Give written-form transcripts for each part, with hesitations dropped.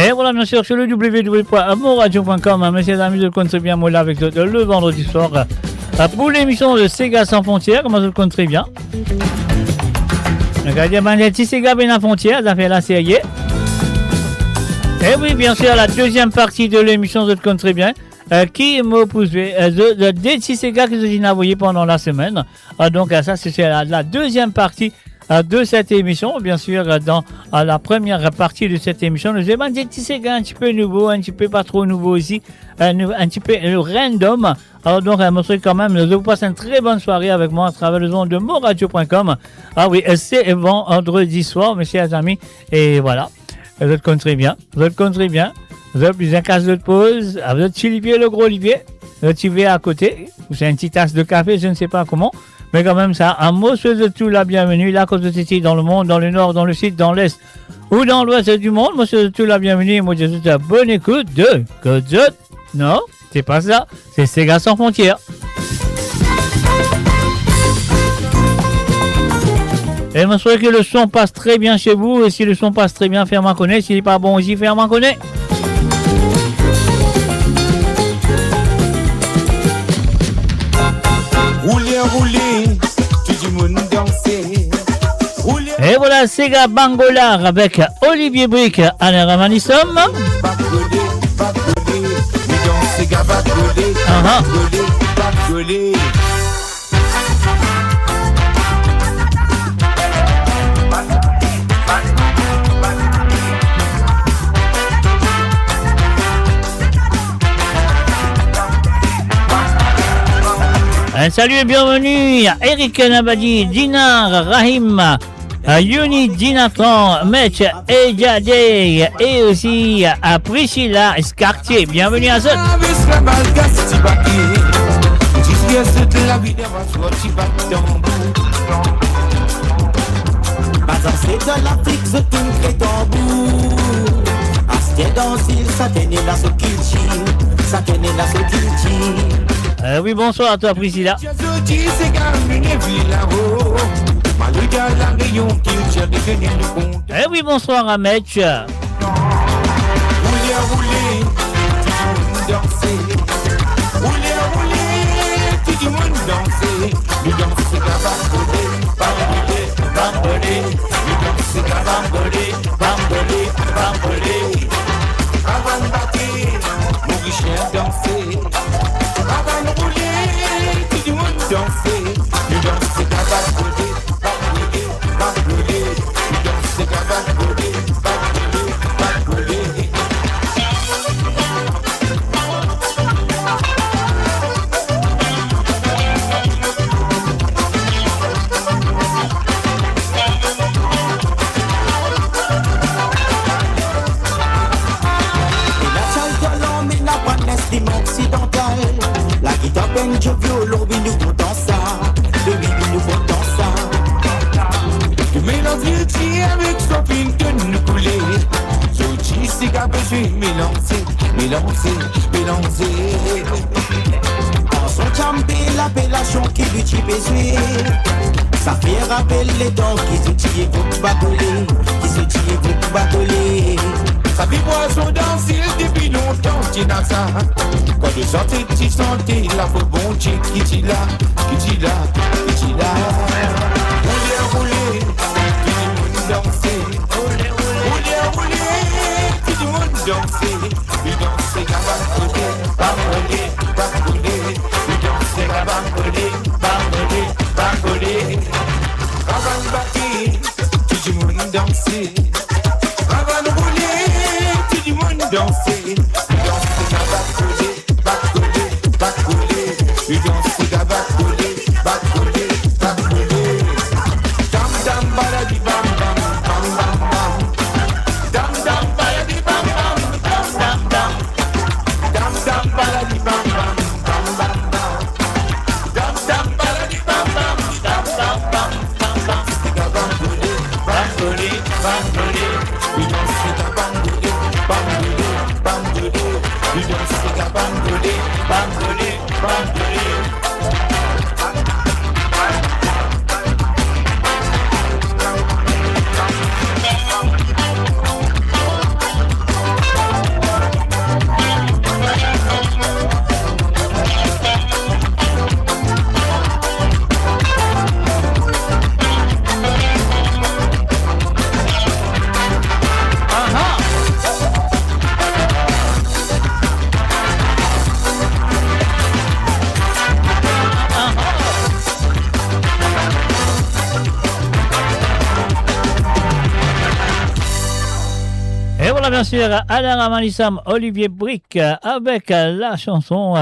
Et voilà, bien sûr, sur le www.amouradio.com, messieurs et amis, je le connais très bien, moi là avec le vendredi soir, pour l'émission de Sega sans frontières, comment je le connais très bien. Regardez, ben, si Sega bien à frontières, ça fait la série. Et oui, bien sûr, la deuxième partie de l'émission, je le connais très bien. Qui m'a poussé des Sega que j'ai envoyé pendant la semaine. Donc, ça, c'est la deuxième partie de cette émission. Bien sûr, dans la première partie de cette émission, nous avons des petits Sega un petit peu nouveaux, un petit peu pas trop nouveaux aussi, un petit peu random. Alors donc, je souhaite quand même, je vous passe une très bonne soirée avec moi à travers le zone de moradio.com. Ah oui, c'est vendredi soir, messieurs et amis. Et voilà, vous êtes très bien, vous êtes très bien. Vous avez plus un casse de pause, vous êtes chez Olivier, le gros Olivier, le petit verre à côté, c'est une petite tasse de café, je ne sais pas comment. Mais quand même, ça, un mot sur de tout la bienvenue. Là, quand vous étiez dans le monde, dans le nord, dans le sud, dans l'est ou dans l'ouest du monde, moi, c'est de tout la bienvenue. Moi, je vous souhaite bonne écoute de Godot. Non, c'est pas ça. C'est Sega sans frontières. Et je souhaite que le son passe très bien chez vous. Et si le son passe très bien, faites-moi connaître. S'il n'est pas bon aussi, faites-moi connaître. Rouler, tout le monde danser. Et voilà, Sega Bangolar avec Olivier Brick à la Ramanissom. Un salut et bienvenue à Eric Nabadi, Dinar, Rahim, Yuni, Dinatran, Metch, Ejade et aussi à Priscilla Scartier. Bienvenue à ce. Oui, bonsoir à toi, Priscilla. Eh oui, bonsoir à Metch. banjo violon, oui nous comptons ça. Le oui nous comptons ça. Le mélodie dit avec son pin que nous couler. Sochi c'est qu'à besoin mélanger, mélanger, mélanger. En son champé l'appellation qui lui tue besoin. Ça fait rappeler les dents qui se tirent pour bagoler, qui se tirent pour bagoler. Ça fait poisson danser depuis longtemps, tu n'as ça. Quand tu sortais, tu sentais la faute bon Dieu qui t'y là, qui t'y là, qui t'y là. Rouler, rouler, tout le monde danser. Rouler, rouler, rouler, tout le monde danser. Tu danses, gabagoler, bagoler, bagoler. Tu danses, gabagoler, bagoler, bagoler. Rabambaki, tout le monde danser. Danser, danser, bacoler, bacoler, bacoler. Tu danses, bacoler, bacoler, bacoler. Dam dam baladi bam bam bam bam bam. Dam dam baladi bam bam bam bam bam. Dam dam baladi bam bam bam bam bam. Dam dam baladi bam bam bam bam bam bam bam. Bacoler, bacoler, bacoler. Tu danses, bacoler, bacoler. You don't stick a bangole, bangole, bangole. bien sûr Alain Ramalissam, Olivier Brick avec la chanson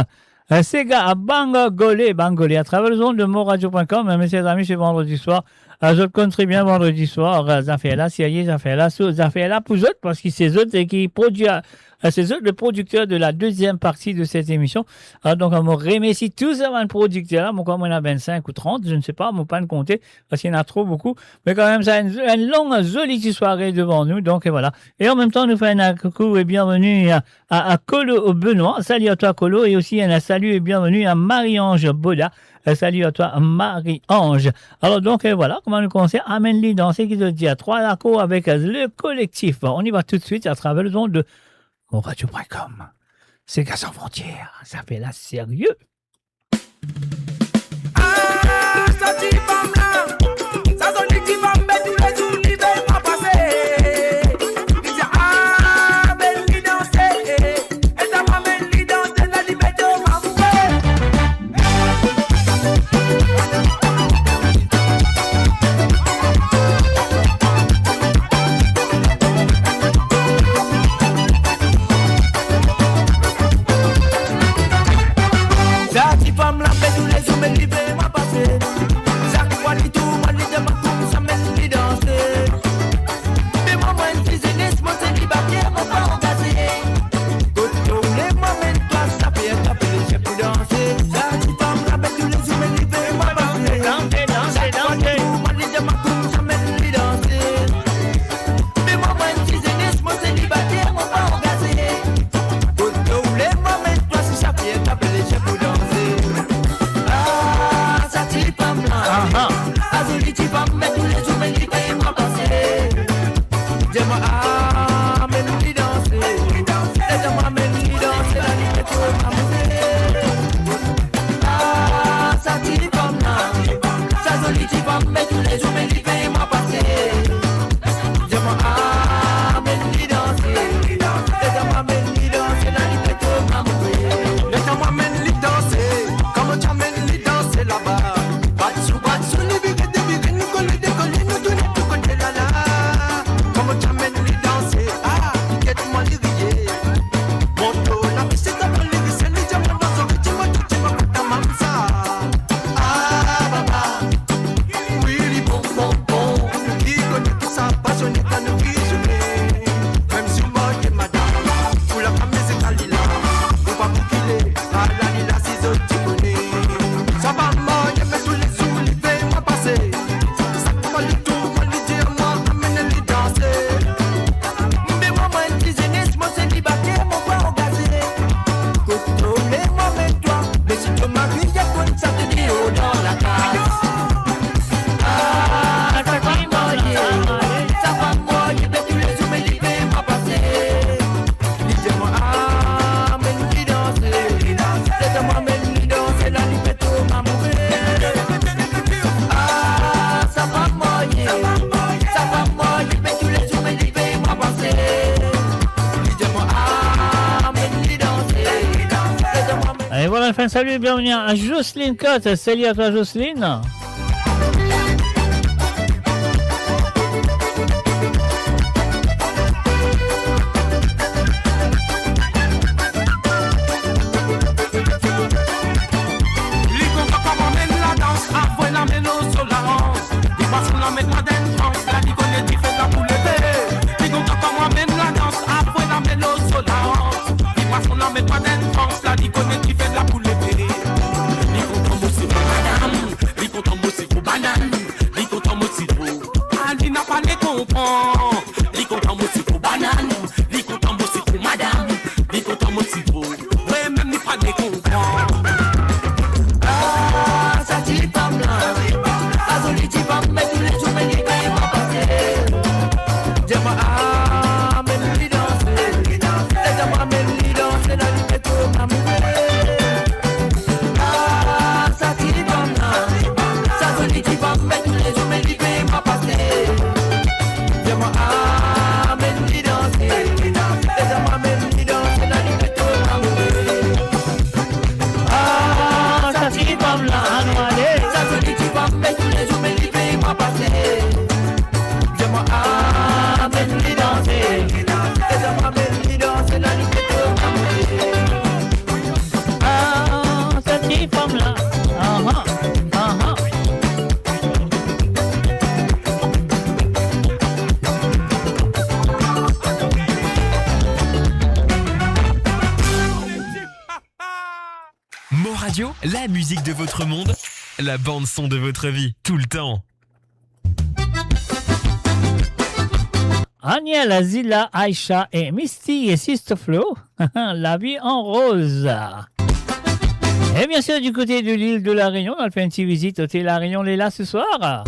Sega Bangolé à travers le zone de moradio.com. Mes chers amis, c'est vendredi soir. Je le compte très bien vendredi soir. Ça fait là, ça fait là pour eux parce que c'est eux qui produisent. C'est eux le producteur de la deuxième partie de cette émission. Donc, on me remercie tous les producteurs. Moi, comme on a 25 ou 30, je ne sais pas, on ne pas le compter parce qu'il y en a trop beaucoup. Mais quand même, ça a une longue, jolie soirée devant nous. Donc, voilà. Et en même temps, nous faisons un coucou et bienvenue à Colo Benoît. Salut à toi, Colo. Et aussi, un salut et bienvenue à Marie-Ange Boda. Salut à toi, Marie-Ange. Alors, donc, voilà, comment nous commencer. Amène-les danser qui te dit à 3 accords avec le collectif. On y va tout de suite à travers le zone de Radio.com. C'est Gars sans frontières. Ça fait là sérieux. Ah, ça dit pas blanc. Ça sonne qui va me mettre tous les jours, il va pas passer. Il dit ah, belle lui danser. Et ta maman lui danser, la liberté m'a Salut et bienvenue à Jocelyne Cotte. Salut à toi, Jocelyne. la musique de votre monde, la bande son de votre vie, tout le temps. Aniel, Azila, Aïcha et Misty et Sister Flo, la vie en rose. Et bien sûr, du côté de l'île de La Réunion, on a fait une petite visite au Thé La Réunion Léla ce soir.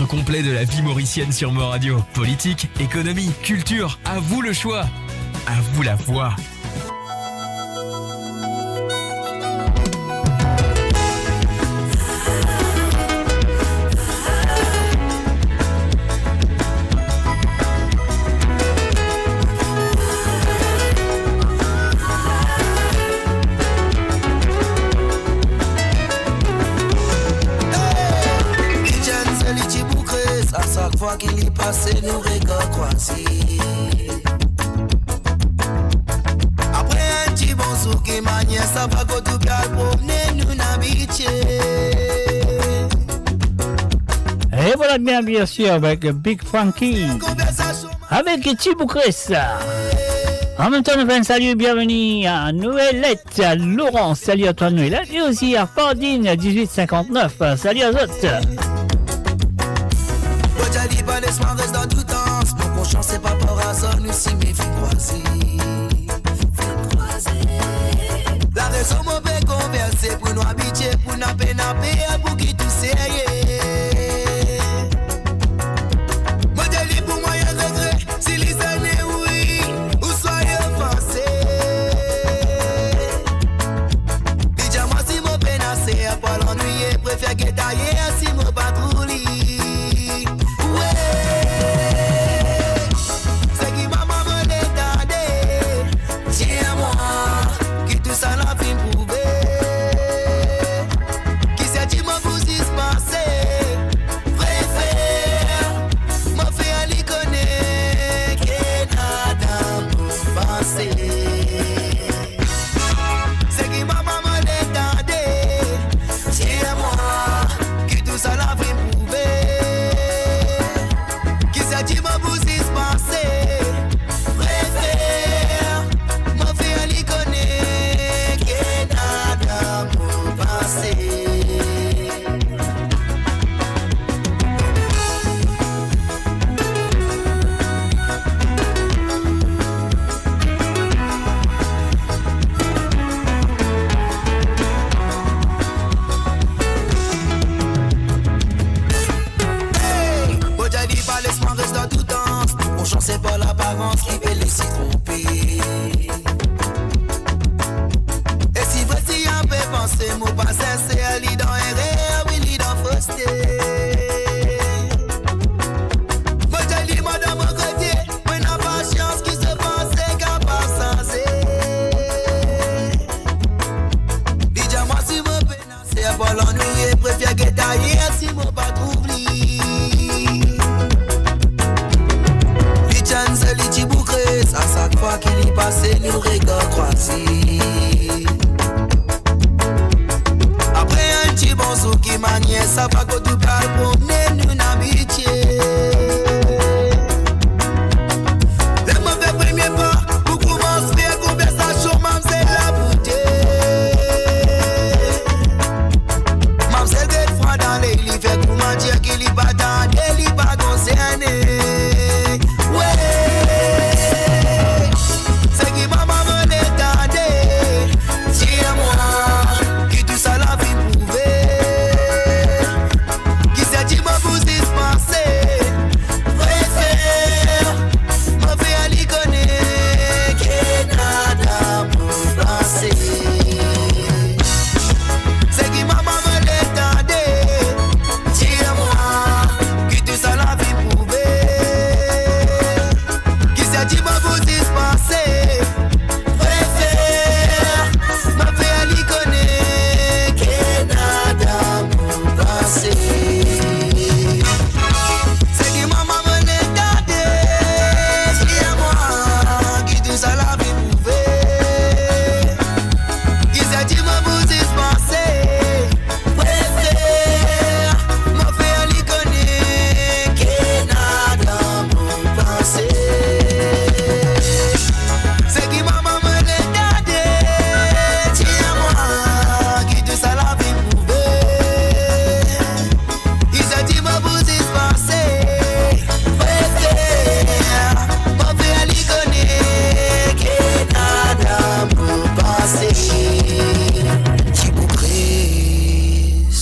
Complet de la vie mauricienne sur Mo Radio. Politique, économie, culture, à vous le choix, à vous la voix. Qu'il y passe nous regarde croisés. Après un petit bon souk qui manie, ça va go tout gal promener nous n'habituer. Et voilà bien sûr avec Big Frankie, avec Thibou Chris. En même temps, nous faisons un salut et bienvenue à Noëlette, à Laurence, salut à toi Noëlette, et aussi à Fordine 1859, salut à autres. Laisse-moi reste dans tout temps. Mon conscience c'est pas pour hasard. Nous si mes filles croisées. La raison m'a fait converser. Pour nous habituer. Pour nous peine à payer. Pour qui tout sérieux. Moi je dis pour moi y'a regret. Si les années oui. Ou soyez offensés. Dis-moi si mon peine à c'est. À pas l'ennuyer. Préfère que d'ailleurs. Si mon patrouille. Qui c'est qui m'a vous y se passer? passé, nous regards croisés. Après un petit bon sou qui maniait, ça va que tout parle pour nous n'habitier. Le mauvais premier pas, pour commencer à conversation, mam c'est la beauté. Mam c'est d'être froid dans les lits, fait comment dire qu'il y va dans des lits pas concernés.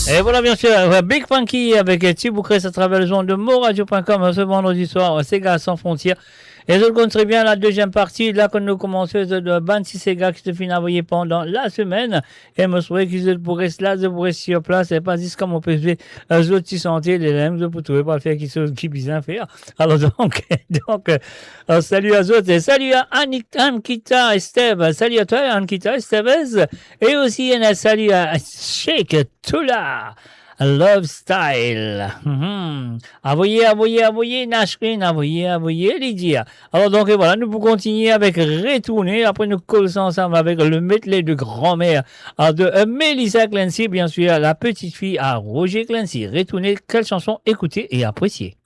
Et voilà, bien sûr, Big Funky avec Thiboucrès à travers le journal de moradio.com ce vendredi soir, Sega sans frontières. Et je compte très bien la deuxième partie, là, quand nous commençons de 26 Sega qui se finit envoyer pendant la semaine. Et je me souviens qu'ils pourraient là, je pourrais sur place, et pas juste comme on peut jouer, les autres santé, les lèvres, je pourrais pas faire qui bien faire. Alors, salut à eux, et salut à Ankita et Steve, salut à toi, Ankita et Steve, et aussi, un salut à Sheikh Tula. Love Style. Envoyez, Nashrin, envoyez, Lydia. Alors donc voilà, nous pouvons continuer avec Retourner. Après nous collons ensemble avec le medley de grand-mère de Melissa Clancy, bien sûr, la petite fille à Roger Clancy. Retourner, quelle chanson écouter et apprécier.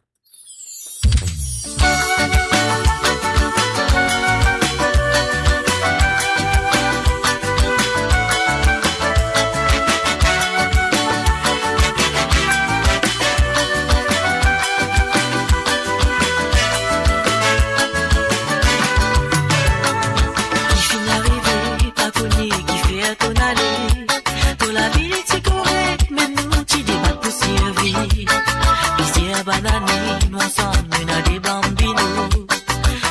Banani, nous ensemble, nous avons des bambinos.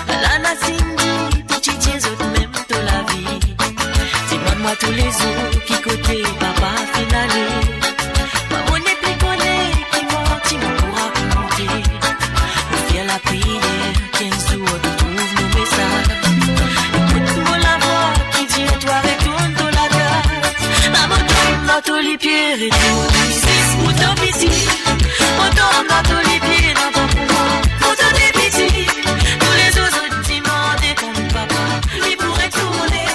La Nassindi, tout chitier, autres même de la vie. Dis-moi tous les autres qui côté papa finalé. On est plus connu, qui monte, on pourra monter. On fait la prière, 15 jours, on trouve nos messages. Écoute-moi la voix qui dit, toi retourne dans la gare. La moto, dans tous les pieds, retourne. 6 moutons petits. On tombe dans tous les pieds, dans ton pouvoir. On donne des petits. Tous les autres demandent comme papa. Il pourrait tourner.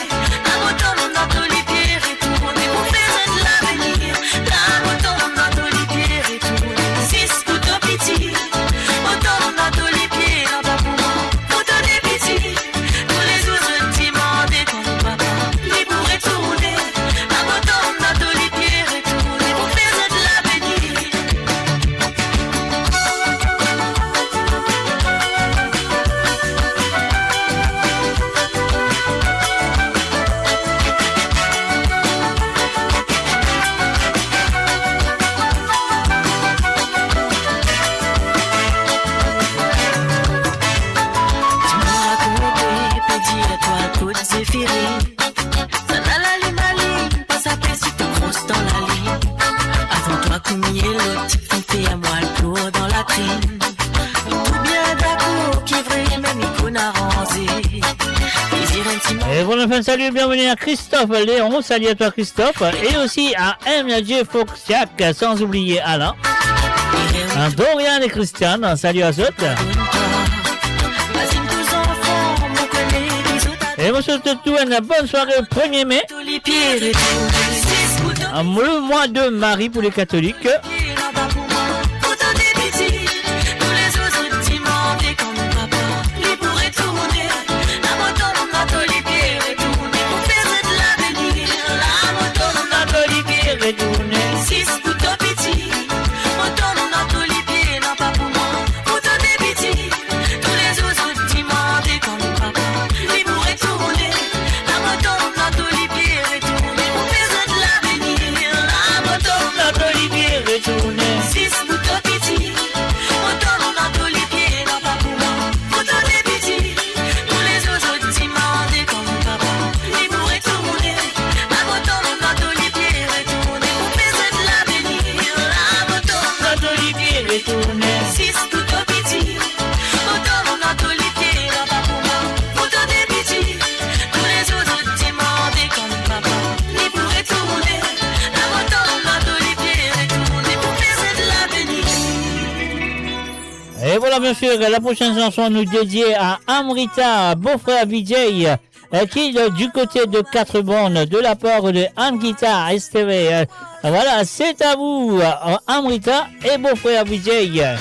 La moto dans tous les pieds, retourner. Pour faire de l'avenir. La moto dans tous les pieds, retourner. 6 couteaux petits. On tombe dans tous les pieds, dans ton pouvoir. On donne des petits. Tous les autres demandent comme papa. Il pourrait tourner. La moto dans tous les pieds, retourner. Pour faire de l'avenir. Et voilà, enfin, salut et bienvenue à Christophe Léon, salut à toi Christophe, et aussi à MJ Foxiac, sans oublier Alain, Dorian et Christiane, salut à eux. Et vous souhaite tout une bonne soirée le 1er mai. tous les pieds retournés. 6 boutons Le mois de Marie pour les catholiques. pieds là-bas pour moi. Autant des petits, tous les autres demandés comme papa. Les pourrait tourner, la moto on a tous les pieds retournés. Pour faire de l'avenir, la moto on a tous les pieds retournés. 6 boutons petits, autant on a tous les pieds là pas pour moi. Autant des petits, tous les autres demandés comme papa. Les pourrait tourner, la moto on a tous les pieds retournés. Pour faire de l'avenir, la moto on a tous les pieds retournés. 6 boutons petits, autant on a tous les pieds là pas pour moi. Autant des petits, tous les autres demandés comme papa. Les pourrait tourner, la moto on a tous les pieds retournés. Pour faire de l'avenir, la moto on a tous les pieds retournés. 6 boutons petits, autant on a tous les pieds là pas pour moi. Autant des petits, tous les autres demandés comme papa. Les pourrait tourner, la moto on a tous les pieds retournés. Pour faire de l'avenir. Et voilà bien sûr, la prochaine chanson nous dédiée à Amrita, beau-frère Vijay, qui est du côté de 4 bornes de la part de Amrita STV. Voilà, c'est à vous, Amrita et beau-frère Vijay.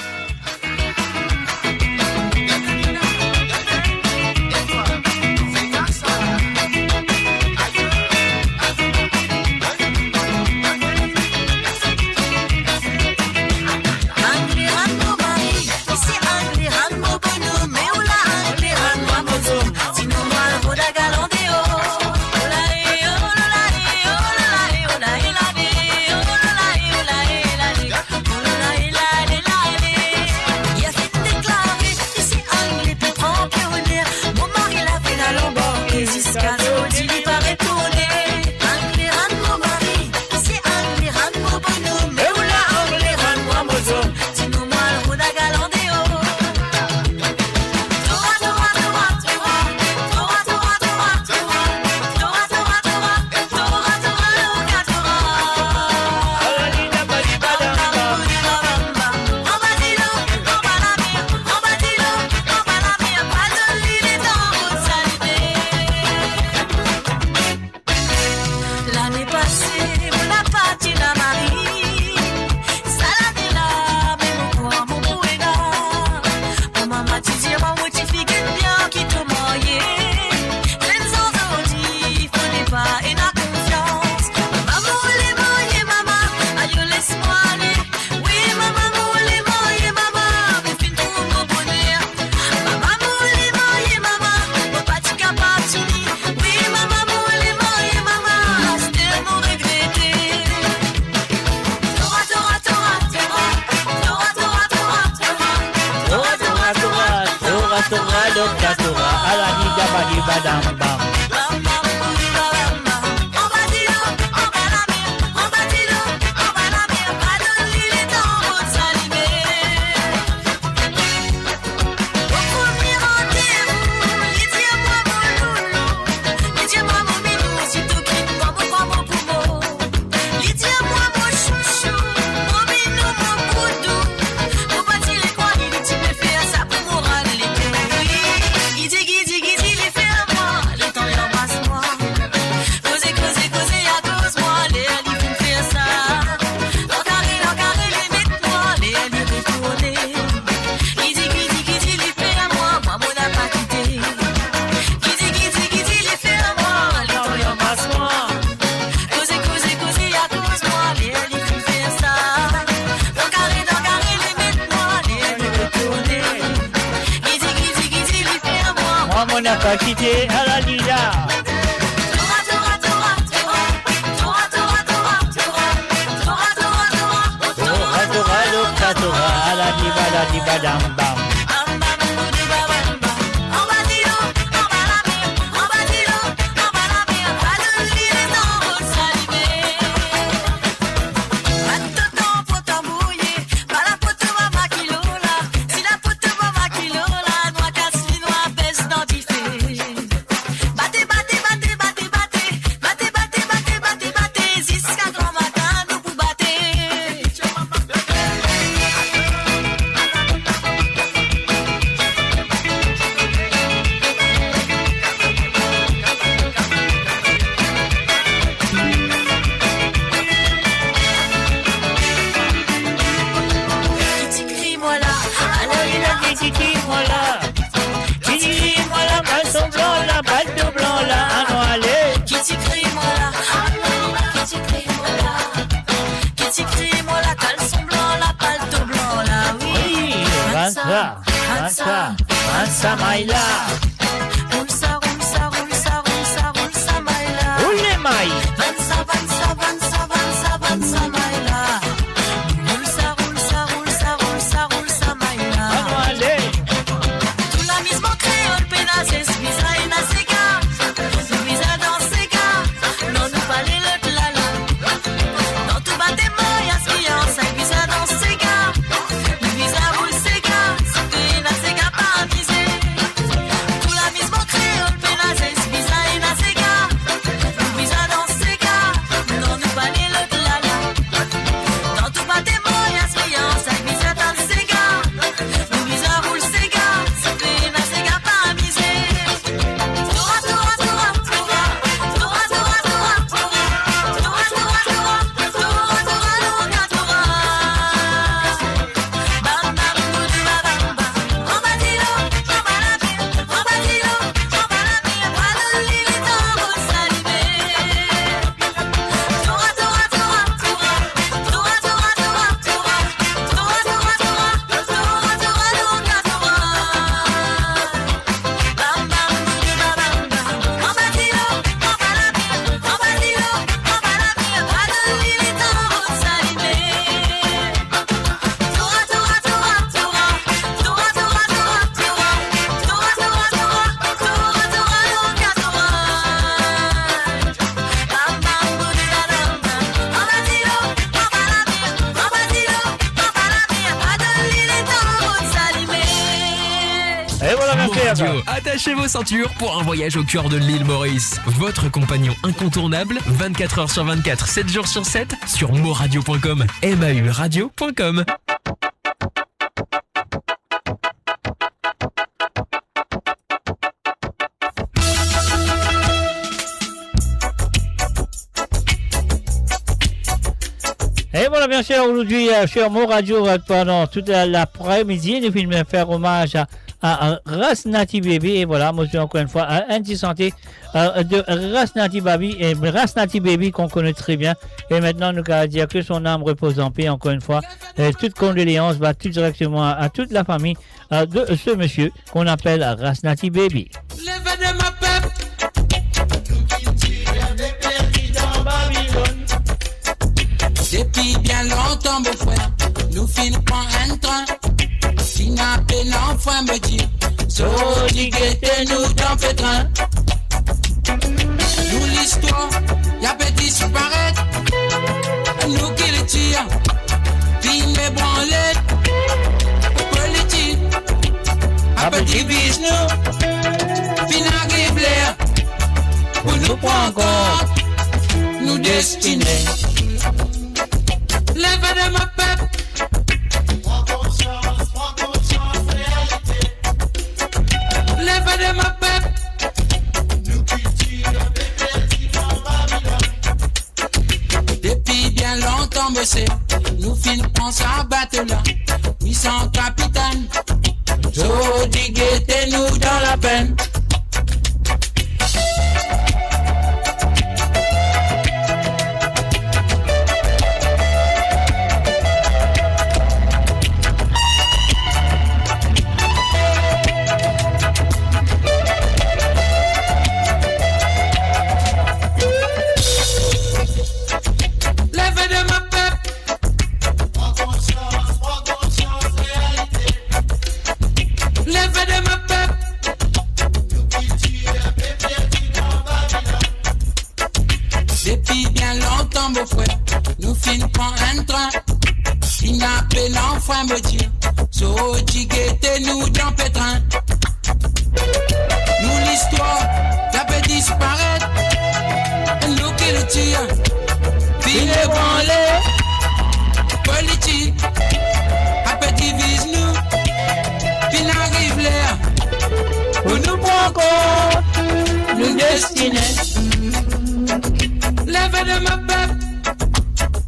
Samaïla. Roule ça, roule ça, roule ça, roule ça, roule ça, Maïla. Roule les mailles. Vansa, vansa, vansa, vansa, vansa, Maïla. Roule ça, roule ça, roule ça, roule ça, roule ça, Maïla. Vamos aller. Tout la mise mon créole, pénazes, visa et nasega. Nous visa dans ces gars, non nous parler le lala. Dans tout bâtiment, y'a ce qu'il y a en 5 visa dans ces gars. Nous visa roule ces gars, c'est que nasega pas amusé. Tout la mise mon créole, pénazes, visa et nasega. Nous visa dans ces gars, non nous parler le lala. Dans tout bâtiment, y'a ce qu'il y a en 5 visa dans ces gars. Nous visa roule ces gars, c'est que nasega pas amusé. Toura, toura, toura, toura, toura, toura, toura, toura, toura, toura, toura, toura, toura, toura. Bam, bam, boudi, ba, bam, bam. On va dire, on va la dire, on va dire, on va la dire, pas de limite, on va s'allumer. Toura, toura, toura, toura, toura, toura, toura, toura, toura, toura, toura, toura, toura, toura. Bam, bam, boudi, ba, bam, bam. On va dire, on va la dire, on va dire, on va la dire, pas de limite, on va s'allumer. Toura, toura, toura, toura, toura, toura, toura, toura, toura, toura, toura, toura, toura, toura. Bam, bam, boudi, ba, bam, bam. On va dire, on va la dire, on va dire, on va la dire, pas de limite, on va s'allumer. Et voilà, Mo merci. Radio, attachez vos ceintures pour un voyage au cœur de l'île Maurice. Votre compagnon incontournable, 24 heures sur 24, 7 jours sur 7, sur moradio.com, mauradio.com. Et voilà, bien sûr, aujourd'hui, sur Mo Radio, pendant toute l'après-midi, nous filmons faire hommage à Rasnati Baby. Et voilà, moi, je suis encore une fois un petit santé de Rasnati Baby, et Rasnati Baby qu'on connaît très bien. Et maintenant, nous allons dire que son âme repose en paix, encore une fois. Et toute condoléance va tout directement à toute la famille de ce monsieur qu'on appelle Rasnati Baby. Lève de ma peuple. Depuis bien longtemps, mon frère, nous finissons par un train. Si n'a pas l'enfant me dit, so nous dans le train. Nous l'histoire, y'a peut disparaître. Nous qui le tirons, puis les branlettes. Politique, à petit business, puis n'arrive l'air. Pour nous prendre compte, nous destinés. Lève de ma peuple. Prends conscience, réalité. Lève de ma peuple. Nous cultivons des perdives en Babylone. Depuis bien longtemps, monsieur, nous finissons à battre là. 800 capitaines. Jodi guettez nous dans la peine. Lève de ma peuple. Prends conscience, réalité. Lève de ma peuple. Nous cultivons des perdives en Babylone. Depuis bien longtemps, mon frère, nous finissons un train. Il n'a pas l'enfant me dire, so nous dans le pétrin. Nous l'histoire, la peut disparaître. Nous qui le tirons, puis les branlés. Politique, à petit vise nous, puis n'arrive l'air. Pour nous prendre compte, nous destinés. Lève de ma peuple.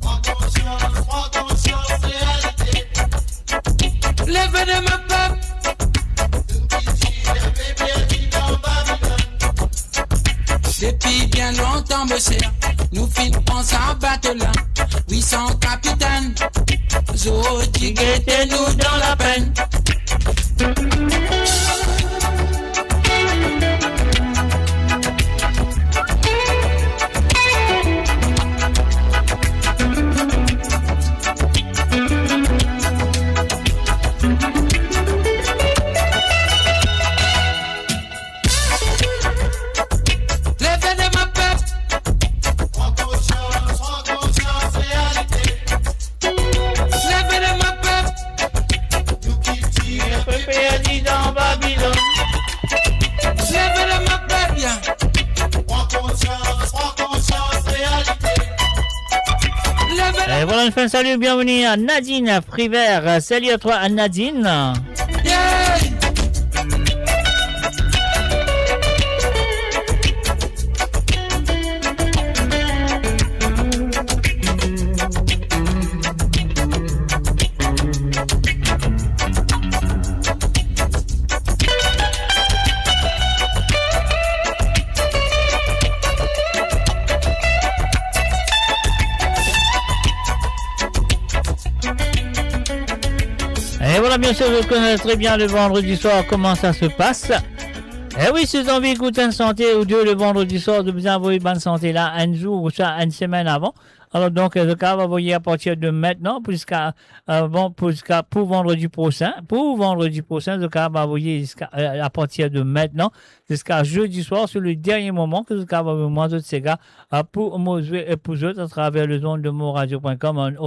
Prends conscience, réalité. Lève de ma peuple. Depuis bien longtemps, monsieur, nous finissons à battre là. 800 capitaines, Zodi guettez nous dans la peine. voilà, une fin de salut, bienvenue à Nadine Frivert. Salut à toi, Nadine. Et voilà, bien sûr, vous connaissez très bien le vendredi soir comment ça se passe. Et oui, si vous avez envie d'écouter une santé ou deux le vendredi soir, de vous envoyer bonne santé là, un jour ou ça, une semaine avant. Alors donc, le cas va envoyer à partir de maintenant jusqu'à pour vendredi prochain. Pour vendredi prochain, le cas va envoyer à partir de maintenant jusqu'à jeudi soir, sur le dernier moment que le cas va envoyer de ces gars pour moi et pour eux à travers le zone de moradio.com.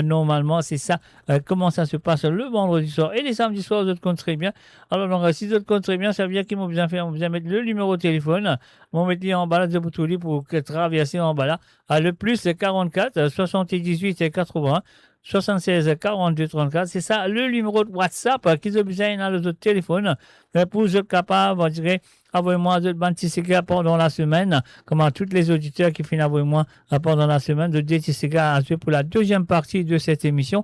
Normalement, c'est ça. Comment ça se passe le vendredi soir et les samedis soirs, vous comptez très bien. Alors donc, si vous comptez très bien, ça veut dire qu'ils m'ont bien fait, on vient mettre le numéro de téléphone, on mettre en bas là de Boutouli pour traverser en bas là. Le plus c'est 44 78 et 80 76 42 34. C'est ça le numéro de WhatsApp qui est besoin dans le autre téléphone pour être capable, on dirait, envoyez-moi de Bantisega pendant la semaine, comme à tous les auditeurs qui finissent envoyez-moi pendant la semaine de Bantisega pour la deuxième partie de cette émission.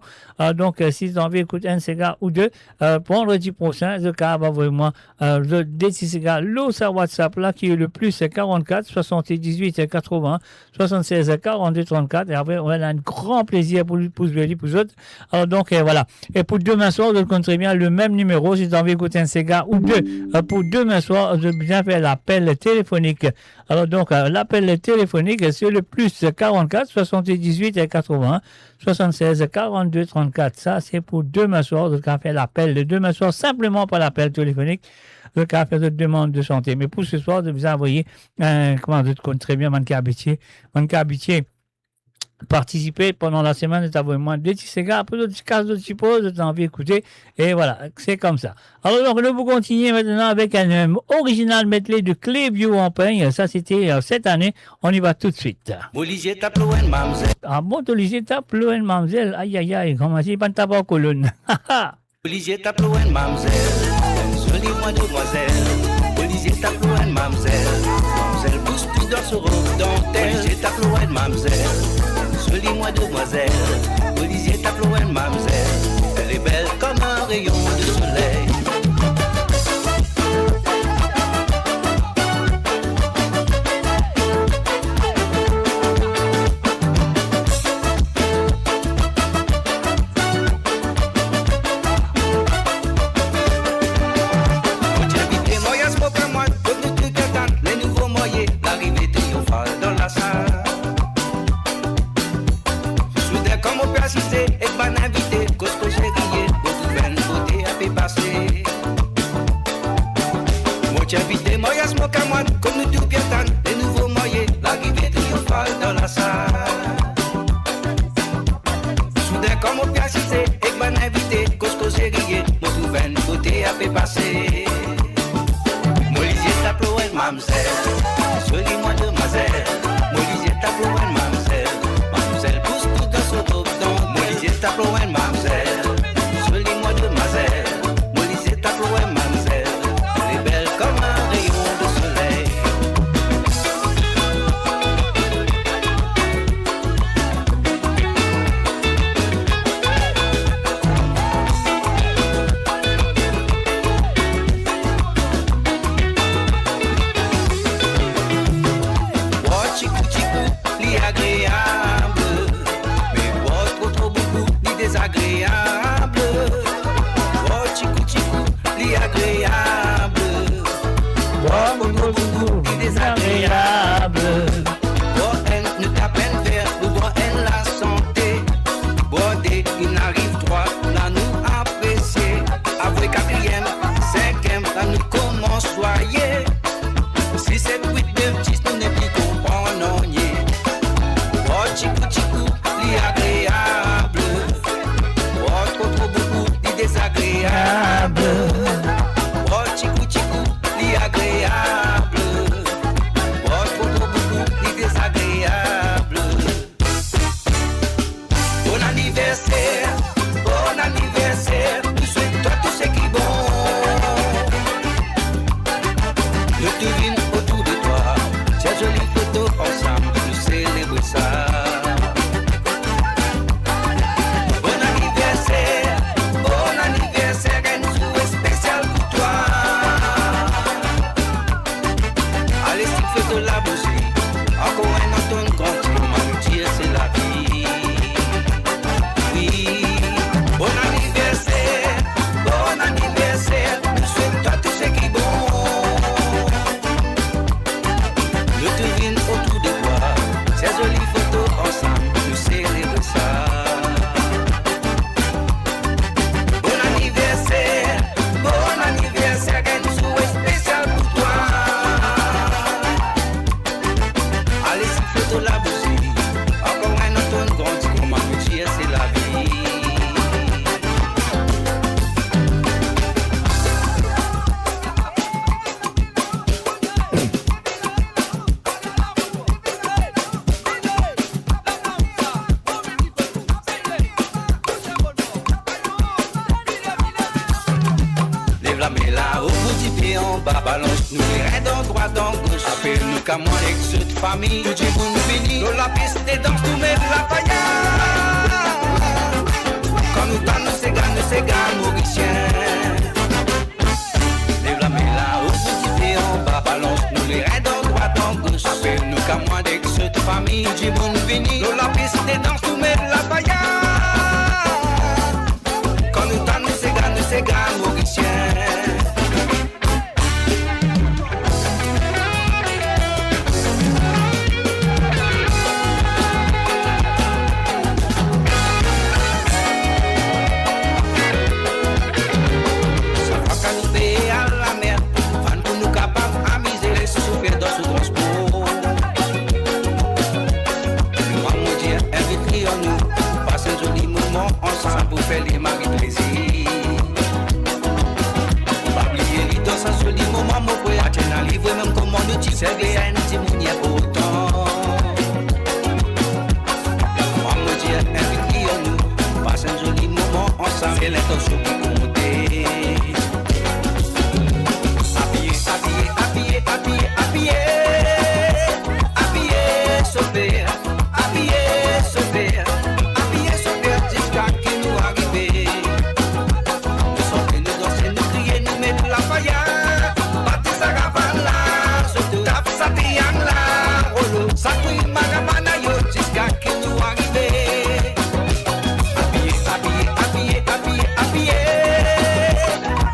Donc, si vous avez envie d'écouter un Sega ou deux, vendredi prochain, le cas, envoyez-moi de Bantisega, l'autre WhatsApp là, qui est le plus 44 78 et 80 76 42 34. Et après, on a un grand plaisir pour vous autres. Alors, donc, voilà. Et pour demain soir, vous comptez bien le même numéro, si vous avez envie d'écouter un Sega ou deux, pour demain soir, bien faire l'appel téléphonique. Alors donc, l'appel téléphonique, c'est le plus 44 78 et 80 76 42 34. Ça, c'est pour demain soir. Donc, on fait l'appel de demain soir, simplement pas l'appel téléphonique. Donc, on fait de demande de santé. Mais pour ce soir, de vous envoyer comment vous comptez très bien, mon cas habitué. Participer pendant la semaine, envoyez-moi des petits Sega, après d'autres cases de petits pauses, vous avez envie d'écouter, et voilà, c'est comme ça. Alors donc, nous vous continuer maintenant avec un original medley de Clébio en peigne, ça c'était cette année, on y va tout de suite. Olivier tape loin, mamzelle. Ah bon, Olivier tape loin, mamzelle, aïe aïe aïe, comment c'est, pas de tabac en colonne. Olivier tape loin, mamzelle. Jolie moi demoiselle. Olivier tape loin, mamzelle. Mamzelle pousse plus dans ce robe dentelle. Olivier tape loin, mamzelle. Jolie moi demoiselle, Olivier tape loin, mamzelle. Elle est belle comme un rayon de soleil. Les nouveaux moyens, l'arrivée triomphale dans la salle. Comme on peut assister et pas invité, cause que j'ai grillé, beaucoup de beauté à comme avec cette famille, tout le monde vini. Dans la piste des danses, tout met la paillade. Quand nous t'en c'est gars mauriciens. Lève la main là, au petit et en bas, balance-nous les reins dans droite, en gauche. Appelle-nous comme avec cette famille, tout le monde vini. Dans la piste des danses, tout met la paillade. Quand nous t'en c'est gars mauriciens. Ensemble pour faire les maris plaisir. Pas oublier les dos sans joli moment, mon frère. Tu n'as livré même comment nous t'y servir à un petit mounier pour autant. Moi, mon Dieu, invite-nous. Passe un joli moment ensemble. C'est l'intention qui compte. Habillé, sauver. Habillé, sauver. Jusqu'à qui nous arriver. Nous sommes venus danser, nous crier, nous mettre la paillade. Bâtir sa caravane là, surtout tape sa triangle là. Rolo, sa couille marabana yo, jusqu'à qui nous arriver.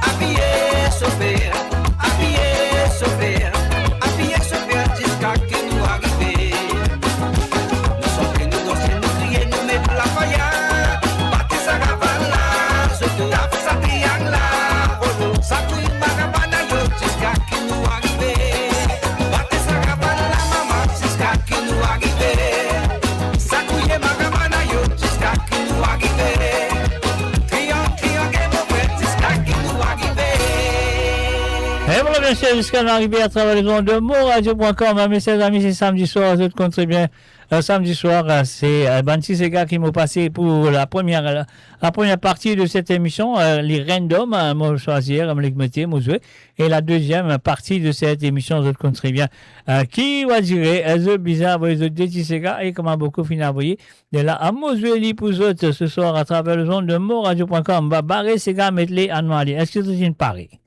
Habillé, sauver. Habillé, sauver, jusqu'à qui nous arriver. Nous sommes venus danser, nous crier, nous mettre la paillade. Et voilà, bien sûr, jusqu'à l'arrivée à travers les ondes de moradio.com. Mes chers amis, c'est samedi soir, je te compte très bien. Samedi soir, c'est Banti Sega qui m'a passé pour la première partie de cette émission, les random, moi choisir, me les moi jouer. Et la deuxième partie de cette émission, je te compte très bien, qui va dire, the bizarre, the Banti Sega, et comment beaucoup finit à voyer. De là, à Mosoueli pour autres, ce soir, à travers les ondes de moradio.com, va barrer Sega, mettre les annualiers. Est-ce que c'est une pareille?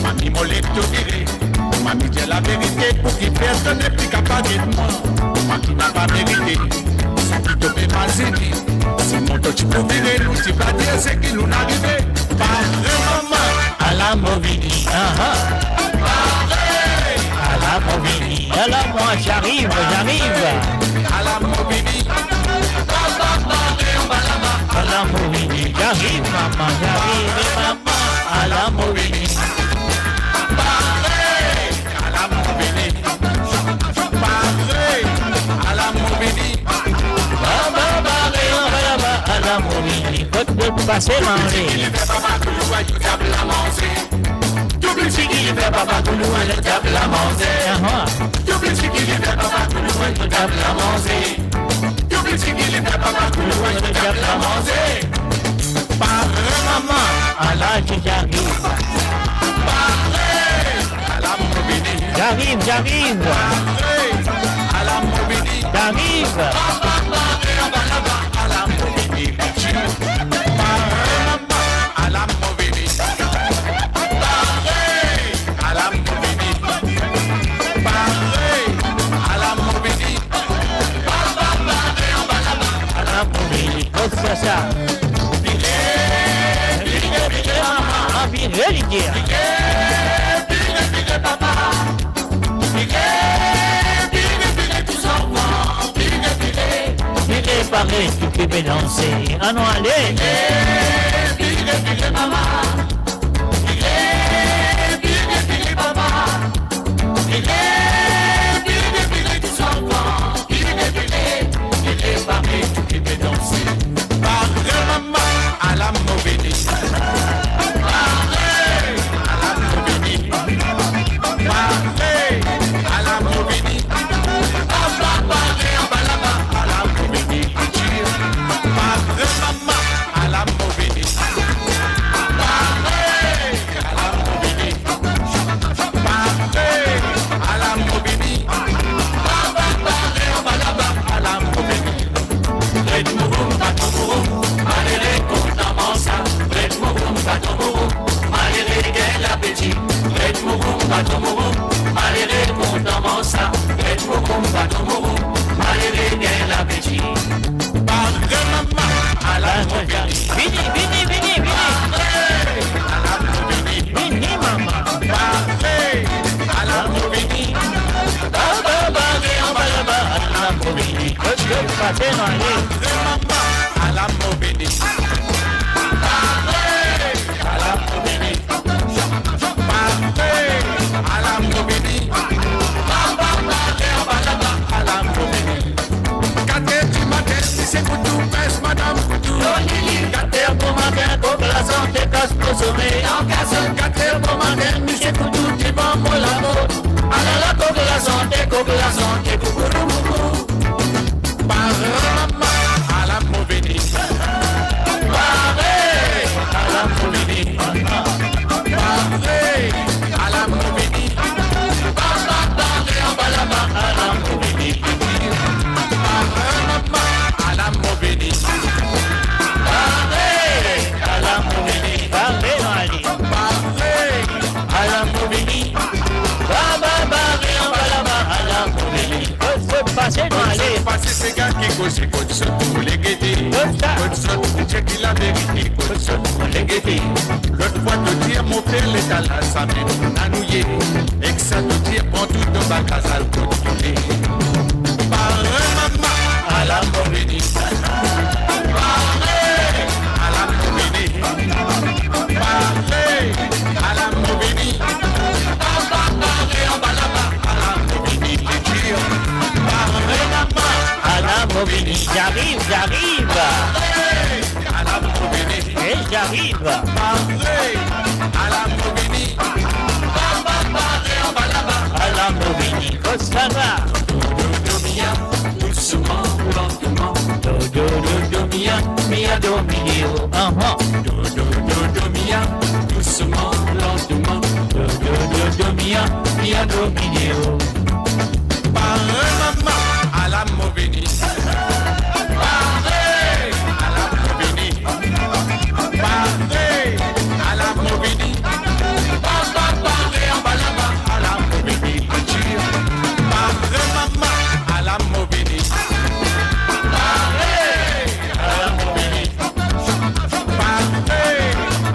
Mami molette viré, mami dit la vérité pour qui personne n'est plus capable de moi. Moi qui n'a pas mérité, ça qui te fait mal zéni. Si mon dos tu peux virer, nous tu vas dire ce qui nous arrive. Pas vraiment À la Movini, à la Movini, alors moi j'arrive. à la Movini. À la Movini, j'arrive maman, à la Movini. À la Movini. À la Movini. À la Movini, faut te passer manger. Il fait papa Koulou à du table à manger. Double chic, il fait papa Koulou à le table à manger. Double chic, qui les fait papa, tout le monde regarde la manger. Tout petit qui les fait papa, tout le monde regarde la manger. Parle maman, Ah là, j'arrive. à la mobilité. J'arrive. À la mobilité. J'arrive. À la mobilité. À la mobilité. À la mobilité. À la mobilité. À la mobilité. Oh, c'est ça. Ah, bien, je vais dire. Il est pareil, tu peux me danser. Ah non, allez. À la mobilité. À la mobilité. Vini, maman. À la mobilité. À la mobilité. Madame Coutou, Kater pour ma mère, pour que la santé casse pour sauver. En casse, Kater pour ma mère, Monsieur Coutou, qui va pour la mode. Alors la coque la santé, coucou, Parama, à la mobilité. Paré, à la mobilité. Paré, à la mobilité. Paré, en bas là-bas, à la mobilité. Parama, à la mobilité. Passer ces gars qui causent contre ce pour les guetter. Contre ce pour checker la vérité. Contre ce pour les guetter. L'autre fois te dire mon père l'état là, ça m'est nanouillé. Et que ça te dire prends tout ton bagage à le contrôler. Parle maman à la mobilité. Parle à la mobilité. Parle à la mobilité. Parle en bas là-bas à la mobilité. À la mobilité. J'arrive. À la mobilité. Et j'arrive. À la mobilité. À la mobilité. Oh, ça va. Doucement, lentement. Do, mia, do, mio. Do, mia, doucement, lentement. Do, mia, do, mio. Parle maman à la mobilité. Parle à la mobilité. Parle à la mobilité. Parle en bas là-bas à la mobilité. Parle maman à la mobilité. Parle à la mobilité. Parle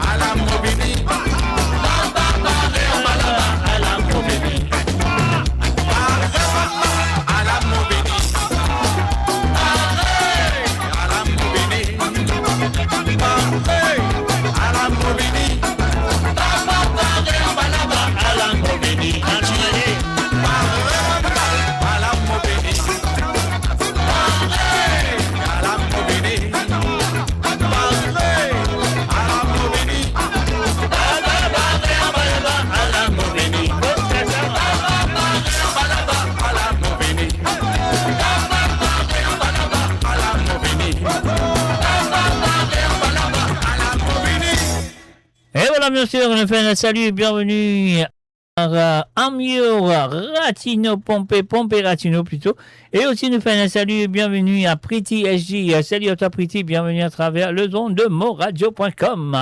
à la mobilité. Parle en bas là-bas à la mobilité. voilà, bien sûr, on fait un salut et bienvenue à Amio Ratino, Pompé Ratino plutôt. Et aussi, nous faisons un salut et bienvenue à Pretty SJ. Salut à toi, Pretty, bienvenue à travers le son de moradio.com.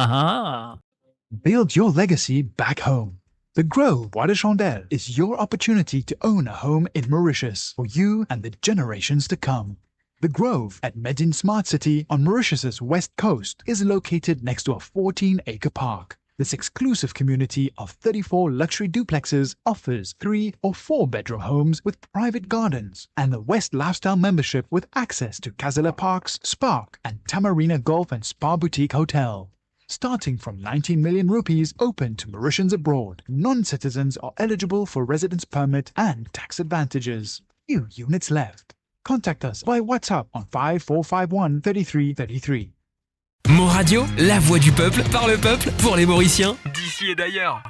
Build your legacy back home. The Grove Bois de Chandelle is your opportunity to own a home in Mauritius for you and the generations to come. The Grove at Medin Smart City on Mauritius's west coast is located next to a 14-acre park. This exclusive community of 34 luxury duplexes offers 3 or 4 bedroom homes with private gardens and the West Lifestyle membership with access to Kazala Parks, Spark and Tamarina Golf and Spa Boutique Hotel. Starting from 19 million rupees open to Mauritians abroad, non-citizens are eligible for residence permit and tax advantages. Few units left. Contact us by WhatsApp on 5451 3333. Mo Radio, la voix du peuple, par le peuple, pour les Mauriciens, d'ici et d'ailleurs.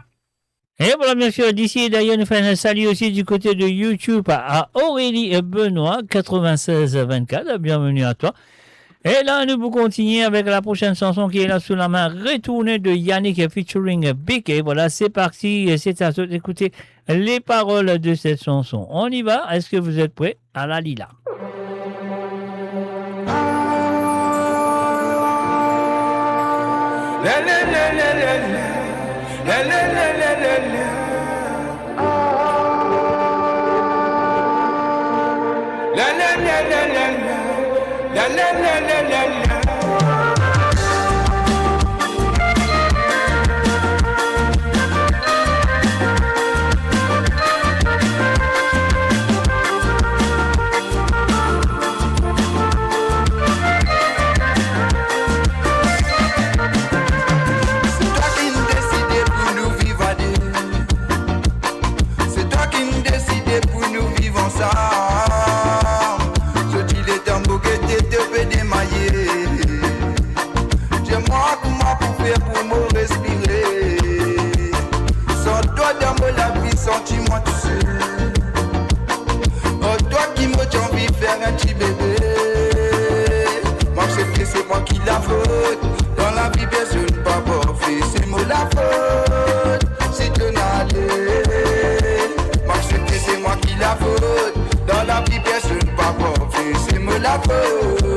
Et voilà, bien sûr, d'ici et d'ailleurs, nous faisons un salut aussi du côté de YouTube à Aurélie et Benoît, 9624. Bienvenue à toi. Et là, nous pouvons continuer avec la prochaine chanson qui est là sous la main, Retourner de Yannick featuring Big. Et voilà, c'est parti. C'est à toi d'écouter les paroles de cette chanson. On y va. Est-ce que vous êtes prêts à la Lila? Sentiment tout seul. Oh, toi qui me t'as envie de faire un petit bébé. Moi, c'est moi qui la faute. Dans la vie, personne pas parfait. C'est moi la faute. Si tu n'allais. Moi, c'est moi qui la faute. Dans la vie, personne pas parfait. C'est moi la faute.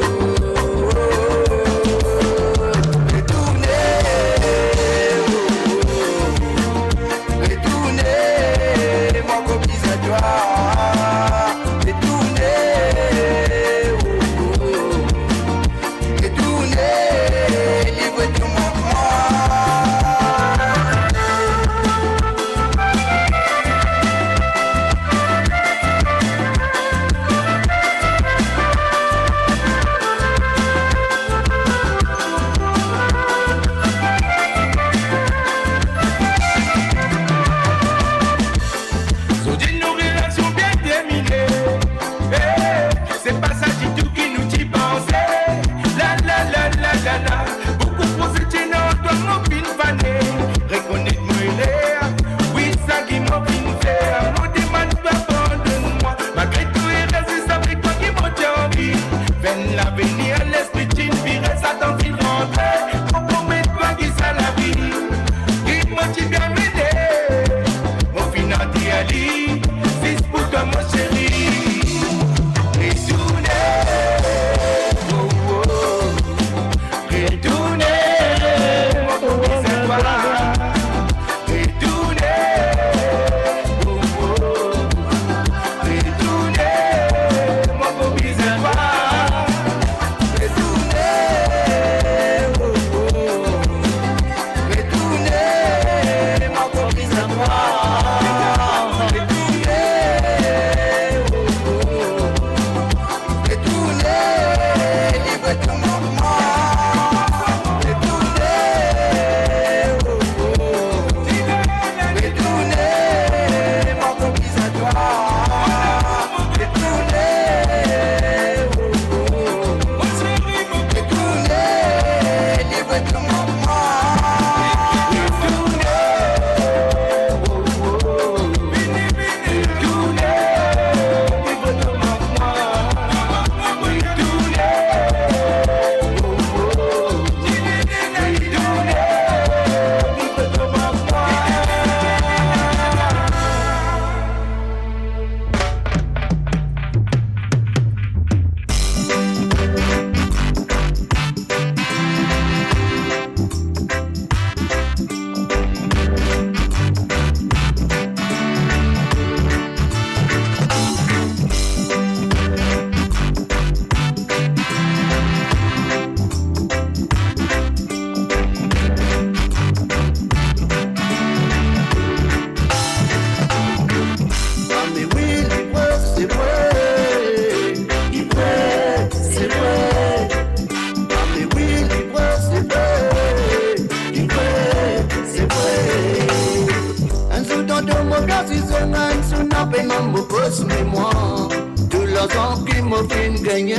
grosse mémoire. Tous les ans qui m'ont fait gagner,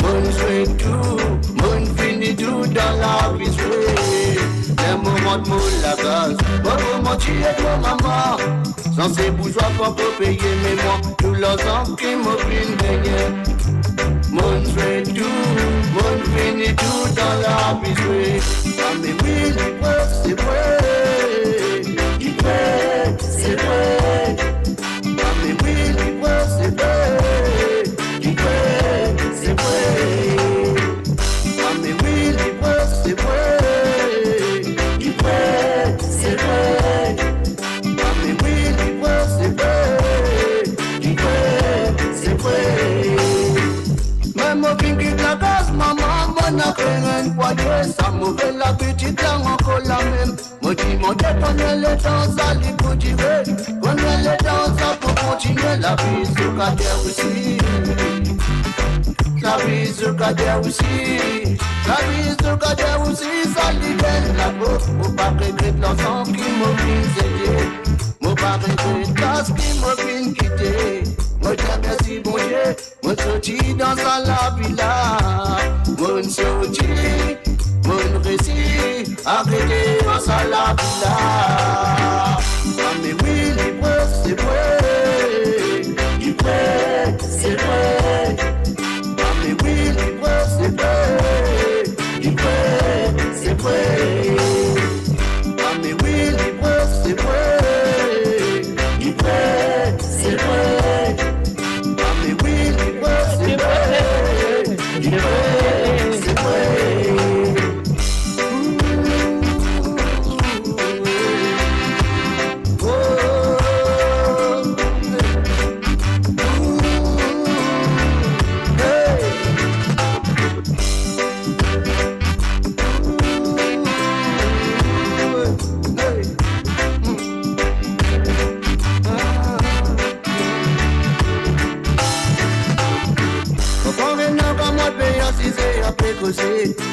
mon souhait tout, mon fini tout dans la vie jouée. Les moments de moule la gaz, mon moment tu es ton maman. Sans ces bourgeois qu'on peut payer mes mois. Tous les ans qui m'ont fait gagner, mon souhait tout, mon fini tout dans la vie jouée. Ah mais oui, c'est vrai, il vrai, c'est vrai. Ah mais oui, c'est vrai, il vrai, c'est vrai. Ah mais oui, c'est vrai, il vrai, c'est vrai. Ah mais oui, c'est vrai, il vrai, c'est vrai. Même au fin de la gaz, maman, mon affaire, une fois de ça, mauvais la petite langue, encore la même. Moi dis mon Dieu, connais le temps, ça lui pour durer. Connais le temps, ça pour continuer. La vie sur la terre aussi. La vie sur la terre aussi. La vie sur la terre aussi, ça libère la peau. Faut pas regretter l'enfant qui m'a fait aider. Faut pas regretter l'as qui m'a fait quitter. Moi dis merci bon Dieu, mon sorti dans la villa. Mon sorti, mon récit, arrêté dans la villa. Ah mais oui, c'est vrai, il vrai, c'est vrai. Ah mais oui, c'est vrai, il vrai, c'est vrai. Ah mais oui, c'est vrai, il vrai, c'est vrai. Ah mais oui, c'est vrai, il vrai, c'est vrai.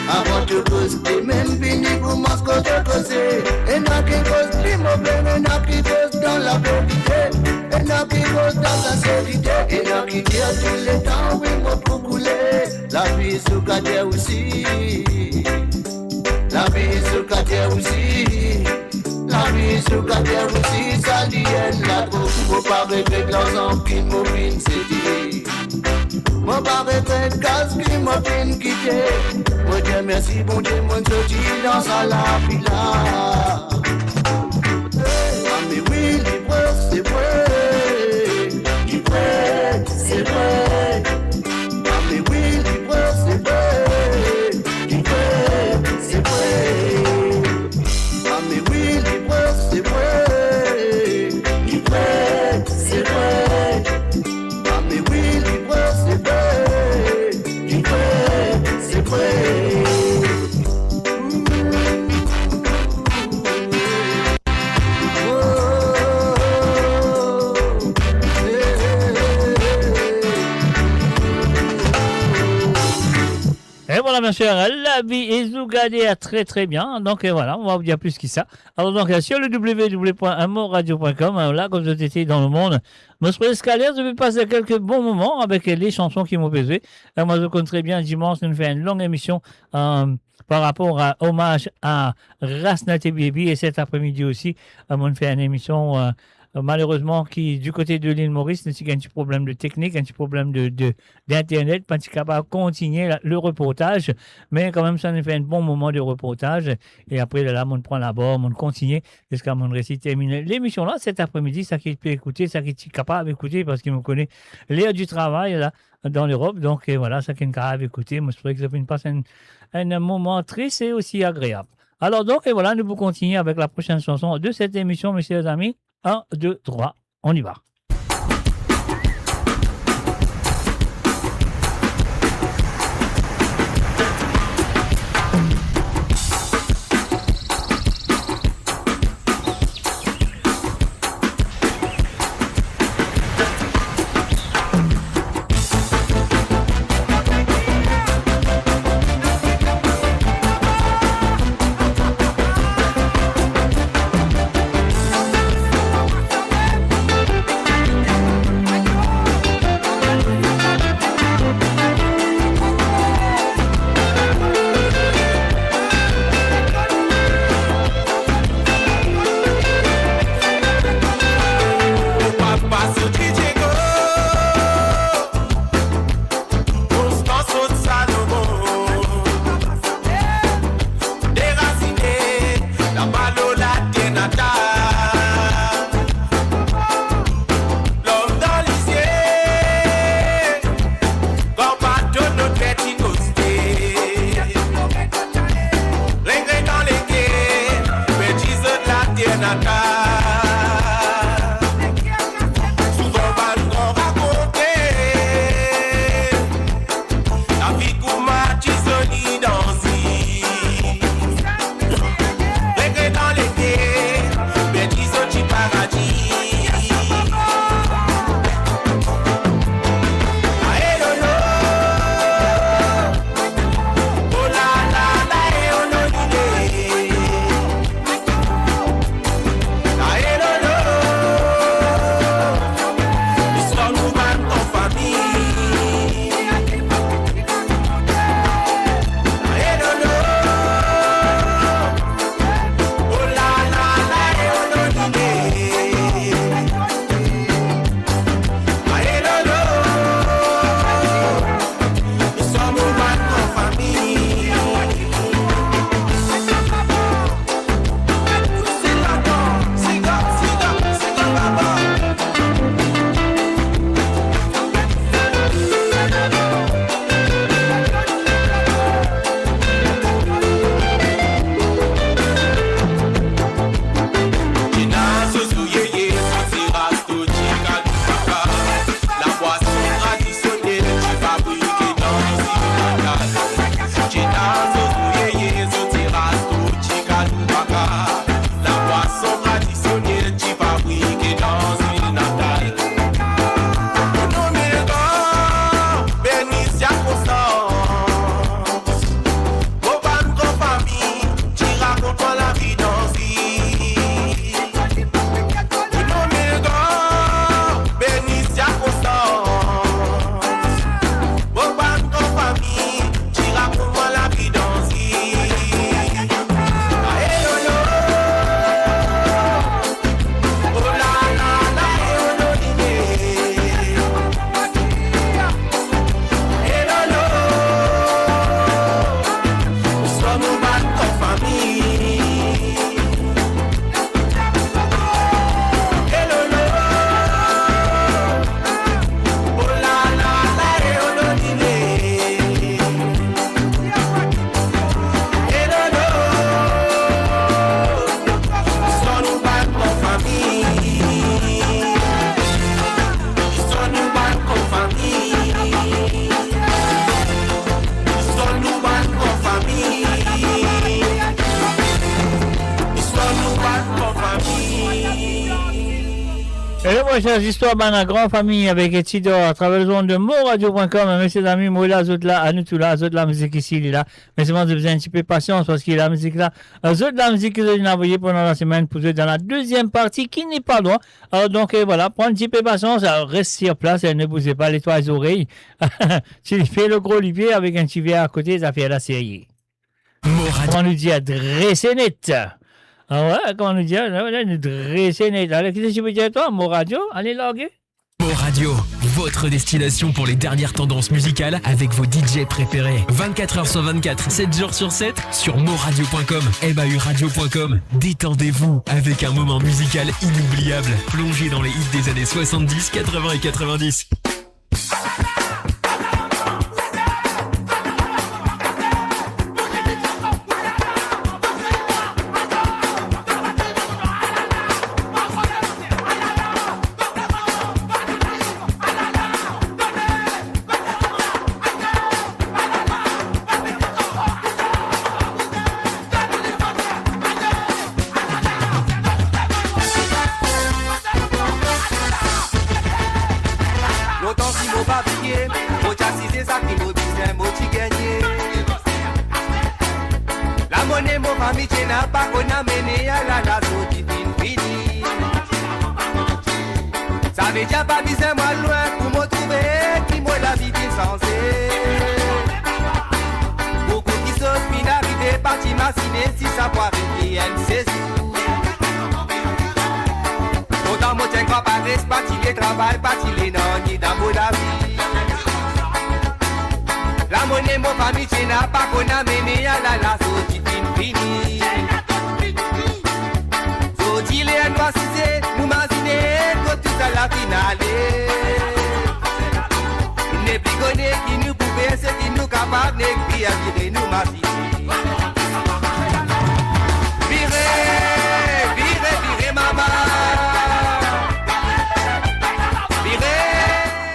Avant de causer, même fini pour mascotte de causer. Et n'a qui cause plus mauvais, et n'a qui cause dans la vérité. Et n'a qui cause dans la sincérité. Et n'a qui dit à tous les temps, oui, moi pour couler. La vie sur la terre aussi. La vie sur la terre aussi. La vie sur la terre aussi. Ça lienne la troupe. Faut pas rêver que l'ensemble qui m'oublie, c'est dit. Moi pas regret casse qui m'a fait quitter. Moi dis merci bon Dieu, mon sorti dans la villa. Ah mais oui, c'est vrai, il vrai, c'est vrai. Ah mais oui, c'est vrai, il vrai, c'est vrai. Ah mais oui, c'est vrai, il vrai, c'est vrai. Ah mais oui, c'est vrai, il vrai, c'est vrai. Et voilà, bien sûr, la vie est Zougadea très très bien. Donc voilà, on va vous dire plus que ça. Alors donc sur le www.amoradio.com, là, comme vous étiez dans le monde, moi je escalaire, je vais passer quelques bons moments avec les chansons qui m'ont pesé. Moi je compte très bien, dimanche, nous fait une longue émission par rapport à hommage à Rasnati Baby. Et cet après-midi aussi, on fait une émission malheureusement qui du côté de l'île Maurice, il y a un petit problème de technique, un petit problème d'internet, pas capable de continuer le reportage, mais quand même ça nous fait un bon moment de reportage. Et après là, on prend la barre, on continue jusqu'à mon récit terminé. L'émission là cet après-midi, ça qui peut écouter, ça qui est capable d'écouter parce qu'il me connaît l'air du travail là dans l'Europe. Donc voilà, ça qui est capable d'écouter. Moi je trouvais que ça fait passer un moment triste et aussi agréable. Alors donc et voilà, nous vous continuer avec la prochaine chanson de cette émission, mes chers amis. 1, 2, 3, on y va. Thank you. prochaines histoires dans la grande famille avec Tidor à travers le zone de moradio.com. Messieurs amis, moi là, autres là, à nous tous là, autres la musique ici, il est là. Mais c'est moi de besoin un petit peu de patience parce qu'il y a la musique là. Autres la musique que j'ai envoyée pendant la semaine pour jouer dans la deuxième partie qui n'est pas loin. Alors donc voilà, prends un petit peu de patience, alors reste sur place et ne bougez pas les trois oreilles. Tu fais le gros lipier avec un petit verre à côté, ça fait la série. On nous dit adresser net. Ah ouais, comment nous dire, dresser net. Alors, qu'est-ce que tu peux dire toi, Mo Radio? Allez, loguer. Mo Radio, votre destination pour les dernières tendances musicales avec vos DJ préférés. 24h sur 24, 7 jours sur 7 sur moradio.com, mauradio.com. Détendez-vous avec un moment musical inoubliable. Plongez dans les hits des années 70, 80 et 90.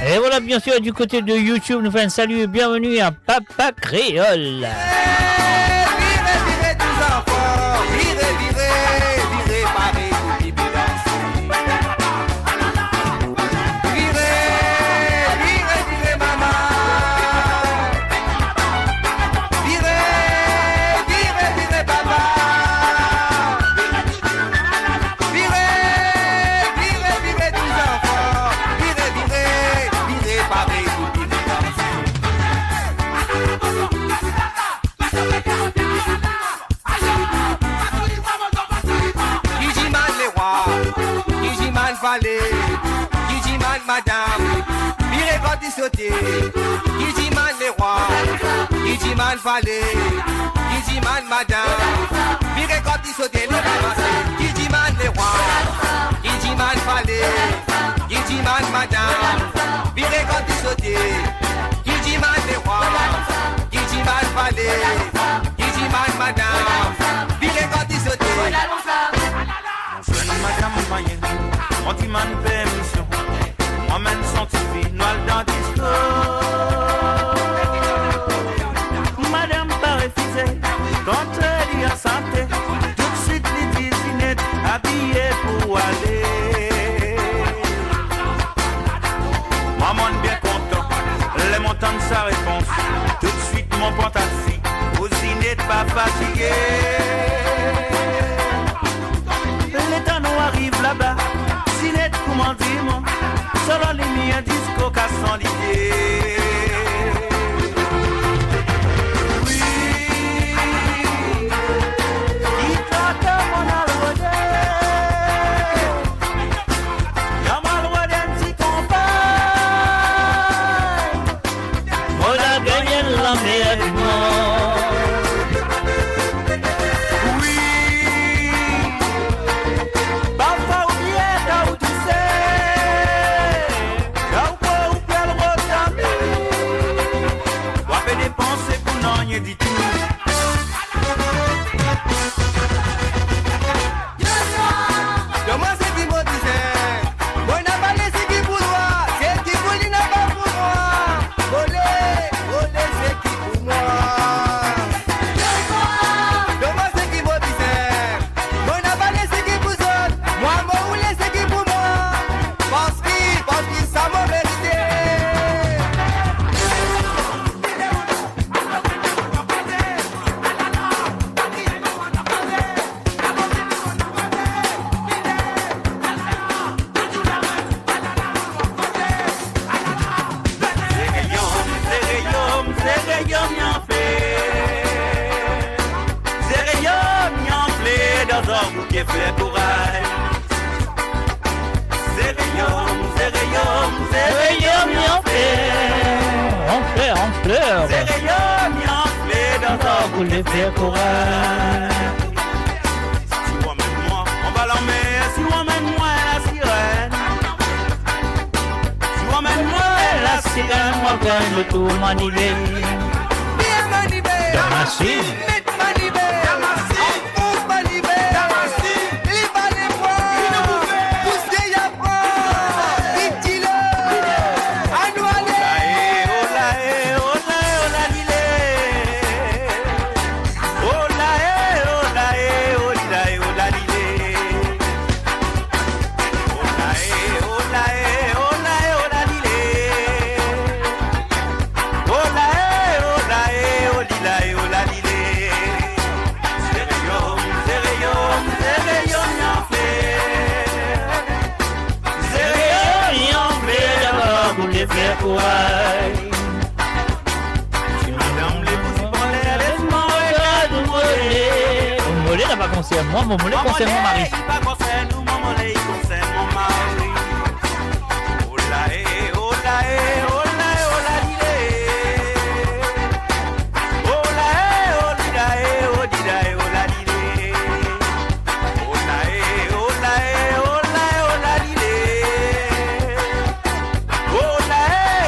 Et voilà, bien sûr, du côté de YouTube, nous faisons un salut et bienvenue à Papa Créole. Madame, virez quand il sauté, qui dit man les rois, qui dit man fallait, qui dit man madame, virez quand il sauté, qui dit man les rois, qui dit man fallait, qui dit man madame, virez quand il sauté, qui dit man les rois, qui dit man fallait, qui dit man madame, virez quand il sauté. Mon jeune madame moyenne, on dit man permission. Emmène son TV, noir dans disco. Madame pas refusé, quand elle y a santé, tout de suite les dînettes habillées pour aller. Maman bien content, les montants de sa réponse. Tout de suite mon pantalon, aux dînettes pas fatigué. Les temps nous arrivent là-bas, dînettes comment dire mon. Solo les miens disco qu'à son l'idée. Oui, il t'attend mon alrodé. Y'a mon alrodé si compagne. On a gagné la meilleure du monde. Oui, parfois oublier là où tu sais. Dépenser pour n'en rien du tout. Moi c'est qui me disait, moi n'a pas laissé qui pour moi, c'est qui pour lui n'a pas pour moi. Olé, olé c'est qui pour moi. Moi c'est qui me disait, moi n'a pas laissé qui pour ça, moi voulais c'est qui pour moi. Parce zéréyon m'yonflé. Zéréyon m'yonflé dans un bouquet fait courage. Zéréyon m'yonflé. On pleure. Zéréyon m'yonflé dans un bouquet fait courage. Si on mène moi, on va l'emmener. Si on mène moi, la sirène. Si on mène moi, La cigane, moi, quand je tourne manivé. Bien manivé. Machine. Net manivé. Enfonce manivé. Les balais poids. Pousse des yapons. Vite-le. À nous aller. Faire courage. Si madame les pouces en l'air, laisse-moi Regarde, mon mollet n'a pas concerne moi, mon mollet concerne mon mari. Il pas concerne nous, mon mollet, il concerne mon mari. Oh là, oh là, oh là, oh là, dilé. Oh là, oh là, oh là, oh là, dilé. Oh là, oh là, oh là, oh là, dilé. Oh là,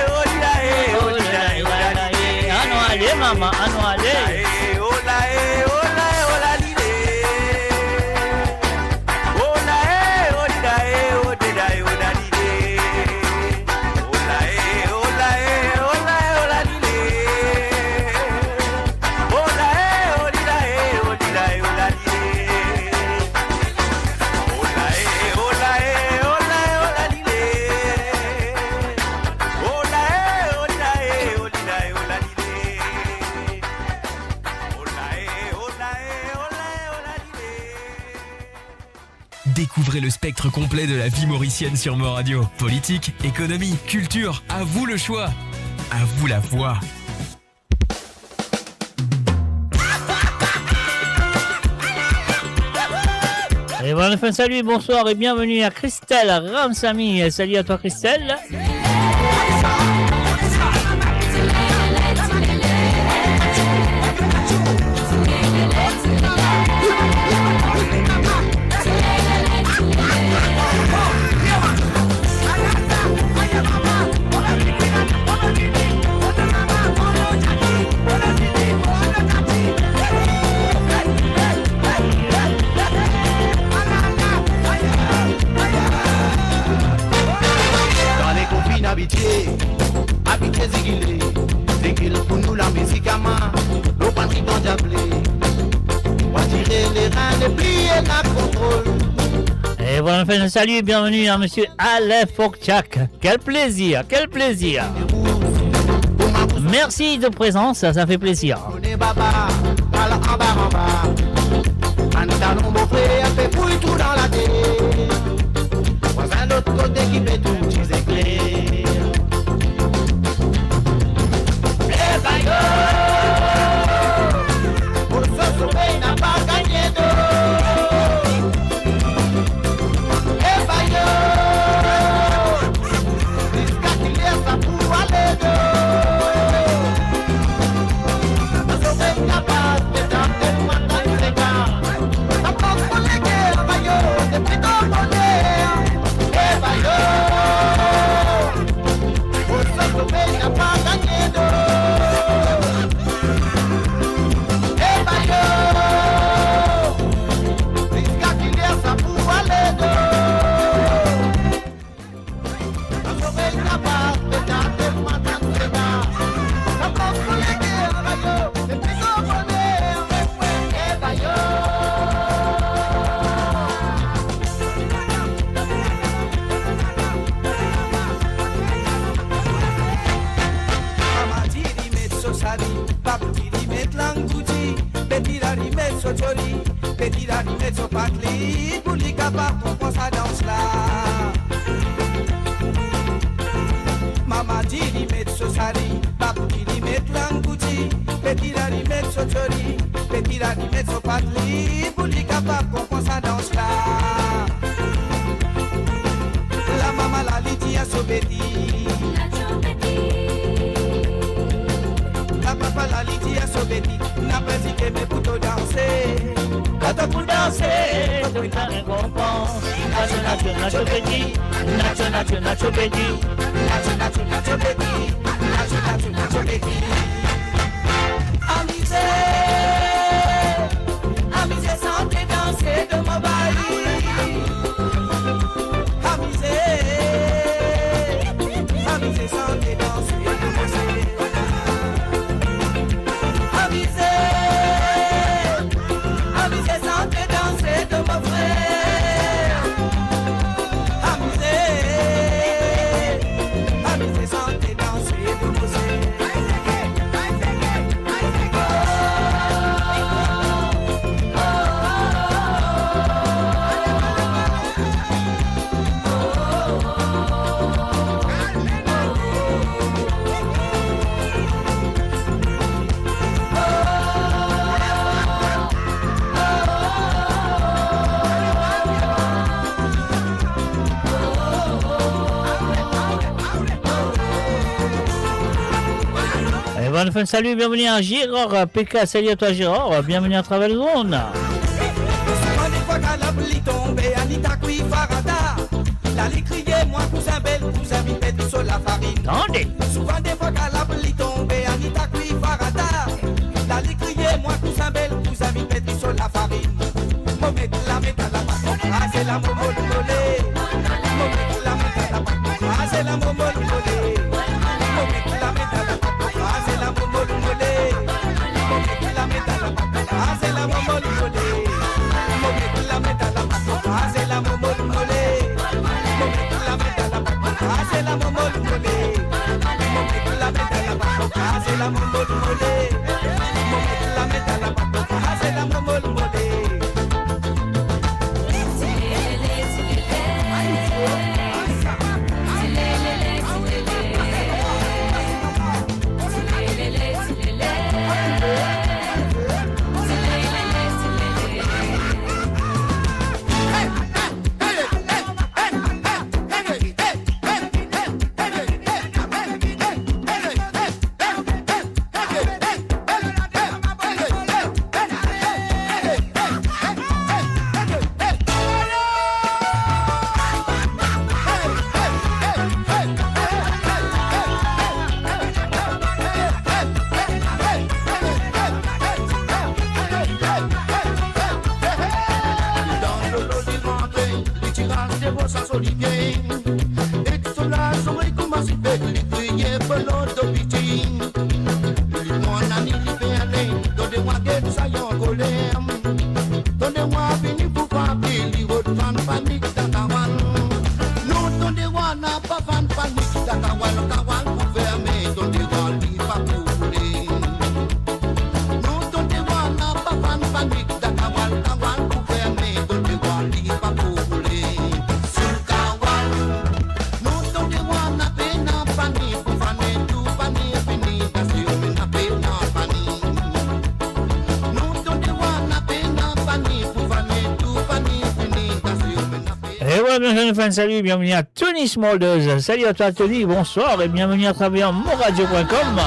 oh là, oh là, oh là, dilé. Ano allez, maman, ano allez. Oh là, oh là, oh là, dilé. Oh là, oh là, oh là, oh là, dilé. Oh là, oh là, oh là, oh là, dilé. Oh là, oh là, oh là, oh là, dilé. Oh là, oh là, oh là, oh là, dilé. Oh là, oh là, oh là, oh là, dilé. Découvrez le spectre complet de la vie mauricienne sur Mo Radio. Politique, économie, culture, à vous le choix. À vous la voix. Et voilà, enfin, salut, bonsoir et bienvenue à Christelle Ramsamy. Salut à toi, Christelle. Dans les confines habitués, habitués zigilés, zigil pour nous la musique à main, nos patries dans diablé. On va tirer les reins, les plier, la contrôle. Et voilà, enfin, salut et bienvenue à monsieur Alain Fokchak. Quel plaisir, quel plaisir. Merci de présence, ça fait plaisir. On est baba, par là en bas. Un talon beau frère, fait fouille tout dans la terre. Voisin l'autre côté qui fait tout, tu sais clair. Eh ben yo, pour se sauver, n'a pas gagné d'eau. Eh ben yo, jusqu'à qu'il y ait ça pour aller d'eau. Se sauver, n'a pas de temps, de moi, dans les gars. Ça prend pour les guerres, ben yo, c'est plus qu'on connaît. Eh ben yo, pour se sauver, n'a pas gagné d'eau. Eh ben yo, jusqu'à qu'il y ait ça pour aller d'eau. Se sauver, n'a pas de temps, de moi, dans les gars. Ça prend pour les guerres, ben yo, c'est plus qu'on connaît. Eh ben yo. Mama diri met so sari, pap diri met langouti, betirari met so joli, betirari met so patli, boulika partout pour sa danse là. Mama diri met so sari, pap diri met langouti. la di mettre son patrie pour lui capable comprendre sa danse là. La maman la li dit à Sobedi. La papa la li dit à Sobedi. N'a pas dit que mes poutons danser. Quand pour danser, tout est en récompense. Nacho Betty, Nacho Betty, Nacho Betty. Amusé, santé, danser de mon bailli. Amusé, santé, danser de mon bailli. Amusé, santé, danser de mon frère. Amusé, santé, danser de mon frère. Bonne fin de salut, bienvenue à Gérard, PK, salut à toi Gérard, bienvenue à travers le monde. Souvent des fois qu'à la pluie tombe, Anita Kui Farada. La li crier, moi cousin belle, cousin vite sur la farine. Attendez. Souvent des fois qu'à la pluie tombe, Anita Kui Farada. La li crier, moi cousin belle, cousin vite sur la farine. Momet la met à la pâte, ah c'est la momo le mollet. Momet la met à la pâte, ah c'est la momo le mollet. Momet la met à la pâte. Ah c'est la momo le mollet. Momet la met à la pâte. Ah c'est la momo le mollet. Momet la met à la pâte. Ah c'est la momo le mollet. Momet la met à la pâte. Ah c'est la momo le mollet. Momet la met à la pâte. Ah c'est la momo le mollet. Momet la met à la pâte. Ah c'est la momo le mollet. Salut, bienvenue à Tony Smolders. Salut à toi Tony, bonsoir et bienvenue à travers moradio.com.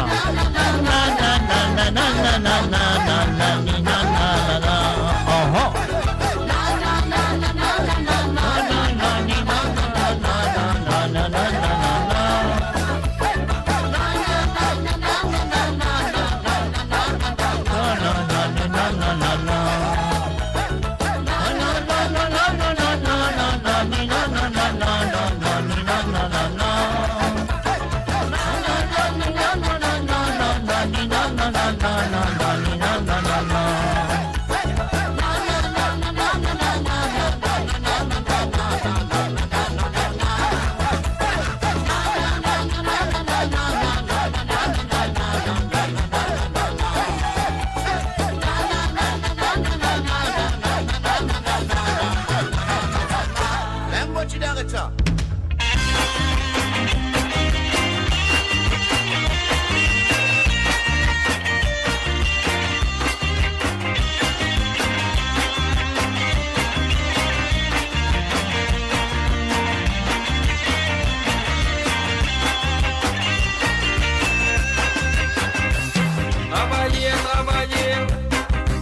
travailler,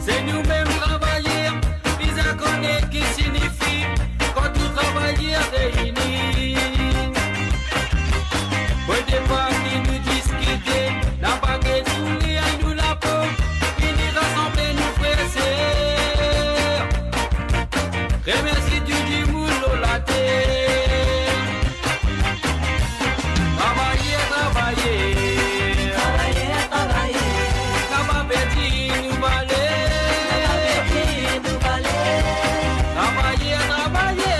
c'est nous-mêmes travailler. Puis à connaître qui signifie quand tout travailler réuni. Au départ, qui nous discuter, n'a pas que tous les à nous la peau, finir rassembler nous frères et sœurs. Remercie du moulot la terre. Travailler, travailler. Travailler, travailler. N'a pas petit nous valer. N'a pas petit nous valer. Travailler, travailler.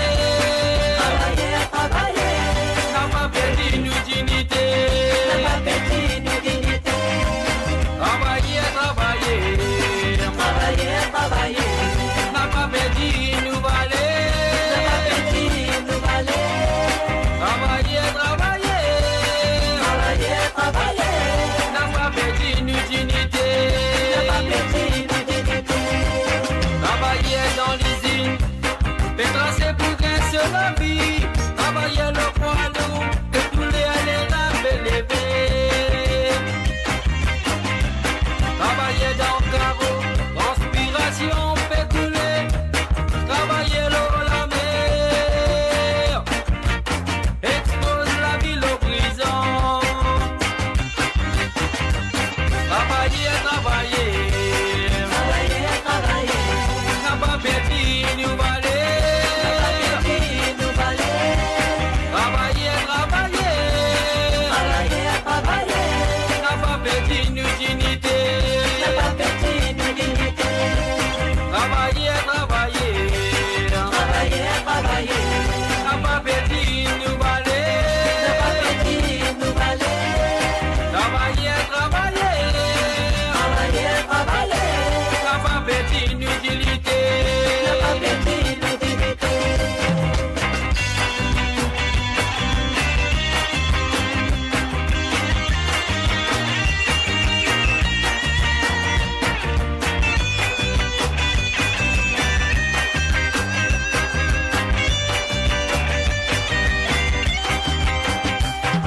Travailler, travailler. N'a pas petit nous dignité. N'a pas petit nous dignité. Travailler, travailler. Travailler, travailler. N'a pas petit nous valer. N'a pas petit nous valer. Travailler, travailler. Travailler, travailler. N'a pas petit nous dignité. N'a pas petit nous dignité. Travailler dans l'usine. Fait tracer pour qu'un seul vie. Travailler le poids et tous les aller la lever. Travailler dans le carreau, transpiration fait couler. Travailler l'eau la mer, expose la ville au brisant. Travailler, travailler. Travailler, travailler. N'a pas perdu nous valer. N'a pas perdu nous valer. Travailler, travailler. Travailler, travailler. N'a pas perdu nous dignité. N'a pas perdu nous dignité. Travailler, travailler. Travailler, travailler. N'a pas perdu nous valer. N'a pas perdu nous valer. Travailler, travailler. Travailler, travailler. N'a pas perdu nous dignité. N'a pas perdu nous dignité.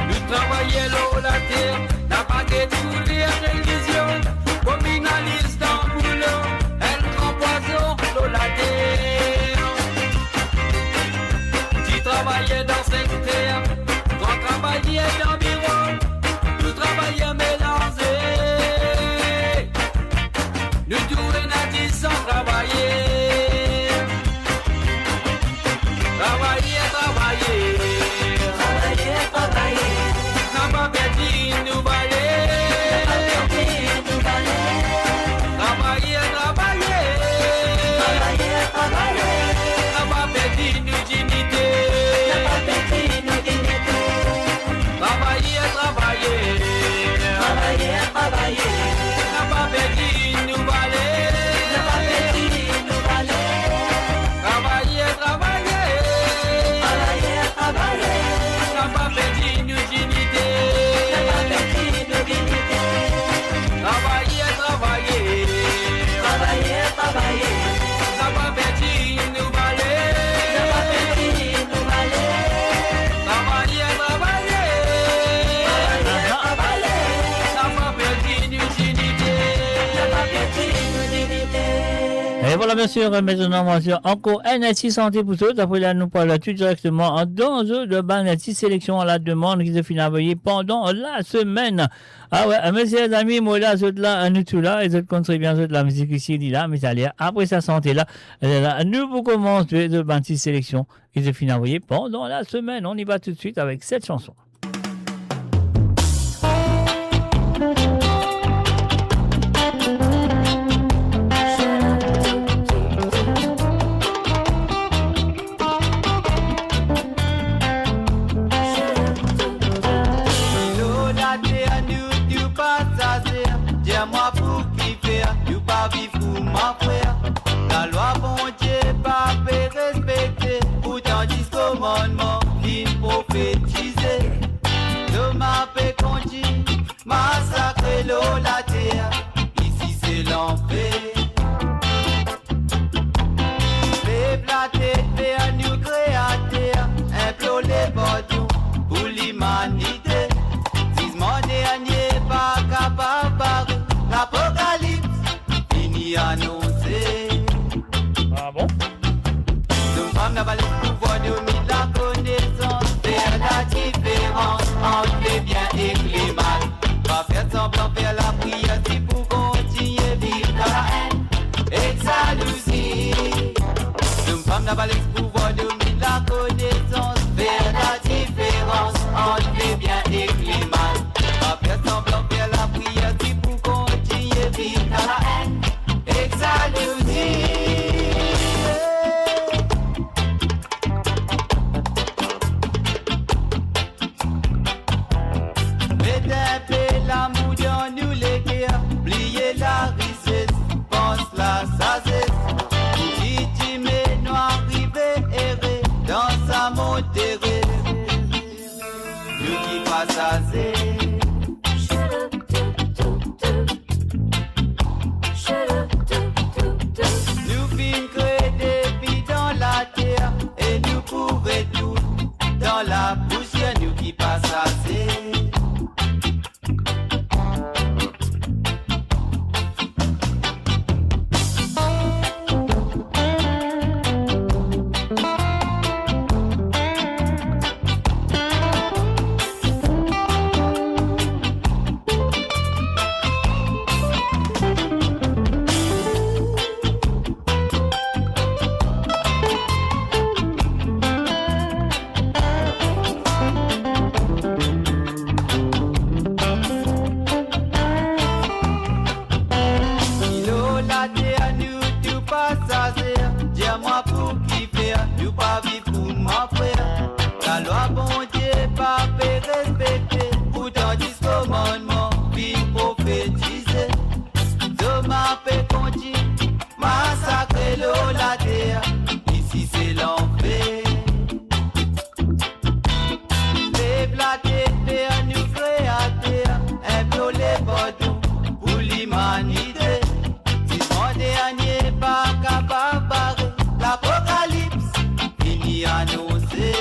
Nous travaillons l'eau, la terre, n'a pas que tous les religions, communalistes dans le boulot, elle empoisonne l'eau, la terre. Tu travaillais dans cette terre, toi travaillais dans le bureau, nous travaillons mélangés. Nous tous les sans travailler. Travailler, travailler. Travailler, travailler. N'a pas perdu nous valer. N'a pas perdu nous valer. Travailler, travailler. Travailler, travailler. N'a pas perdu nous dignité. N'a pas perdu nous dignité. Travailler, travailler. Travailler, travailler. N'a pas perdu nous valer. N'a pas perdu nous valer. Travailler, travailler. Travailler, travailler. N'a pas perdu nos dignité. N'a pas perdu nos dignité. Travailler, travailler. Travailler, travailler. N'a pas perdu nos valeurs. N'a pas perdu nos valeurs. Travailler, travailler. Travailler, travailler. N'a pas perdu nos dignité. N'a pas perdu nos dignité. Et voilà, bien sûr, maintenant, on va encore NSI Santé pour tous. Après là, nous parlons tout directement en dans de NSI Sélection à la demande qui se finit envoyée pendant la semaine. Ah ouais, messieurs, amis, moi là, là, nous tous là, et je connais bien la musique ici, là, mais ça après sa santé là, nous vous commençons de NSI Sélection qui se finit envoyée pendant la semaine. On y va tout de suite avec cette chanson. Dis-moi pour qui faire, tu pas vivre pour ma frère. La loi, bon Dieu, pas respecter. Pourtant, 10 commandements, qui prophétiser. Je m'appelle Conti, massacrer l'eau, la terre. Ici, c'est l'enfer. Lève la tête vers nous créateurs. Implore les bordons pour l'humanité. 10 mois dernier, pas capable. La n'a pas le pouvoir dominer la connaissance, faire la différence entre les biens et les mal. Pas faire semblant faire la prière si pour continuer vivre dans la haine et que ça nous dit. Mettez un peu l'amour dans nous les guerres, pliez la richesse, pense la sagesse. Qui met noir rivé erré dans sa montée, nous qui passe assez. Nous fin créer des vies dans la terre et nous pourrons tout dans la poussière, nous qui passe assez. Dis-moi pour qui faire, nous pas vivre pour mon frère. La loi bon Dieu pas fait respecter, pourtant 10 commandements, vie prophétisée. Demain peut continuer, massacrer l'eau la terre, ici c'est l'enfer. Lève la tête vers nous créateurs, implore les bordons pour l'humanité. Dis-moi dernier pas capable barrer l'apocalypse, fini annoncé.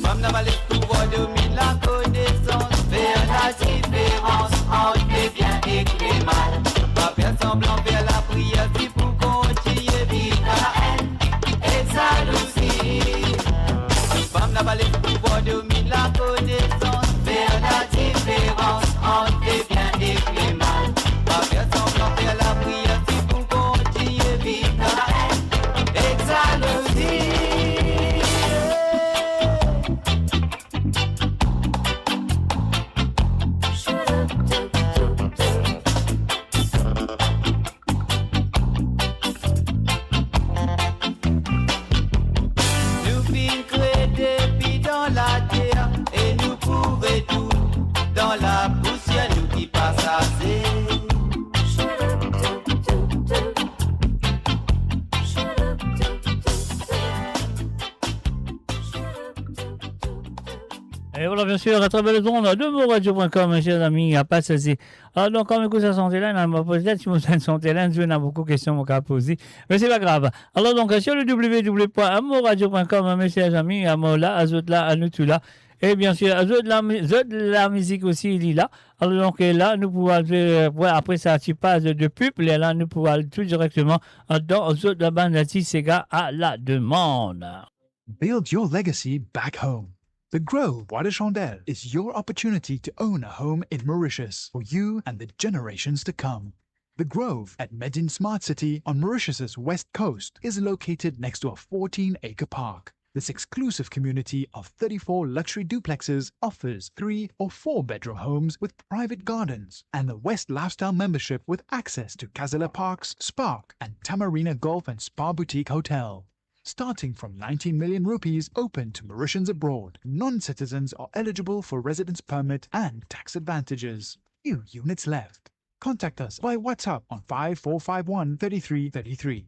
Femme n'a pas le pouvoir dominer la connaissance, faire la différence entre les biens et les mal. Pas faire semblant faire la prière si pour continuer vivre dans la haine et jalousie. Femme n'a pas le pouvoir dominer la connaissance, faire la différence entre les biens et les mal. Pas faire semblant faire la prière si pour continuer vivre dans la haine et jalousie. Nous fin créer des vies dans la terre et nous pourrons tout dans la poussière, nous qui passe assez. Et voilà, bien sûr, à travers le monde de moradio.com, mes chers amis, il n'y a pas de souci. Alors, donc, comme écoute sa santé là, on m'a posé si vous avez santé là, on a beaucoup de questions à poser. Mais c'est pas grave. Alors, donc, sur le www.moradio.com, mes chers amis, à moi là, à eux là, à nous tout là. Et bien sûr, à eux de la musique aussi, il est là. Alors, donc, là, nous pouvons, après ça, tu passes de pub, et là, nous pouvons aller tout directement dans eux de la bande de Sega à la demande. Build your legacy back home. The Grove Bois de Chandelle is your opportunity to own a home in Mauritius for you and the generations to come. The Grove at Medin Smart City on Mauritius's west coast is located next to a 14-acre park. This exclusive community of 34 luxury duplexes offers 3 or 4-bedroom homes with private gardens and the West Lifestyle membership with access to Kazala Parks, Spark and Tamarina Golf and Spa Boutique Hotel. Starting from 19 million rupees open to Mauritians abroad, non-citizens are eligible for residence permit and tax advantages. Few units left. Contact us by WhatsApp on 5451 3333.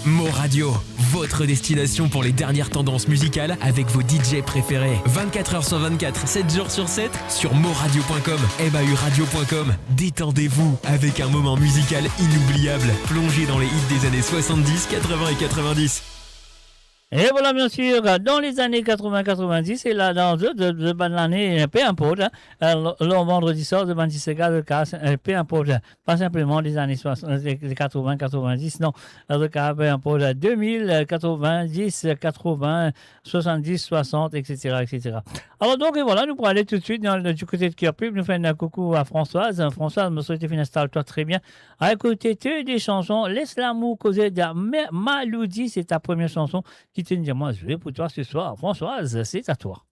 Mo Radio, votre destination pour les dernières tendances musicales avec vos DJ préférés. 24h sur 24, 7 jours sur 7 sur moradio.com, ebahuradio.com. Détendez-vous avec un moment musical inoubliable. Plongez dans les hits des années 70, 80 et 90. Et voilà, bien sûr, dans les années 80-90, et là, dans de bonne année, peu importe, le vendredi soir de Bantisega, de cas, peu importe, pas simplement les années 80-90, non, le cas, peu importe, 2000, 90, 80, 70, 60, etc., etc. Alors, donc, et voilà, nous pourrons aller tout de suite du côté de Cœur Pub, nous faire un coucou à Françoise. Françoise, me souhaite une installe-toi très bien. À écouter des chansons, laisse l'amour causer de Maloudi, c'est ta première chanson qui te dit, moi, je vais pour toi ce soir. Françoise, c'est à toi.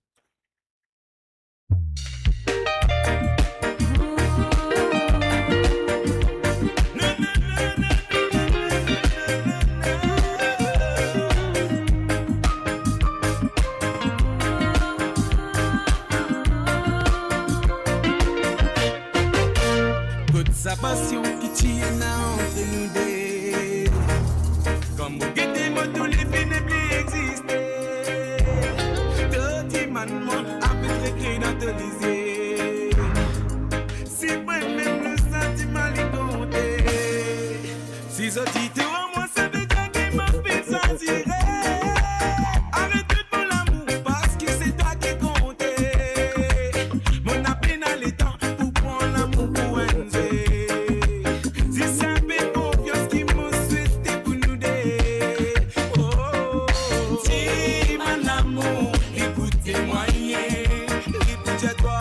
Toute sa passion qui tient entre nous deux. Comme vous guettez, moi, tous les filles ne plus exister. Tout man avec les clés dans ton lycée. Si moi-même le sentiment les compter. Si je dis tout à moi, ça veut dire qu'il m'a fait sentir. Arrête tout pour l'amour, parce que c'est toi qui compte. Mon appel dans les temps pour prendre l'amour pour un. Si c'est un peu confiance qui m'a souhaité pour nous deux. Oh, si mon amour, écoutez-moi, écoutez-toi.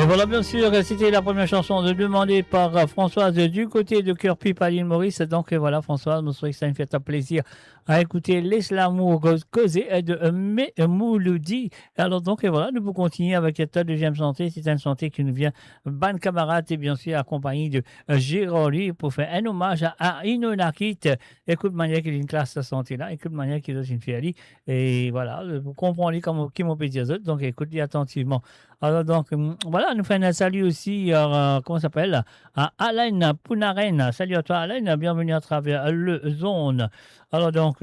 Voilà, bien sûr, c'était la première chanson demandée par Françoise du côté de Cœur Pipe à l'île Maurice. Donc voilà, Françoise, nous souhaitons que ça me fait plaisir à écouter Les L'amour causé de Mouloudi. Alors donc voilà, nous pouvons continuer avec cette deuxième santé. C'est une santé qui nous vient ban camarade et bien sûr accompagné de Gérard pour faire un hommage à Inonakit. Écoute manière qu'il a une classe de santé là, écoute manière qu'il a une fierté. Et voilà, vous comprenez comment qui m'ont dit les autres. Donc écoutez attentivement. Alors donc voilà, nous faisons un salut aussi comment ça s'appelle à Alain Pounaren. Salut à toi Alain, bienvenue à travers le zone. Alors donc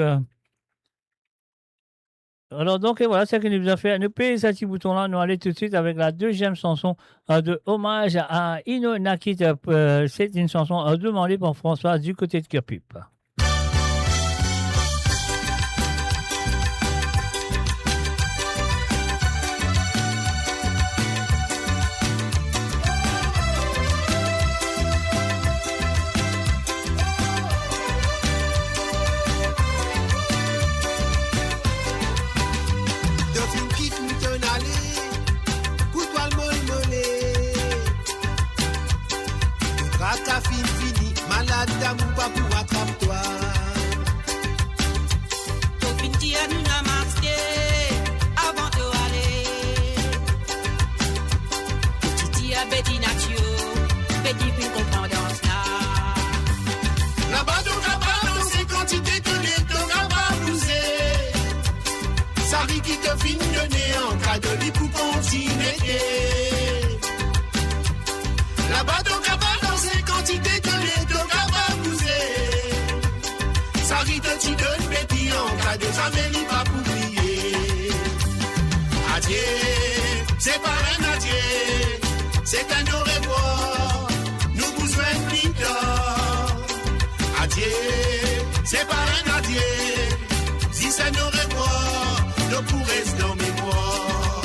et voilà, c'est ce qui nous a fait. Nous payons ce petit bouton-là. Nous allons tout de suite avec la deuxième chanson de hommage à Inonakit. C'est une chanson demandée par François du côté de Kerpup. D'amour pas pour attrape-toi. Ton fin tia nous n'a masqué avant de aller. Petit tia bedi natio, bedi puis comprendance là. Là-bas donc là-bas dans ces quantités que les deux gars bouser. Ça rit qui te fin donner en cas de lit pour continuer. Là-bas donc là-bas dans ces quantités que les deux gars ça rit de t'y donne bébé en cas de jamais il va oublier. Adieu, c'est pas un adieu, c'est un au revoir, nous besoin de plus tard. Adieu, c'est pas un adieu, si c'est un au revoir, nous pourrons rester dans mémoire.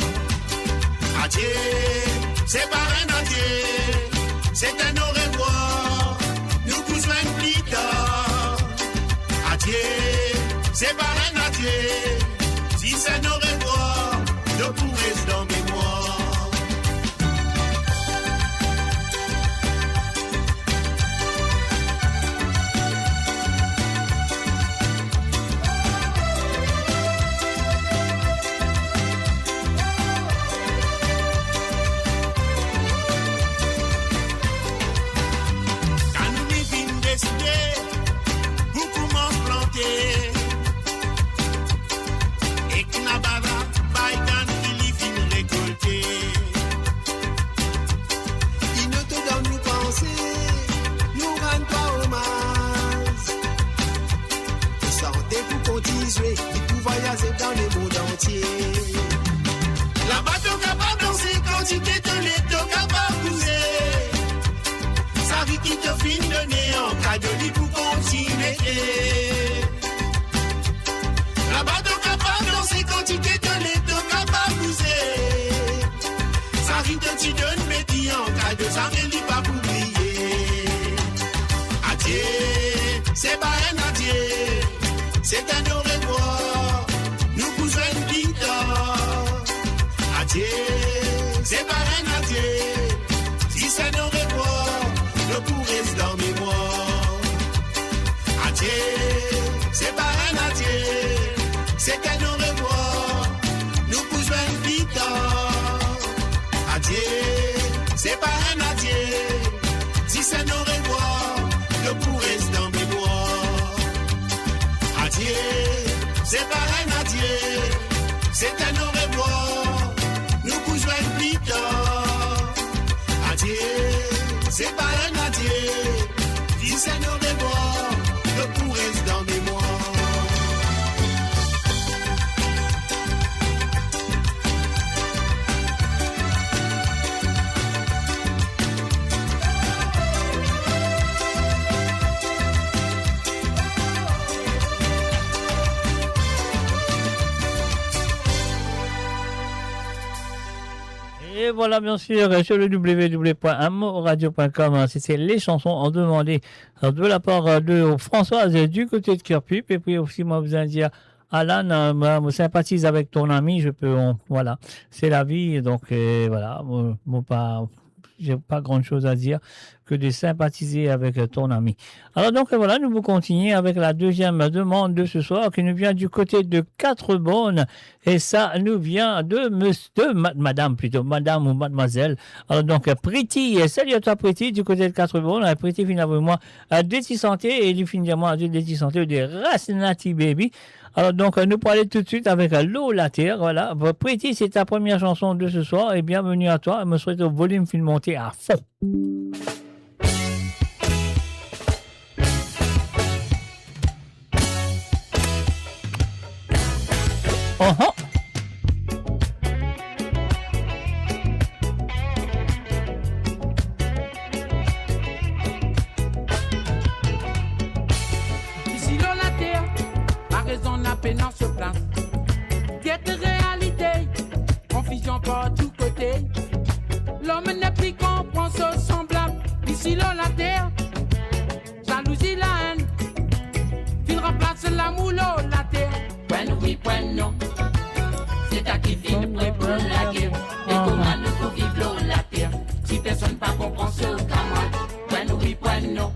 Adieu, c'est pas un adieu, c'est un au revoir, nous besoin de plus tard. Adieu, c'est pas un adieu, si c'est nos revoirs, nous pourrons rester dans mémoire. Quand nous vivons décidés, beaucoup m'ont planté. Et que n'a pas baïkan qui l'y fin récolté. Il ne te donne nous penser, nous rend pas hommage. Sortez pour continuer, il peut voyager dans le monde entier. Là-bas, t'es capable dans ces quantités de l'être capable de bouger. Ça rit qui te fin donner en cas de lit pour continuer. Là-bas, t'es capable dans ces quantités de l'être capable de bouger. Ça rit de t'y donne bébé en cas de ça ne lit pas pour oublier. Adieu, c'est pas un adieu, c'est un au revoir, nous besoin de plus tard. Adieu, c'est pas un adieu, si c'est nos revoirs, nous pourrons rester dans mémoire. Adieu, c'est pas un adieu, c'est un au revoir, nous besoin de plus tard. Adieu, c'est pas un adieu, si c'est nos revoirs, nous pourrons rester dans mémoire. Adieu, c'est pas un adieu, c'est un au revoir, nous besoin de plus tard. Adieu, c'est pas un adieu, si c'est nos revoirs, nous pourrons rester dans mémoire. Et voilà, bien sûr, sur le www.amoradio.com, c'est les chansons en demandé de la part de Françoise du côté de Kerpup. Et puis aussi, moi, vous allez dire Alan, moi, sympathise avec ton ami, voilà, c'est la vie, donc voilà, moi, j'ai pas grand chose à dire que de sympathiser avec ton ami. Alors donc voilà, nous vous continuons avec la deuxième demande de ce soir qui nous vient du côté de Quatre-Bonnes et ça nous vient de madame ou mademoiselle. Alors donc Pretty, salut à toi Pretty du côté de Quatre-Bonnes. Pretty finalement Déti Santé et lui finalement de Déti Santé des Rasnati Baby. Alors donc nous pour aller tout de suite avec L'eau la terre, voilà. Pretty, c'est ta première chanson de ce soir et bienvenue à toi. Je me souhaite au volume film monté à fond. Uh-huh. Ici l'eau la terre, la raison n'a peine en se place. Guette réalité, confusion par tous côtés. L'homme n'est plus comprend ce semblable. Ici l'eau la terre, jalousie la haine. Il remplace l'amour l'eau la terre. Point oui, point non. C'est à qui vient prêt pour la guerre. Et comment nous faut vivre l'eau la terre. Si personne pas comprend ce qu'à moi. Point oui, point non.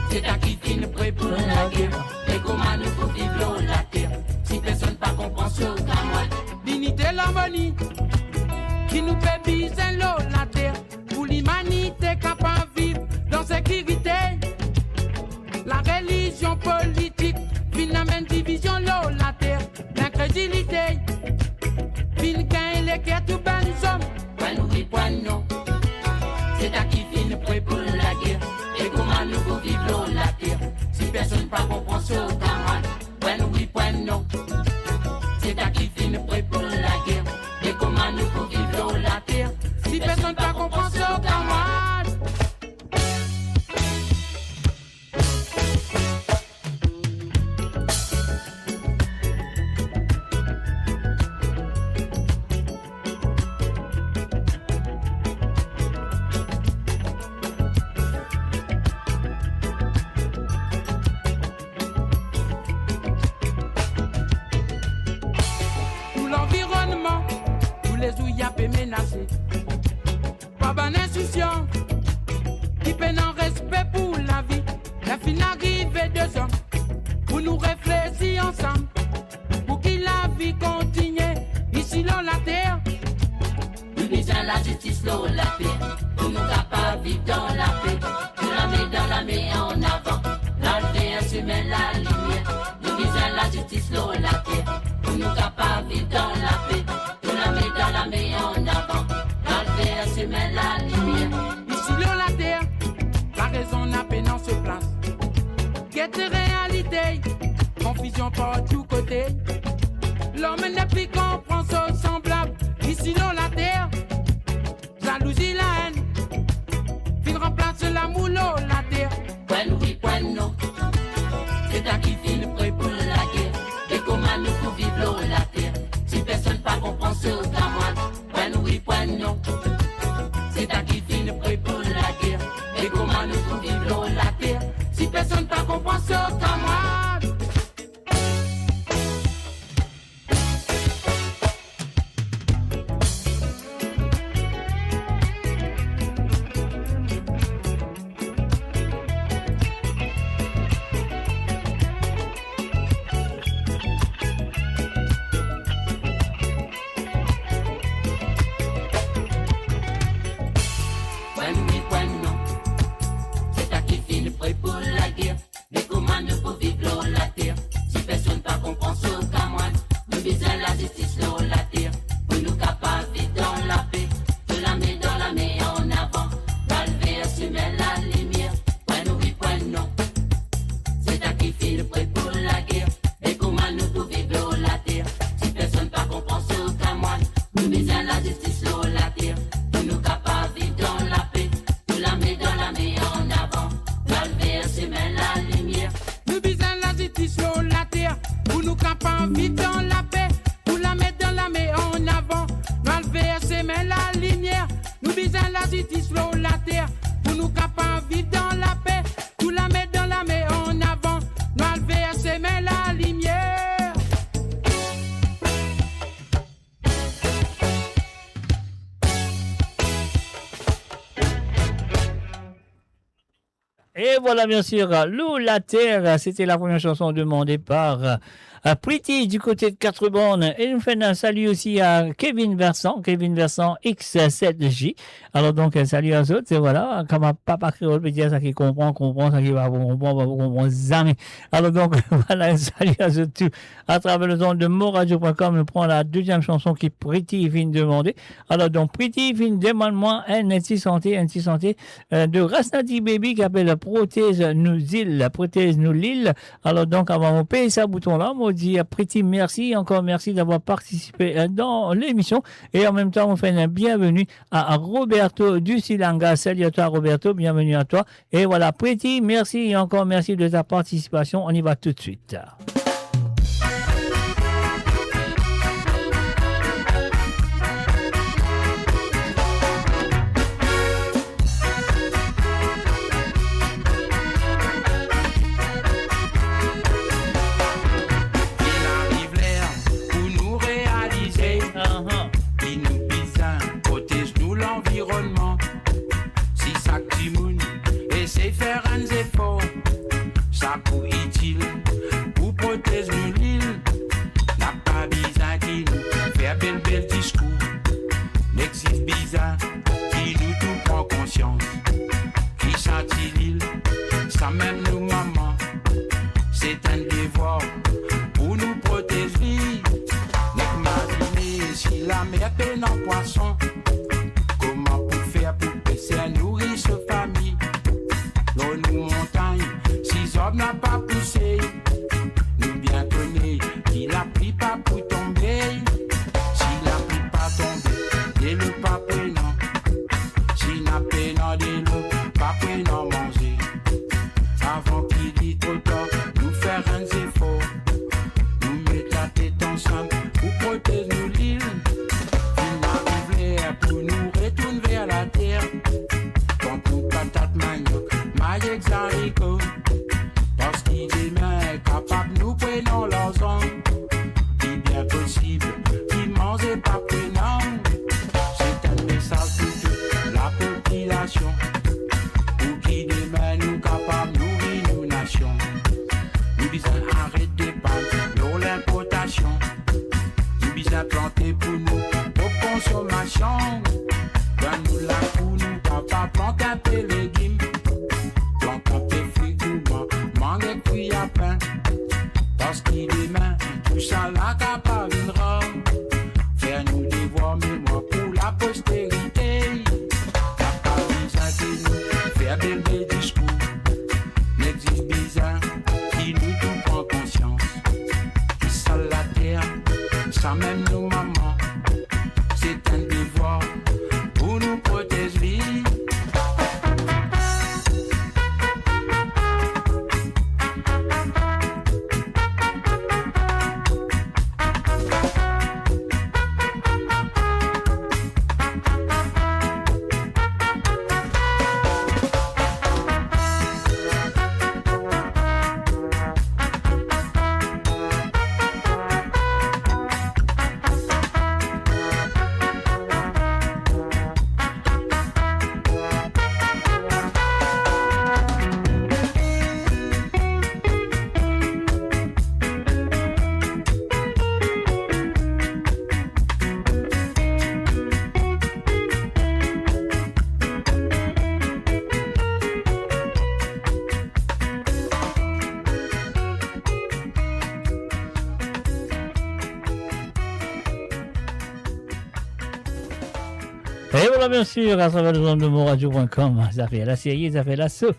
C'est à qui vient prêt pour la guerre. Et comment nous faut vivre l'eau la terre. Si personne pas comprend ce qu'à moi. Dignité l'harmonie qui nous fait biser l'eau la terre. Pour l'humanité capable de vivre dans sécurité. La religion politique finalement division l'eau la terre. L'incrédulité fin gagne les guerres tout ben nous sommes. Point oui, point non. C'est à qui vient prêt pour la guerre. Et comment nous faut vivre l'eau la terre. Si personne pas comprend ce qu'à moi. Point oui, point non. C'est à qui vient prêt pour la guerre. Et comment nous faut vivre l'eau la terre. Si personne pas comprend ce qu'à moi. Pas ban insouciant qui peine en respect pour la vie. La fin arrivée deux hommes pour nous réfléchir ensemble. Pour que la vie continue ici dans la terre. Nous besoin la justice, l'eau, la paix. Pour nous capables de vivre dans la paix. Nous la met dans la main en avant. L'enlever un chemin, la lumière. Nous besoin la justice, l'eau, la paix. Pour nous capables de vivre dans la paix. Nous la met dans la main en avant. L'enlever un chemin, la lumière. Ici dans la terre, la raison n'a peine en se place. Guette réalité, confusion par tous côtés. L'homme n'est plus comprend ce semblable. Ici dans la terre, jalousie la haine. Il remplace l'amour l'eau la terre. Point oui, point non. C'est à qui file prêt pour la guerre. Et comment nous faut vivre l'eau la terre. Si personne pas comprend ce qu'à moi. Point oui, point non. C'est à qui file prêt pour la guerre. Et comment nous faut vivre l'eau la terre. Si personne pas comprend ce qu'à moi. Et voilà, bien sûr, L'eau, la terre, c'était la première chanson demandée par Pretty du côté de Quatre-Bornes. Et nous faisons un salut aussi à Kevin Versant X7J. Alors donc, un salut à eux autres. Et voilà, comme un papa créole peut dire ça qui comprend, ça qui va comprendre, jamais. Alors donc, voilà, un salut à eux tous. À travers le zone de moradio.com, nous prenons la deuxième chanson qui Pretty vient demander. Alors donc, Pretty vient demande-moi un petit santé de Rasnati Baby qui appelle Prothèse nous l'île. Alors donc, avant de payer ce bouton-là, on dit à Pretty merci, encore merci d'avoir participé dans l'émission. Et en même temps, on fait un bienvenue à Roberto du Silanga. Salut à toi, Roberto, bienvenue à toi. Et voilà, Pretty, merci et encore merci de ta participation. On y va tout de suite. Faire un effort, ça pour utile, pour protéger l'île, n'a pas besoin qui nous faire bel discours, n'existe bizarre, qui nous tout prend conscience, qui sentit l'île, ça même nous maman, c'est un devoir, pour nous protéger, n'imaginer si la mer peine en poisson, comment pour faire pour baisser à nourrir sa famille. L'eau nous montagne, si hommes n'a pas poussé, nous bien connaît, qui la pris pas pour tomber, si la pris pas tomber, dès le pas prenant, si n'a prenant dès le pas prenant manger, avant qu'il dit trop tard, nous faire un effort, nous mettre la tête ensemble, pour protéger nous l'île, il arrive l'air pour nous retourner vers la terre, quand tout patate manioc, maille exarico, parce qu'il est même capable nous prenons l'ensemble, il est bien possible qu'il mange pas prenant, c'est un message pour toute la population, pour qui demain nous capable nourrir nos nations, nous besoin arrêter de prendre l'importation, nous besoin planter pour nous, pour consommation, dans nous la pour nous capable planter un peu légumes. Parce qu'il est main, tout ça la capable faire nous devoir mémoire pour la postérité. Capable de nous faire bel discours, n'existe bizarre qui nous tout prend conscience. Qui ça la terre, ça même nos mamans, c'est un devoir pour nous protéger. Et voilà, bien sûr, à travers le zone de moradio.com, ça fait la série, ça fait la saut.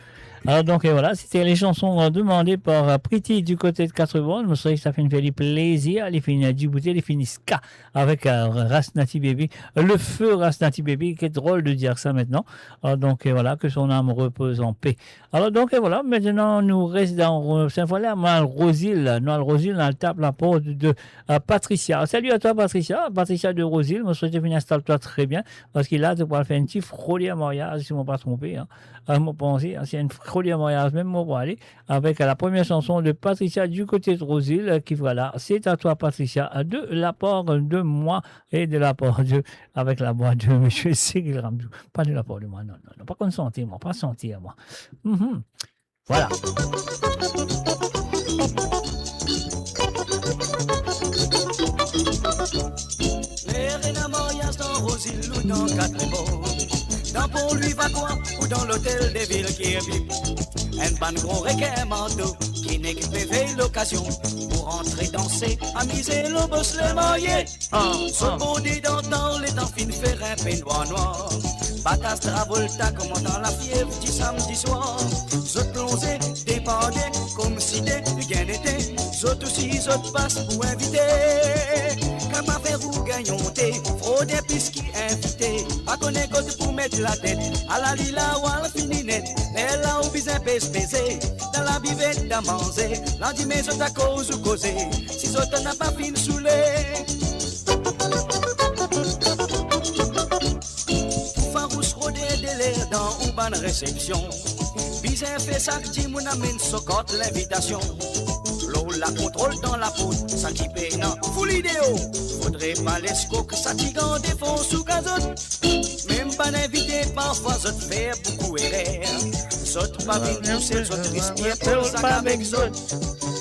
Alors donc, et voilà, c'était les chansons demandées par Pretty du côté de Quatre-Bornes. Je sais que ça fait une fait plaisir. Les filles du bouteille, les filles ska avec Rasnati Baby. Le feu Rasnati Baby, qui est drôle de dire ça maintenant. Alors donc, et voilà, que son âme repose en paix. Alors donc, et voilà, maintenant, nous reste dans cette fois-là, Noël Rosil, on tape la porte de Patricia. Salut à toi, Patricia de Rosil. Je souhaite que tu installe-toi très bien, parce qu'il a, tu pourras faire un petit frôler à mariage, si je ne m'ai pas trompé. Moi, penser, c'est une Rodier Moyage, même mot pour aller, avec la première chanson de Patricia du côté de Rosil, qui voilà, c'est à toi Patricia, de la part de moi et de la part de, avec la voix de M. Cyril Ramdou. Pas de la part de moi, non, pas consentir, moi, pas sentir, moi. Voilà. Mérina Morias dans Rosil ou dans Quatre-Bords. Dans Pont lui va quoi ou dans l'hôtel des villes qui est vide. Un ban gros requin manteau qui n'est que veille l'occasion pour entrer danser, amuser le boss les maillets. Son body dans les temps fin faire un peignoir noir. Batas Travolta comme dans la fièvre du samedi soir. Zot plongé, dépendé comme si des rien n'était. Zot aussi, zot passe pour inviter. Quand ma faire ou gagnons thé, fraude puisqu'il invité. Pas connaît côté pour mettre la tête. À la lila ou à la fininette. Mais là où bizarre pèse baiser. Dans la bivette d'amanger. Lundi mais zot à cause ou causé. Si zot n'a pas fin saoulé. Farouche rôder de l'air dans une bonne réception. Bizarre fait ça que dit mon amène socotte l'invitation. L'eau la contrôle dans la peau, ça qui paye non, full idéo. Faudrait pas l'esco que ça qui gande défense sous gazot. Même pas invité, parfois zot fait beaucoup erreur. Zot pas venu pousser, zot respire pour sac avec zot.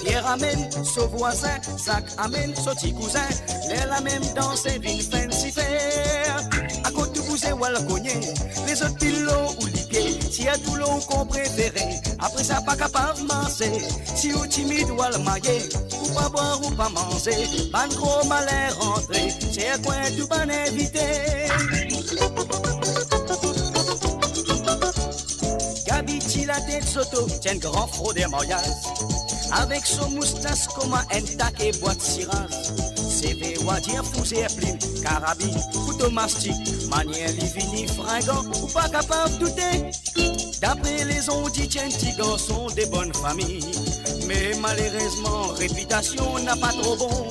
Pierre amène, son voisin, sac amène, son petit cousin. Les la même danse, vin fancy faire. À côté de vous et ou à la cogner, les autres pilots ou les pieds. Si y'a tout l'eau qu'on préférait, après ça pas capable de manger. Si ou timide ou à le mailler, ou pas boire ou pas manger. Ban gros malheur rentré, c'est un coin tout ban invité. Gabi la tête soto, tiens grand fraudeur mariage. Avec son moustache comme un tac et boîte cirage. CV ou à dire fouser plume, carabine, couteau mastic, manière livini, fringant, ou pas capable de douter. D'après les on dit tiens petits garçons des bonnes familles. Mais malheureusement, réputation n'a pas trop bon.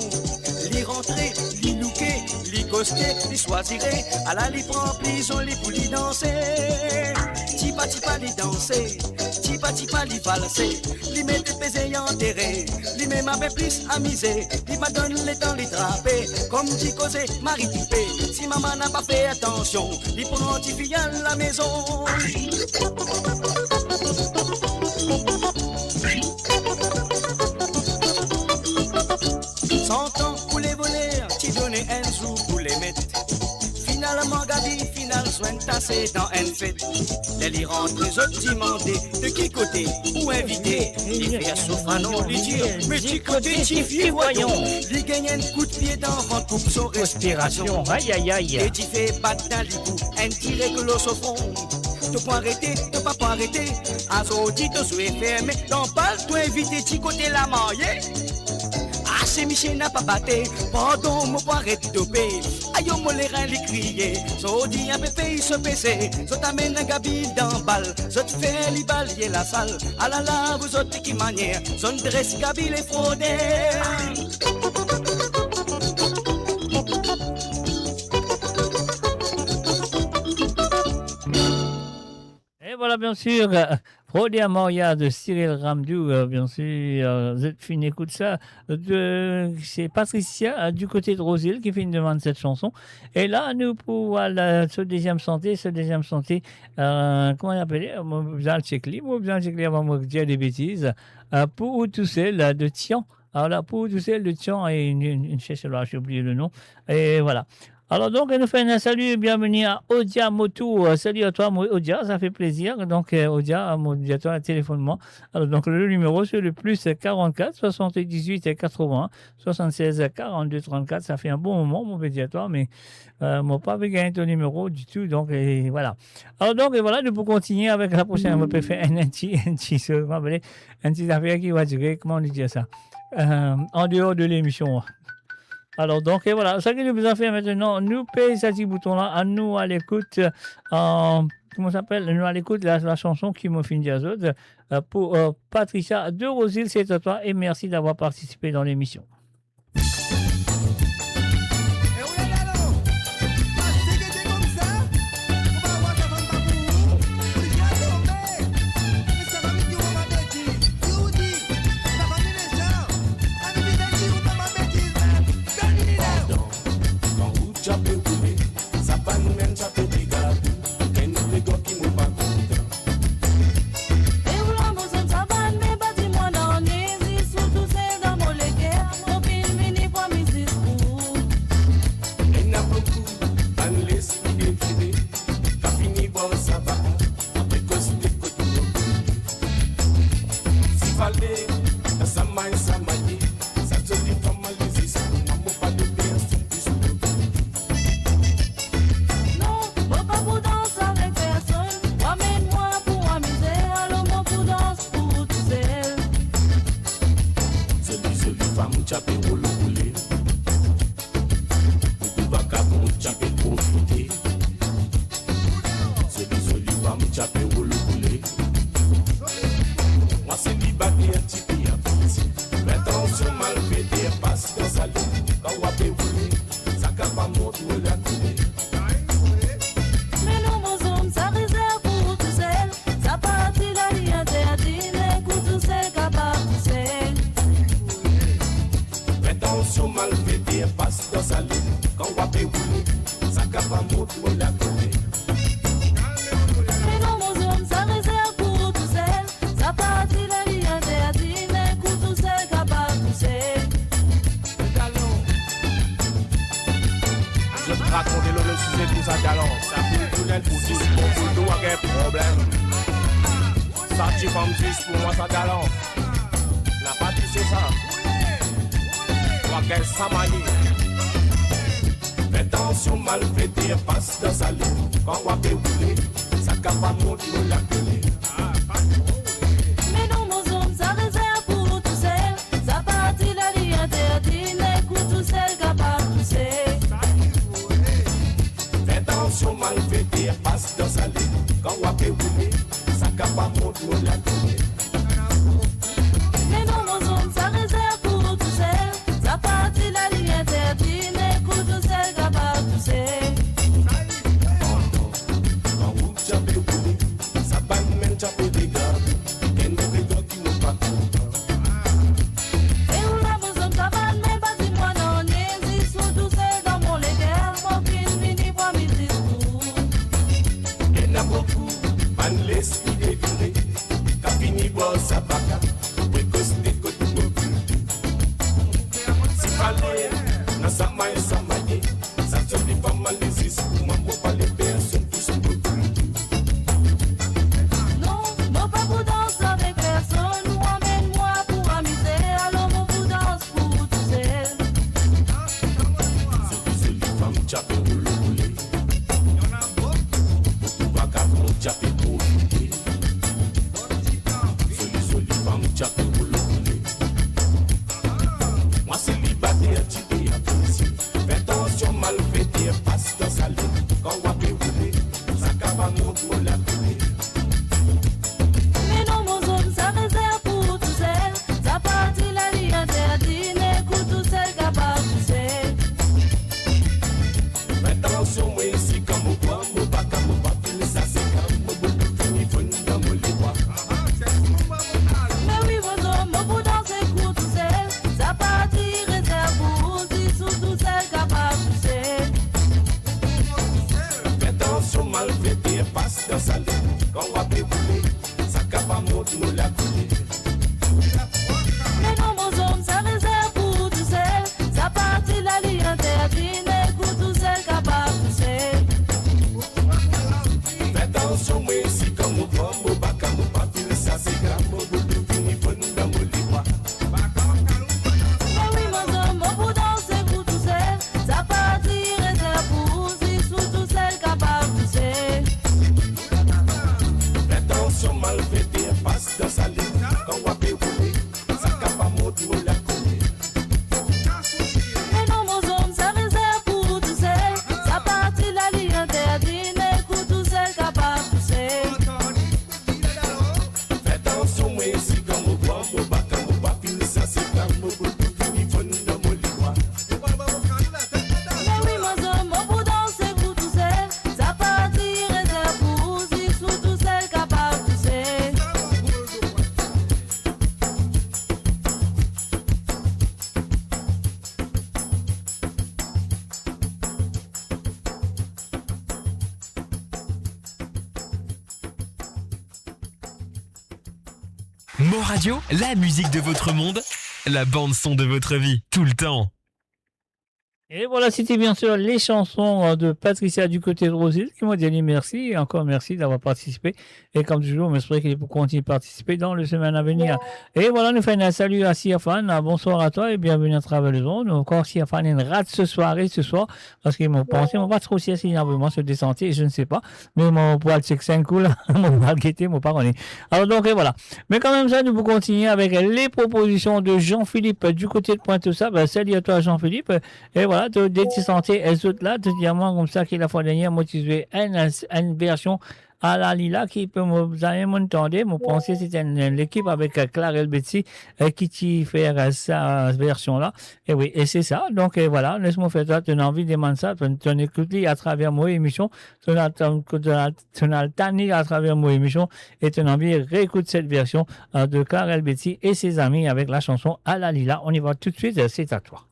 L'y rentrer, l'y looker, l'y coster, l'y choisirer. À la li prend prison, l'y pour l'y danser. Tipa l'y danser, tipa l'y valser. L'y mette pesé enterré, l'y met ma plus amusé. L'y m'a donne les temps l'y trapper, comme dit causé, Marie Toupé. Si maman n'a pas fait attention, l'y prend petit fille à la maison. S'entend pour les voler, tu donnes un sou pour les mettre. Finalement, Gabi, final soin tassé dans un fête. Les rentrent les autres demandés de qui côté ou invité. Les faire souffrant, lui dire, mais qui côté, t'y fais, voyons. Lui gagne un coup de pied dans ventre pour son respiration. Aïe aïe aïe. Et t'y fais battre dans l'hibou, un tiré que l'eau se fond. Tu peux arrêter, tu peux pas arrêter. À son dit, tu souhaites fermer. Dans balle, tu invité, t'y côté la mariée. Ah, c'est Michel n'a pas batté, pardon, mon pas arrête de payer. Aïe, mon les reins les crier, so dit un pépé, il se baisser, so t'amène un gabi dans balle, so te fait les balayer la salle. Ah là là, vous autres qui manière, son dresse gabi les fraudeurs. Et voilà, bien sûr, Fraudia Moria de Cyril Ramdou, bien sûr, vous êtes fini, écoute ça, c'est Patricia du côté de Rosil qui fait une demande de cette chanson. Et là, nous, pour voilà, ce deuxième santé, comment on appelle, moi, besoin de checker avant de dire des bêtises, pour tout seul de Tian. Alors là, pour tout seul de Tian et une cherche là, j'ai oublié le nom. Et voilà. Alors donc, elle nous fait un salut, bienvenue à Odia Moto. Salut à toi, Odia, ça fait plaisir. Donc, Odia, médiateur, téléphone-moi. Alors donc, le numéro, c'est le plus 44 78 80 76 42 34. Ça fait un bon moment, mon médiateur, mais moi pas gagné ton numéro du tout. Donc, et voilà. Alors donc, et voilà, nous pouvons continuer avec la prochaine. On peut faire un petit affaire qui va durer, comment on dit ça, en dehors de l'émission. Alors donc, et voilà, ça que nous avons fait maintenant, nous payons ce petit bouton-là, à nous à l'écoute, comment ça s'appelle, nous à l'écoute de la chanson qui m'a fini à autres, pour Patricia de Rosil, c'est à toi, et merci d'avoir participé dans l'émission. Come montre la coulée. Mais non, mon homme, ça réserve pour tout seul. Ça partit la vie interdite, écoute tout seul, capable tout seul. Attention mal fait, passe dans sa ligne. Quand on va péouler, ça capable montre la coulée. Mais non, mon homme, ça réserve pour tout seul. Ça partit la vie interdite, écoute tout seul, capable tout seul. Je te raconte le sujet pour sa talent. Ça pour tout l'aile pour tout pour nous avec problème. Ça tu vas me dire pour moi sa talent. N'a pas dit c'est ça. Toi qu'elle s'en maille. Attention mal fait passe dans sa ligne. Quand on va péouler, ça capable monter la coulée. Mais non, mon homme, ça réserve pour tout seul. Ça partit la vie interdite, écoute tout seul, capable tout seul. Attention mal fait passe dans sa ligne. Quand on va péouler, ça capable monter la coulée. Mais non, mon homme, ça réserve pour tout seul. Ça partit la vie interdite, écoute tout seul, capable tout seul. Quand vous chapez roulé, ça va même chaper des gars. Et nous les gars qui n'ont pas content. Et où la bosom, ça va même pas si moi non, n'hésite sous tout seul dans mon léguer. Mon film fini pour mes discours. Il y en a beaucoup, man l'esprit déviré. Qu'a fini boire sa baca, précoce des côtes mobiles. Si fallait, n'a sa maille, ça se dit pas mal les esprits. Moi, moi, pas les personnes qui sont mobiles. Non, moi pas pour danser avec personne. Ou emmène-moi pour amuser. Alors moi pour danse pour tout seul. C'est les femmes chapées roulé. Beaucoup vagabonds chapées pour rouler. C'est les femmes chapées roulé. Moi c'est célibataire, tu t'es apprécié. Fais attention, mal fait, passe dans sa ligne. Quand on va péouler, ça capable montre la coulée. Mais non, mon homme, ça réserve pour tout seul. Ça partit la vie interdite, écoute tout seul, capable tout seul. Fais attention, moi ici, comme au bois, mon bac à mon papier, ça c'est comme mon bout de fini, venu dans mon libois. Mais oui, mon homme, mon bout dans ses coups tout seul. Ça partit réserve pour aussi sous tout seul, capable tout seul. Fais attention, mal fait, passe dans sa ligne. Quand on va péouler, ça capable montre la coulée. Mais non, mon homme, ça réserve pour tout seul. Ça partit la vie interdite, écoute tout seul, capable tout seul. Fais attention, moi ici, comme au bois, mon bac à mon papier, ça c'est grave, mon bout de fini, venu dans mon libois. Mais oui, mon homme, mon bout dans ses coups tout seul. Ça partit réserve pour aussi sous tout seul, capable tout seul. Fais attention, mal fait, passe dans sa ligne. Quand on va péouler, ça capable montre la coulée. Mais non, mon homme, ça réserve pour tout seul. Ça partit la vie interdite, écoute tout seul, capable tout seul. Fais attention, moi ici, comme au bois, mon bac à mon papier, ça c'est grave, mon bout de fini, venu dans mon libois. Mais oui, mon homme, mon bout dans ses coups tout seul. Ça partit réserve pour aussi sous tout seul, capable tout seul. Mo Radio, la musique de votre monde, la bande son de votre vie, tout le temps. Et voilà, c'était bien sûr les chansons de Patricia du côté de Rosile qui m'ont dit merci et encore merci d'avoir participé. Et comme toujours, on espère qu'il est pour continuer de participer dans les semaines à venir. Et voilà, nous faisons un salut à Siafan. Bonsoir à toi et bienvenue à travers le zone. Encore Siafan, une rate ce soir parce qu'ils m'ont pensé, ils m'ont pas trop si énervement se descenter, je ne sais pas. Mais mon poil, c'est que c'est un coup là, mon poil guetté, mon parent. Alors donc, et voilà. Mais quand même ça, nous pouvons continuer avec les propositions de Jean-Philippe du côté de Pointe-Sauce. Salut à toi Jean-Philippe. Et voilà. Dès que tu sentais, elles autres là, tu dis à moi comme ça que la fois dernière, moi, tu faisais une version à la Lila qui peut vous avez m'entendre, vous pensez que c'était l'équipe avec Clarel Betsy qui fait sa version-là. Et oui, et c'est ça. Donc, voilà, laisse-moi faire ça, tu as envie de demander ça, tu as écouté à travers mon émission, tu as tanné à travers mon émission, et tu as envie de réécouter cette version de Clarel Betsy et ses amis avec la chanson à la Lila. On y va tout de suite, c'est à toi.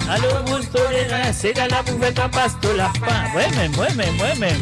Alors vous tolérez, c'est là vous faites un passe de la fin. Ouais même.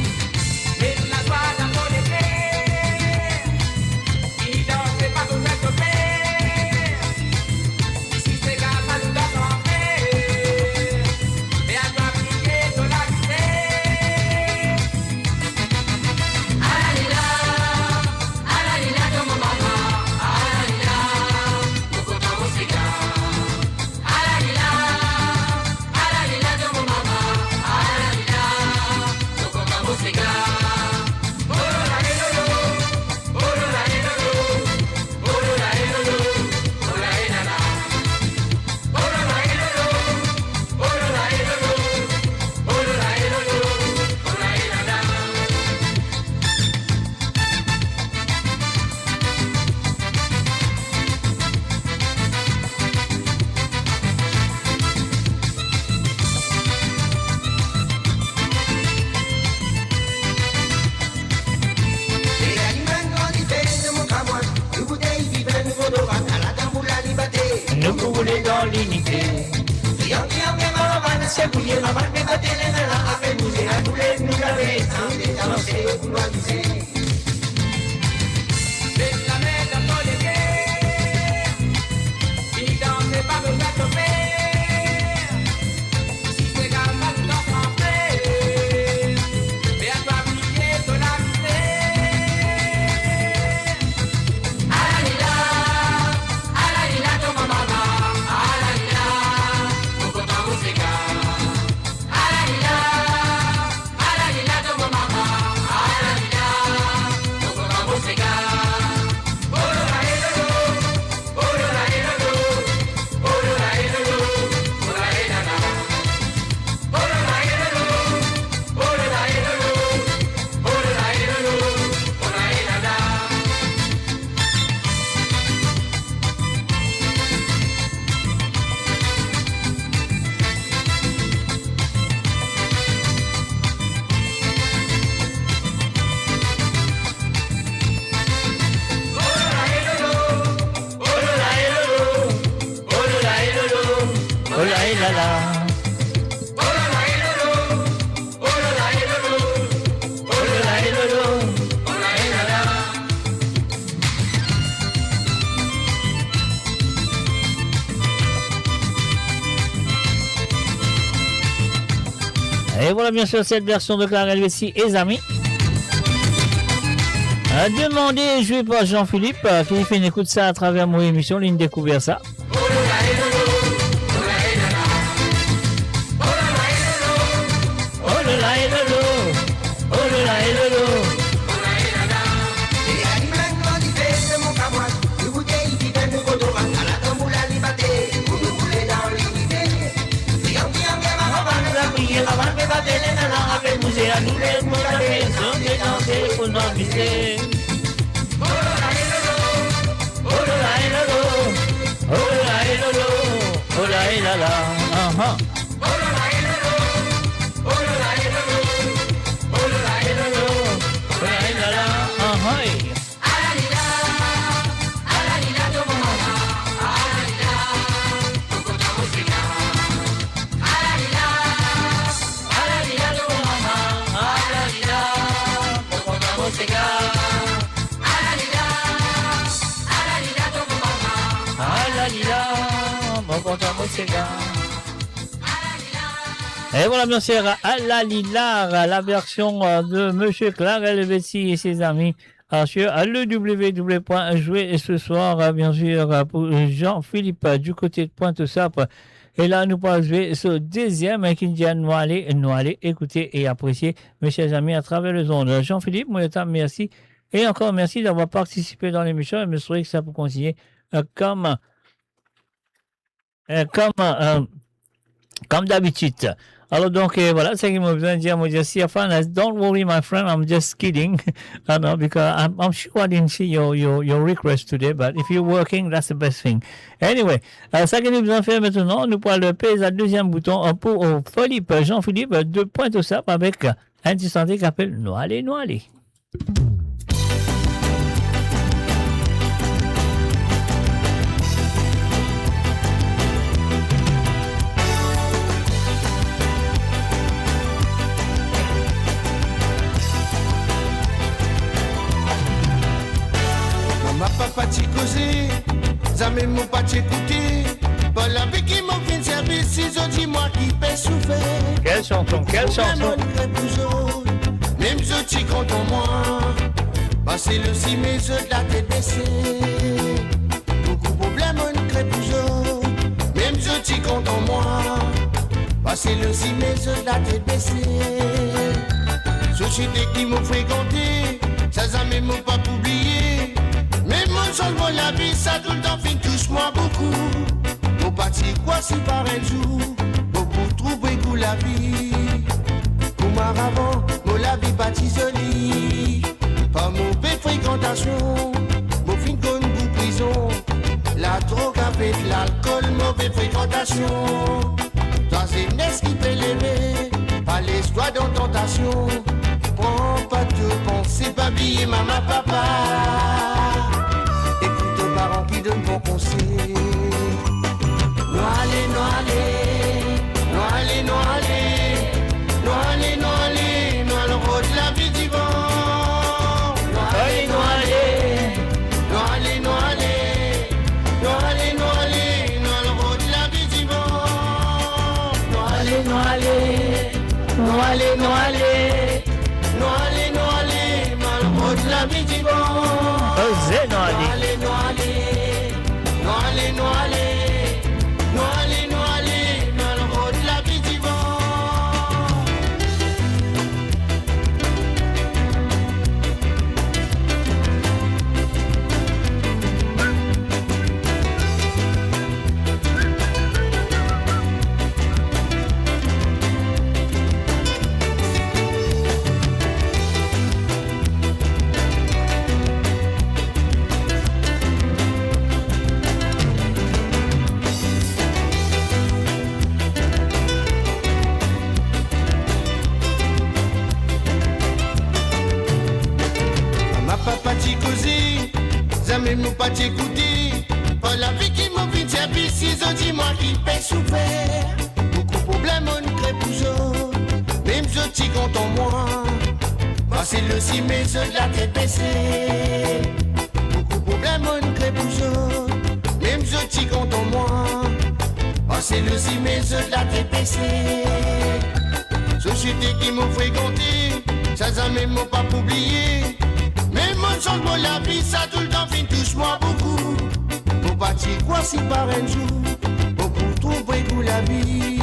Et voilà bien sûr cette version de Clarel Betsy et amis. Demandé et joué par Jean-Philippe qui fait une écoute ça à travers mon émission, ligne découvert ça. Et voilà, bien sûr, Alla Lilar, la version de Monsieur Clarel Betsy et ses amis sur le www.jouer ce soir, bien sûr, pour Jean-Philippe du côté de Pointe-Sapre. Et là, nous allons jouer ce deuxième qui dit à nous aller écouter et apprécier, mes chers amis, à travers le zone. Jean-Philippe, moi, merci. Et encore merci d'avoir participé dans l'émission. Et je me souhaite que ça peut continuer comme d'habitude. Alors donc voilà, c'est ce que je besoin de dire. Moi, je dis, don't worry, my friend, I'm just kidding. No, because I'm sure I didn't see your request today, but if you're working, that's the best thing. Anyway, ça que nous besoin de faire maintenant, nous pourrons le peser à deuxième bouton pour Philippe, Jean-Philippe de Pointe-aux-Sapes avec un petit santé qui appelle Noalé. Papa t'y causé, jamais mon pas t'écouter. Pas la vie qui m'a fait service, si je dis moi qui paie souffert. Quelle chanson? Même je t'y compte en moi. Passer le cimé, je de la tête baissée. Beaucoup de problèmes, on crée toujours. Même je t'y compte en moi. Passer le cimé, je de la tête baissée. Société qui m'a fréquenté, ça jamais m'a pas oublié. Mais mon changement la vie, ça tout le temps fin touche-moi beaucoup. Mon parti quoi si par un jour, beaucoup trouver goût la vie. Pour ma avant, mon la vie bâti jolie. Pas mauvaise fréquentation, mon fin conne goût prison. La drogue avec l'alcool, mauvaise fréquentation. Dans une est qui peut lever, pas l'espoir dans tentation. Prends pas de pensée, pas billet, maman, papa. Parents qui donnent bon conseil. Noalé, noal rôde la vie du vent. Noalé, noal rôde la vie du vent. Noalé, mal rôde la vie du vent. Noalé, mal rôde la vie du vent. Jamais nous pas t'écouter. Pas la vie qui m'a fait service, si je dis moi qui paie souffert. Beaucoup de problèmes on crée toujours. Même je t'y compte en moi. Passer le cimé, je la tête baissée. Beaucoup de problèmes on crée toujours. Même je t'y compte en moi. Passer le cimé, je la tête baissée. Société qui m'a fréquenté, ça jamais m'a pas oublié. Mais mon changement la vie, ça tout le temps fin touche-moi beaucoup. Pour bâtir quoi si par un jour, beaucoup trouver goût la vie.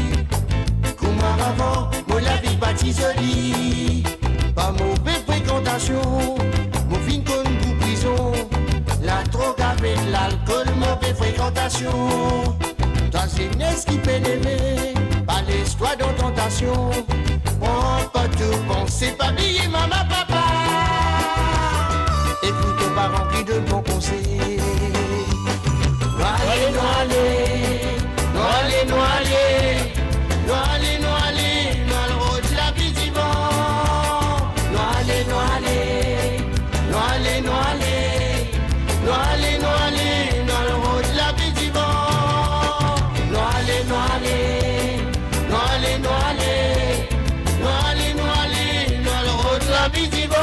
Comme avant, moi la vie bâtie jolie. Pas mauvaise fréquentation, mon fin conne goût prison. La drogue avec l'alcool, mauvaise fréquentation. Dans une est qui peut lever, pas l'espoir dans tentation. Prends pas de pensée, pas billet, maman, papa. Écoute tes parents qui donnent bon conseil. Noalé, rôde la vie du vent. Noalé, rôde la vie du vent. Noalé, rôde la vie du vent.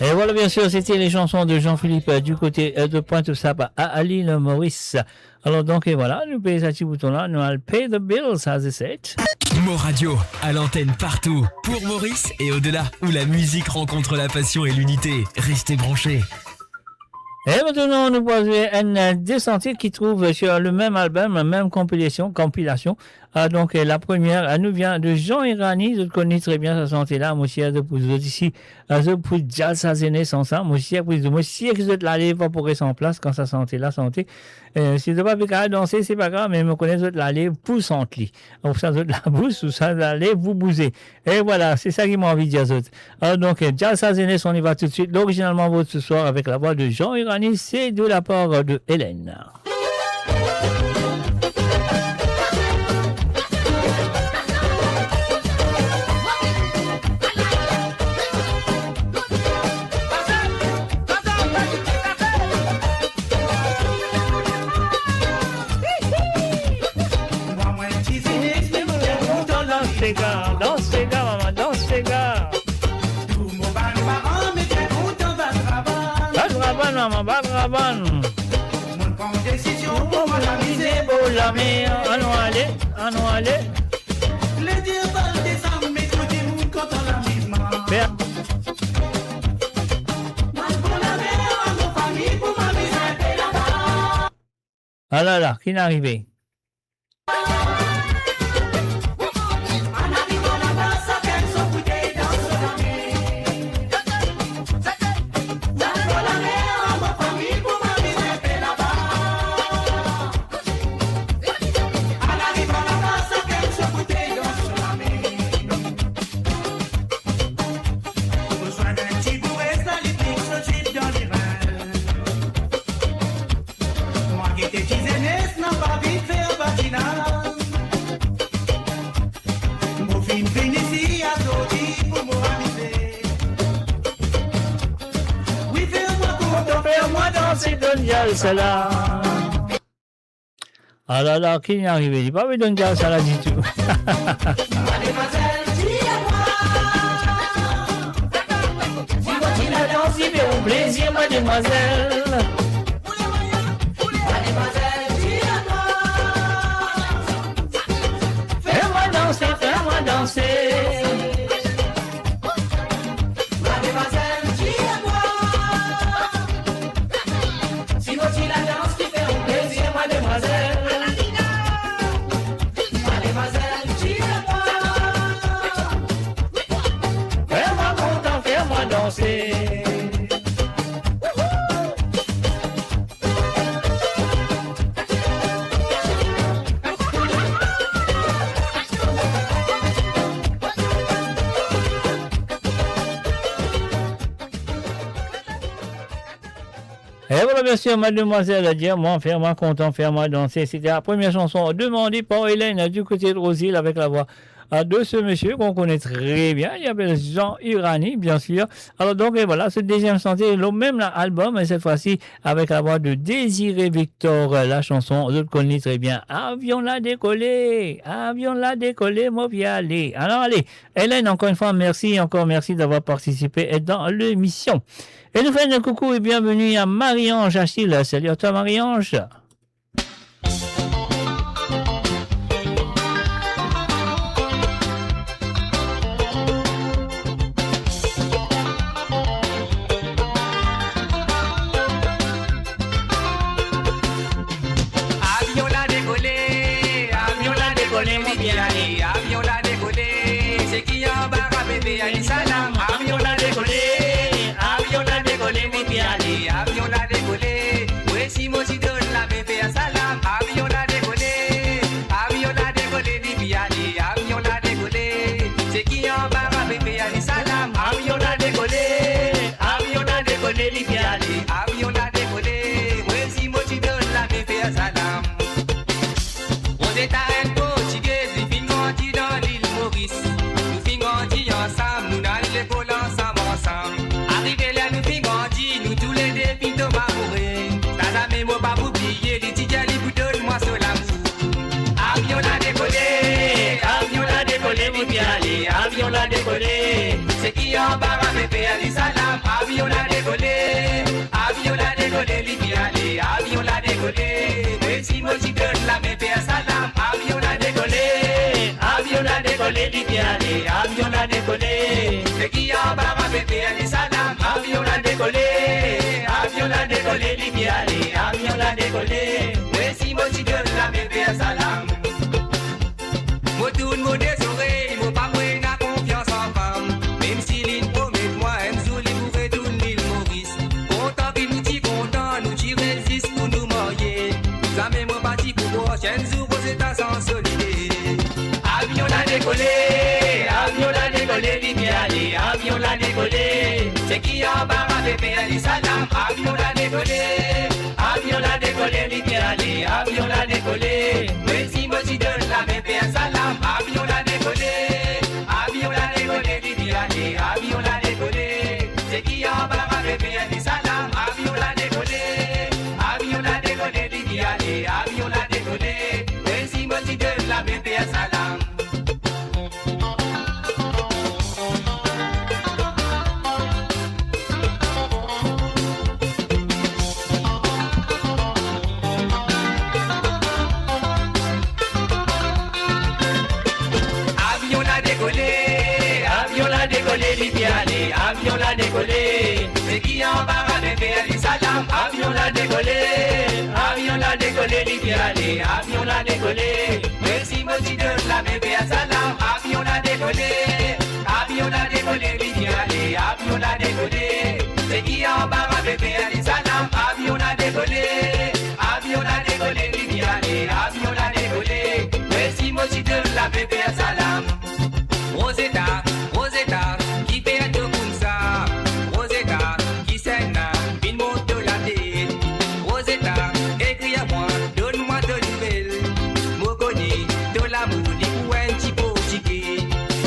Et voilà, bien sûr, c'était les chansons de Jean-Philippe du côté de Pointe-Sable à l'île Maurice. Alors donc, et voilà, nous payons ce petit bouton-là, nous allons pay the bills, as they said. Mo Radio, à l'antenne partout, pour Maurice et au-delà, où la musique rencontre la passion et l'unité. Restez branchés. Et maintenant, nous posons un descente qui trouve sur le même album, la même compilation. Donc, la première, elle nous vient de Jean Irani. Je connais très bien sa santé-là. Moi aussi, je pour ici, je pour dire sa zéné sans ça. Moi aussi, que vous êtes là, pas pour rester en place quand sa santé-là, santé. Si vous n'avez pas danser, c'est pas grave, mais me connaissez, vous êtes là, pour sentir. Donc, ça, vous êtes la bouche, ou ça, vous allez vous bouser. Et voilà, c'est ça qui m'a envie de dire, alors, donc, Jal Sazéné, on y va tout de suite. L'originalement, votre ce soir, avec la voix de Jean Irani, c'est de la part de Hélène. Dans ces gars, maman, dans ces gars. Tout mon parent, mais très content, Badraban, maman, Badraban. Mon prend décision pour la misère, pour la mer. Allons aller. Les dieux veulent descendre, mais tout le monde content la misma. Pour la mer, mon famille, pour ma misère, et là-bas. Ah là là, qui n'est arrivé? Celle-là. Ah là là, qui n'est arrivé? Il n'est pas venu de ça là du tout. Mademoiselle, dis-moi. Si la danse, il fait au plaisir, mademoiselle. Mademoiselle, dis-moi. Fais-moi danser. Et voilà, bien sûr, mademoiselle a dit, moi, faire-moi content, faire-moi danser. C'était la première chanson demandée par Hélène du côté de Rosile avec la voix de ce monsieur qu'on connaît très bien. Il s'appelle Jean Irani, bien sûr. Alors donc, et voilà, ce deuxième santé, le même album, et cette fois-ci avec la voix de Désiré Victor, la chanson, je le connais très bien. Avion l'a décollé, moi bien aller. Alors allez, Hélène, encore une fois, merci d'avoir participé dans l'émission. Et nous faisons un coucou et bienvenue à Marie-Ange Achille. Salut à toi, Marie-Ange. C'est qui en bas à bébé à salam. Avion l'a décollé, avion l'a décollé. Oui, si moi si donne la bébé à salam. Avion l'a décollé, Libiali. Avion l'a décollé. C'est qui en bas à bébé à salam. Avion l'a décollé, Libiali. Avion l'a décollé. Oui, si moi si donne la bébé à salam. On est à un portugais, il fin grandi dans l'île Maurice. Nous fin grandi ensemble, nous n'allons avion l'a décollé, avion l'a décollé, l'idéalé, avion l'a décollé. Mais si moi j'y donne la main, père salam, avion l'a décollé, avion l'a décollé, l'idéalé, avion l'a décollé. C'est qui en bas ma bébé, allez salam, avion l'a décollé, avion l'a décollé, l'idéalé, avion l'a décollé. Mais si moi j'y donne la main, père salam. Moi tout le monde est oreilles, moi pas moins n'a confiance en femme. Même si l'île promet moi, un jour il pourrait tout l'île Maurice. Content qu'il nous dit content, nous dit résiste pour nous marier. Ça met moi parti pour prochaine jour aux États sans solider. Avion l'a décollé, avion l'a décollé, l'idéalé, avion l'a décollé. C'est qui en bas ma bébé, allez salam, avion l'a décollé, avion l'a décollé, l'idéalé, avion l'a décollé. Mais si moi j'y donne la bébé, salam, avion l'a décollé, avion l'a décollé, l'idéalé, avion l'a décollé. C'est qui en bas ma bébé, allez salam, avion l'a décollé, avion l'a décollé, l'idéalé, avion l'a décollé. Mais si moi j'y donne la bébé, salam. L'idéalé, avion l'a décollé. C'est qui en bas ma bébé, allez salam, avion l'a décollé, avion l'a décollé, l'idéalé, avion l'a décollé. Mais si moi j'y donne la bébé à salam, avion l'a décollé, avion l'a décollé, l'idéalé, avion l'a décollé. C'est qui en bas ma bébé, allez salam, avion l'a décollé, avion l'a décollé, l'idéalé, avion l'a décollé. Mais si moi j'y donne la bébé à salam. Rosetta, Rosetta, qui fait un tour comme ça. Rosetta, qui s'aime, une monte de la tête. Rosetta, écris à moi, donne-moi de nouvelles. Moi connais de l'amour, des coups un petit peu tiqué.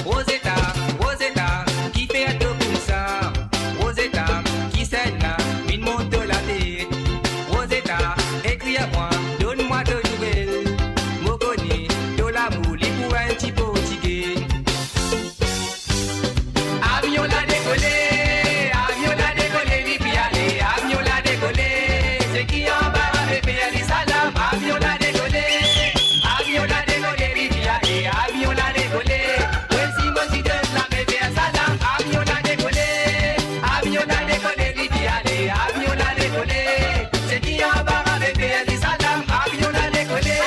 Rosetta, Rosetta, qui fait un tour comme ça. Rosetta, qui s'aime, une monte de la tête. Rosetta, écris à moi, donne-moi de nouvelles. Moi connais de l'amour, des coups un petit peu tiqué. Avion l'a décollé, avion l'a décollé, l'idéalé, avion l'a décollé. C'est qui en bas ma bébé, allez salam, avion l'a décollé, avion l'a décollé, l'idéalé, avion l'a décollé. Ouais, si moi j'y donne la bébé à salam, avion l'a décollé, avion l'a décollé, l'idéalé, avion l'a décollé. C'est qui en bas ma bébé, allez salam, avion l'a décollé,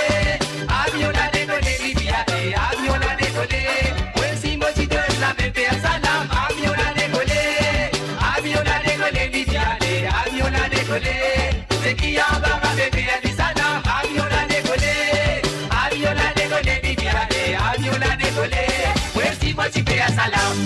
avion l'a décollé, l'idéalé, avion l'a décollé. Ouais, si moi j'y donne la bébé à salam, avion l'a décollé, avion l'a décollé, l'idéalé, avion l'a décollé. C'est qui en bas ma bébé, allez salam, avion l'a décollé, avion l'a décollé, l'idéalé, avion l'a décollé. Ouais, si moi j'y fais à salam.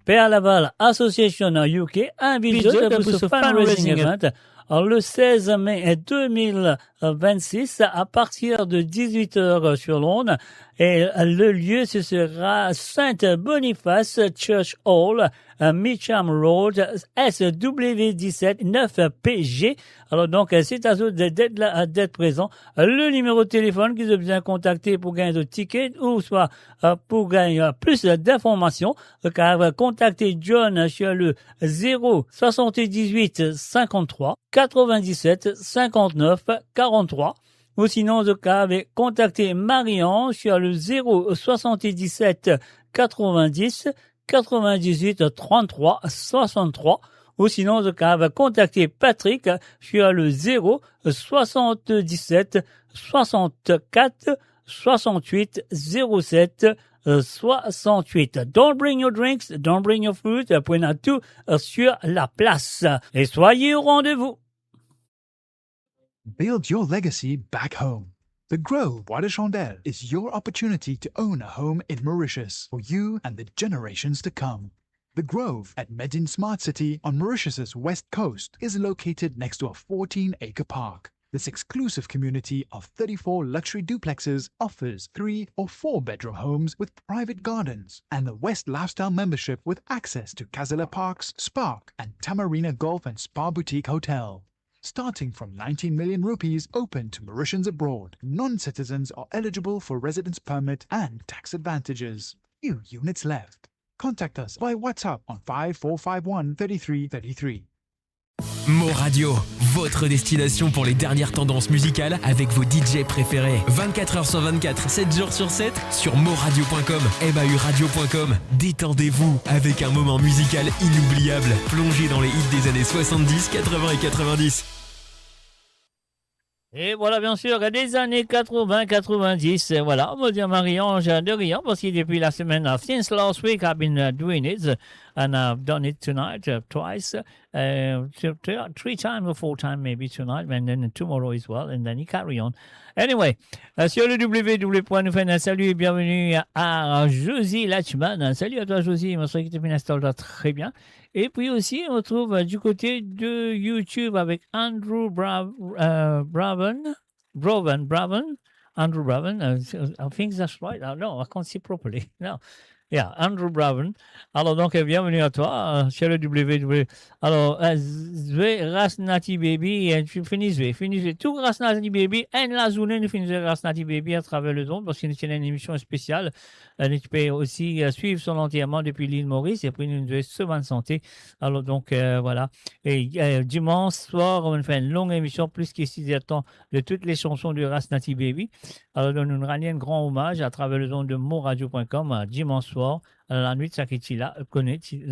Père Laval Association UK invite pour ce fundraising event le 16 mai 2026 à partir de 18h sur Londres. Et le lieu, ce sera Saint Boniface Church Hall, Mitcham Road, SW17 9PG. Alors donc, c'est à vous d'être présent. Le numéro de téléphone qu'ils ont besoin de contacter pour gagner de tickets ou soit pour gagner plus d'informations, car contactez John sur le 0 78 53 97 59 43. Ou sinon, contactez Marion sur le 0 77 90 98 33 63. Ou sinon, contactez Patrick sur le 0 77 64 68 07 68. Don't bring your drinks, don't bring your food. Prenez tout sur la place. Et soyez au rendez-vous. Build your legacy back home. The Grove Bois de Chandelle is your opportunity to own a home in Mauritius for you and the generations to come. The Grove at Medin Smart City on Mauritius's west coast is located next to a 14-acre park. This exclusive community of 34 luxury duplexes offers 3 or 4 bedroom homes with private gardens and the West Lifestyle membership with access to Kazala Parks, Spark and Tamarina Golf and Spa Boutique Hotel. Starting from 19 million rupees open to Mauritians abroad, non-citizens are eligible for residence permit and tax advantages. Few units left. Contact us by WhatsApp on 5451 3333. Mo Radio, votre destination pour les dernières tendances musicales avec vos DJ préférés. 24h sur 24, 7 jours sur 7 sur moradio.com, mahuradio.com. Détendez-vous avec un moment musical inoubliable, plongé dans les hits des années 70, 80 et 90. Et voilà, bien sûr, des années 80-90, voilà, on va dire Marie-Ange de Riant, parce que depuis la semaine, since last week, I've been doing it, and I've done it tonight twice, 3 times or 4 times maybe tonight, and then tomorrow as well, and then you carry on. Anyway, sur le www. Nous faisons un salut et bienvenue à Josie Lachman. Salut à toi, Josie, je me souviens que tu installé très bien. Et puis aussi, on retrouve du côté de YouTube avec Andrew Braven. Andrew Braven. I think that's right. No, I can't see properly. No. Yeah, Andrew Braven. Alors, donc, bienvenue à toi sur le www. Alors, Zwe Rasnati Baby, tu finis tout Rasnati Baby, et la journée, nous finissons Rasnati Baby à travers le monde, parce que nous avons une émission spéciale. Tu peux aussi suivre son entièrement depuis l'île Maurice, et puis nous avons Semaine Santé. Alors, donc, voilà. Et dimanche soir, on fait une longue émission, plus que 6 heures de temps, de toutes les chansons de Rasnati Baby. Alors, donc, nous rendons un grand hommage à travers le monde de moradio.com dimanche soir. La nuit, ça qui est là, vous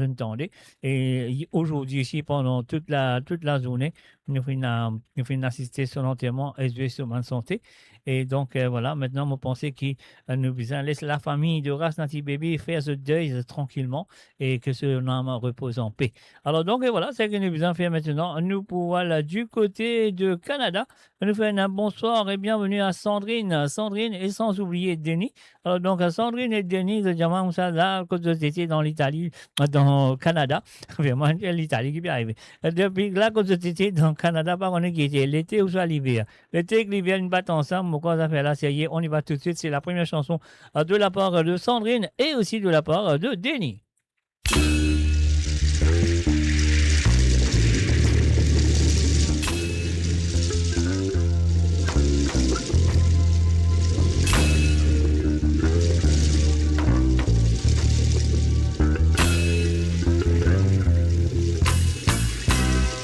entendez. Et aujourd'hui, ici, pendant toute la journée, nous faisons assister sur l'enterrement SOS Semaine Santé. Et donc, voilà, maintenant, je pense que nous laisser la famille de Rasnati Baby faire ce deuil tranquillement et que ce âme repose en paix. Alors, donc, voilà, c'est ce que nous allons faire maintenant. Nous pouvons aller du côté de Canada. Nous faisons un bonsoir et bienvenue à Sandrine. Sandrine et sans oublier Denis. Alors, donc, Sandrine et Denis, de diamant, ça, là, quand vous étiez dans l'Italie, dans le Canada, vraiment, l'Italie qui est arrivée. Depuis là, quand vous étiez dans le Canada, par contre, qui était l'été ou soit l'hiver. L'été et l'hiver, ils battent ensemble. Pourquoi ça fait là? Ça y est, on y va tout de suite. C'est la première chanson de la part de Sandrine et aussi de la part de Denis.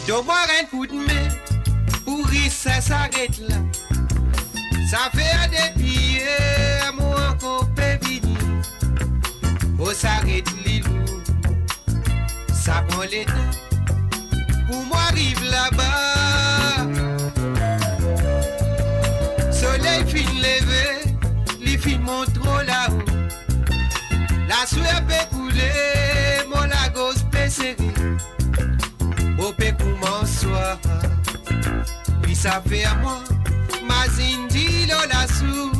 Donne-moi un coup de main pour que ça s'arrête là. Ça fait des pieds, moi encore pévini. Oh, s'arrête l'îlou. Ça prend les temps. Pour moi, arrive là-bas. Soleil fin levé, les filles montent trop là-haut. La sueur peut couler, mon lagos peut serrer. Au pécoument soir, puis ça fait à moi, ma zindi la sou.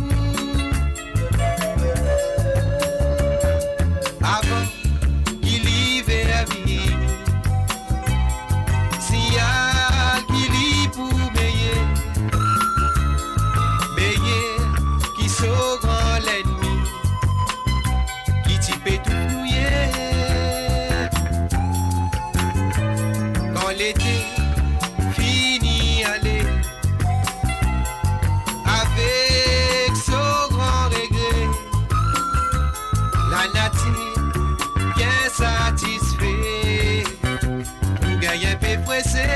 Avant, il y avait vie, si y'a qu'il y pour veiller, qui sont grand l'ennemi, qui t'y peut tout nouiller. L'été fini aller avec son grand regret, la nature bien satisfait, pour gagner un peu pressé.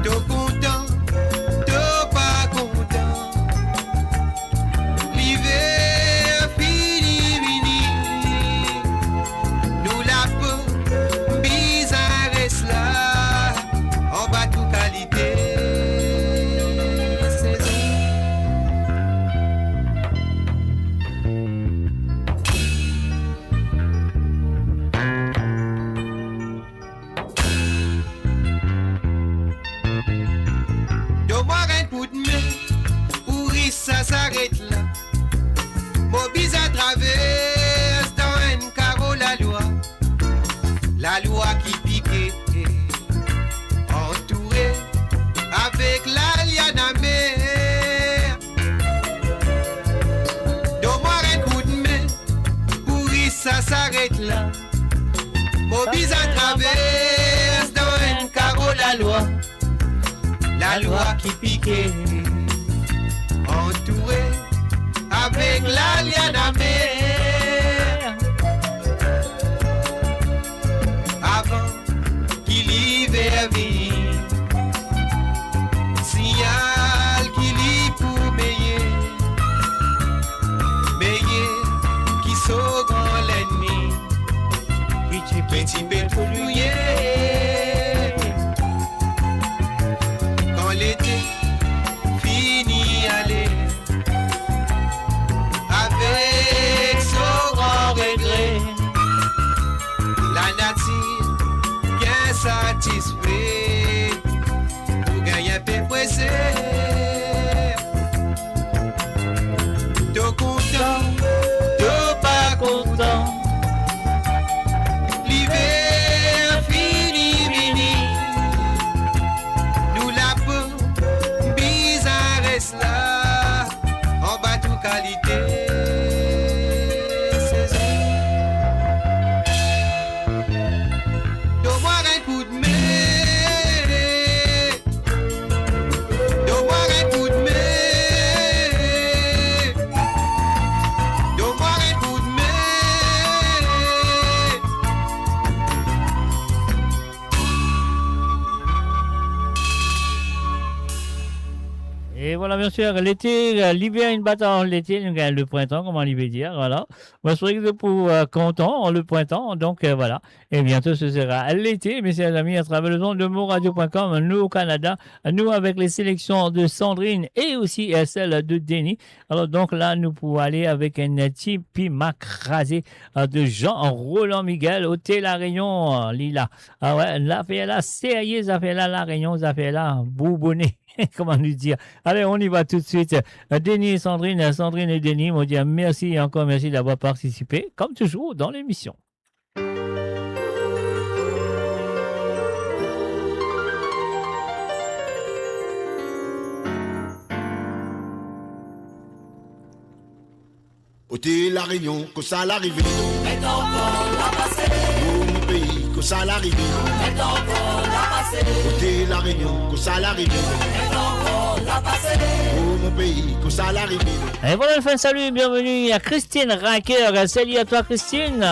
T'es content, t'es pas content, l'hiver fini, nous la ça s'arrête là. Mobise à travers dans un carreau la loi qui piquait, entourée avec la liane à mer. Donne-moi un coup de main, pour ça s'arrête là. Mobise à travers dans un carreau la loi qui piquait, entouré avec la liane à mer. satisfait, pour gagner peu pressé. T'es content, t'es pas content. L'hiver fini, fini. Nous la peau, bizarre reste là, en bas toute qualité. Et voilà, bien sûr, l'été, l'hiver, une bataille, l'été, le printemps, comment l'hiver dire, voilà. Moi, je serais pour content, le printemps, donc voilà. Et bientôt, ce sera l'été, mes chers amis, à travers le nom de moradio.com, nous au Canada, nous avec les sélections de Sandrine et aussi celle de Denis. Alors, donc là, nous pouvons aller avec un Tipi Macrasé de Jean-Roland Miguel, Hôtel La Réunion, Lila. Ah ouais, la fait là, sérieux, ça fait là, La Réunion, ça fait là, Bourbonnais. Comment nous dire? Allez, on y va tout de suite. Denis et Sandrine, Sandrine et Denis m'ont dit merci et encore merci d'avoir participé, comme toujours, dans l'émission. Hôtel La Réunion, que ça l'arrivée. Mais encore la passé. Mon pays, que ça l'arrivée. Mais encore la passé. Hôtel La Réunion, que ça l'arrivée. Mais encore la passé. Mon pays, que ça l'arrivée. Et voilà, le fin salut, bienvenue à Christine Raquer. Salut à toi, Christine.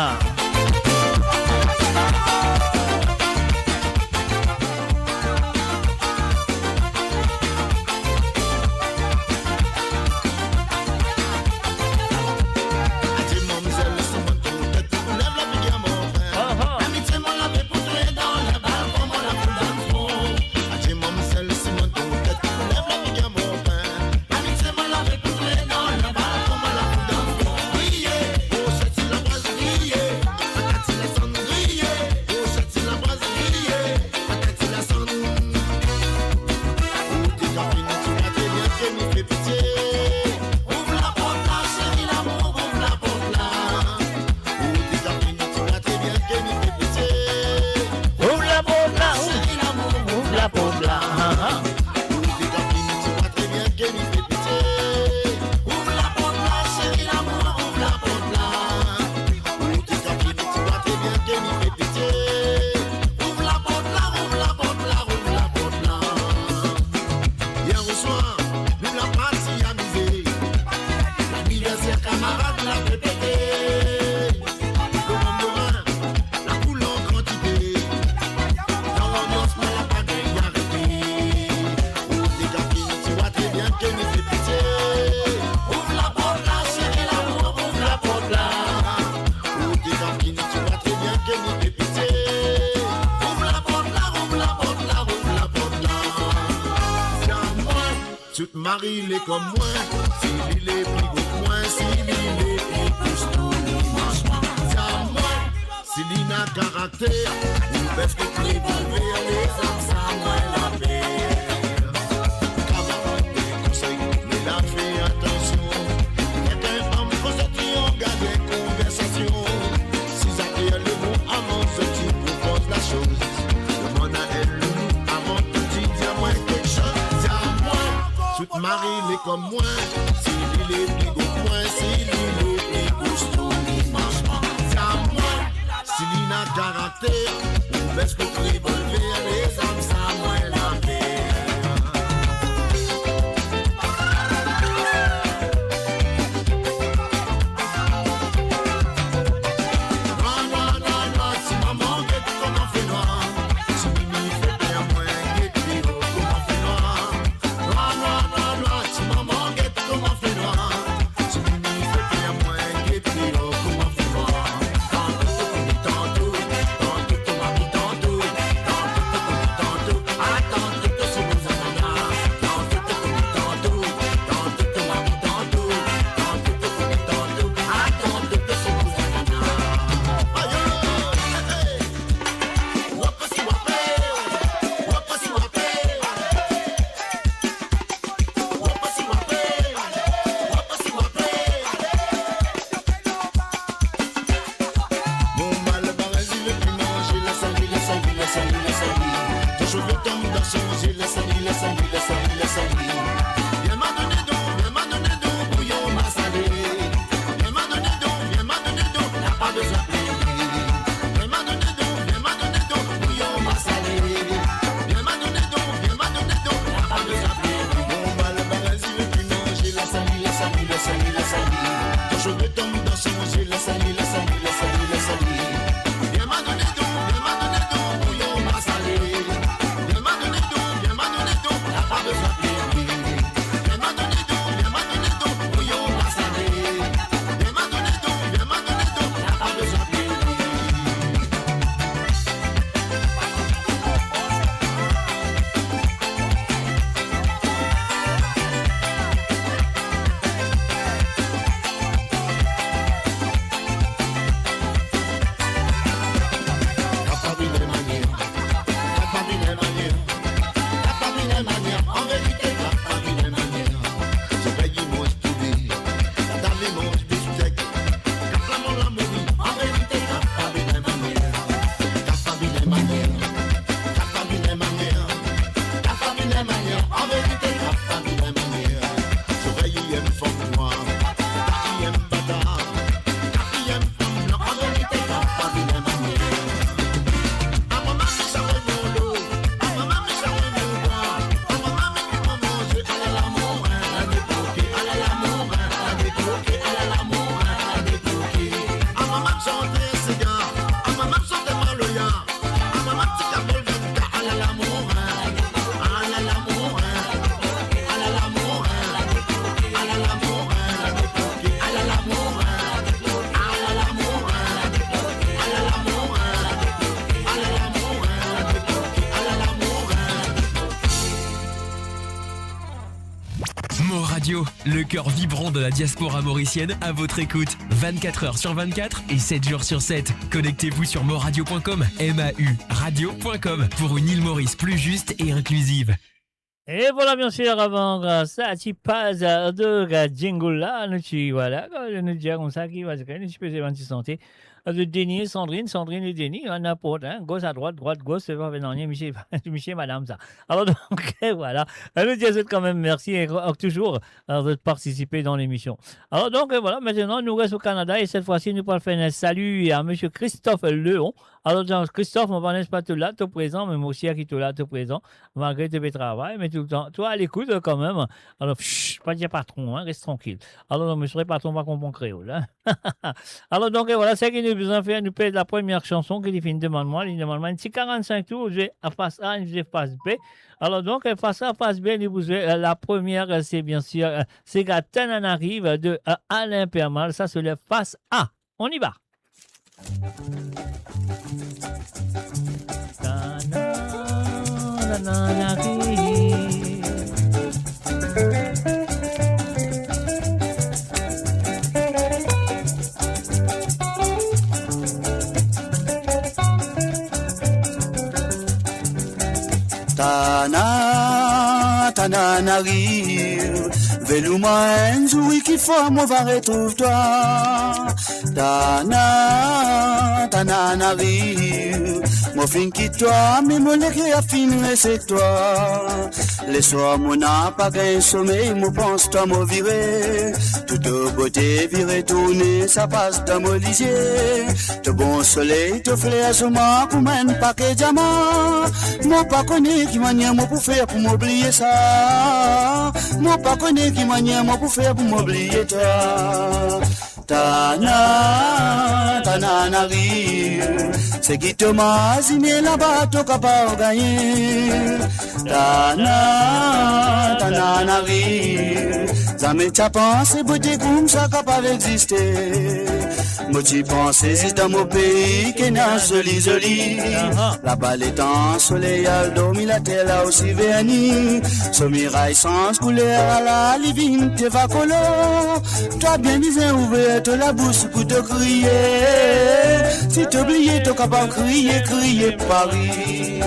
Marie, il est comme moi. S'il est plus beau que moi, s'il est plus pousse tout, il mange pas. C'est à moi. S'il a caractère, ou parce que tu es vers les hommes, ça moi la paix. Camarade, des conseils, mais là, fais attention. Il y a qu'un femme qu'on sortit, on garde les conversations. Si ça fait le mot avant ce type, propose la chose. Demande à elle le loup avant tout, dis à moi quelque chose. Toute Marie, il est comme moi. S'il est plus beau que moi, s'il est plus costaud, il mange pas. C'est à moi. S'il a caractère, ou parce que tu es relevé, les hommes, ça moi la paix. Get Radio, le cœur vibrant de la diaspora mauricienne à votre écoute. 24 heures sur 24 et 7 jours sur 7. Connectez-vous sur moradio.com, MAU radio.com pour une île Maurice plus juste et inclusive. Et voilà, bien sûr, avant ça, tu passes de jingle là, nous, voilà, nous disons comme ça, qui va se créer, nous, peux se santé. De Denis, Sandrine et Denis, on n'importe, hein, gauche à droite, gauche, c'est pas venant, Michel, madame, ça. Alors, donc, voilà. Nous disons quand même merci et toujours de participer dans l'émission. Alors, donc, voilà, maintenant, nous restons au Canada et cette fois-ci, nous allons faire un salut à monsieur Christophe Léon. Alors, Christophe, on ne pas tout là, tout présent, mais moi aussi, à qui tout là, tout présent, malgré tes travail, mais tout le temps. Toi, à l'écoute, quand même. Alors, pas dire patron, hein, reste tranquille. Alors, non, monsieur patron, pas comprendre créole, hein. Alors, donc, voilà, c'est qu'il nous a besoin de faire, nous paye la première chanson qui fait une demande-moi, il demande un petit 45 tours, j'ai face A, j'ai face B. Alors, donc, face A, face B, la première, c'est bien sûr, c'est Gatan en arrive de Alain Permal, ça, c'est le face A. On y va. Tana n'arrive, Velouma Nzoui qui faut moi va retrouve toi. Tana n'arrive, moi fin qui toi, mais mon lègue a fini c'est toi. Les soirs mon n'a pas qu'un sommeil, moi pense toi moi viré. Toute beauté viré tourner, ça passe dans mon lisier. Te bon soleil, te flaire sur moi comme un paquet diamant. Moi pas connais qui manière moi pour faire pour m'oublier ça. Moi pas connais qui manière moi pour faire pour m'oublier toi. Tana n'arrive, c'est qui te m'a signé là-bas, t'as capable de gagner. Tana n'arrive, ça me t'a pensé, beauté comme ça capable d'exister. Moi tu penses, c'est dans mon pays qui n'a joli. Là-bas les temps soleil a dormi la terre là aussi verni. Ce mirail sans couleur à la livine te va color. Toi bien misé ouvert la bouche pour te crier. Si t'oublies, t'es capable de crier Paris.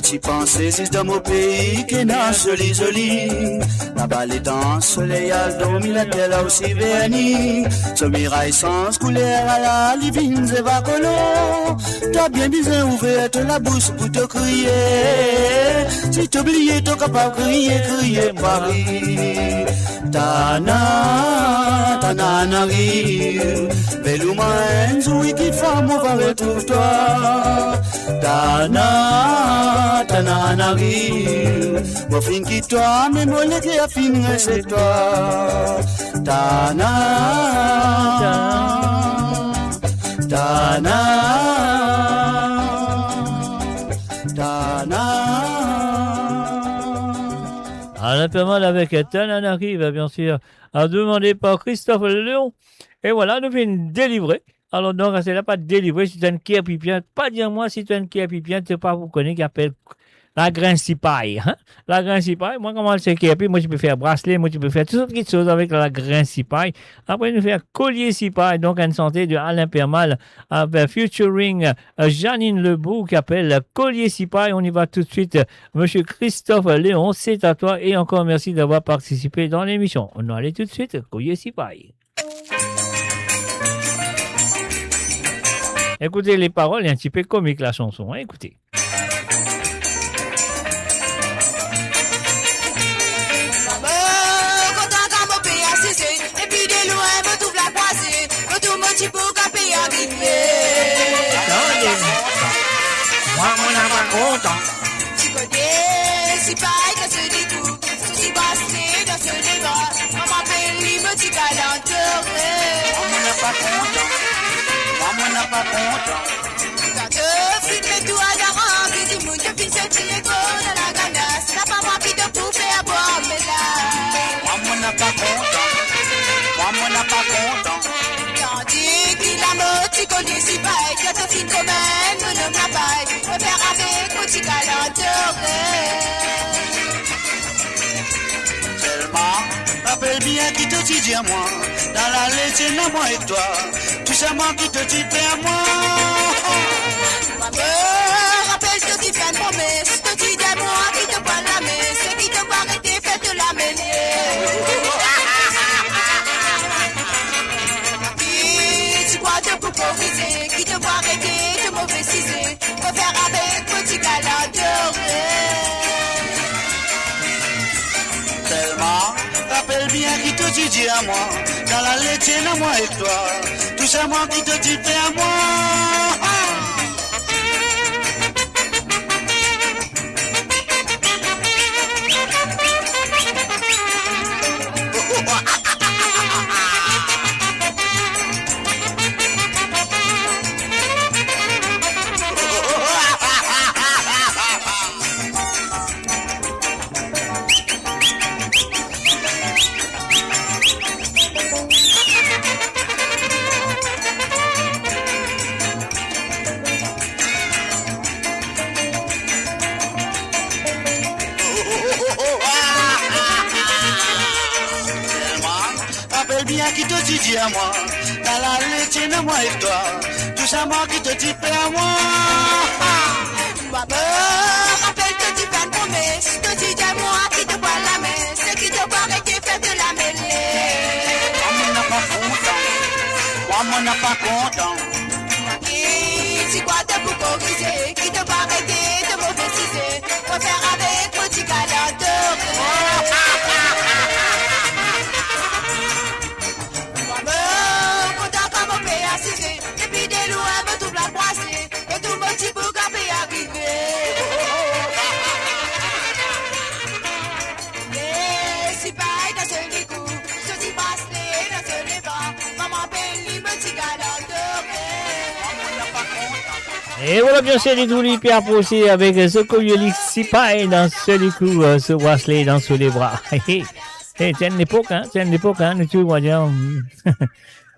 Tu penses, c'est dans mon pays qui n'a joli. Là-bas les dents, soleil a dormi la terre là aussi verni. Ce mirail sans couleur à la livine, c'est va color. T'as bien besoin ouvert la bouche pour te crier. Si t'oublies, t'es capable de crier Paris. Tana n'arrive, Velouma Nzoui qui femme on va retrouver toi. Tana n'arrive, mon fin qui toi, mais mon lait qui a fini c'est toi. Tana Alain Permal avec Tana n'arrive, bien sûr, à demander par Christophe Léon. Et voilà, nous venons délivrer. Alors, donc, c'est là pas délivrer, si tu as une qui pipien, pas dire moi si tu as une qui pipien, tu pas vous connaître qui appelle la grain cipaille. Hein? La grain cipaille, moi, comment c'est qui moi, je peux faire bracelet, moi, je peux faire toutes sortes de choses avec la grain cipaille. Après, nous faire collier cipaille, donc, une santé de Alain Permal, avec featuring Janine Lebeau, qui appelle collier cipaille. On y va tout de suite. Monsieur Christophe Léon, c'est à toi et encore merci d'avoir participé dans l'émission. On va aller tout de suite, collier cipaille. Écoutez les paroles, il est un petit peu comique la chanson, hein, écoutez. Et puis de loin, me trouve la croisée, me trouve mon petit pour caper arrivé. Moi, mon amour content. Tu connais, si pareil que ce détour, si bracelet dans ce débat, on m'appelle lui, me dit galanterie. Moi, mon n'a pas content. Moi, mon n'a pas content. Quand tu filmes tout à garant, qui dit moun, je finis ce petit écho dans la ganasse, la pas rapide pour faire boire, mais là. n'a pas content. Moi n'a pas content. Tandis qu'il a moti connu si bas, que te fin quand même, ne m'a pas, me faire avec mon petit Tellement, rappelle bien qui te dit à moi, dans la lettre, non, moi et toi, tout ça, moi qui te dit à moi. Rappelle que tu fais une promesse, que tu dis à moi qui te prend la messe, qui te va arrêter, faites la mêlée. Qui tu crois te pour corriger, qui te va arrêter de mauvais ciser, me faire avec petit galant doré. Tellement, rappelle bien qui te dit à moi, dans la lettre, non, moi et toi, tout ça, moi qui te dit à moi. Qui te dit à moi, dans la lettre, non, moi et toi, tout ça, moi qui te dit à moi. Rappelle que tu fais une promesse, que tu dis à moi qui te voit la messe, qui te va arrêter, faites la mêlée. Moi n'a pas content, moi n'a pas content. Qui tu crois te pour corriger, qui te va arrêter de mauvais ciser, me faire avec mon petit galant doré. Depuis des loups, elle me double la croisée, et tout mon petit bouc a pu arriver. Et si pareil dans ce licou, je dis passe-les dans ce débat, maman belle, me dit galant doré. Et voilà bien sûr les doulis Pierre Possé avec ce collier si pareil dans ce licou, ce bracelet dans sous les bras. C'est une époque, tu vois dire.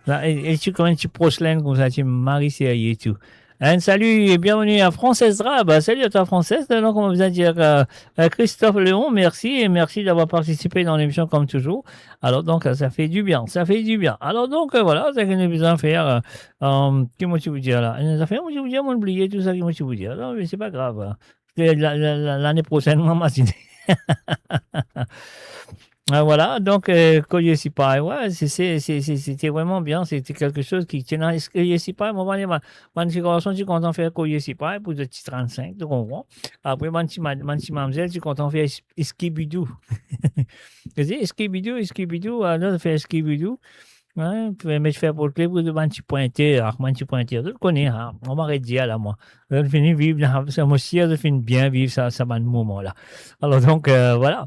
Là, et tu commences tu proslènes comme ça, tu maries sérieux et tout. Un salut et bienvenue à Française Drab. Salut à toi Française. Donc on va vous dire Christophe Léon, merci et merci d'avoir participé dans l'émission comme toujours. Alors donc ça fait du bien, ça fait du bien. Alors donc voilà, c'est qu'on a besoin de faire. Qu'est-ce que tu veux dire là? Ça fait, moi je vous dire, on oublié tout ça, qu'est-ce que tu veux dire? Non mais c'est pas grave. L'année prochaine, moi m'a voilà, donc Collier si pareil, ouais, c'était vraiment bien, c'était quelque chose qui tenait Collier si pareil, moi je suis content de faire Collier si pareil pour le petit 35, tu comprends? Après, mon petit mademoiselle, je suis content de faire Esquibidou. Esquibidou, alors faire Esquibidou. Ouais, mais je fais pour le clé pour un petit pointeur, je le connais, hein, on m'arrête de dire là, moi. Je finis vivre, ça me sert, je finis bien vivre ça moment là. Alors donc, voilà.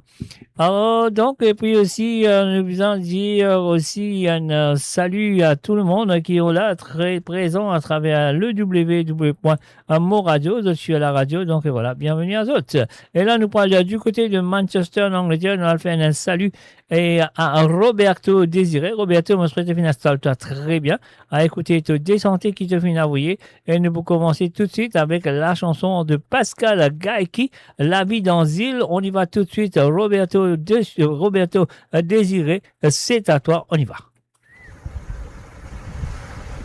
Alors donc, et puis aussi, nous voulons dire aussi un salut à tout le monde qui est là, très présent à travers le www.moradio, je suis à la radio, donc voilà, bienvenue à tous. Et là, nous parlons du côté de Manchester, en Angleterre, nous allons faire un salut et à Roberto Désiré. Roberto, mon frère, te installe-toi très bien, à écouter te désanté qui te fait envoyer. Et nous allons commencer tout de suite avec la chanson de Pascal Gaïki, La vie dans l'île. On y va tout de suite, Roberto Désiré, c'est à toi, on y va.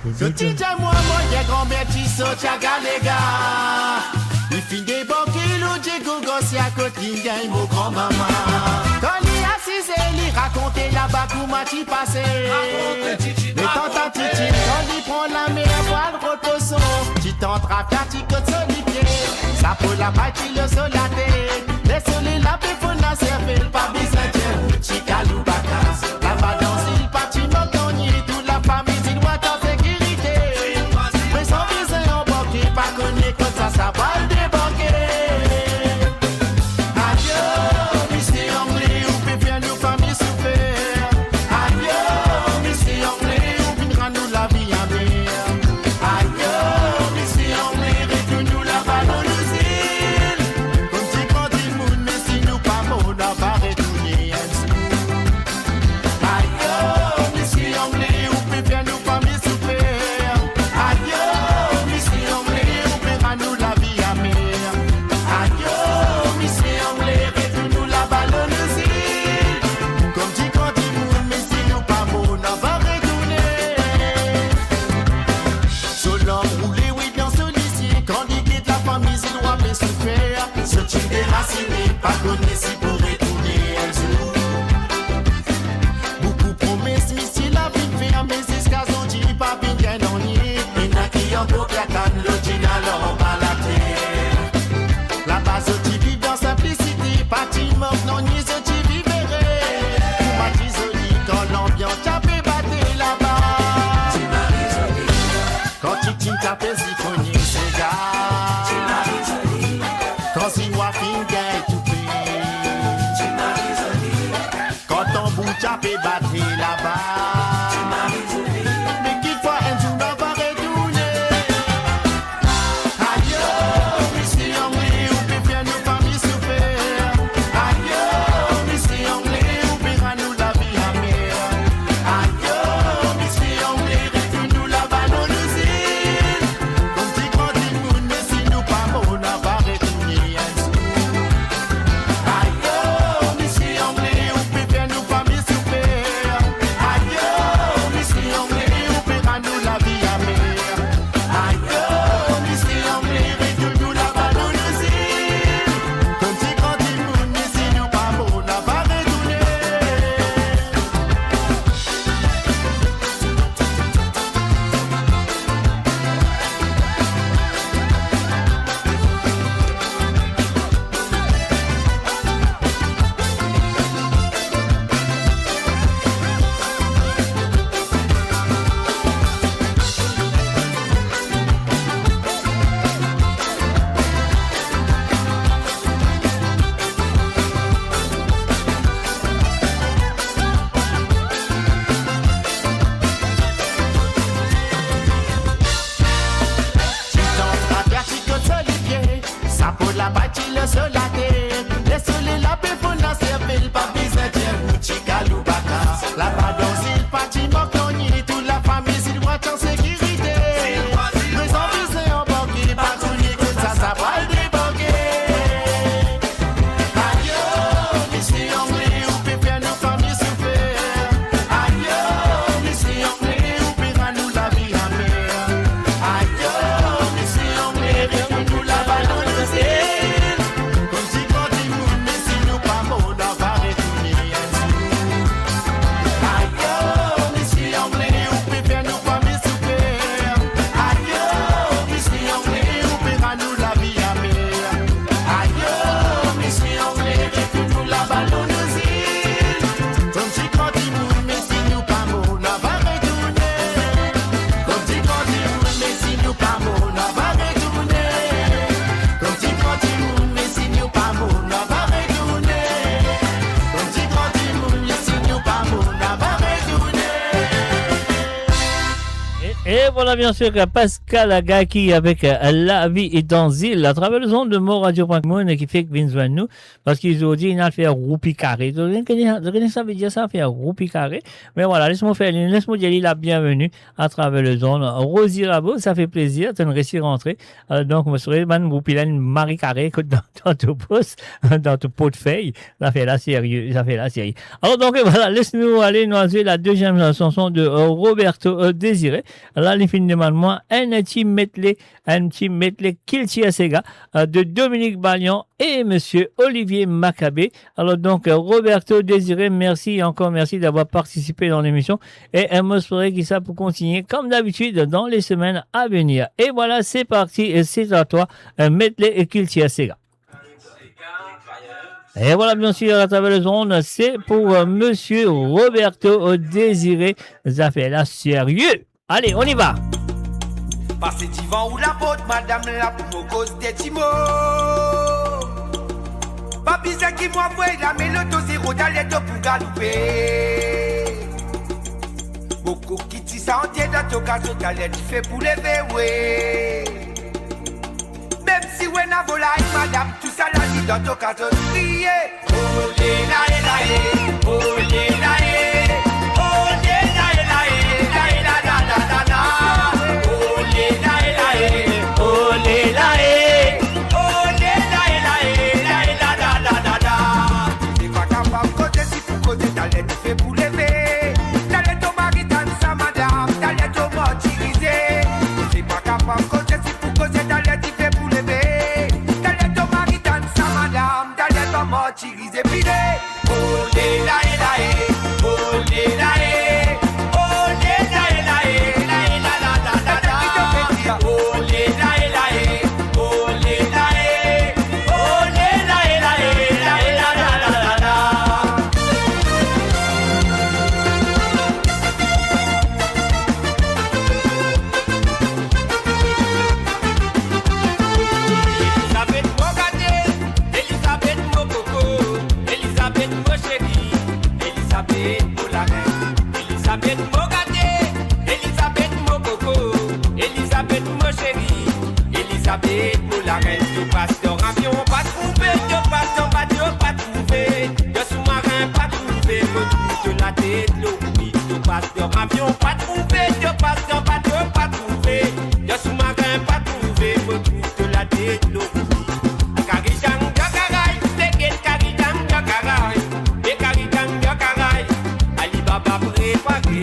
Petit à moi, mon grand-mère, qui saute à Galéga. Il finit des banquiers, l'autre gogo, c'est à côté, il gagne mon grand-maman. Quand il est assis, il raconte là-bas comment il passait. Mais tanta titi, quand il prend la mer, voile reposo. Tu t'entras faire, tu côtes sur les pieds. Ça pour la bâtie, le sol la tête. Les soleils, la péfone, la cervelle, pas besoin de Chicalou Bacas. Là-bas dans l'île, pas tu m'as gagné, toute la famille, il doit en sécurité. Mais sans besoin en banquier, pas connu comme ça va le débanquer. Adieu, Mr. Anglais, ou peut bien nous famille souffrir. Adieu, Mr. Anglais, ou bien rendre la vie en bien. Adieu, Mr. Anglais, retourne-nous là-bas dans nos îles. Comme si quand il moune, mais si nous pas moune, on va retourner. Et voilà, bien sûr, Pascal Agaki avec La vie est dans île à travers le son de moradio.com qui fait que viennent nous parce qu'ils ont dit qu'il a fait roupi carré. Vous connaissez ça veut dire ça, faire roupi carré. Mais voilà, laisse-moi dire la bienvenue à travers le son. Rosie Rabot, ça fait plaisir, tu réussi à rentrer. Donc, je serais roupi là, une Marie Carré dans ton poste, dans ton pot de feuilles. Ça fait la série. Alors, donc, voilà, laisse-nous aller noiser la deuxième chanson de Roberto Désiré. Là, il finit demande-moi un petit medley Kilti Sega de Dominique Balian et monsieur Olivier Maccabé. Alors donc, Roberto Désiré, merci d'avoir participé dans l'émission et moi je ferai que ça pour continuer comme d'habitude dans les semaines à venir. Et voilà, c'est parti et c'est à toi, medley Kilti Sega. Et voilà, bien sûr, à travers les ondes, c'est pour monsieur Roberto Désiré. Ça fait la sérieux. Allez, on y va. Passez divan ou la botte, madame la pour cause des timos. Papi, c'est qui moi voit la mélodo zéro d'aller de pour galouper. Beaucoup qui dit ça entier dans ton cas, tu t'allais tu fais pour lever, ouais. Même si ouais n'a volaille, madame, tout ça l'a dit dans ton cas, tu crier. Olé la la olé la pour lever, t'allais ton mari dans sa madame, t'allais ton mortiriser. C'est pas capable de si pour causer, t'allais t'y faire pour lever. T'allais ton mari dans sa madame, t'allais ton mortiriser. Pile, oh les la la oh les la oh les la la la la la la oh les la la oh les la oh les la la la. Elisabeth Mogate, Elisabeth Mokoko, Elisabeth mon chéri, Elisabeth mon la reine. Tu passes dans avion pas trouvé, tu passes dans bateau pas trouvé, de sous-marin pas trouvé, retrouve de la tête l'eau. Tu passes dans avion pas trouvé, tu passes dans bateau pas trouvé, de sous-marin pas trouvé, retrouve de la tête l'eau. Karidang Yakarai, Teget Karidang Yakarai, et Karidang Yakarai, Alibaba préparé.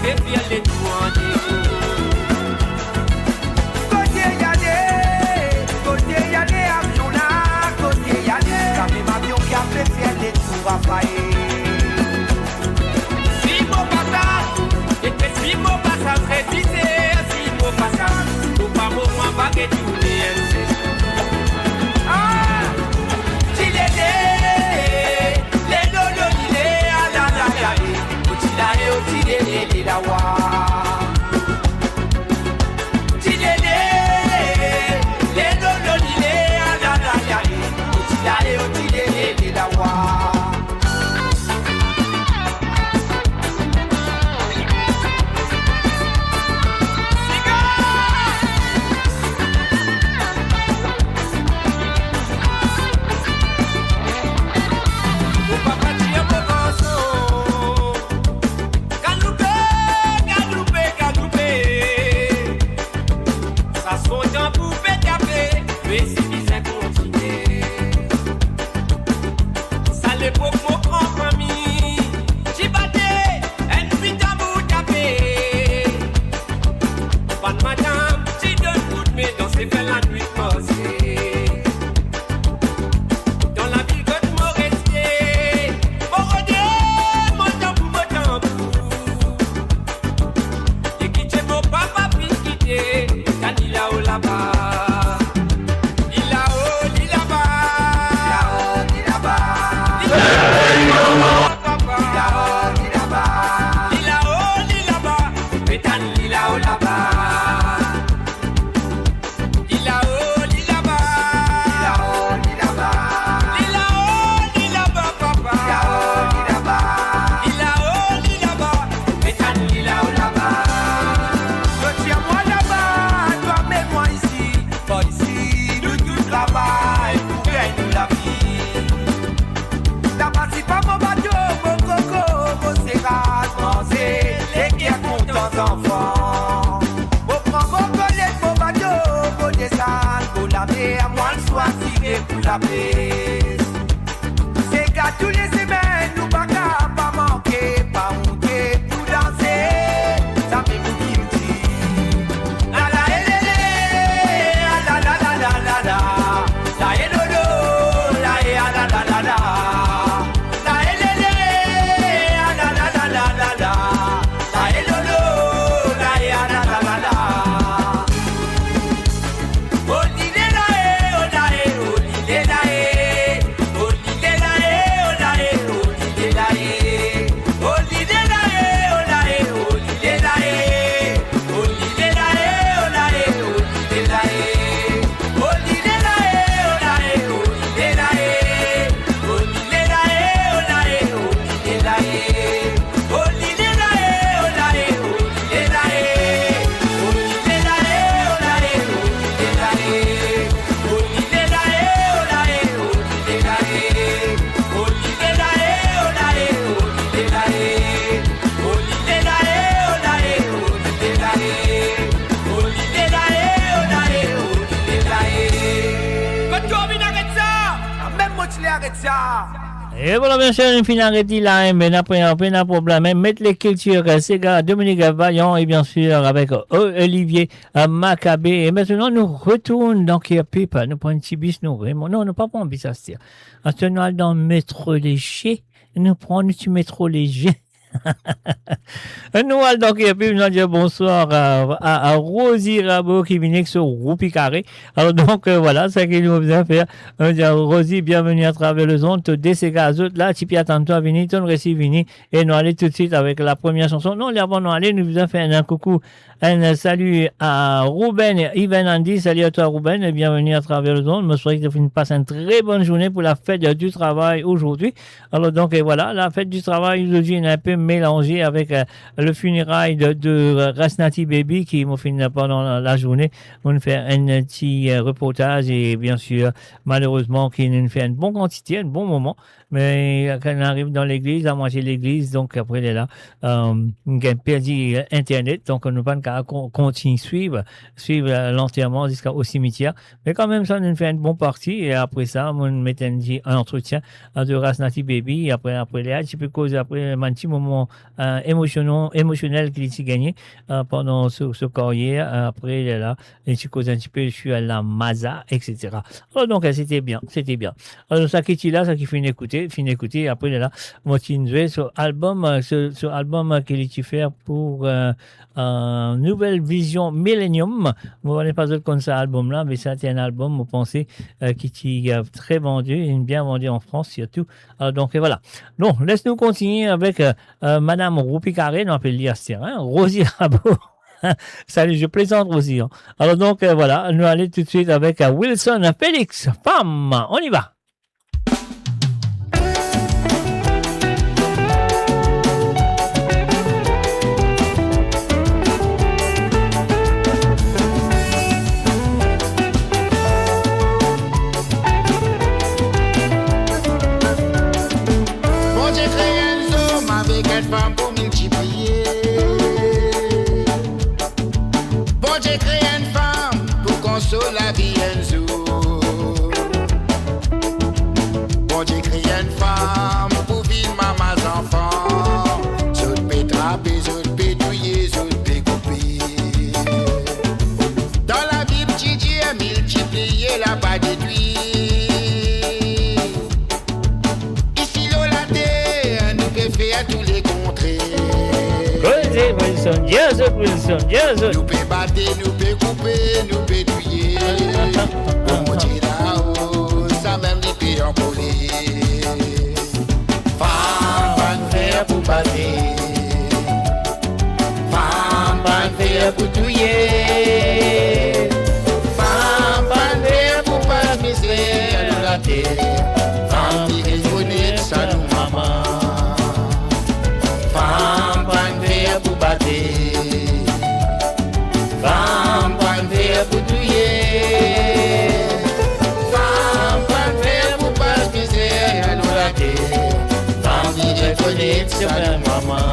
fait fier les tout en déco. Côté yalé, avion là, côté yalé. Ça même avion qui a fait fier les tout Raphaël. Si mon passage, et que si mon passage révisé, si mon passage, tout pas mon baguette tout les c'est qu'à tous les semaines, nous pas manquer, pas monter, pour danser. Ça fait vous qui me dit la la la la la la la la la la lolo, la la la la la la la la la la la la lolo, la la la la la. Et voilà, bien sûr, une finale arrêtée là, mais après un problème, mettre les cultures, c'est gars, Dominique Vaillant et bien sûr avec Olivier Maccabé. Et maintenant, nous retournons dans Kirpip, nous prenons un petit bis, nous vraiment, non, nous pas prendre un bis à se dire. Ensuite, nous allons dans le métro léger, nous prenons du métro léger. Nous allons donc nous dire bonsoir à Rosie Rabot qui vient sur Roupi Carré. Alors donc voilà, c'est ce qu'il nous vient faire. On dit Rosie, bienvenue à travers le zone. Des ces gaz là, tu peux attendre toi venir, ton récit vini et nous allons tout de suite avec la première chanson. Non, avant nous aller, nous vous faire un coucou, un salut à Ruben, Ivan Andy, salut à toi Ruben et bienvenue à travers le zone. Je souhaite que tu passes une très bonne journée pour la fête du travail aujourd'hui. Alors donc voilà, la fête du travail aujourd'hui est un peu mélangée avec le funérail de Rasnati Baby qui m'a fait pendant la journée. On fait un petit reportage et bien sûr, malheureusement, qui nous fait une bonne quantité, un bon moment. Mais quand on arrive dans l'église, à manger l'église, donc après, elle est là, on a perdu Internet, donc on ne peut pas continuer suivre l'enterrement jusqu'au cimetière. Mais quand même, ça nous fait une bonne partie. Et après ça, on met un entretien de Rasnati Baby. Et après, là, tu peux causer après un petit moment moment émotionnel qu'il a gagné pendant ce carrière. Après, il est là, il s'est causé un petit peu sur la Maza, etc. Alors, donc, c'était bien. Alors, ça qui est là, ça qui finit d'écouter. Après, il est là, Motinzwe, sur album qu'il a fait pour Nouvelle Vision Millennium. Vous n'avez pas d'autre comme ça, album-là, mais ça, c'est un album, vous pensez, qui est très vendu, bien vendu en France, surtout. Donc, voilà. Donc, laisse-nous continuer avec Madame Roupi Carré, on appelle l'IASTER, Rosie Rabot. Salut, je plaisante Rosie. Alors, donc, voilà, nous allons tout de suite avec Wilson Félix, femme. On y va. Bon, j'ai créé un homme avec une femme pour multiplier. Bon, j'ai créé une femme pour consoler la vie un jour. Bon, j'ai créé une femme pour vivre maman enfants. Zot peut trapper, zot peut douiller, zot peut couper. Dans la vie, petit Dieu a multiplié la pas déduit. À tous les contrées. Wilson. Nous peut battre, nous peut couper, nous peut tuer. Pour monter là-haut, ça même nous peut encoller. Femme, pas de fer pour battre. Femme, pas de fer pour tuer. Femme, pas de fer pour pas misère dans la terre. Femme qui résonne, ça nous maman. Femme, pas de fer pour battre. Femme, pas de fer pour tuer. Femme, pas de fer pour pas misère dans la terre. Femme qui reconnaît sa maman.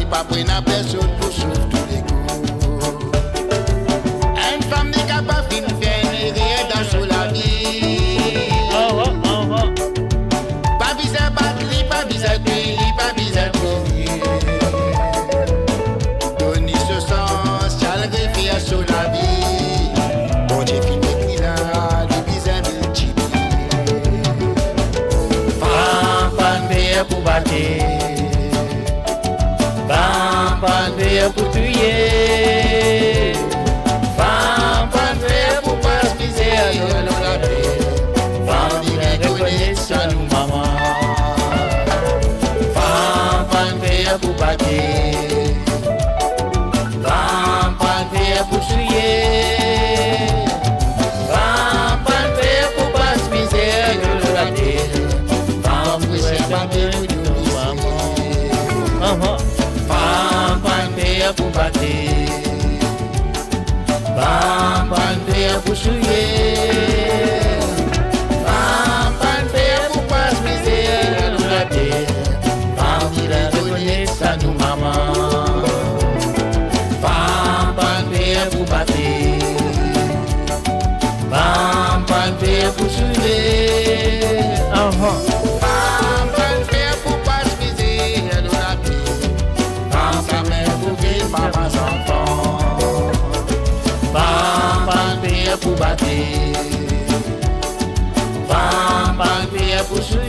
Pas prendre à personne pour sauver tous les coups. Une femme n'est capable de faire une rien dans la vie. Pas besoin de battre, pas besoin de tuer, pas besoin de courir. Donner ce sens, ça le réfère sur la vie. Bon, j'ai fini d'écrire là, le besoin de multiplier. Femme, pas de mer pour battre. Femme, pas de fer pour tuer. Femme, pas de fer pour pas se miser dans la terre. Femme, qui reconnaît ça nous maman. Femme, pas de fer pour battre. Femme, pas de fer pour tuer. Femme, pas de fer pour pas se miser dans la terre. Femme, qui reconnaît ça nous maman. Femme, pas de fer pour battre. Femme, pas de fer pour souiller. Femme, pas de fer pour pas se miser dans la terre. Femme qui reconnaît ça nous maman. Femme, pas de fer pour battre. Femme, pas de fer pour souiller. Femme, pas de fer pour pas se miser dans la terre. Femme, sa mère pour vivre maman enfants. Femme, pas de fer pour battre. Femme, pas de fer pour souiller.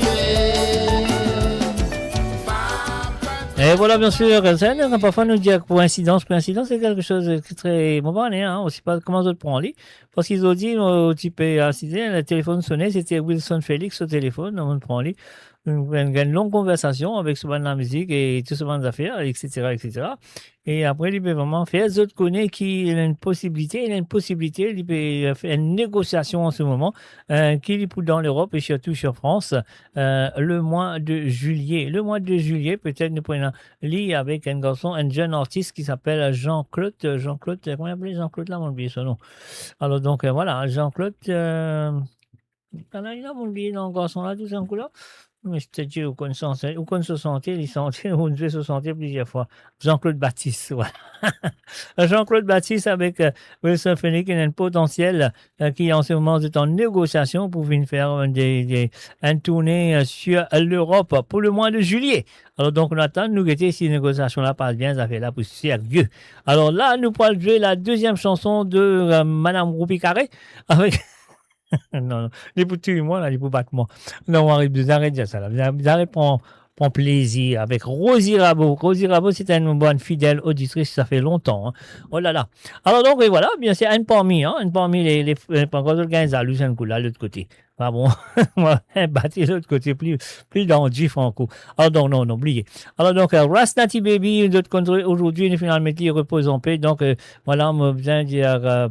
Et voilà, bien sûr, ça, parfois nous dire coïncidence, c'est quelque chose de très mauvais, hein, aussi pas comment d'autres prendre lui. Parce qu'ils ont dit, au type accident, le téléphone sonnait, c'était Wilson Félix au téléphone, on prend lui. une longue conversation avec ce de la musique et tout ce genre d'affaires, etc., etc. Et après, il peut vraiment faire. Les autres connaissent qu'il a une possibilité, il peut faire une négociation en ce moment, qu'il est dans l'Europe et surtout sur France, le mois de juillet. Le mois de juillet, peut-être nous prenons lit avec un garçon, un jeune artiste qui s'appelle Jean-Claude, comment il appelle Jean-Claude là, on oublie son nom. Alors donc, voilà, Jean-Claude, il a oublié le garçon là, tout ça, là. Mais je te dis, vous connaissez se sentir, on devait se sentir plusieurs fois. Jean-Claude Baptiste, voilà. Jean-Claude Baptiste avec Wilson Phoenix, qui a un potentiel qui en ce moment est en négociation pour venir faire une tournée sur l'Europe pour le mois de juillet. Alors donc, on attend, nous guetter si la négociation là passe bien, ça fait là pour sérieux. Alors là, nous pourrons jouer la deuxième chanson de Madame Roupi Carré avec... non, les pour tuer moi, là, les pour battre moi. Non, vous arrêtez de dire ça, là. Vous arrêtez prendre plaisir avec Rosie Rabot. Rosie Rabot, c'est une bonne fidèle auditrice, ça fait longtemps. Hein. Oh là là. Alors donc, et voilà, bien, c'est une parmi les quand on gagne ça, lui, c'est un coup là, l'autre côté. Ah bon, on va battre l'autre côté, plus dans du franco. Alors donc, non, oubliez. Alors donc, Rasnati Baby, d'autres contre aujourd'hui, finalement, qui repose en paix. Donc, voilà, on a besoin de dire,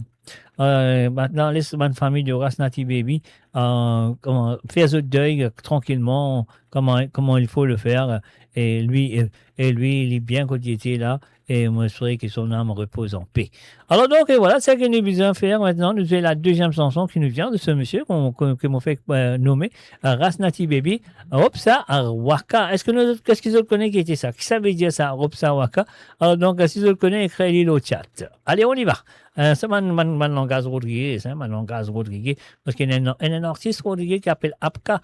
maintenant, laisse ma famille de Rasnati Baby comment faire ce deuil tranquillement, comment il faut le faire. Et lui, il est bien quand il était là. Et moi, je souhaite que son âme repose en paix. Alors donc, et voilà, c'est ce que nous besoin faire maintenant. Nous avons la deuxième chanson qui nous vient de ce monsieur que m'a fait nommer Rasnati Baby. Ropsa Waka. Qu'est-ce qu'ils connaissent qui était ça? Qui ça veut dire ça? Ropsa Waka. Alors donc, si vous le connaissez, écrivez-le au chat. Allez, on y va. C'est mon langage Rodriguez, parce qu'il y a un artiste Rodriguez qui appelle Apka.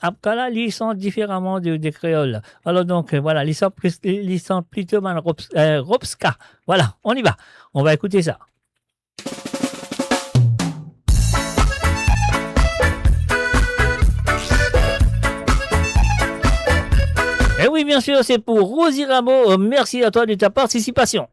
Apka là, ils sont différemment des créoles. Alors donc, voilà, ils sont plutôt Ropska. Voilà, on y va. On va écouter ça. Et oui, bien sûr, c'est pour Rosie Rabot. Merci à toi de ta participation.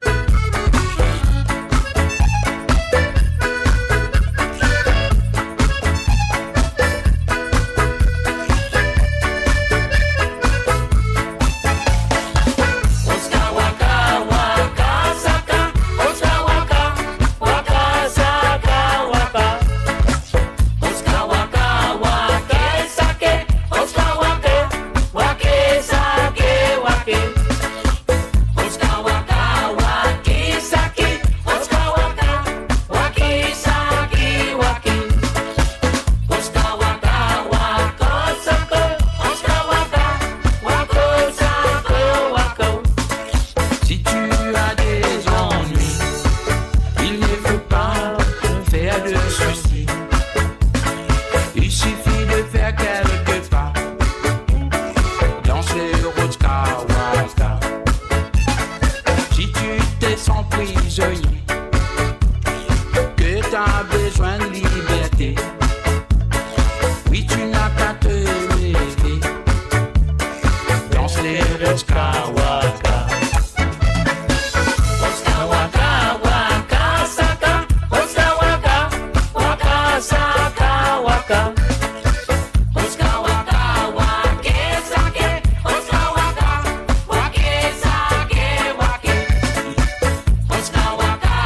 Waka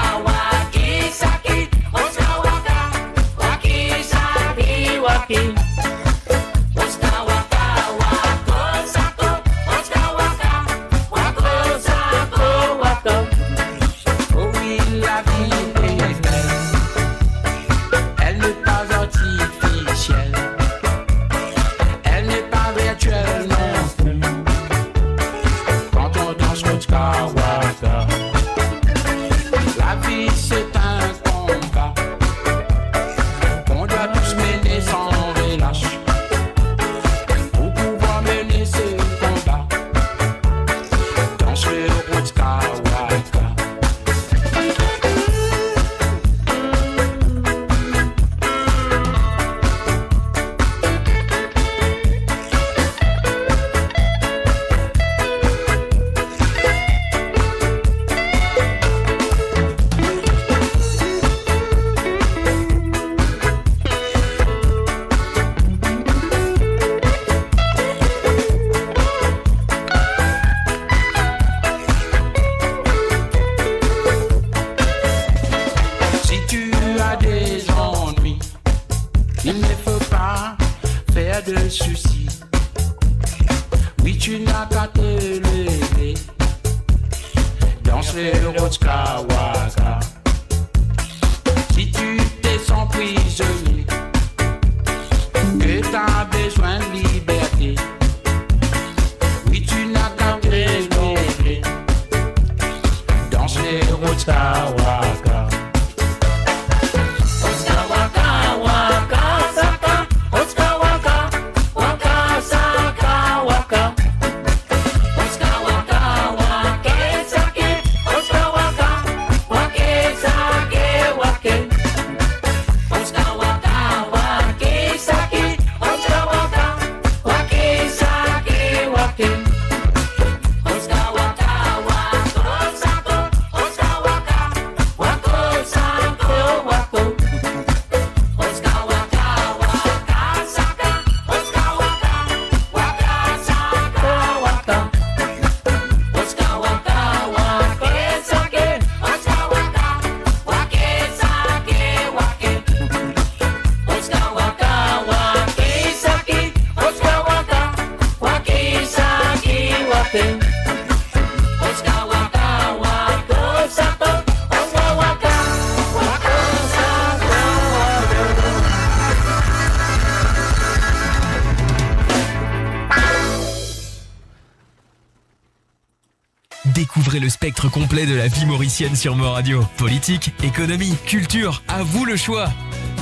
Découvrez le spectre complet de la vie mauricienne sur Mo Radio. Politique, économie, culture, à vous le choix.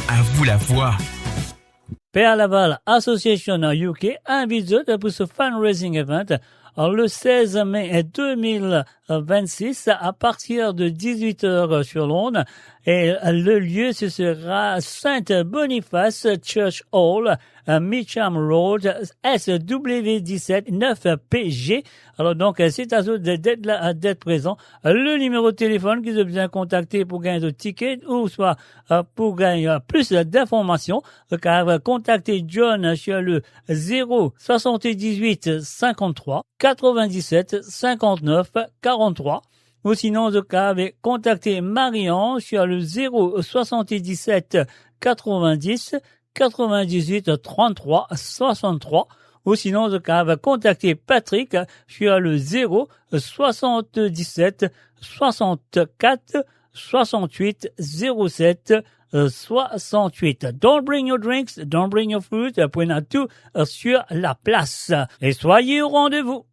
À vous la voix. Père Laval Association UK invite pour ce fundraising event le 16 mai 2026 à partir de 18h sur l'onde. Et le lieu, ce sera Saint-Boniface Church Hall, Mitcham Road, SW17 9PG. Alors donc, c'est à vous d'être présent. Le numéro de téléphone qu'ils ont besoin de contacter pour gagner de tickets ou soit pour gagner plus d'informations, car contactez John sur le 078 53 97 59 43. Ou sinon, contactez Marion sur le 077 90 98 33 63. Ou sinon, contactez Patrick sur le 077 64 68 07 68. Don't bring your drinks, don't bring your food. Prenez tout sur la place. Et soyez au rendez-vous.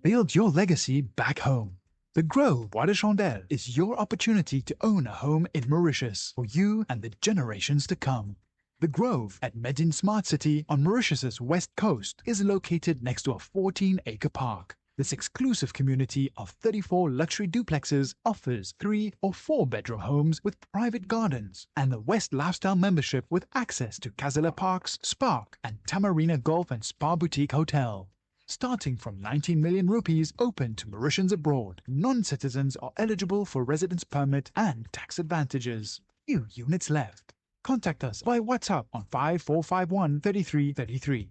Build your legacy back home. The Grove Bois de Chandelle is your opportunity to own a home in Mauritius for you and the generations to come. The Grove at Medin Smart City on Mauritius's west coast is located next to a 14-acre park. This exclusive community of 34 luxury duplexes offers 3 or 4 bedroom homes with private gardens and the West Lifestyle membership with access to Kazela Parks, Spark and Tamarina Golf and Spa Boutique Hotel. Starting from 19 million rupees open to Mauritians abroad, non-citizens are eligible for residence permit and tax advantages. Few units left. Contact us by WhatsApp on 5451 3333.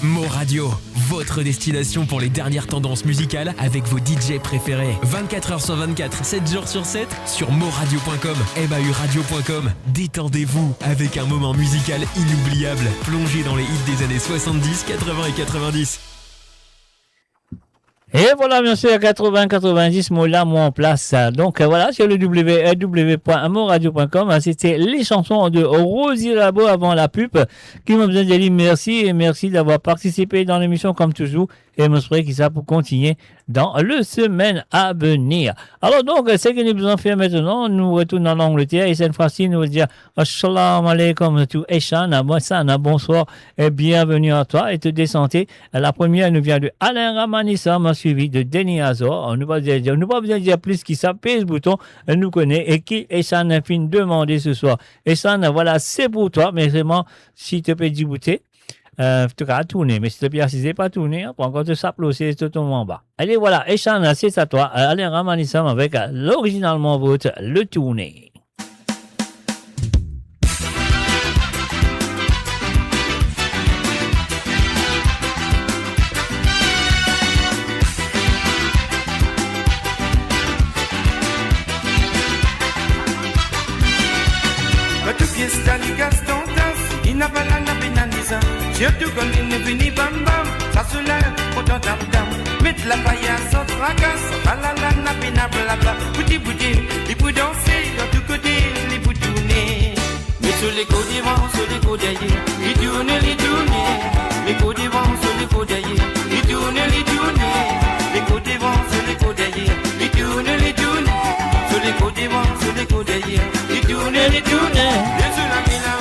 Mo Radio, votre destination pour les dernières tendances musicales avec vos DJ préférés. 24h sur 24, 7 jours sur 7 sur moradio.com, mahuradio.com. Détendez-vous avec un moment musical inoubliable, plongé dans les hits des années 70, 80 et 90. Et voilà, bien sûr, 80-90, moi là, moi en place. Donc voilà, sur le www.moradio.com, c'était les chansons de Rosie Labo avant la pub, qui m'ont besoin de dire merci et merci d'avoir participé dans l'émission comme toujours. Et je souhaite que ça pour continuer dans le semaine à venir. Alors donc, ce que nous besoin faire maintenant, nous retournons en Angleterre et cette fois-ci, nous allons dire Assalamu alaikum to Eshan, bonsoir et bienvenue à toi et te désanté. La première nous vient de Alain Ramanissam, suivi de Denis Azor. On ne va pas besoin de dire plus qui s'appelle ce bouton, nous connaît et qui Eshan a fini de demander ce soir. Eshan, voilà, c'est pour toi, mais vraiment, si tu peux débouter. En tout cas, tourner, mais si tu n'as pas tourné, pour encore te s'applaudir, c'est tout en bas. Allez, voilà, Eshan, c'est à toi. Allez, Ramanissam avec l'originalement vote, le tourner. Surtout quand il ne finit bam bam, ça se lève, autant tam tam. Mettre la paillasse sans fracasse, alala napina blabla. Bouti bouti, il peut danser dans tous côtés, il peut tourner. Mais sur les côtes devant, sur les côtes derrière, il tourne, il tourne. Les côtes devant, sur les côtes derrière, il tourne, il tourne. Les côtes devant, sur les côtes derrière, il tourne, il tourne. Sur les côtes devant, sur les côtes derrière, il tourne, il tourne. Et sur la mila,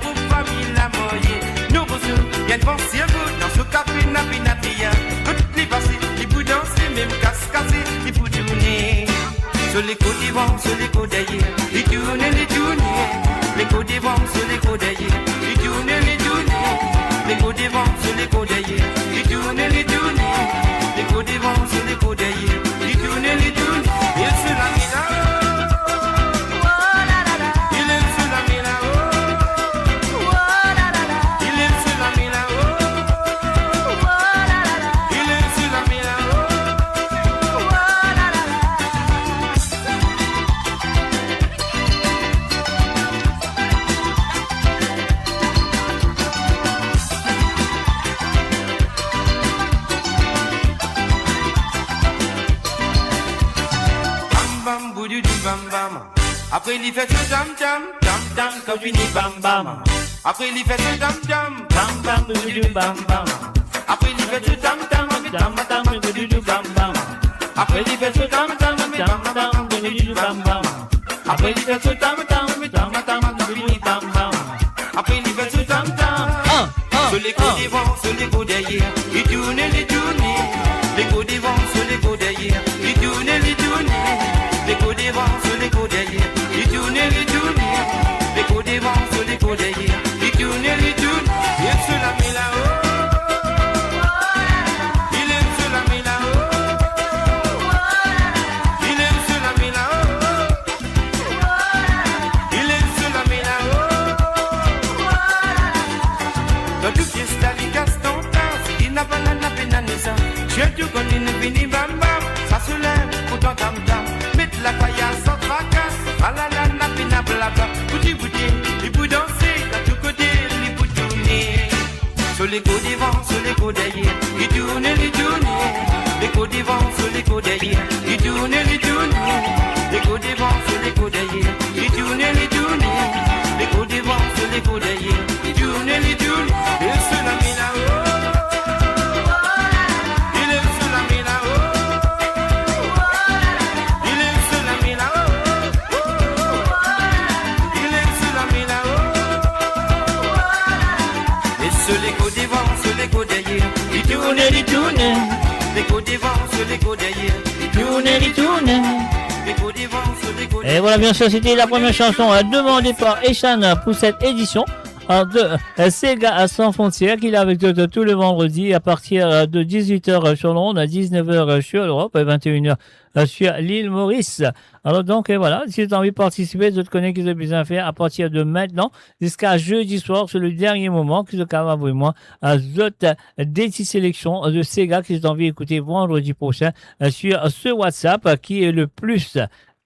pour famille la moyenne. Nous reçons, bien devant si un goût dans ce café n'a pas rien. Toutes les passées, les bouts danser, même casse-cassé, les bouts tourner. Sur les côtes devant, sur les côtes derrière, les tourner, les tourner. Les côtes devant, sur les côtes derrière, les tourner, les tourner. Les côtes devant, sur les côtes derrière, les tourner, les tourner. Les côtes devant, sur les côtes derrière, les tourner, les tourner. Et sur la mina. bam. Après il fait ce tam tam, tam tam, comme tu dis bam bam. Après il fait ce tam tam, tam tam, bam bam. Après il fait ce tam tam, tam tam, bam bam. Après il fait ce tam tam, tam tam, bam bam. Après il fait ce tam tam, tam tam, bam bam. Après il fait ce tam tam. Sur les coups devant, sur les coups derrière, il tourne, les tourne. Les coups devant, sur les coups derrière, il tourne, les tourne. Les coups devant, sur les coups derrière, il tourne, les tourne. Les coups devant, sur les coups derrière, il tourne, les tourne. Il se la met là-haut. Il aime se la met là-haut. Il aime se la met là-haut. Il aime se la met là-haut. Dans tout fiesta, il casse ton temps. Il n'a pas la peine à naissance. Je te connais, ne finis bam bam. Ça se lève, pourtant tam tam. Mettre la paillasse sans tracas. Ah la la la, pina blabla. Bouti bouti, il peut danser. D'à tout côté, il peut tourner. Sur les coups devant, sur les coups derrière. Il tourne, il tourne. Les coups devant, sur les coups derrière. Il tourne, il tourne. Les coups devant, sur les coups derrière. Il tourne, il tourne. Les coups devant, sur les coups derrière. Il tourne, il tourne. Il se la met là-haut. Il aime se la met là-haut. Il aime se la met là-haut. Il aime se la met là-haut. Et sur les coups devant, sur les coups derrière. Il tourne, il tourne. Les coups devant, sur les coups derrière. Il tourne, il tourne. Les coups devant, sur les coups derrière. Et voilà, bien sûr, c'était la première chanson demandée par Eshan pour cette édition de Sega sans frontières qu'il est avec nous tout le vendredi à partir de 18h sur l'onde, à 19h sur l'Europe et 21h sur l'île Maurice. Alors donc voilà, si tu as envie de participer, je te connais qu'ils ont besoin de faire à partir de maintenant jusqu'à jeudi soir, c'est le dernier moment que je capable avec moi à des sélections de Sega que j'ai envie d'écouter vendredi prochain sur ce WhatsApp qui est le plus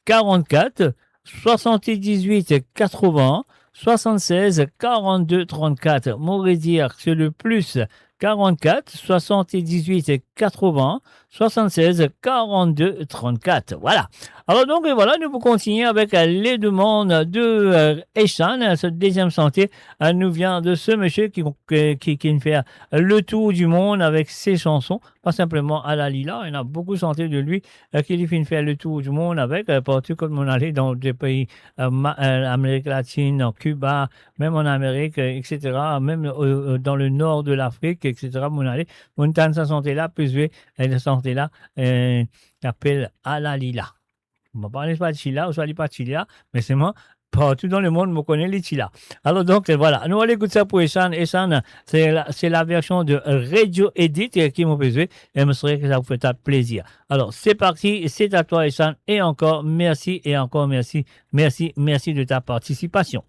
44 78 80 76 42 34. M'aurait dire que c'est le plus 44 78 80 76 42 34. Voilà. Alors donc voilà, nous continuons avec les demandes de Eshan. Cette deuxième santé nous vient de ce monsieur qui fait le tour du monde avec ses chansons, pas simplement à la Lila. Il y en a beaucoup chanté de lui qui fait faire le tour du monde avec partout comme on allait dans des pays Amérique latine, en Cuba, même en Amérique, etc. Même dans le nord de l'Afrique, etc. On allait, on tente sa santé là, puis elle santé là, appelle à la Lila. On ne parle pas de Chila, on ne parle pas de Chila, mais c'est moi, partout dans le monde, on connaît les Chila. Alors donc, voilà, nous allons écouter ça pour Eshan. Eshan, c'est la version de Radio Edit qui m'a besoin, et je me souhaite que ça vous fait plaisir. Alors, c'est parti, c'est à toi, Eshan, et encore merci, merci de ta participation.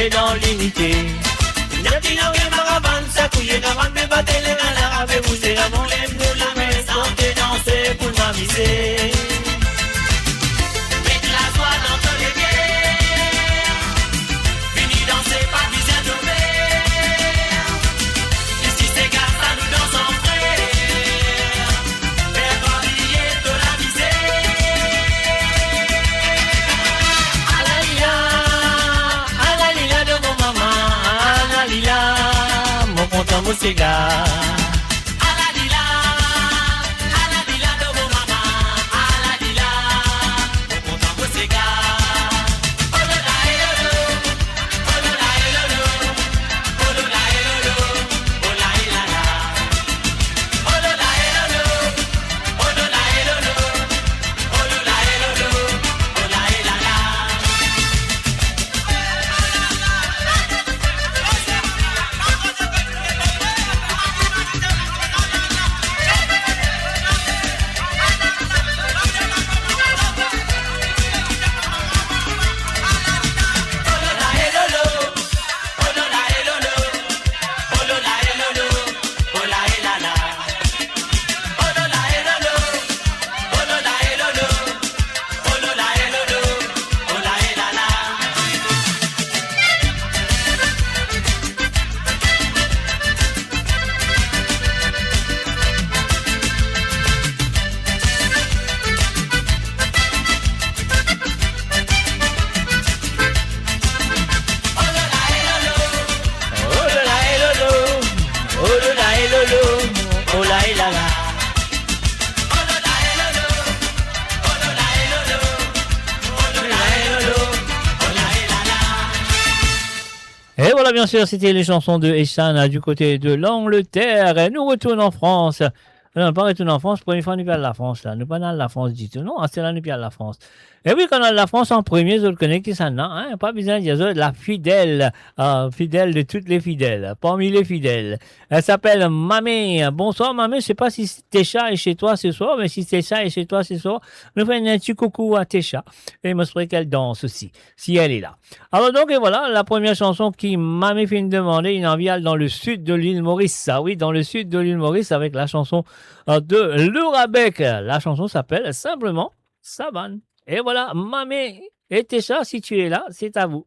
marcher dans l'unité. Natino que maravane, ça couille, n'avant de battre les nanas, avec vous c'est la bon l'aime de la maison, santé danser pour m'amuser. Mettre la joie dans tous les pieds, fini danser, pas bizarre de faire. Ici c'est grâce à nous dansons frère, faire briller de la misère. Alalila de mon maman, alalila, mon content mon cigare. Et voilà, bien sûr, c'était les chansons de Eshan du côté de l'Angleterre. Et nous retournons en France. Non, pas retourner en France, première fois nous parlons de la France, là. Nous pas dans la France du tout. Non, c'est là nous parlons de la France. Et oui, quand on a la France en premier, je le connais qui ça, non, hein, pas besoin de dire ça, la fidèle, fidèle de toutes les fidèles, parmi les fidèles. Elle s'appelle Mamé. Bonsoir, Mamé. Je sais pas si Técha est chez toi ce soir, mais si Técha est chez toi ce soir, nous faisons un petit coucou à Técha. Et je souhaite qu'elle danse aussi, si elle est là. Alors donc, et voilà, la première chanson qui Mamé fait me demander, une enviale dans le sud de l'île Maurice. Ah oui, dans le sud de l'île Maurice, avec la chanson de Lourabec. La chanson s'appelle simplement Savane. Et voilà, Mamé et Técha, si tu es là, c'est à vous.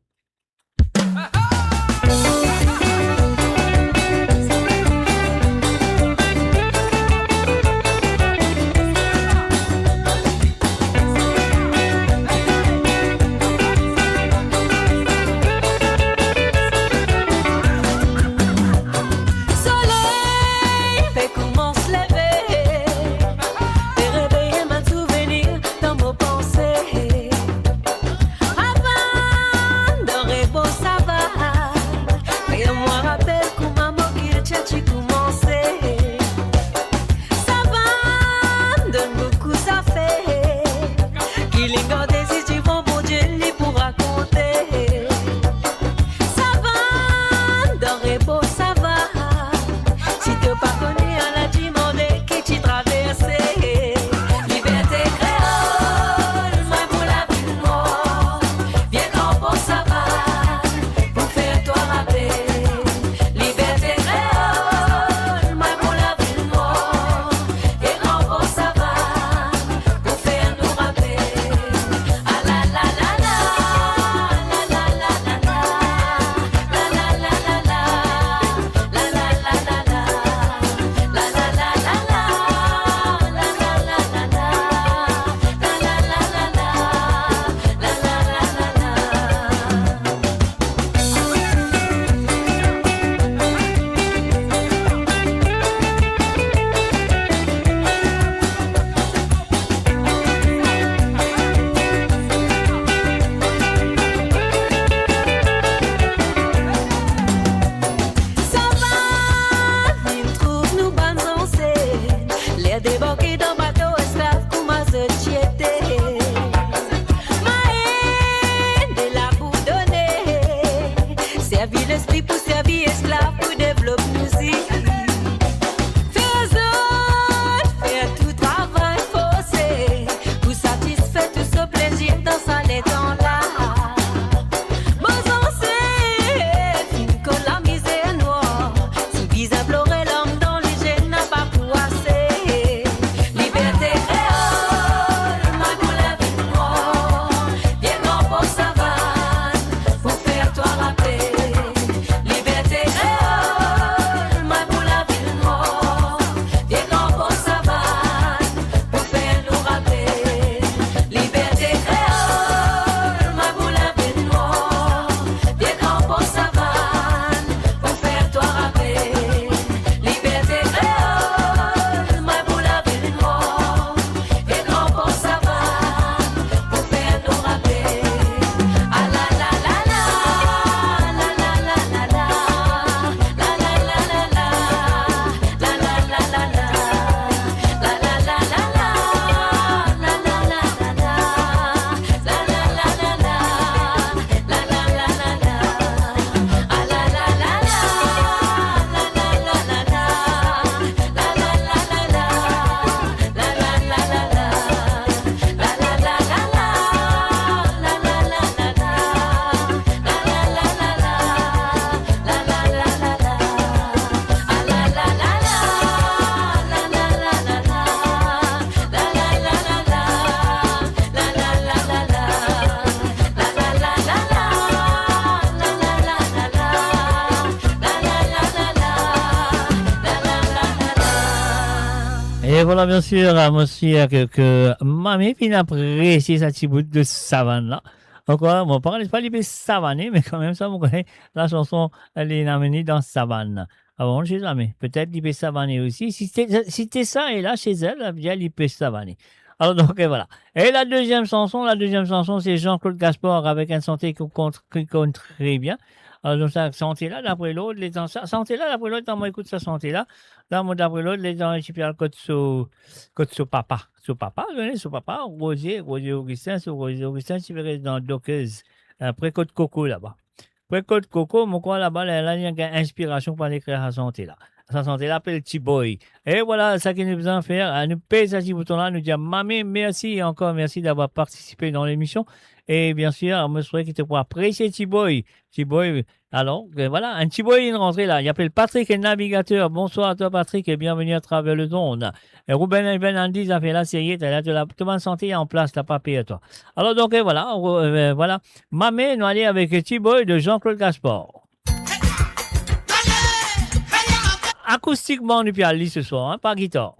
Et voilà, bien sûr, moi aussi, que mamie puis apprécié sa petite bout de savane là. Encore, mon parent n'est pas libéré savané, mais quand même, ça, vous connaissez, la chanson, elle est amenée dans savane. Avant, je sais jamais. Peut-être libéré savané aussi. Si t'es ça, et là, chez elle, elle vient libéré savané. Alors, donc, voilà. Et la deuxième chanson, c'est Jean-Claude Gaspard avec un santé qui compte très bien. Alors, donc, ça, santé-là, d'après l'autre, les gens, santé-là, d'après l'autre, dans mon écoute, ça santé-là. Dans mon d'après l'autre, les gens, récupèrent le code sur papa. Sur papa, venez, sur papa, Rosier Augustin, tu verrais dans Dockeuse, après Côte Coco, là-bas. Après Côte Coco, mon quoi, là-bas, là, il y a une inspiration pour l'écrire à santé-là. Sa santé-là, appelle Petit Boy. Et voilà, ça qu'il nous besoin de faire. Nous paye ce petit bouton-là, nous dire, mamie, merci, et encore merci d'avoir participé dans l'émission. Et bien sûr, je me souhaite qu'il te pourra apprécier Petit Boy. Petit Boy, alors, voilà, un Petit Boy, il est rentré là. Il appelle Patrick, le navigateur. Bonsoir à toi, Patrick, et bienvenue à travers le zone. Et Ruben Ben Andy a fait la série, t'as là, toute bonne santé en place, t'as pas payé à toi. Alors, donc, voilà, voilà. Mamie, nous allons avec Petit Boy de Jean-Claude Gaspard. Acoustiquement, nous puis aller ce soir, hein, pas guitare.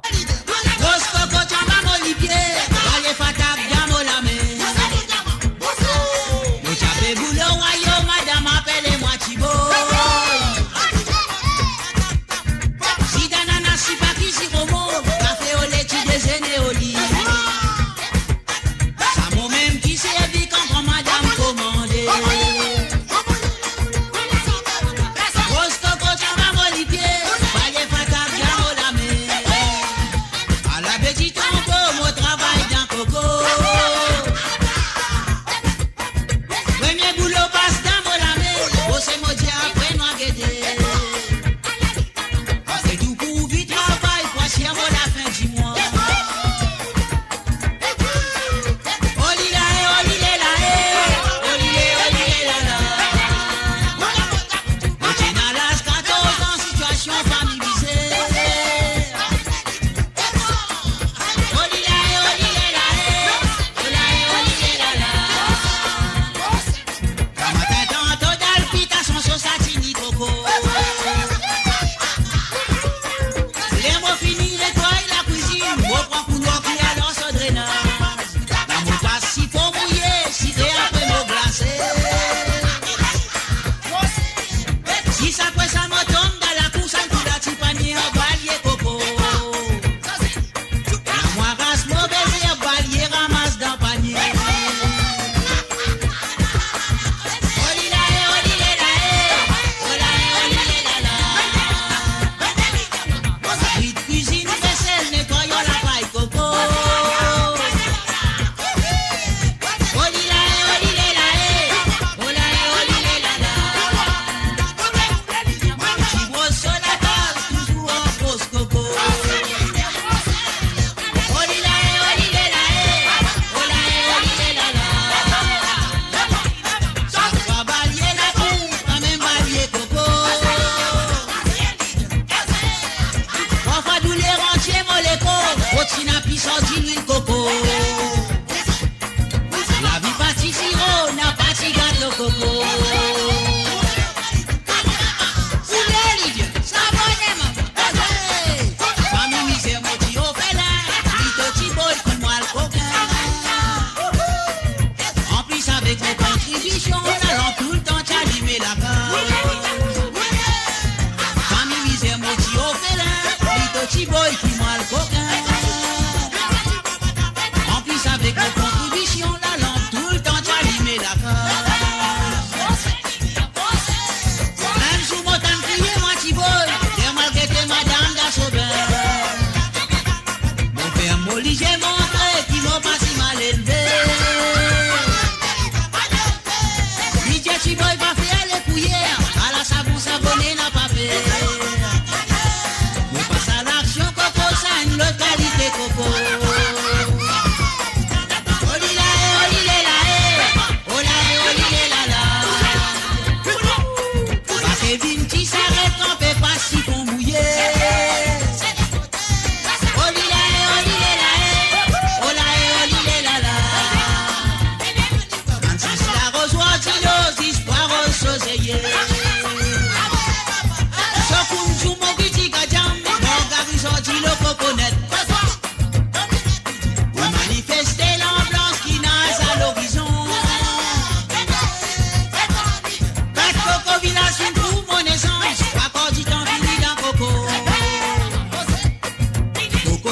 Coconut.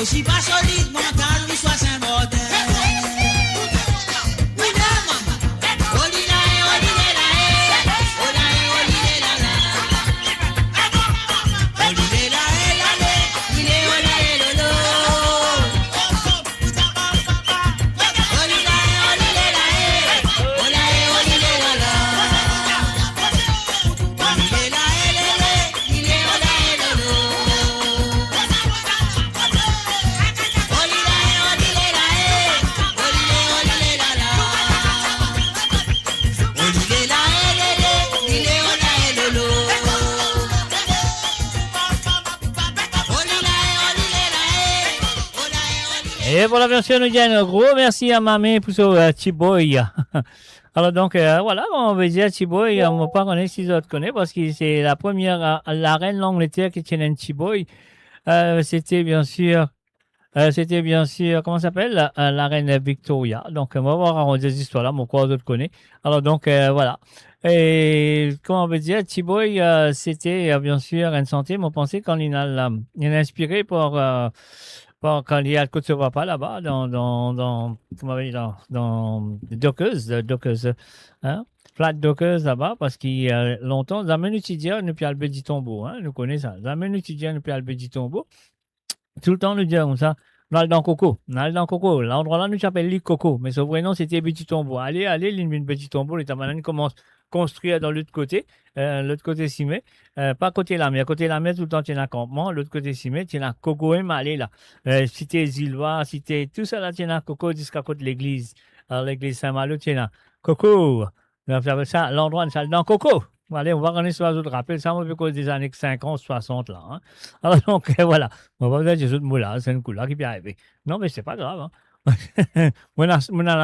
si pas solide, mental, lui soit Saint-Martin. Et voilà, bien sûr, nous disons un gros merci à Mamé pour ce Chiboy. Alors donc, voilà, on veut dire Chiboy, on ne va pas connaître si autres connaissent parce que c'est la première, la reine d'Angleterre qui tient un Chiboy. C'était bien sûr, comment ça s'appelle, la reine Victoria. Donc, on va voir raconter des histoires là, mon quoi d'autres connaissent. Alors donc, voilà. Et comment on veut dire, Chiboy, c'était bien sûr une santé, mais on pensait qu'on il a inspiré pour quand il y a le côte de papa là-bas, dans Dockers, hein, Flat Dockers là-bas, parce qu'il y a longtemps, dans le étudiant, nous puis Albert Tombeau, hein, nous connaissons ça. Dans le étudiant, nous puis Albert Tombeau, tout le temps, nous disons comme ça, dans Coco, l'endroit là, nous s'appelle l'île Coco, mais son vrai nom, c'était Petit Tombeau. Allez, l'île Petit Tombeau, les tamanans commencent construire dans l'autre côté Cimé, pas côté la mer. Côté la mer, tout le temps, tu as un campement. L'autre côté Cimé, tu as un Coco et Malé là. Cité Zilva, cité, tout ça là, tu as un Coco jusqu'à côté de l'église. Alors, l'église Saint-Malo, tu as un Coco. Ça, l'endroit, c'est dans Coco. Allez, on va regarder sur les autres rappels. Ça, on peut cause des années 50, 60 là. Hein. Alors, donc, voilà. On va vous dire des autres mots là. C'est une couleur qui peut arriver. Non, mais c'est pas grave. Hein. Mon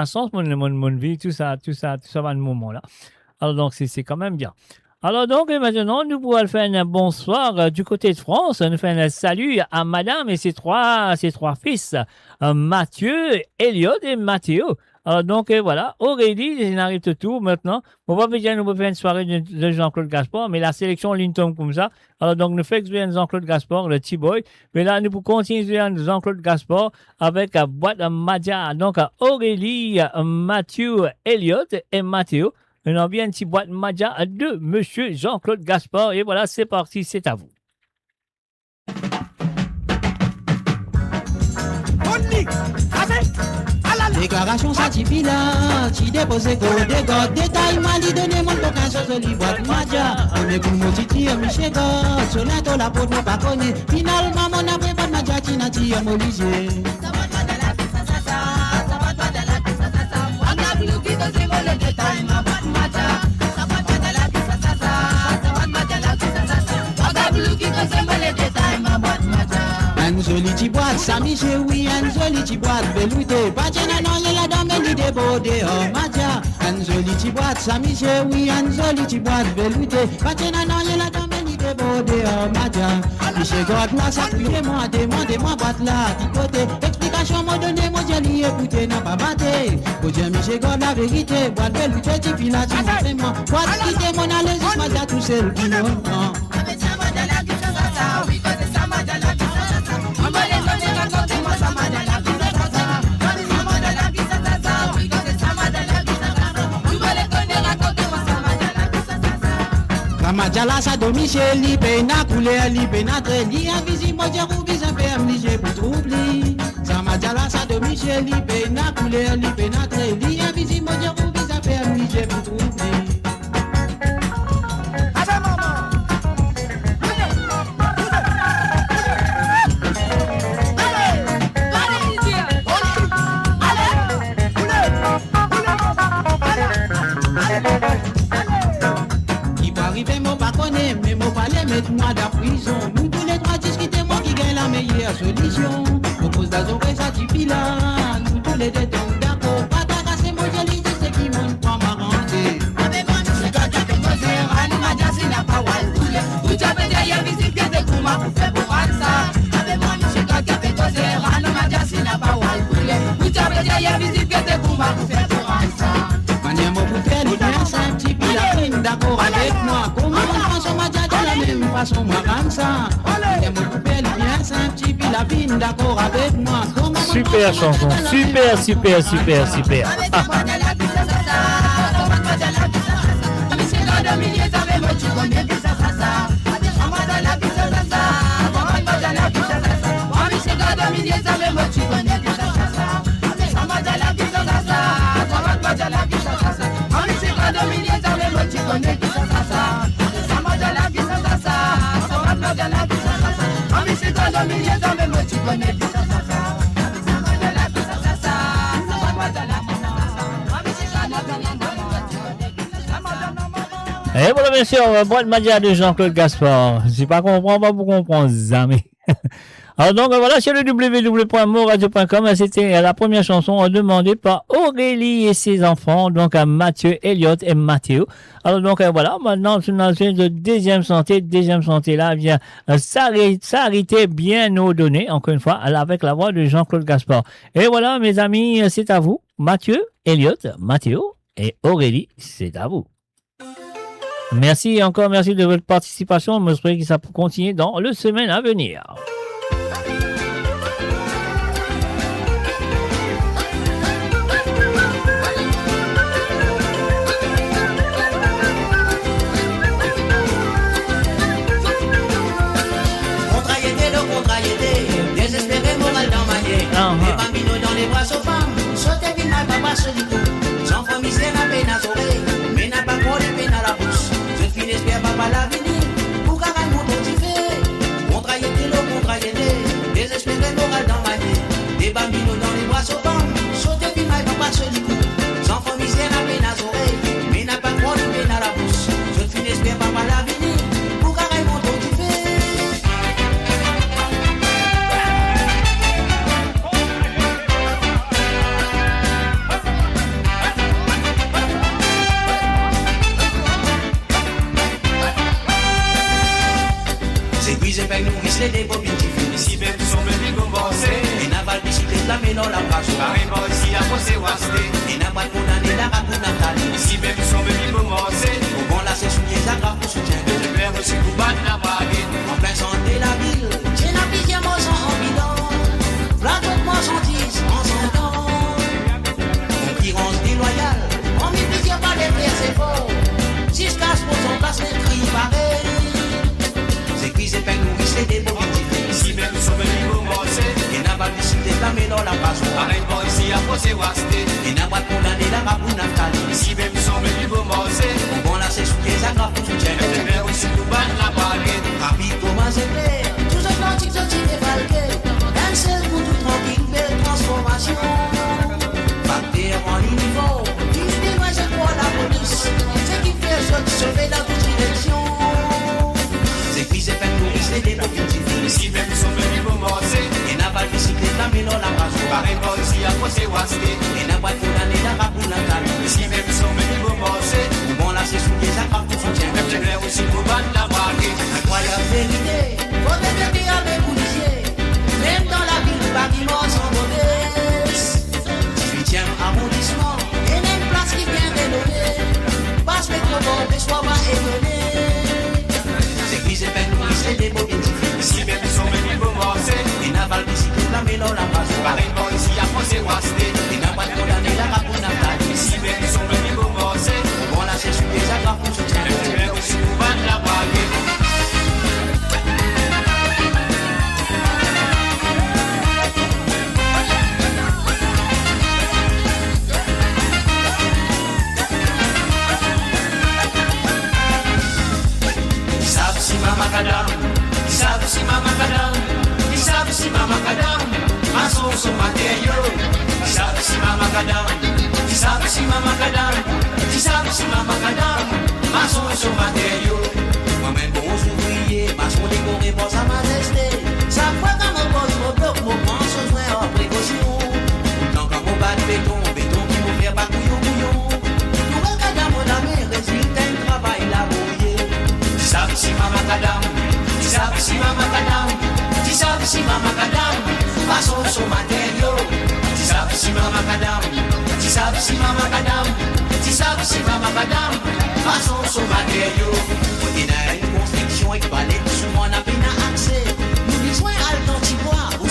sens, mon vie, tout ça va un moment là. Alors donc, c'est quand même bien. Alors donc, maintenant, nous pourrons faire un bonsoir du côté de France. Nous faisons un salut à madame et ses trois fils, Mathieu, Elliot et Mathéo. Alors donc, voilà, Aurélie, il arrive tout maintenant. On va bien nous faire une soirée de Jean-Claude Gaspard, mais la sélection ligne tombe comme ça. Alors donc, nous faisons jouer Jean-Claude Gaspard, le T-Boy. Mais là, nous pouvons continuer Jean-Claude Gaspard avec la boîte Madia. Donc, Aurélie, Mathieu, Elliot et Mathéo. On a bien une petite boîte Madia de Monsieur Jean-Claude Gaspard. Et voilà, c'est parti, c'est à vous. Déclaration satifila, tu déposes go, détail mali, donné mon bocage, joli boîte Madia. On est pour mon titi, on miché God, sur la tola pour ne pas connaître. Finalement, mon après pas Madia, tu n'as ti à m'obliger. Ça va pas de la piste, ça va pas de la piste, on a plus qui te dit mon détail, ma boîte Madia. Ça va pas de la piste, ça va pas de la piste, on a plus qui te dit mon détail, ma boîte Madia. Un joli petit boîte, Samy chez oui, un joli petit boîte, velouté, pas de non, il a dans mes idées bodées, oh Madia. Un joli petit boîte, Samy chez oui, un joli petit boîte, velouté, pas de non, il a dans mes idées bodées, oh Madia. Michel God, moi, ça priez-moi, demandez-moi, boîte là, qui côté, explication, m'a donné, moi, j'ai lié, écoutez, n'a pas batté. Faut dire, Michel God, la vérité, boîte velouté, tu files là, tu m'as fait moi, boîte quitter mon allergie, Madia, tout seul, qui nous prend. Ramadjala sa domicile, li pena couleur, li pena très, li invisible, moi j'ai roubi, ça fait amniger pour troubler. Ramadjala sa domicile, li pena couleur, li pena très, li invisible, moi j'ai roubi, ça fait amniger pour troubler. Mais mon palais mettre-moi dans prison. Nous tous les trois discuter, moi qui gagne la meilleure solution. Propose d'azorer ça tu là. Nous tous les deux tombent d'accord. Pas d'agacé, moi j'ai l'idée, c'est qui m'ont pas m'arranger. Avec moi, je suis gâté, je peux dire, Annie m'a dit, c'est la parole. Vous avez derrière visite, bien des coups, pour faire pour ça. Avec moi, je suis gâté, je peux dire, Annie m'a dit, c'est la parole. Vous avez derrière visite, bien des coups, pour faire pour ça. Manière, moi, pour faire les bien simple, petit peu la prime, d'accord avec moi. Comment on prend son Madia de la même façon, moi, comme ça. Et mon coupé, bien simple, petit peu il a bien d'accord avec moi. Super chanson, super, super, super, super. Ah. Et voilà, bien sûr, boîte Madia de Jean-Claude Gaspard. Je ne sais pas comprendre, pas pour comprendre, jamais. Alors donc voilà, sur le www.moradio.com, c'était la première chanson demandée par Aurélie et ses enfants, donc à Mathieu, Elliot et Mathéo. Alors donc voilà, maintenant c'est une deuxième santé là vient s'arrêter bien nous donner, encore une fois, avec la voix de Jean-Claude Gaspard. Et voilà mes amis, c'est à vous, Mathieu, Elliot, Mathéo et Aurélie, c'est à vous. Merci encore, merci de votre participation. Je m'espère que ça peut continuer dans le semaine à venir. Désespéré, moral dans ma gueule. Les bambinos dans les bras aux femmes. Sautez vite, ma papa se dit tout. Sans fois misère, la peine à oreilles. Mais n'a pas trop de peine à la bouche. Je file espère, papa l'avenir. Pour qu'à un monde tu fais. Contrariété, le contrariété. Désespéré, moral dans ma gueule. Les bambinos dans les bras aux femmes. Sautez vite, ma papa se dit tout. Sans fois misère, la peine à oreilles. Mais n'a pas trop de peine à la bouche. Je file espère, papa l'avenir. Pour qu'à un monde tu fais. J'ai fait nous risquer des bobines qui finissent. Si même sont venus commencer. Et n'a pas le bicyclette la main dans la brasse. Carrément ici à Fossé Wasté. Et n'a pas condamné la raconte Nathalie. Si même sont venus commencer. Au bon là c'est souillé ça grave pour soutien. Je perds aussi pour battre la baguette. En plein santé la ville. J'ai la pitié moi sans ambidon. V'là d'autres moi sans 10 en s'entend. Concurrence déloyale. On m'y pitié pas les faire c'est faux. Si je casse pour son place les cris pareil. C'est pas nous, c'est des bons ici même sont venus commencer. Et n'a pas décidé de la main dans la brasse. Arrête-moi ici à Fossé Wasté. Et n'a pas condamné la raboune Nathalie. Ici même sont venus commencer. Bon là c'est souillé, ça grave pour soutien. Je vais aussi nous battre la baguette. Rapide comment c'est clair. Tout Atlantique sorti défalqué. Un seul pour tout tranquille, belle transformation. Facteur en uniforme. Qui fait moi c'est pour la police. C'est qui fait sauver la toute direction. C'est qui c'est fait nourrir, c'est des bobines qui finissent. Si même sont venus commencer. Et n'a pas le bicyclette la main dans la brasse. Carrément ici à Fossé Wasté. Et n'a pas condamné la raboune Nathalie. Si même sont venus commencer. Bon là c'est souillé, ça grave pour soutien. Je vais aussi pour battre la baguette. Incroyable vérité. Faut détecter avec policiers. Même dans la ville, bâtiment sans mauvaise. 18e arrondissement. Et même place qui vient rénovée. Passe métropole, et sois pas étonné. C'est fait nous, c'est des bobines qui finissent. Si même sont venus commencer. Et n'a pas le bicyclette la main dans la brasse. Carrément ici à Fossé Wasté. Et n'a pas condamné la raboune Nathalie. Si même sont venus commencer. Bon là c'est souillé, ça grave pour soutien. Je vais aussi vous battre la baguette. Si mama kadam, isabi si mama kadam, maso so mateyo. Isabi si mama kadam, isabi si mama kadam, isabi si mama kadam, maso so mateyo. Moi-même bon ouvrier, maçon décoré pour sa majesté. Ça fois quand mon boss me bloque, mon prend son soin en précaution. Tant quand mon bas de béton qui me fait pas couillon. Tout le kadam mon ami, résultat un travail laborieux. Isabi si mama kadam. Isabi si mama kadam, isabi si mama kadam, maso so mateyo. Isabi si mama kadam, isabi si mama kadam, isabi si mama kadam, maso so mateyo. On est dans une construction et pas les souvent n'a pas accès. Nous besoin à l'antipois, ou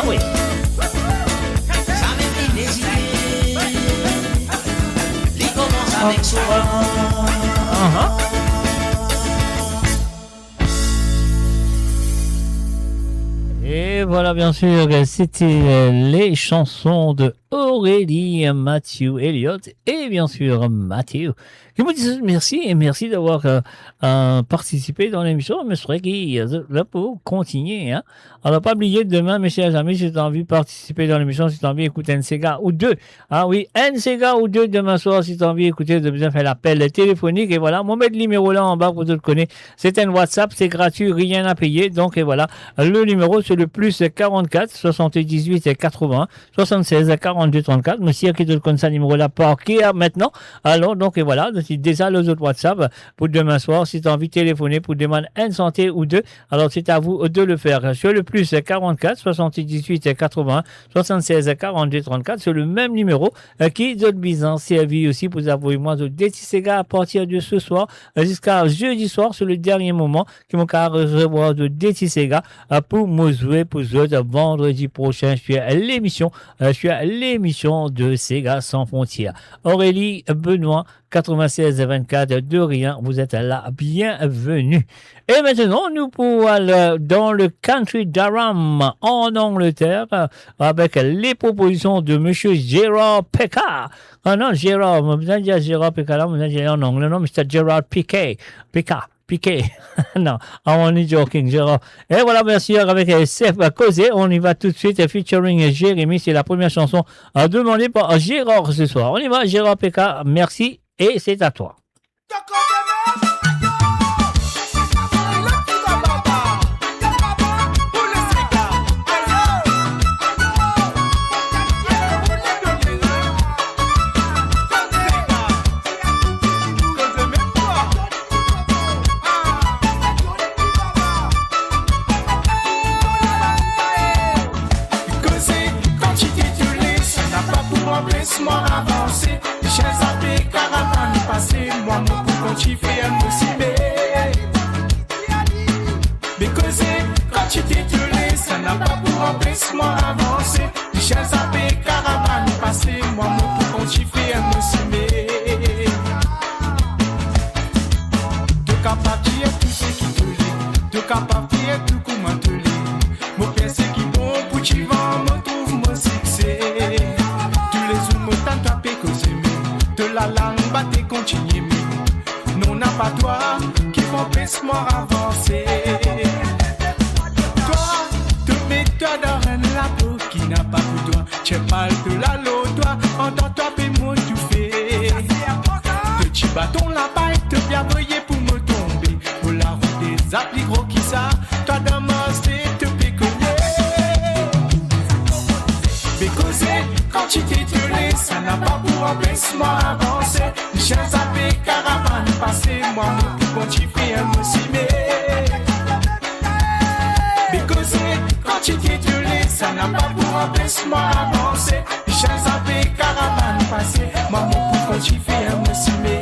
Ah oui. Il commence avec soi. Et voilà, bien sûr, c'était les chansons de Aurélie, Mathieu, Elliott et bien sûr Mathieu. Je vous dis merci et merci d'avoir participé dans l'émission. Mais c'est vrai qu'il y a là pour continuer. Hein. Alors, pas oublier demain, mes chers amis, si tu as envie de participer dans l'émission, si tu as envie d'écouter NCGA ou deux. Ah oui, NCGA ou deux demain soir, si tu as envie d'écouter, de bien faire l'appel téléphonique. Et voilà, on va mettre le numéro là en bas pour te le connaître. C'est un WhatsApp, c'est gratuit, rien à payer. Donc, et voilà, le numéro, c'est le plus 44 78 80 76 42 34. Monsieur qui te le connaît, ça numéro là, par qui maintenant. Alors, donc, et voilà, c'est déjà les autres WhatsApp pour demain soir. Si tu as envie de téléphoner pour demander une santé ou deux, alors c'est à vous de le faire. Sur le plus 44 78 80 76 42 34, c'est le même numéro qui est bien servi aussi pour avoir moi de Détisséga à partir de ce soir jusqu'à jeudi soir, c'est le dernier moment qui m'ont qu'à recevoir de Détisséga pour me jouer pour vendredi prochain sur l'émission de Sega sans frontières. Aurélie Benoît 96 24 de rien, vous êtes là, bienvenue. Et maintenant, nous pouvons aller dans le Country Durham en Angleterre avec les propositions de monsieur Gérard Peka. Ah non, Gérard, vous allez dire Gérard Peka là, vous allez dire en anglais, non, Mr. Gérard Piquet. Non, on est joking, Gérard. Et voilà, bien sûr, avec Sef Causé, on y va tout de suite, featuring Jérémy. C'est la première chanson demandée par Gérard ce soir. On y va, Gérard Peka, merci, et c'est à toi. Laisse-moi avancer, j'ai zappé caravane passé, moi mon coup quand tu fais un moussimé. Mais causer quand tu t'es gueulé, ça n'a pas pour laisse-moi avancer, j'ai zappé caravane passé, moi mon coup quand tu fais un moussimé. De cas partir tout ce qui te lit, de cas partir tout comment te lit, mon père c'est qui bon pour tu vas, me trouve mon succès. De la langue battée continue, non n'a pas toi qui m'empêche-moi avancer. Toi, te mets-toi dans un labo qui n'a pas pour toi. Tu parles de la loi, toi, entends-toi puis moi tout fait. Petit bâton là-bas et te bien voyer pour me tomber. Pour la route des applis gros qui ça, toi dans ma c'est te péconner. Bécosé, quand tu t'es gueulé, ça n'a pas pour empêcher-moi avancer. J'ai zappé caravane passé, moi mon quand tu fais un moussimé. Bécosé, quand tu t'es gueulé, ça n'a pas pour empêcher-moi avancer. J'ai zappé caravane passé, moi mon quand tu fais un moussimé.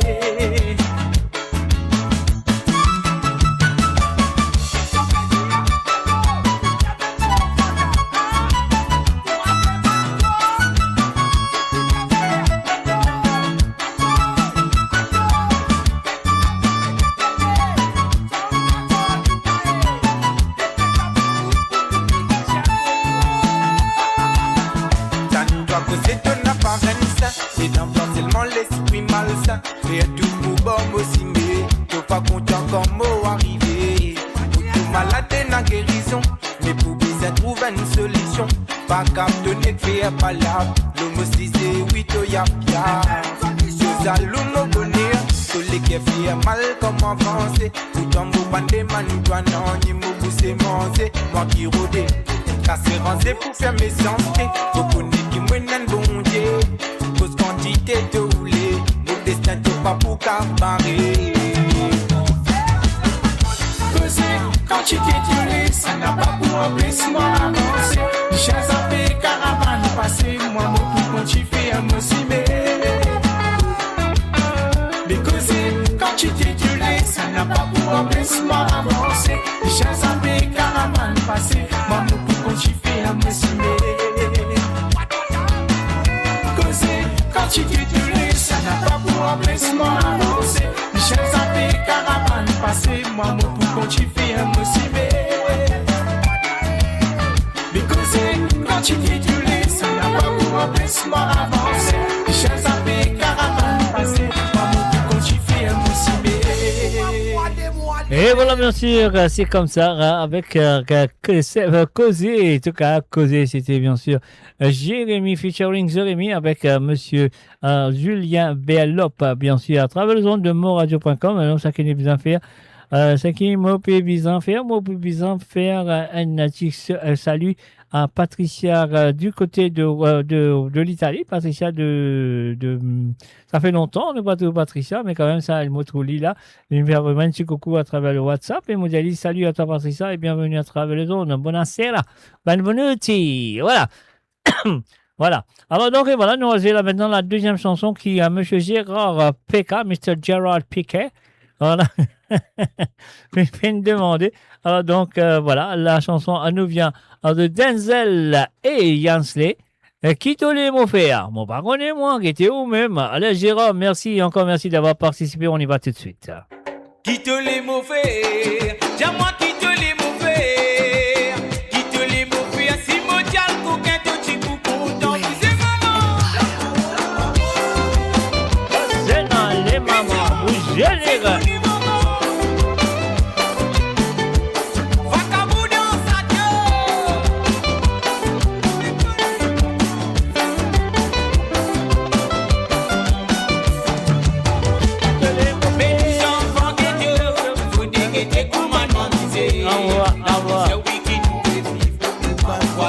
Et d'emploi seulement l'esprit malsain. Et tout pour bon aussi, mais faut pas compter encore mot arrivé. Pour tout malade n'a guérison, mais pour bien trouver une solution. Pas cap de ne faire pas là. L'homme si c'est oui, to y'a pia. Nous allons nous bonheur. Tous les qui fait mal comme avancer. Pourtant, vous bandez manu, toi non, ni mou poussez manger. Moi qui rôdais, casser ranger pour faire mes santé. Vous connaissez qui mène bon Dieu. Cause quantité de rouler, mon destin te pas pour cabaret. Cause quand tu t'es gueulé, ça n'a pas pour empêcher-moi avancer. J'ai zappé caravane passé, moi mon coup quand tu fais un moussimé. Mais cause quand tu t'es gueulé, ça n'a pas pour empêcher-moi avancer. J'ai zappé caravane passé, moi mon coup quand tu fais un moussimé. moi pour continuer à me cimer. Mais quand tu dis tu laisses, ça n'a pas pour empêchement avancer. Les chaises à paix, caravane passée, moi pour continuer à me cimer. Et voilà, bien sûr, c'est comme ça, avec Causé, en tout cas, Causé, c'était bien sûr Jérémy featuring Jérémy avec monsieur Julien Bellop, bien sûr, à travers le zone de moradio.com, alors ça qui est bien faire. Ce qui m'a pu bien faire, un salut à Patricia du côté de l'Italie. Patricia ça fait longtemps, on n'est pas tout Patricia, mais quand même, ça, elle m'a trouvé là. Je vais vraiment un petit coucou à travers le WhatsApp et me dit salut à toi Patricia et bienvenue à travers le zone. Buonasera, benvenuti. Voilà. Voilà. Alors donc, voilà, nous allons là maintenant la deuxième chanson qui est à monsieur Gérard Piquet, Mr. Gerard Piquet. Voilà. Je vais me demander. Alors donc, voilà, la chanson nous vient de Denzel et Jansley. Qui te l'est mon frère? Mon pas connaît moi, qui était où même? Allez, Gérard, merci, encore merci d'avoir participé. On y va tout de suite. Qui te l'est mauvais? Dis-moi qui te l'est mauvais? Qui te l'est mauvais? Si mon diable coquin te dit pour content. C'est maman. C'est dans les mamans, vous généreux.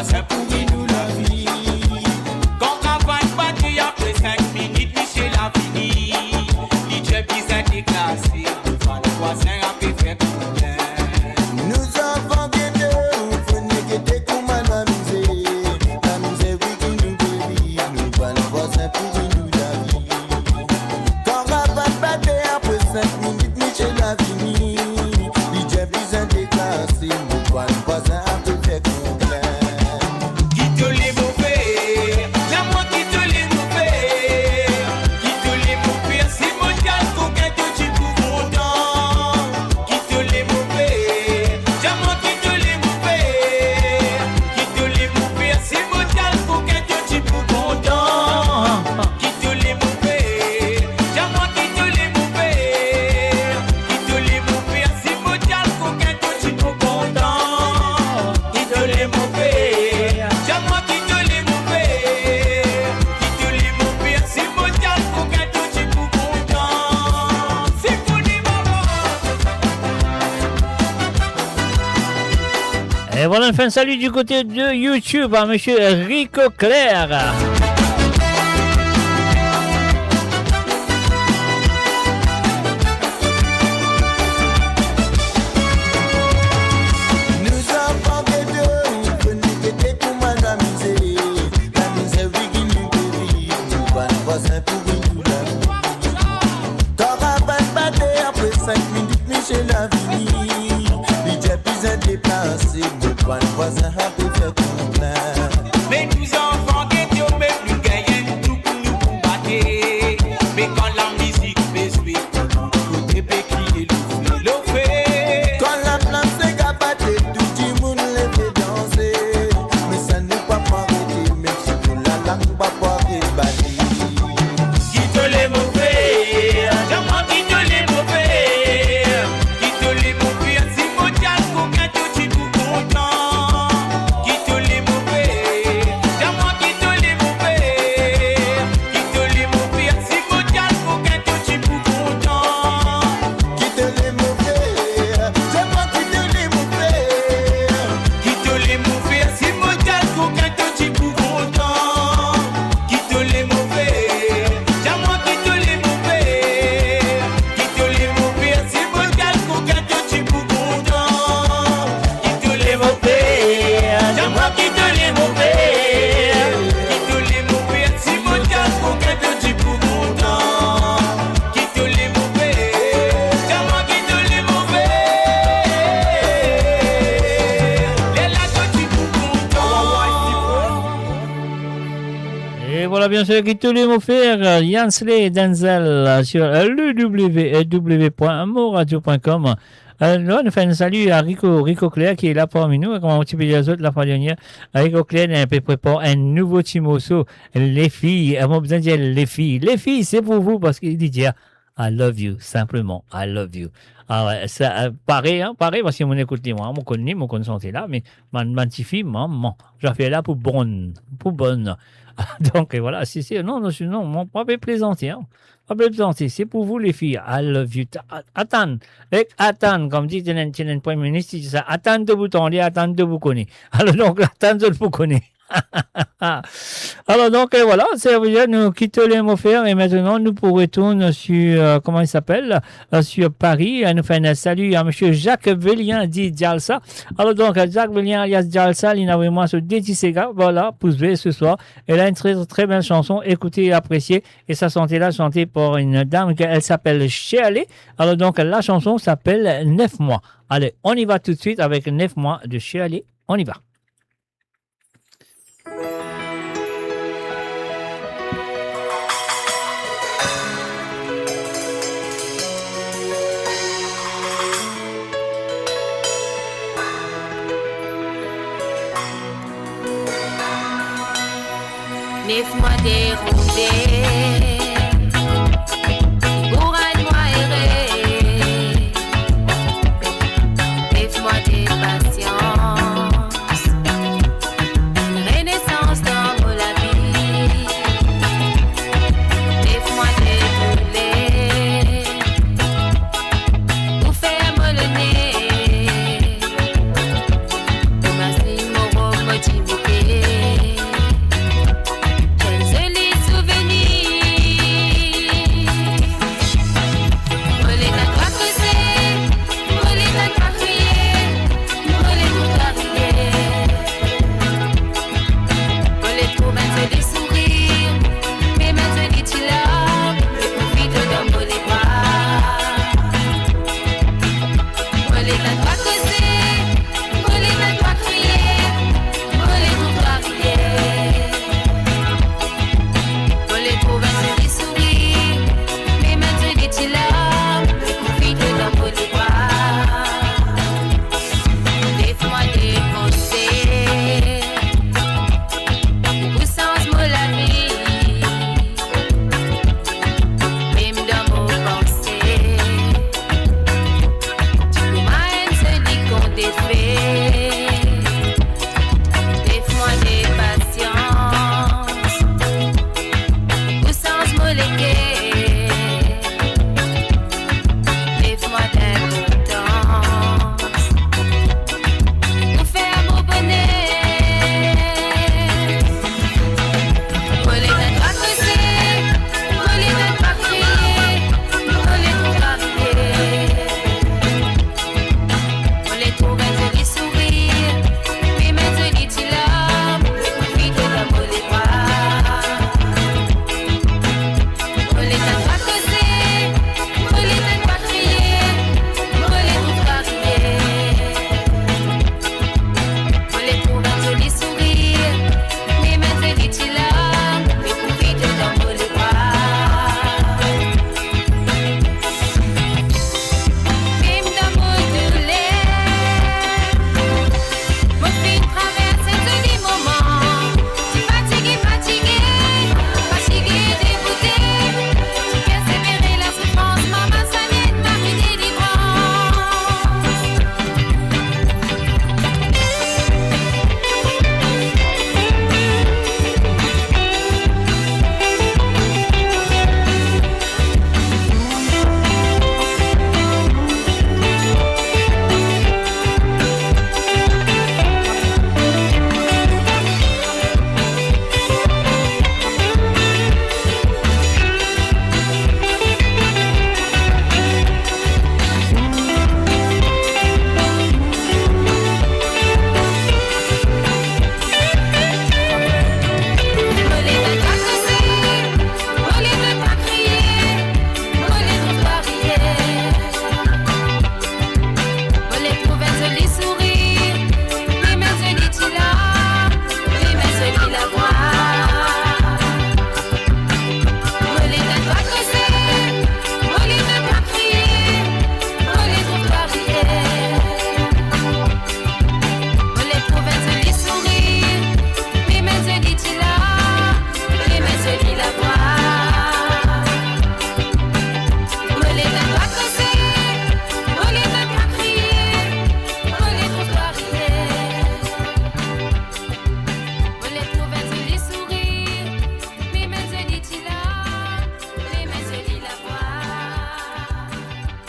C'est pour nous la vie. Quand campagne battu après 5 minutes, Michel a fini. DJ Bizet déclassé. Le voisin a pu faire problème. Nous avons guetté, vous venez guetter comme à m'amuser. Amuser, oui, qui nous dérive. Nous pas le voisin pour nous la vie. Quand campagne battu après 5 minutes, Michel a fini. DJ Bizet déclassé. Nous pas le voisin a pu faire problème. Et voilà, enfin, un salut du côté de YouTube à monsieur Rico Claire. Nous avons des deux, venez guetter pour m'amuser. L'amuser, oui, qui nous dérive. Nous pas le voisin pour nous la vie. Caravane battu après 5 minutes, Michel a fini. DJ Bizet déplacé. Nous pas le voisin a pu faire problème. Mais nous enfants ghetto, mais nous gagnons tout pour nous combattre. Mais quand la musique fait jouer, côté peut crier le fait. Quand la place est gabattée, tout le monde les fait danser. Mais ça n'est pas m'arrêter, même si pour la langue va pas débattre. Qui te l'est mauvais? Dis-moi qui te l'est mauvais? Qui te l'est mauvais? Si mon diable coquin te dit pour content. Qui te l'est mauvais? Dis-moi qui te l'est mauvais? Qui te l'est mauvais? Si mon diable coquin te dit pour content. Qui te l'est mauvais? C'est moi qui te l'ai mauvais. Qui te l'est mauvais? Si mon diable coquin te dit pour content. Qui te l'est mauvais? Dis-moi qui te l'est mauvais? Qui te l'est mauvais? Si mon diable coquin te dit pour content. Qui te l'est mauvais? Dis-moi qui te l'est mauvais? Qui te l'est mauvais? Si mon diable coquin te dit pour content. Qui te l'est mauvais? Dis-moi qui te l'est mauvais? Les là te dit pour content. Et voilà, bien sûr, qui te l'est offert, Jansley et Denzel sur www.moradio.com. Là, nous faisons un salut à Rico Claire qui est là parmi nous. Comme un petit peu les autres la fois dernière. Rico Claire est un peu prépare un nouveau petit morceau. Les filles, on a besoin de dire les filles. Les filles, c'est pour vous parce qu'il dit dire I love you, simplement, I love you. Alors, ça, pareil, parce que mon écoute moi, mon connu, mon consenté là, mais ma petite fille, maman, j'ai fait là pour bonne. Donc, voilà, non, pas plaisanter, hein. Pas plaisanter, c'est pour vous les filles, I love you. Attends, comme dit le Premier ministre, il dit ça, attends de vous tendre, attends de vous connaître. Alors, donc, attends de vous connaître. Alors donc voilà, ça veut dire nous quittons les mots faire et maintenant nous retournons sur comment il s'appelle sur Paris. Nous faisons un salut à monsieur Jacques Vélien dit Jalsa. Alors donc Jacques Vélien alias Jalsa, il a vraiment ce Déti Sega, voilà, pour jouer ce soir. Elle a une très très belle chanson, écoutez et appréciez. Et sa santé là chantée par une dame elle s'appelle Shirley. Alors donc la chanson s'appelle 9 mois. Allez, on y va tout de suite avec 9 mois de Shirley. On y va. Laisse-moi dérouler, bourrane-moi errer, laisse-moi des patience, une renaissance dans la vie, laisse-moi dérouler, pour faire le nez, pour m'assurer mon robe motivé. Souvenirs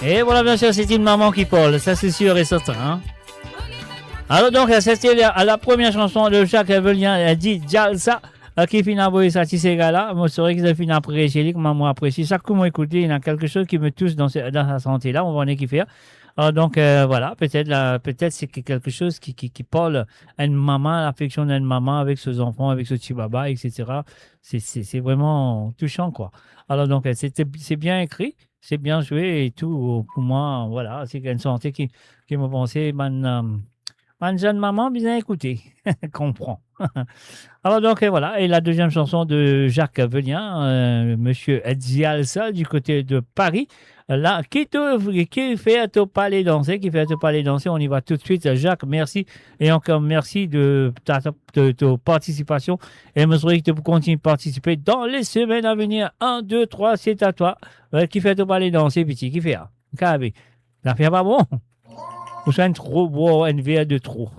Et voilà, bien sûr, c'est une maman qui parle, ça c'est sûr et certain. Hein? Alors donc, c'était à la première chanson de Jacques Evelien, elle dit Jalsa, qui finit à ça, ces gars-là. Moi, c'est vrai qu'ils ont fini à apprécier, comment moi apprécie. Chaque coup, moi écoutez, il y a quelque chose qui me touche dans sa santé-là, on va en kiffer. Alors donc, voilà, peut-être c'est quelque chose qui parle à une maman, l'affection d'une maman avec ses enfants, avec ce petit baba, etc. C'est vraiment touchant, quoi. Alors donc, c'est bien écrit. C'est bien joué et tout. Pour moi, voilà, c'est une santé qui me pensait, ma jeune maman, bien écoutée, comprend. Alors donc, voilà, et la deuxième chanson de Jacques Velien, Monsieur Dialsa, du côté de Paris, là, qui fait te parler danser, on y va tout de suite. Jacques, merci, et encore merci de ta participation, et je souhaite que tu continues de participer dans les semaines à venir. 1, 2, 3, c'est à toi. Qui fait te parler danser, petit, qui fait? Cabé. Ça fait pas bon? Ou c'est un trop beau, un verre de trop?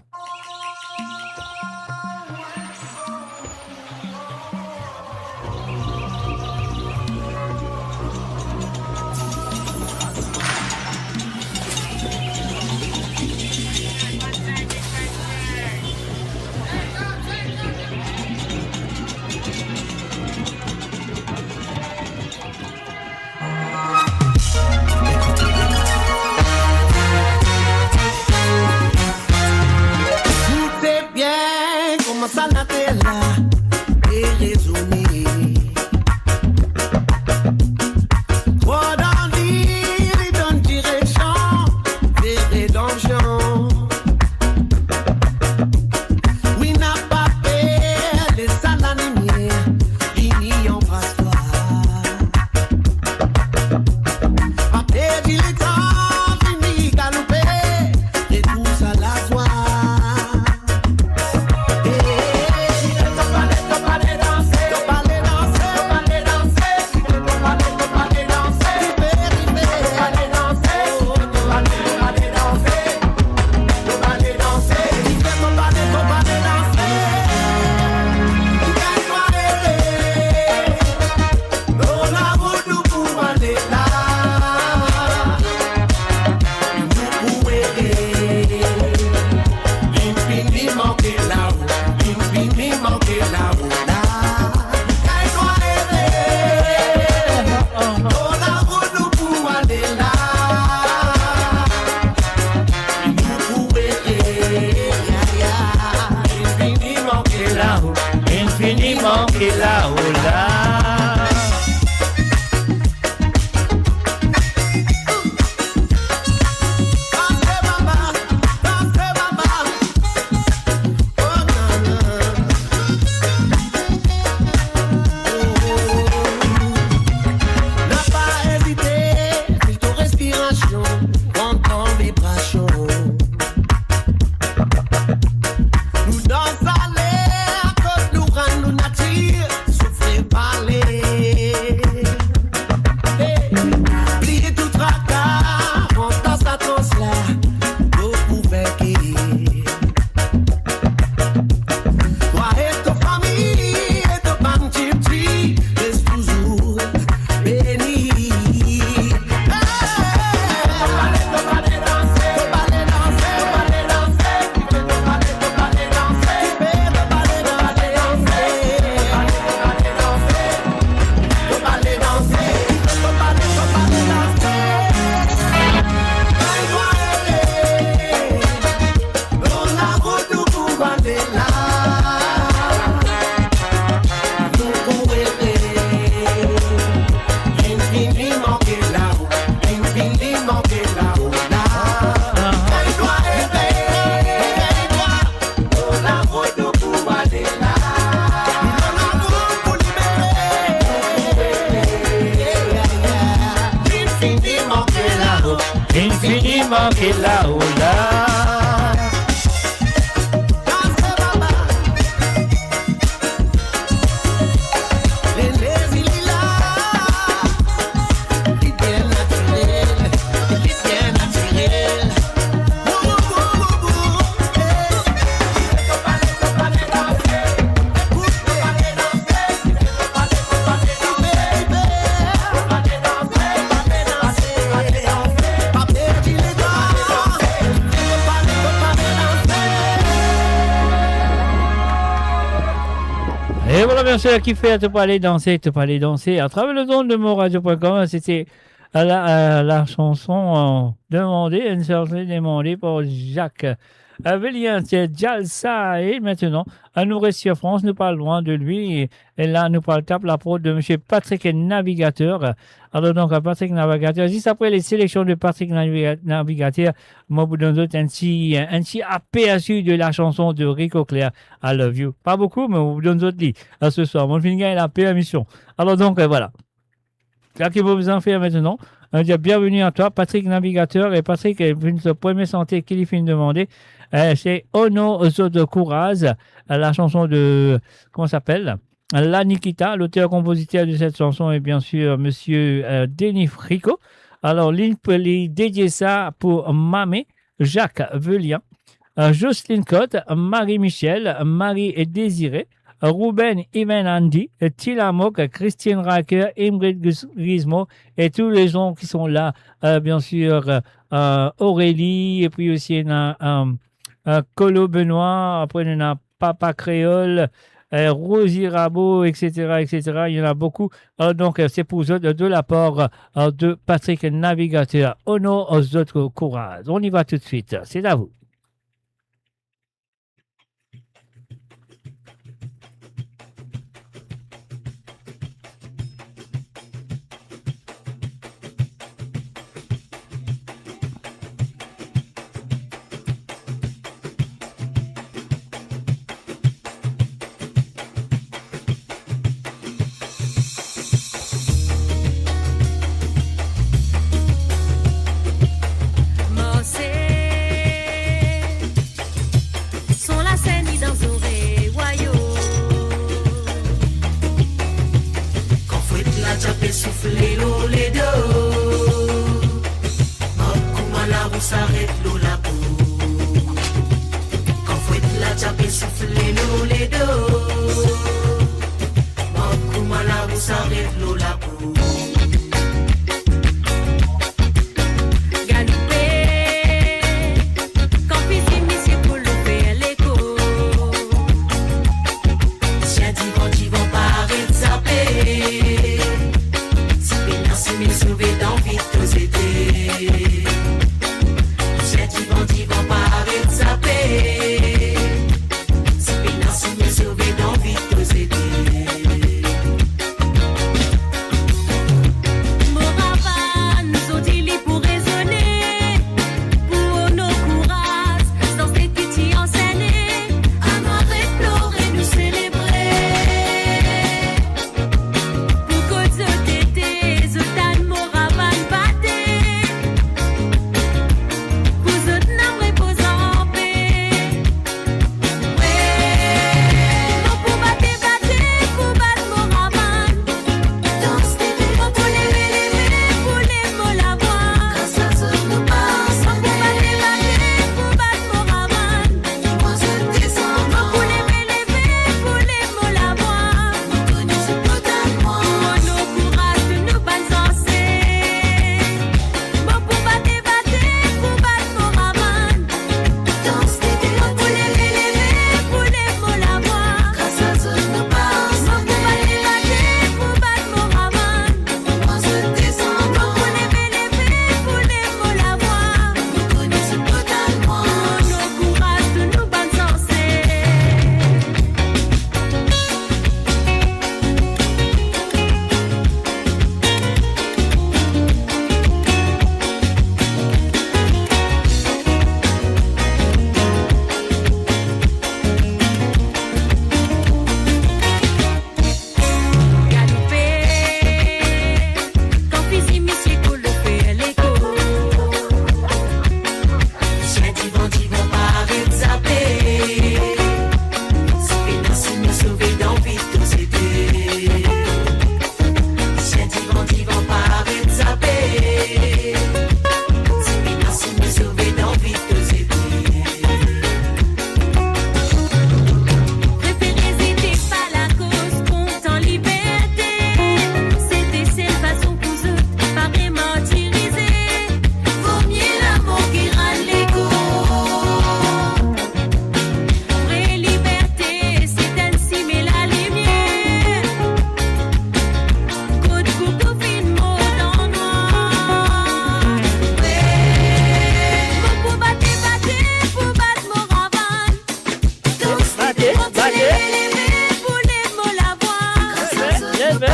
Et voilà, bien sûr, qui fait te parler danser à travers le don de moradio.com. C'était la chanson demandée, une chanson demandée par Jacques Vélien, c'est Jalsa. Et maintenant, à nous rester en France, nous parlons loin de lui. Et là, nous parlons tape la prod de M. Patrick Navigateur. Alors donc, Patrick Navigateur, juste après les sélections de Patrick Navigateur, moi, vous donne un petit aperçu de la chanson de Rico Clair, I Love You. Pas beaucoup, mais on vous donne d'autres lits ce soir. Mon film gagne la permission. Alors donc, voilà. C'est là qu'il faut vous en faire maintenant. On dit bienvenue à toi, Patrick Navigateur. Et Patrick est venu se premier santé qu'il finit de demander. C'est Ono Zodo Kouraz, la chanson de, comment ça s'appelle? La Nikita. L'auteur-compositeur de cette chanson est bien sûr monsieur Denis Frico. Alors, il dédié ça pour Mamé, Jacques Velien, Jocelyne Cotte, Marie-Michel, Marie et Désiré, Ruben Ivan Andy, Tila Mock, Christine Racker, Ingrid Gizmo et tous les gens qui sont là, bien sûr, Aurélie, et puis aussi il y a Colo Benoît, après il y a Papa Créole, Rosie Rabot, etc., etc. Il y en a beaucoup. Donc, c'est pour eux de la part de Patrick Navigateur. Ono aux autres courage. On y va tout de suite. C'est à vous. Souffler l'eau les deux, comment la roue s'arrête l'eau la peau. Quand fouette la chape souffler l'eau les deux, comment la roue s'arrête l'eau la peau. Sauver battez, battez. Levez.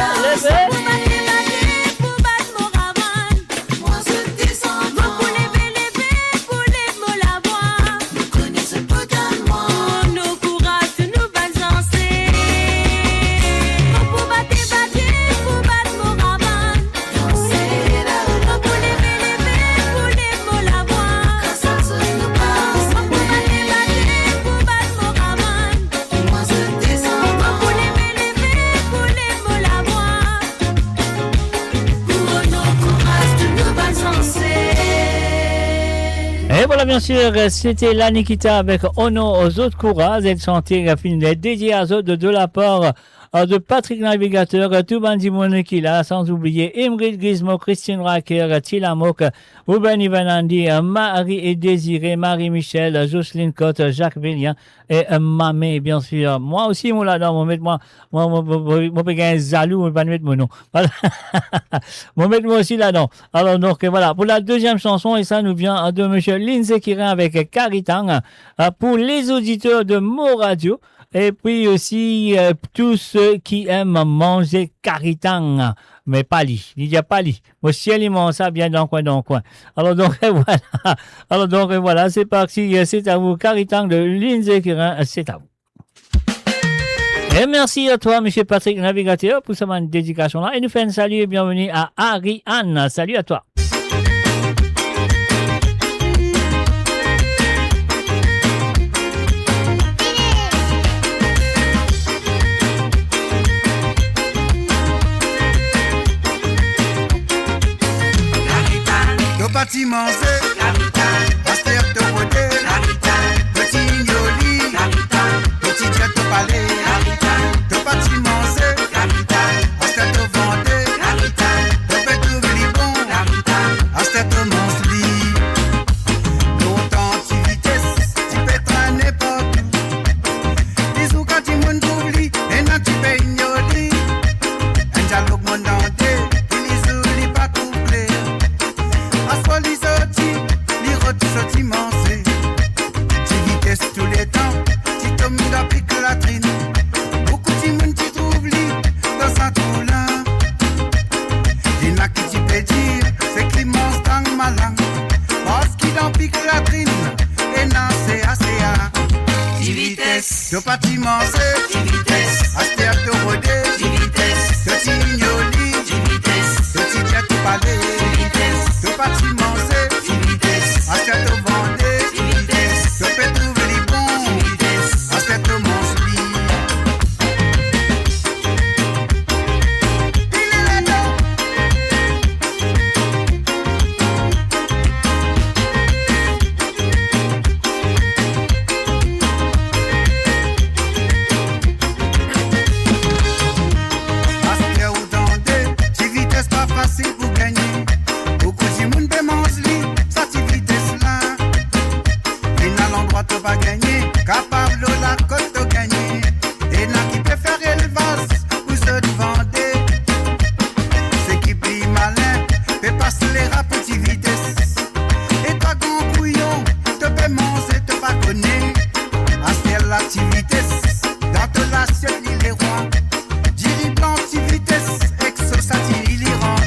Et voilà, bien sûr, c'était la Nikita avec Ono aux autres courage. Elle chantait la film dédiée à eux de la part de Patrick Navigateur, Toubandi Monekila, sans oublier Imrid Gizmo, Christine Racker, Tila Mok, Ruben Ivanandi, Marie et Désiré, Marie-Michel, Jocelyne Cotte, Jacques Vélien et Mamé, bien sûr. Moi aussi, moi là-dedans, moi, un zalou, je vais pas mettre mon nom. Voilà. Moi aussi là-dedans. Alors, donc, voilà. Pour la deuxième chanson, et ça nous vient de monsieur Lindsay Kirin avec Caritang, pour les auditeurs de Mo Radio. Et puis aussi, tous ceux qui aiment manger caritang, mais pas lit. Il n'y a pas lit. Moi, si elle mange ça, bien dans le coin. Alors donc, voilà. Alors donc, voilà, c'est parti. C'est à vous. Caritang de Lindsay Kirin, c'est à vous. Et merci à toi, monsieur Patrick Navigateur, pour cette dédication-là. Et nous faisons un salut et bienvenue à Ariane. Salut à toi. Parti manger, Aster te roder, petit Yoli, petit jet te palais, te parti manger, Aster te vendre, te fait tout libon, Aster te mange li. Longtemps tu vitesse, tu peux traîner n'importe où. Disons quand tu m'en oublies, et non tu peux ignorer. Un dialogue mon dendé, il isolé pas couplé. Asfoli sorti, li roti sorti manger. Tu vitesse tous les temps, tu tombes dans pique latrine. Beaucoup de monde tu trouves li dans sa toula. Il n'a qui tu peux dire, c'est qu'il mange dans ma langue. Parce qu'il dans pique latrine, et non c'est assez à. Tu vitesse, tu pas tu manger. Tu vitesse, aster te roder. Tu vitesse, tu t'ignoli. Tu vitesse, tu t'y tu parler. Tu pas tu manger, tu vitesse, aster te vendre, tu vitesse, tu peux trouver les bons, tu vitesse, aster te mange li. Il est là-dedans. Aster ou dande, tu vitesse pas facile pour gagner. Beaucoup de monde peut manger sa vitesse là. Il n'a l'endroit de pas gagner, capable de la côte de gagner. Et n'a qui peut faire élevage ou se vendre. C'est qui plus malin, peut passer les rats petite vitesse. Et toi grand couillon, te peut manger, te pas connaître. Aster la petite vitesse, dans de l'assiette il est roi. Diri blanc petite vitesse, exosati il y rentre.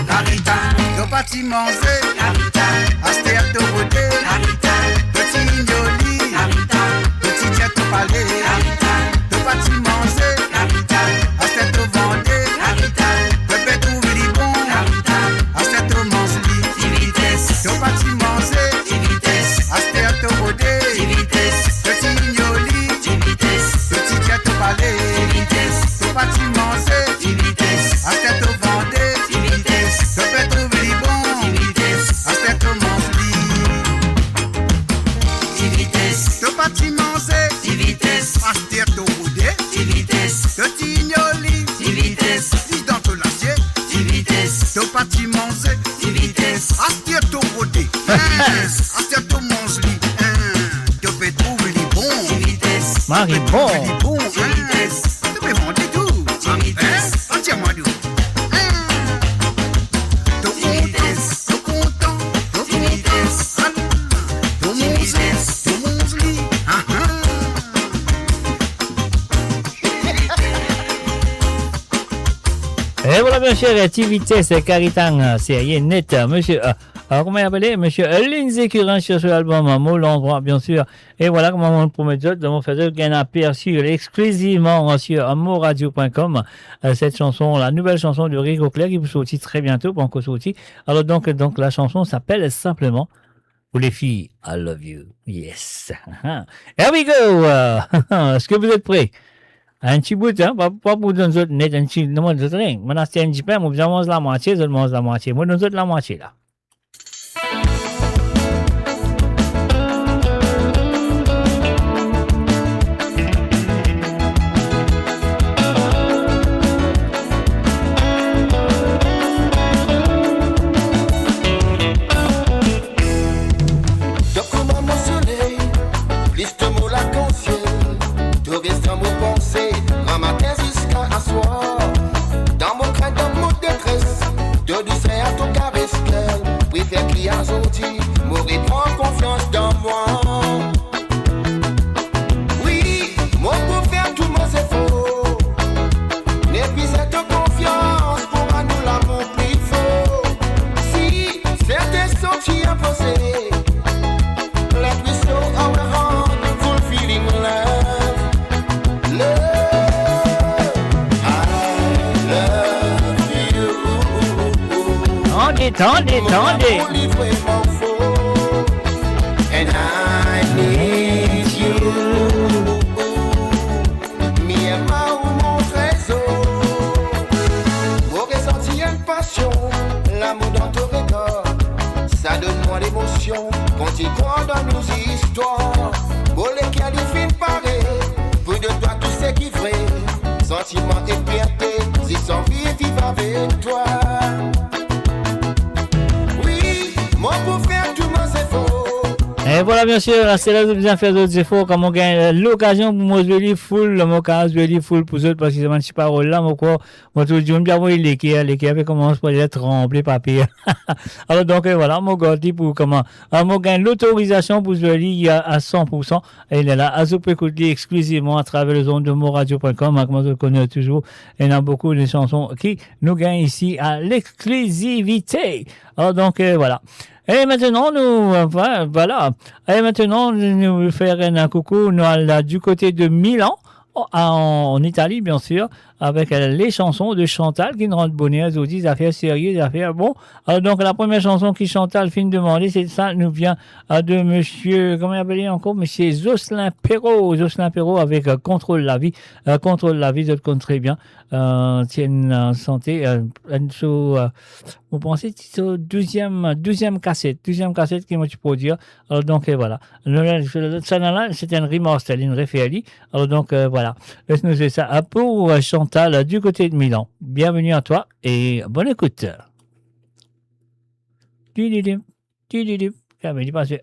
Carita, te pas t'y manger. Carita, aster te roder. Carita, petit Yoli. Carita, petit jet te palais. Carita, te pas t'y manger. Carita, aster te vendre. Carita, te fait trouver les bons. Carita, aster te mange li. Ti vitesse, te pas t'y manger. Ti vitesse, aster te roder. Ti vitesse, petit Yoli. Ti vitesse, petit jet te palais. Ti vitesse, te pas t'y manger. Ti vitesse, aster te vendre. Ti vitesse, te fait trouver les bons. Ti vitesse, aster te mange li. Ti vitesse, te pas t'y manger. Ti vitesse, aster te roder. Ti vitesse, te t'ignoli. Ti vitesse, dis dans ton assiette. Ti vitesse, te pas t'y manger. Ti vitesse, aster te roder. Aster te mange li. Te fait trouver les bons. Ti vitesse, Marie, bon. les bons. Ti vitesse, te fait vendre tout. Ti vitesse, entièrement tout. bien sûr, Vitesse, Caritan, c'est net, monsieur, comment il appelait, monsieur Lindsay Curran sur ce album, Mot l'endroit, bien sûr. Et voilà, comment on promet de mon faire un aperçu exclusivement sur amourradio.com, cette chanson, la nouvelle chanson de Rico Claire qui vous sortit très bientôt, pas encore sorti. Alors donc, la chanson s'appelle simplement pour les filles, I love you. Yes. Here we go. Est-ce que vous êtes prêts? Un petit bout, hein, pas pour nous autres, net, un petit, non, nous autres, rien. Maintenant, c'est un petit peu, moi, je mange la moitié, je mange la moitié. Moi, nous autres, la moitié, là. Dans mon crainte, dans mon détresse, de douceur à ton caresse clair, oui, faire qui a sorti, m'aurait prend confiance dans moi. Oui, mon pour faire tout moi c'est faux. N'épuise ta confiance pour à nous l'amour plus faux. Si certains sorties imposées, let me show our heart, fulfilling love. Tendez. And I need you. Mi aima ou mon trésor. Vous ressentez une passion, l'amour dans ton regard. Ça donne moi l'émotion quand tu crois dans nos histoires. Pour lesquelles il finit pareil. Pour de toi tout ce qui est vrai. Sentiment et fierté, si sans vie et vivre avec toi. Et voilà, bien sûr, c'est là que vous faire d'autres efforts, comme on gagne l'occasion pour moi de full, mon cas, full pour eux, parce que c'est ces paroles-là, moi, quoi, moi, tout le monde, bien, moi, l'équerre, commence par être tremblé, papier. Alors, donc, voilà, mon gars, pour comment, moi, gagne l'autorisation pour se lire à 100%, et il est là, à vous écouter exclusivement à travers le zone de moradio.com, comme je le connais toujours, et il y a beaucoup de chansons qui nous gagnent ici à l'exclusivité. Alors, donc, voilà. Et maintenant, voilà. Et maintenant, nous faire un coucou, nous allons du côté de Milan, en Italie, bien sûr, avec les chansons de Chantal qui nous rendent bonheur, aux des affaires sérieuses, des affaires bon. Alors, donc, la première chanson qui Chantal finit de demander, c'est ça, nous vient de monsieur, comment il appelle encore, monsieur Jocelyn Perrault avec Contrôle la vie, je le connais très bien, tienne santé, vous pensez que c'est la deuxième cassette qui m'a pour dire. Alors, donc, voilà. Ça, c'est un remaster, une référence. Alors, donc, voilà. Laisse-nous faire ça pour Chantal du côté de Milan. Bienvenue à toi et bonne écoute.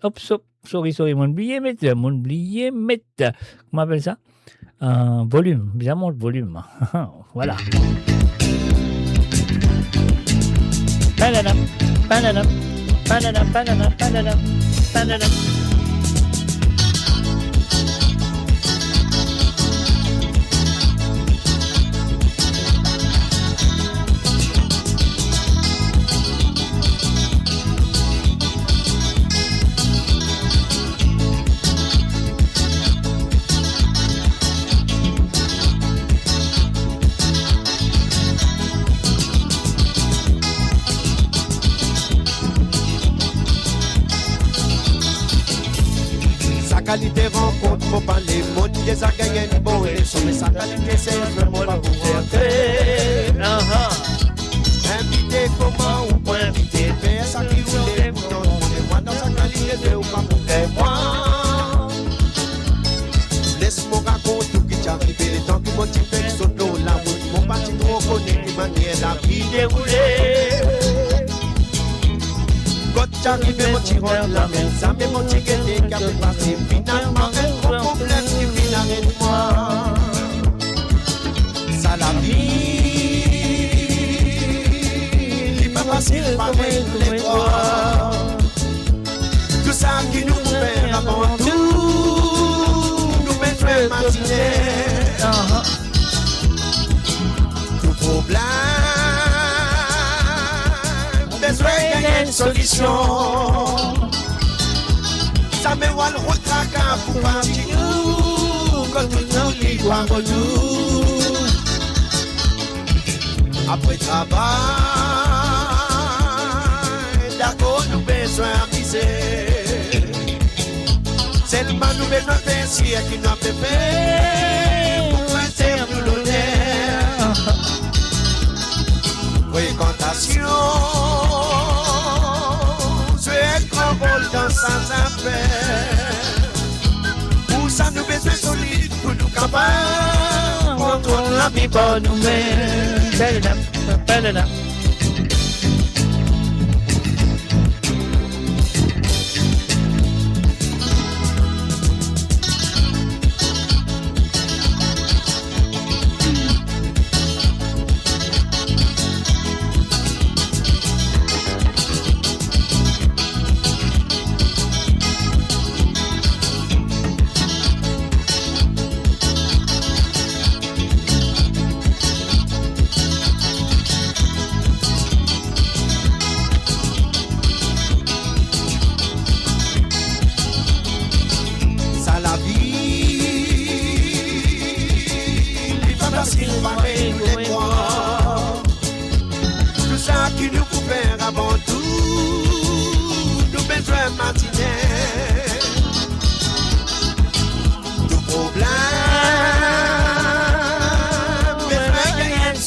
Hop, sorry, mon billet mettre. Comment on appelle ça? Volume, bien mon volume. Voilà. Panadam. Qualité rencontre, faut parler, mon Dieu, ça gagne une bonne leçon, mais sa qualité, c'est vraiment la beauté. Invité comment ou pas invité, mais ça qui voulait, pourtant, moi dans sa qualité, de ou pas pour moi. Laisse-moi raconter tout qui t'est arrivé, les temps que mon petit fait saute dans la route, mon parti trop connaît qui manière la vie déroulée. Quand j'arrive, mon petit rôle la même, ça met mon petit guetté qui a fait passer. Finalement, un gros problème qui vient avec moi. Ça la vie, il pas facile, pareil tous les trois. Tout ça qui nous fait avant tout, nous met très matinée. Tout problème. une solution. Ça me voit le retraquant pour partir quand tout le monde y doit retour. Après travail, d'accord, nous besoin miser. Seulement nous besoin faire si qui nous a fait faire pour faire nous l'honneur. Fréquentation, c'est grand rôle dans sa affaire. Pour ça nous besoin solide pour nous capables contrôler la vie pour nous-mêmes. Better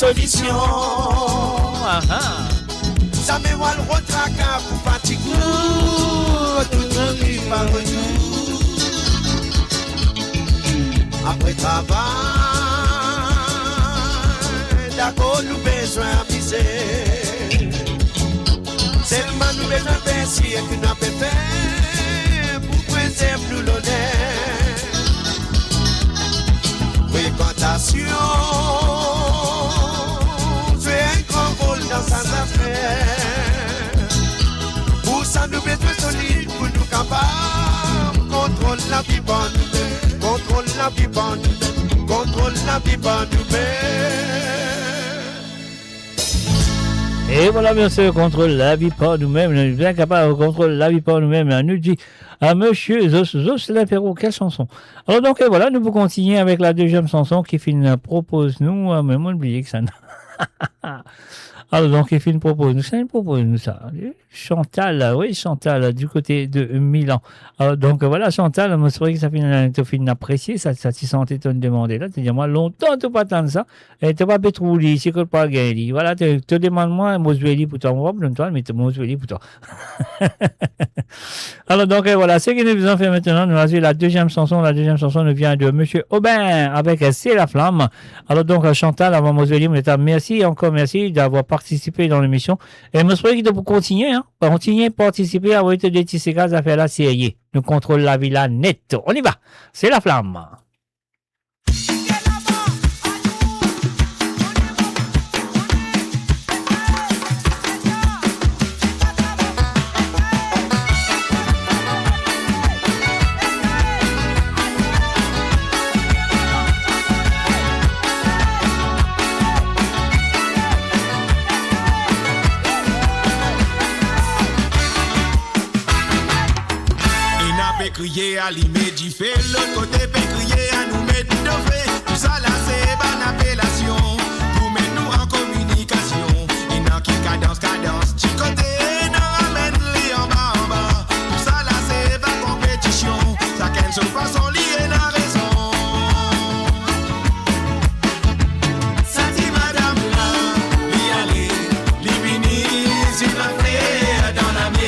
solution. Ça me voit le retraquant pour fatiguer. Tout le monde y va retour. Après travail, d'accord, nous besoin miser. Seulement nous besoin faire si et que nous avons fait pour préserver nous l'honneur. Fréquentation, dans sa affaire. Pour ça nous besoin solide pour nous capables contrôle la vie pour nous, contrôle la vie pour nous, contrôle la vie pour nous. Et voilà, bien sûr, contrôle la vie par nous-mêmes. Nous sommes bien capables de contrôler la vie par nous-mêmes. Nous dit à monsieur Zos l'Impéro, quelle chanson. Alors donc, voilà, nous pouvons continuer avec la deuxième chanson qui propose nous, même oublié que ça. Alors donc, Effine propose nous ça. Chantal, oui, Chantal, du côté de Milan. Alors donc, voilà, Chantal, moi, c'est vrai que ça fait apprécié, ça t'y sentait te demander là. Tu dis, moi, longtemps, tu pas attendre ça. Et tu pas pétrouli, c'est que pas gagné. Voilà, te demande-moi, moi, je vais lire pour toi, moi, mais moi, je vais lire pour toi. Alors donc, voilà, ce que nous allons faire maintenant, nous allons la deuxième chanson. La deuxième chanson nous vient de monsieur Aubin avec C'est la flamme. Alors donc, Chantal, avant moi, je vais lire, merci, encore merci d'avoir participé dans l'émission. Et moi, je crois que vous continuer, hein. Continuez à participer à votre des petits gaz à faire la série. Nous contrôlons la villa net. On y va. C'est la flamme. Crier à l'immédiat, fait l'autre côté, fait crier à nous mettre de fait. Tout ça là, c'est bonne appellation pour mettre nous en communication. Et dans qui cadence, du côté, non, ramène les en bas. Tout ça là, c'est pas compétition. Ça qu'elle se façon liée la raison. Ça dit madame là, l'y aller, l'y venir, s'il m'a fait dans la mer.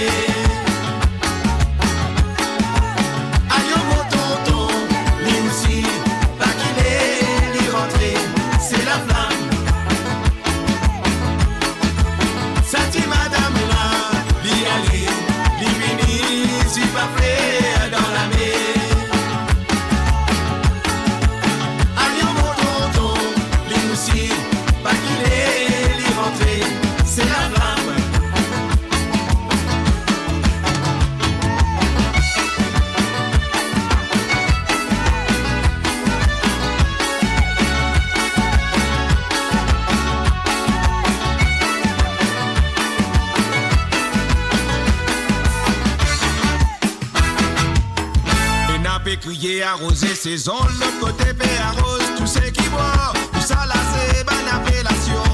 arroser saison, l'autre côté paix arrose. Tout ce qui boit, tout ça là c'est bonne appellation.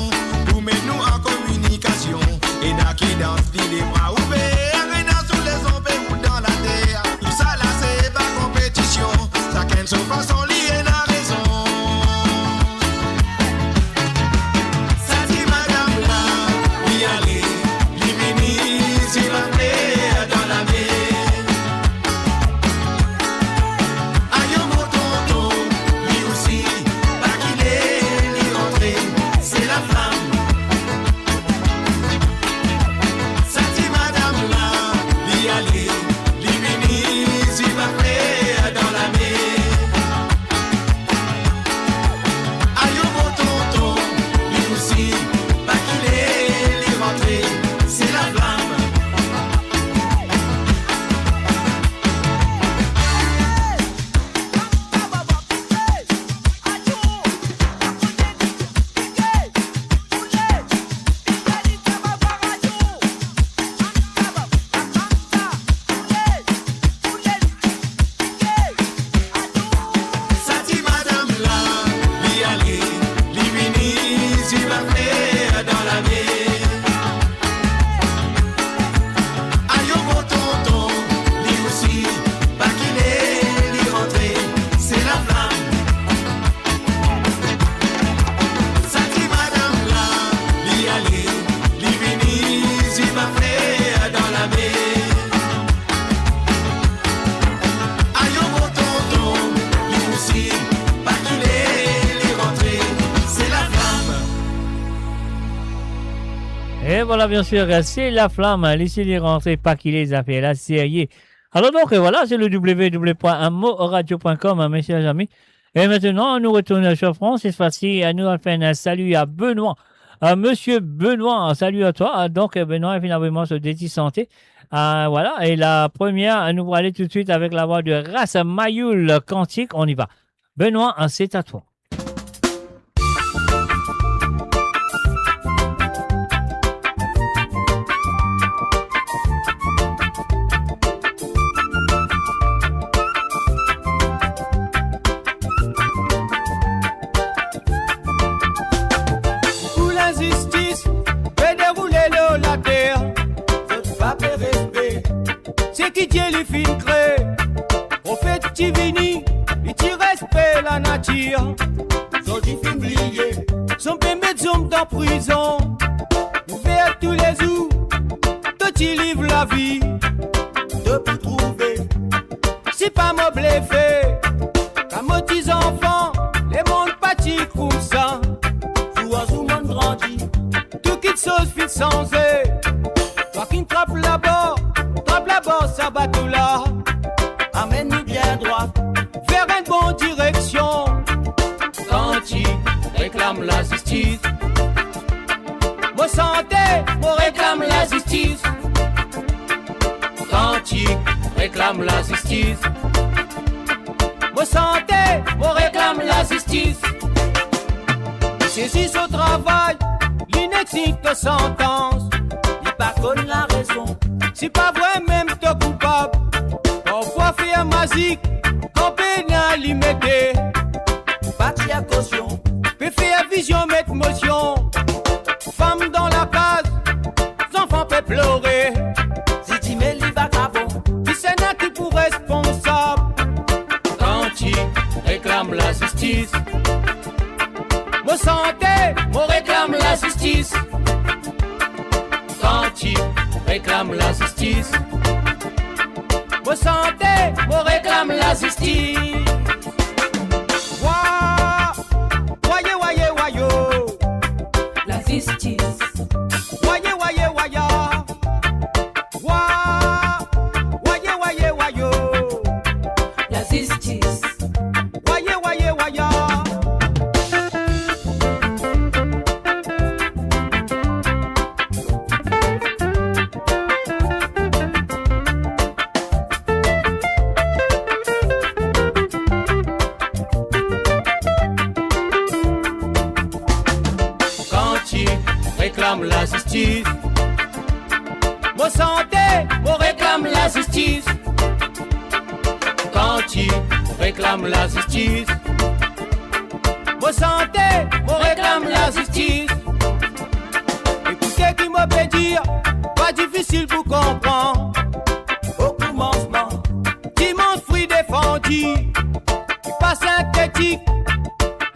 Pour mettre nous en communication. Et n'a qui danse, dit les bras ouverts. Et dans tous les hommes ou dans la terre. Tout ça là c'est pas compétition. Chacun son façon liée n'a raison. Ça dit madame là, y aller, l'y venir, s'il va plaire dans la mer. Aïe mon tonton, lui aussi, pas qu'il est, l'y rentrer, c'est la flamme. Ça dit madame là, l'y aller, l'y venir, s'il va plaire dans la mer. Aïe mon tonton, lui aussi, pas qu'il est, l'y rentrer, c'est la flamme. Ça dit madame là, l'y aller, l'y venir, s'il va faire dans la mer. Aïe mon tonton, lui aussi, pas qu'il est, l'y rentrer, c'est la flamme. Ça dit madame là, l'y aller, l'y venir, s'il va faire dans la mer. Aïe mon tonton, lui aussi, pas qu'il est, l'y rentrer, c'est la flamme. Et voilà, bien sûr, c'est la flamme. Laissez les rentrer, pas qu'il les a fait la série. Alors donc, voilà, c'est le www.moradio.com, mes chers amis. Et maintenant, nous retournons sur France. Cette fois-ci, nous allons faire un salut à Benoît. Monsieur Benoît, salut à toi. Donc, Benoît est finalement sur Déti Santé. Voilà, et la première, nous allons aller tout de suite avec la voix de Ras Mayoul Cantique. On y va. Benoît, c'est à toi. Où l'injustice fait dérouler la terre, c'est pas de respect. C'est qui Dieu lui fin crée. Prophète Tivini, il tire respect la nature. Son dit fin oublié, son peut mettre son dans prison. Ouvert tous les jours, toi tu livres la vie. De pour trouver, c'est pas moi bluffé. Comme aux petits enfants, les mondes pâtis comme ça. Souvent tout le monde grandit, tout quitte chose fit sans eux. Toi qui trappe là-bas, ça bateau là. Amène-nous bien droit, vers une bonne direction. Quand tu réclames la justice, moi santé, moi réclame la justice. Quand tu réclames la justice, moi santé, moi réclame la justice. Saisis au travail, l'inexiste sentence. Il pas connaît la raison, c'est pas vrai même t'es coupable. Parfois faire magique, quand pénal y mettait. Parti à caution, peut faire vision, mettre motion. Femme dans la case, enfants peut pleurer. Si tu mets les vagabonds, tu sais n'a qui pour responsable. Quand tu réclames la justice, moi santé, moi réclame la justice. Quand tu réclames la justice, moi santé, moi réclame la justice. Voyez, voyez, voyez, la justice. Voyez, voyez, voyez, voyez, voyez, voyez, la justice. Voyez, voyez, voyez. Réclame la justice. Moi santé, moi réclame la justice. Quand Quand il réclame la justice, mon santé, mon réclame la justice. Écoutez qui m'obédir, pas difficile pour comprendre. Au commencement, dimanche fruit défendu, pas synthétique,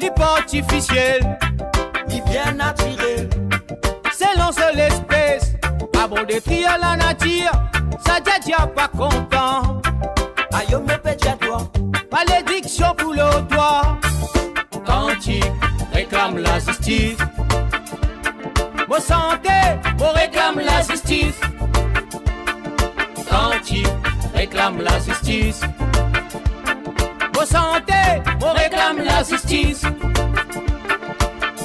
ni pas artificiel, ni bien naturel. C'est l'on seule espèce, pas bon détruire la nature, ça déjà pas content. Aïe, me pédiatoire, malédiction pour le doigt. Quand il réclame la justice, mon santé, mon réclame la justice. Quand il réclame la justice, mon santé, mon réclame la justice.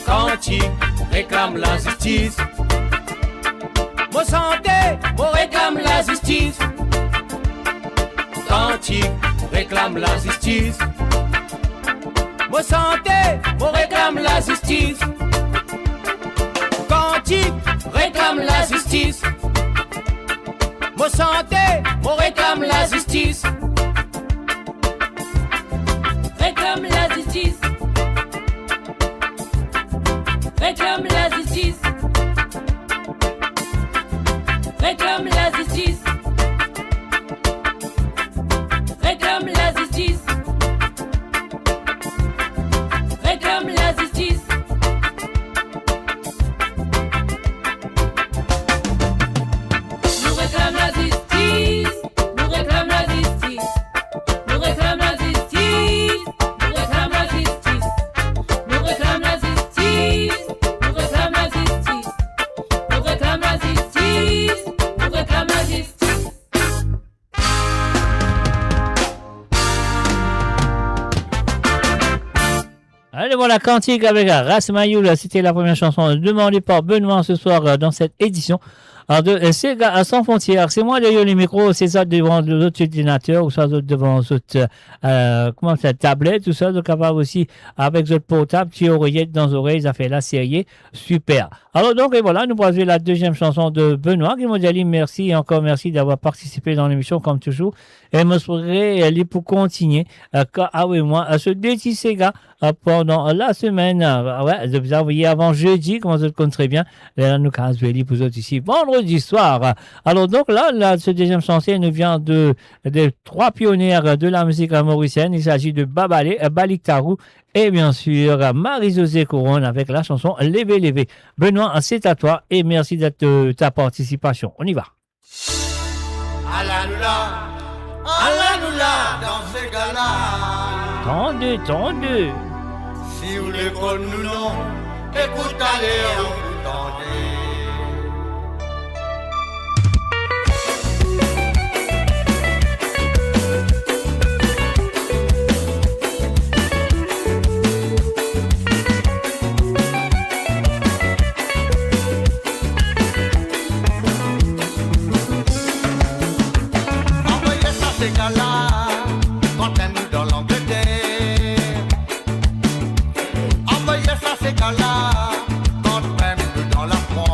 Quand il réclame la justice, mon santé, mon réclame la justice. Quand il réclame la justice, mon santé, mon réclame la justice. Quand il réclame la justice, mon santé, mon réclame la justice. Réclame la justice. Réclame la justice. Réclame la justice. Réclame la justice. Réclame la justice. Nous réclame la justice. Nous réclame la justice. Nous réclame la justice. Nous réclame la justice. Nous réclame la justice. Nous réclame la justice. Nous réclame la justice. Nous réclame la justice. Allez, voilà, Cantique avec Ras Mayoul, c'était la première chanson demandée par Benoît ce soir dans cette édition de Sega sans frontières. C'est moi derrière les micros, c'est ça devant l'autre ordinateur ou ça devant l'autre comment ça, tablette, tout ça, donc capable aussi avec votre portable, petit oreillette dans les oreilles, ça fait la série, super. Alors donc, et voilà, nous poursuivons la deuxième chanson de Benoît qui m'a dit merci et encore merci d'avoir participé dans l'émission comme toujours. Et me serait pour continuer, ah oui, moi, ce déti Sega pendant la semaine, ouais, vous envoyez avant jeudi, comme vous le connaissez très bien, là, nous, quand vous pour autres ici, vendredi soir. Alors, donc, là, ce deuxième chanson nous vient des trois pionnières de la musique mauricienne. Il s'agit de Babalé, Balik Tarou et bien sûr, Marie-Josée Couronne avec la chanson Lévé, Lévé. Benoît, c'est à toi et merci de ta participation. On y va. Alanoula, dans ces gars-là. Tendu. Si vous l'école nous non, écoute allez, vous tendez. Ces gars-là, quand nous dans l'Angleterre. Envoyez ça ces gars-là, quand même nous dans la France.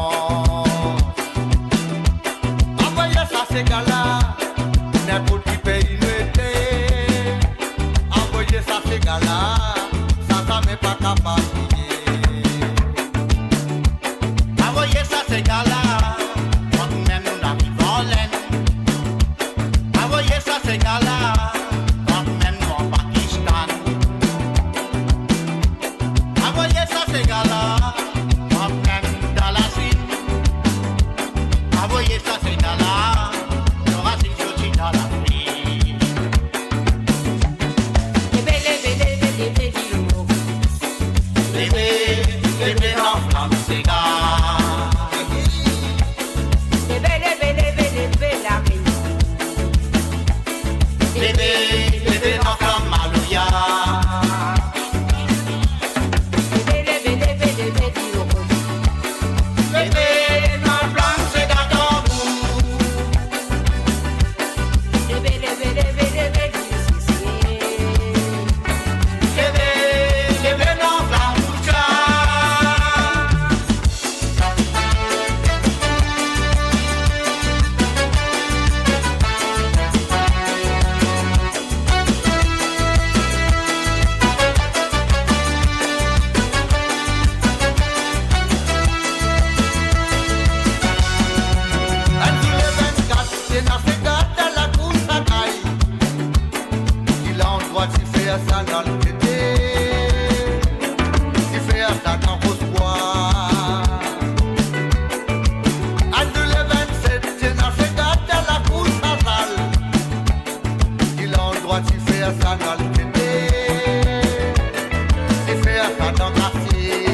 ça dans quartier.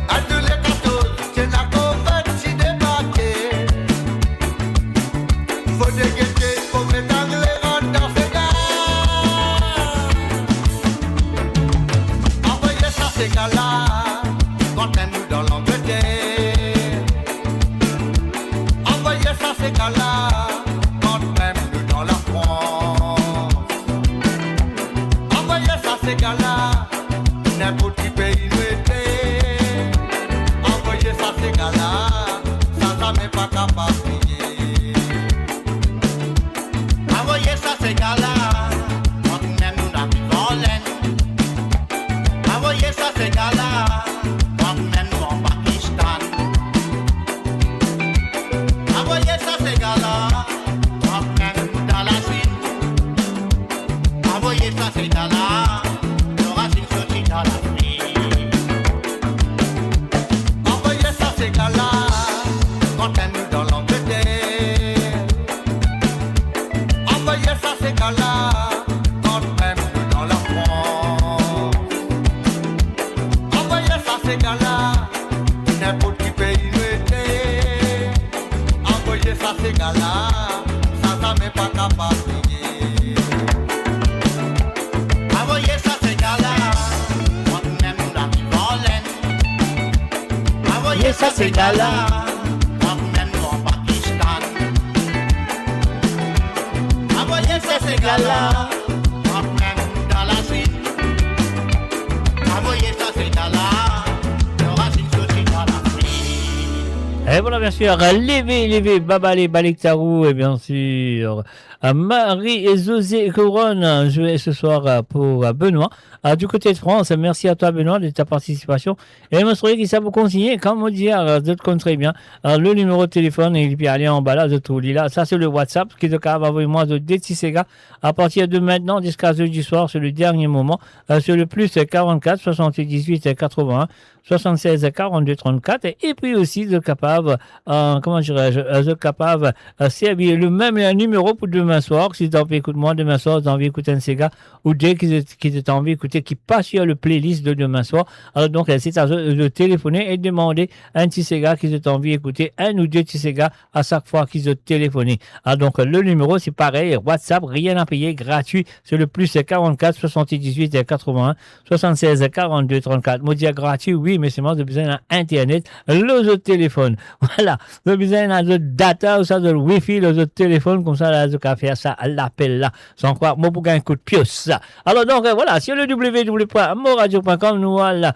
À tous les 14, c'est la confête qui débarquait. Faut dégueter, faut mettre anglais dans ses gars. Envoyez ça ces gars-là, quand nous dans l'Angleterre. Envoyez ça ces gars-là, quand même nous dans la France. Envoyez ça ces gars-là, n'importe qui pays nous était. Envoyez ça ces gars-là, ça n'est pas capable de payer. Envoyez ça ces gars-là, quand même nous dans la violence. Envoyez ça ces gars-là, quand même nous en Pakistan. Envoyez ça ces gars-là, quand même nous dans la Chine. Envoyez ça ces gars-là, le racine sorti dans l'Afrique. Envoyez ça ces gars-là, quand même nous dans l'Angleterre. Envoyez ça ces gars-là, quand même nous dans la France. Envoyez ça ces gars-là, n'importe qui pays nous était. Envoyez ça ces gars-là, ça n'est pas capable de payer. Envoyez ça ces gars-là, quand même nous dans la violence. Envoyez ça ces gars-là, quand même nous en Pakistan. Envoyez ça ces gars-là, quand même nous dans la Chine. Envoyez ça ces gars-là, le racine sorti dans l'Afrique. Et voilà, bien sûr, Lévé, Babale, Baliktarou, et bien sûr, Marie et José Couronne, joué ce soir pour Benoît. Du côté de France, merci à toi, Benoît, de ta participation. Et je me souviens qu'il s'est vous conseiller, comme on dit, de te compte très bien, le numéro de téléphone, et puis aller en bas là, de tout là. Ça, c'est le WhatsApp, qui est capable d'envoyer moi de Détisséga à partir de maintenant jusqu'à jeudi soir, c'est le dernier moment, sur le plus 44 78 81 76 42 34. Et puis aussi, de capable, comment dirais-je, de capable, servir le même numéro pour demain soir. Si tu as envie d'écouter moi demain soir, tu as envie d'écouter un Sega, ou dès que tu as envie d'écouter, qui passe sur le playlist de demain soir. Alors donc, c'est à de téléphoner et demander un petit Sega qui tu as envie d'écouter, un ou deux petits Sega à chaque fois qu'ils ont téléphoné. Alors donc, le numéro, c'est pareil, WhatsApp, rien à payer, gratuit, c'est le plus 44 78 81 76 42 34. Moi, dire gratuit, oui, mais c'est moi, de besoin d'Internet, le téléphone. Voilà, de besoin de data, ou ça, de Wi-Fi, le téléphone, comme ça, là, de faire ça à l'appel là, sans croire, moi, pour gagner un coup de pioche. Alors donc, voilà, sur le www.moradio.com, nous voilà,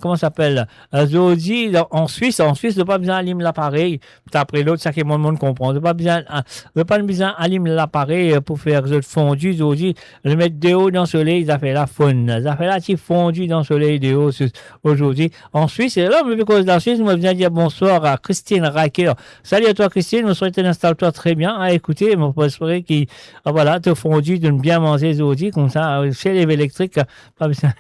comment ça s'appelle, Zodi, en Suisse, de pas besoin d'allumer l'appareil, après l'autre, ça que mon monde comprend, de pas besoin d'allumer l'appareil pour faire le fondu, Zodi, je mettre des hauts dans le soleil, ça fait la faune, ça fait la petite fondu dans le soleil des hauts aujourd'hui. En Suisse, et là, je cause de la Suisse, je viens dire bonsoir à Christine Riker. Salut à toi, Christine, je souhaite installe-toi très bien, à écouter, je espérer qu'il, voilà, te fondu, de bien manger, Zodi, comme ça, chez les électriques, pas besoin.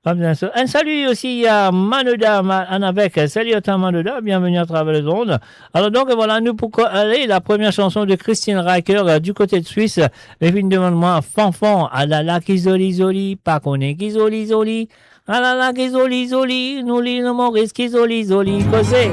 Un salut aussi à Manoda Anavek. Salut à toi Manoda, bienvenue à travers les ondes. Alors donc voilà, nous pour aller la première chanson de Christine Riker du côté de Suisse. Les filles demandent-moi Fanfan, ah là là qui zoli, pas qu'on est qui zoli, ah là là qui zoli, nous les Maurice qui zoli, causez.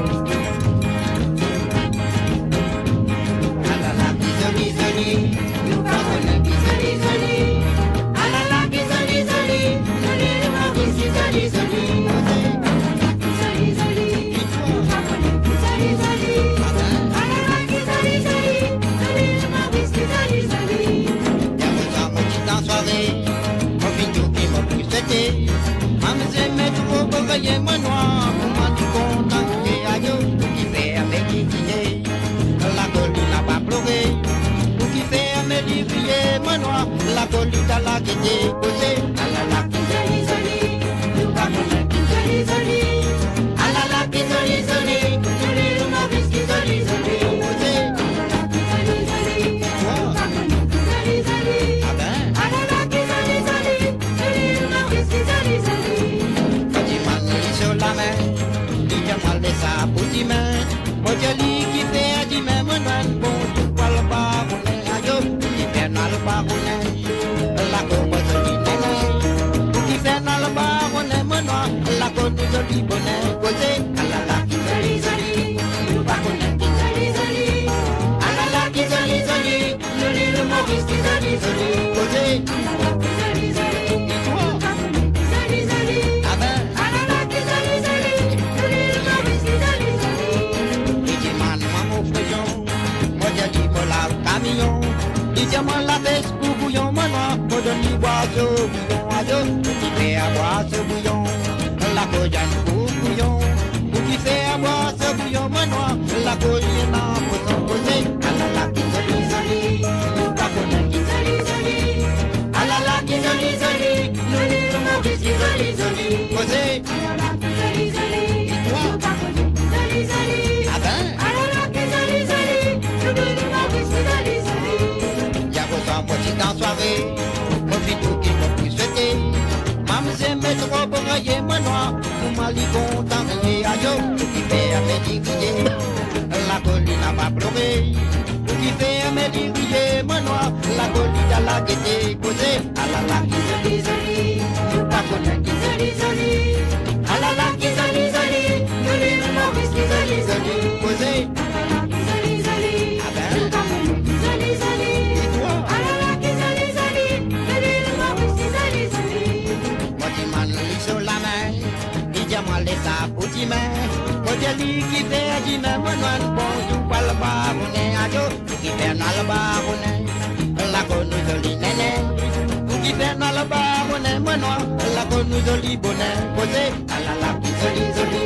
Moi noir, moi du content, et aïe, qui fait avec qui est. La colline n'a pas pleuré, ou qui fait avec qui est. Moi noir, la colline à la qui est posée. Ah la la, qui zoli, nous pas connaître qui zoli. Ah la la, qui zoli, nous Maurice qui zoli, posée. Ah la la, qui zoli, nous pas connaître qui zoli. Ah la la, qui zoli, nous Maurice qui zoli. Sur la main, il y a mal de ça pour dix mains. Moi, je lis qui fait à dix mains, moi, non, bon, tout pas le baronnet. Aïe, qui fait dans le baronnet. La courbe de l'île, mon noir, la conne nous joli bonnet, causé, alala qui joli joli, nous pas connaître qui joli joli, alala qui joli joli, nous lit le Maurice qui joli joli, causé, alala qui joli joli, et toi, joli joli, ah ben, alala qui joli joli, nous lit le Maurice qui joli joli, et tu m'en maman feuillon, moi j'ai dit pour la camion, et tu m'en la baisse pour bouillon, mon noir, pour donner boire ce bouillon. Qui fait à boire ce bouillon, la cojane pour bouillon, ou qui fait à boire ce bouillon, mon noir, la cojane pour son posé, alala qui joli joli, nous pas connaître qui joli joli, alala qui joli joli, nous lit le Maurice qui joli joli, posé, alala qui joli joli, et toi, nous pas connaître qui joli joli, ah ben, alala qui joli joli, nous lit le Maurice qui joli joli, y'a vos enfants petits en soirée, profite tout qui nous puisse souhaiter. Maman c'est mettre au brailler mon noir, nous m'allons content et aïe, qui fait à mes digriers, la colline n'a pas pleuré, qui fait à mes digriers mon noir, la colline à la gaieté causée, alala qui joli joli, nous pas connaître qui joli joli, alala qui joli joli, nous lit le Maurice qui joli joli, causée, alala qui joli joli, ah ben, nous pas connaître qui joli joli, et toi, alala qui joli joli, nous lit le Maurice qui joli joli. Sur la main, dis-moi les aboutis mains. Moi j'ai dit qui fait du même non bon, tu parles pas mon adio, qui fait dans le bar on la connu joli néné, qui fait dans le bar on la connu joli bonnet, posé, alala qui joli joli,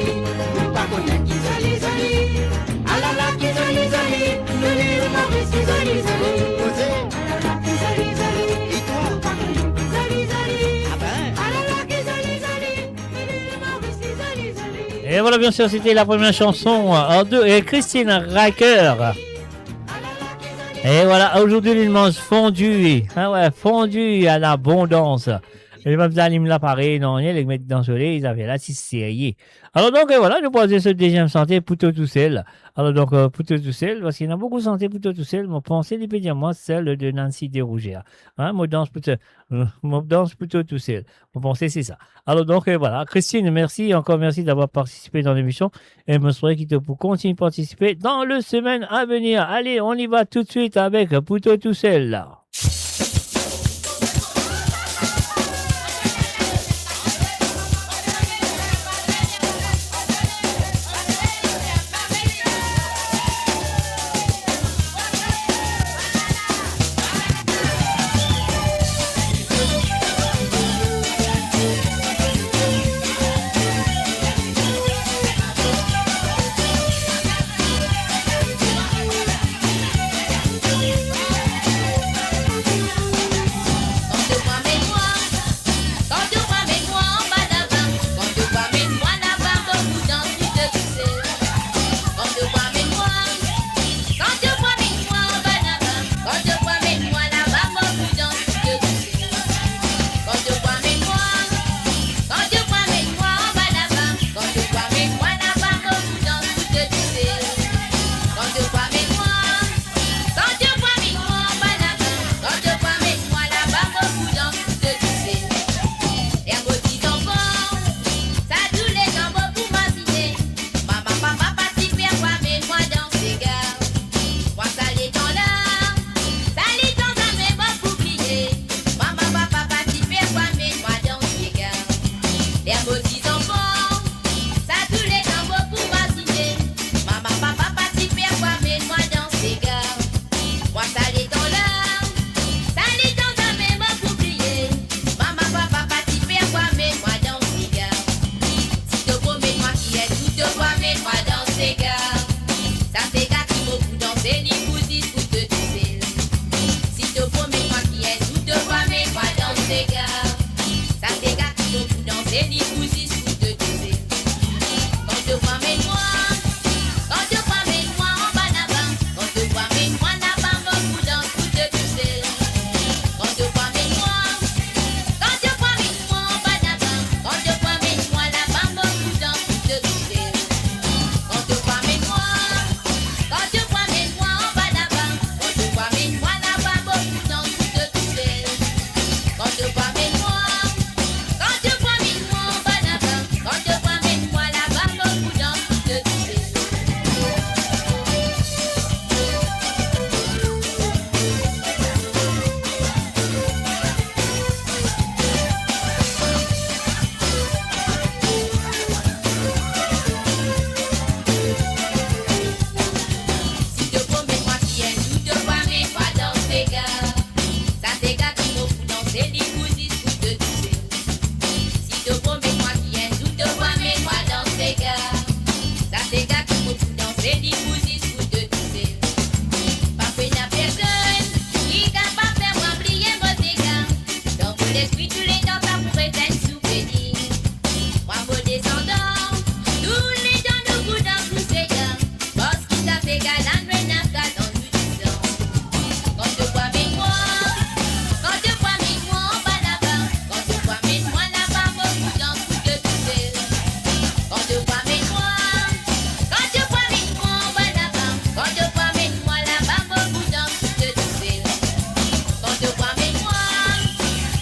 pas connaître qui joli joli, alala qui joli joli, nous lit le Maurice qui joli joli, posé, alala qui joli joli, et toi, pas connaître qui joli joli, ah ben, alala qui joli joli, nous lit le Maurice qui joli joli. Et voilà, bien sûr, c'était la première chanson en deux, et Christine Riker. Et voilà, aujourd'hui, l'immense fondue. Ah ouais, fondue à l'abondance. Les mêmes animaux l'appareil, non, les mettre dans le soleil, ils avaient là, c'est sérieux. Alors donc, voilà, nous posons ce deuxième santé pour tout seul. Alors donc, pour tout seul, parce qu'il y en a beaucoup de santé pour tout seul, mon pensée, il peut dire, moi, celle de Nancy Desrougères. Hein, moi, danse plutôt tout seul. Mon pensée, c'est ça. Alors donc, voilà, Christine, merci, encore merci d'avoir participé dans l'émission. Et je me souhaite qu'il te pour continuer de participer dans le semaine à venir. Allez, on y va tout de suite avec Pouto tout seul, là. te promets moi qui aime tout te vois, mais moi dans ces gars. Ça c'est gars qui faut tout danser, dit vous de tousser. Pas fait n'a personne, qui capable faire moi oublier vos dégâts. Dans vos esprits, tous les dents, ça pourrait être soupéni. Moi vos descendants, tous les dents nous vous dans tous ces gars. Parce qu'ils a fait gars, la nuit n'a qu'à dans tout du sang. Quand tu vois mes moi, quand tu vois mes moi, en bas là-bas. Quand tu vois mes moi là-bas, beaucoup dans tout de tousser. Quand tu vois mes moi, quand tu vois mes moi, en bas là-bas. Quand tu vois mes moi là-bas, beaucoup dans tout de tousser. Quand tu vois mes moi,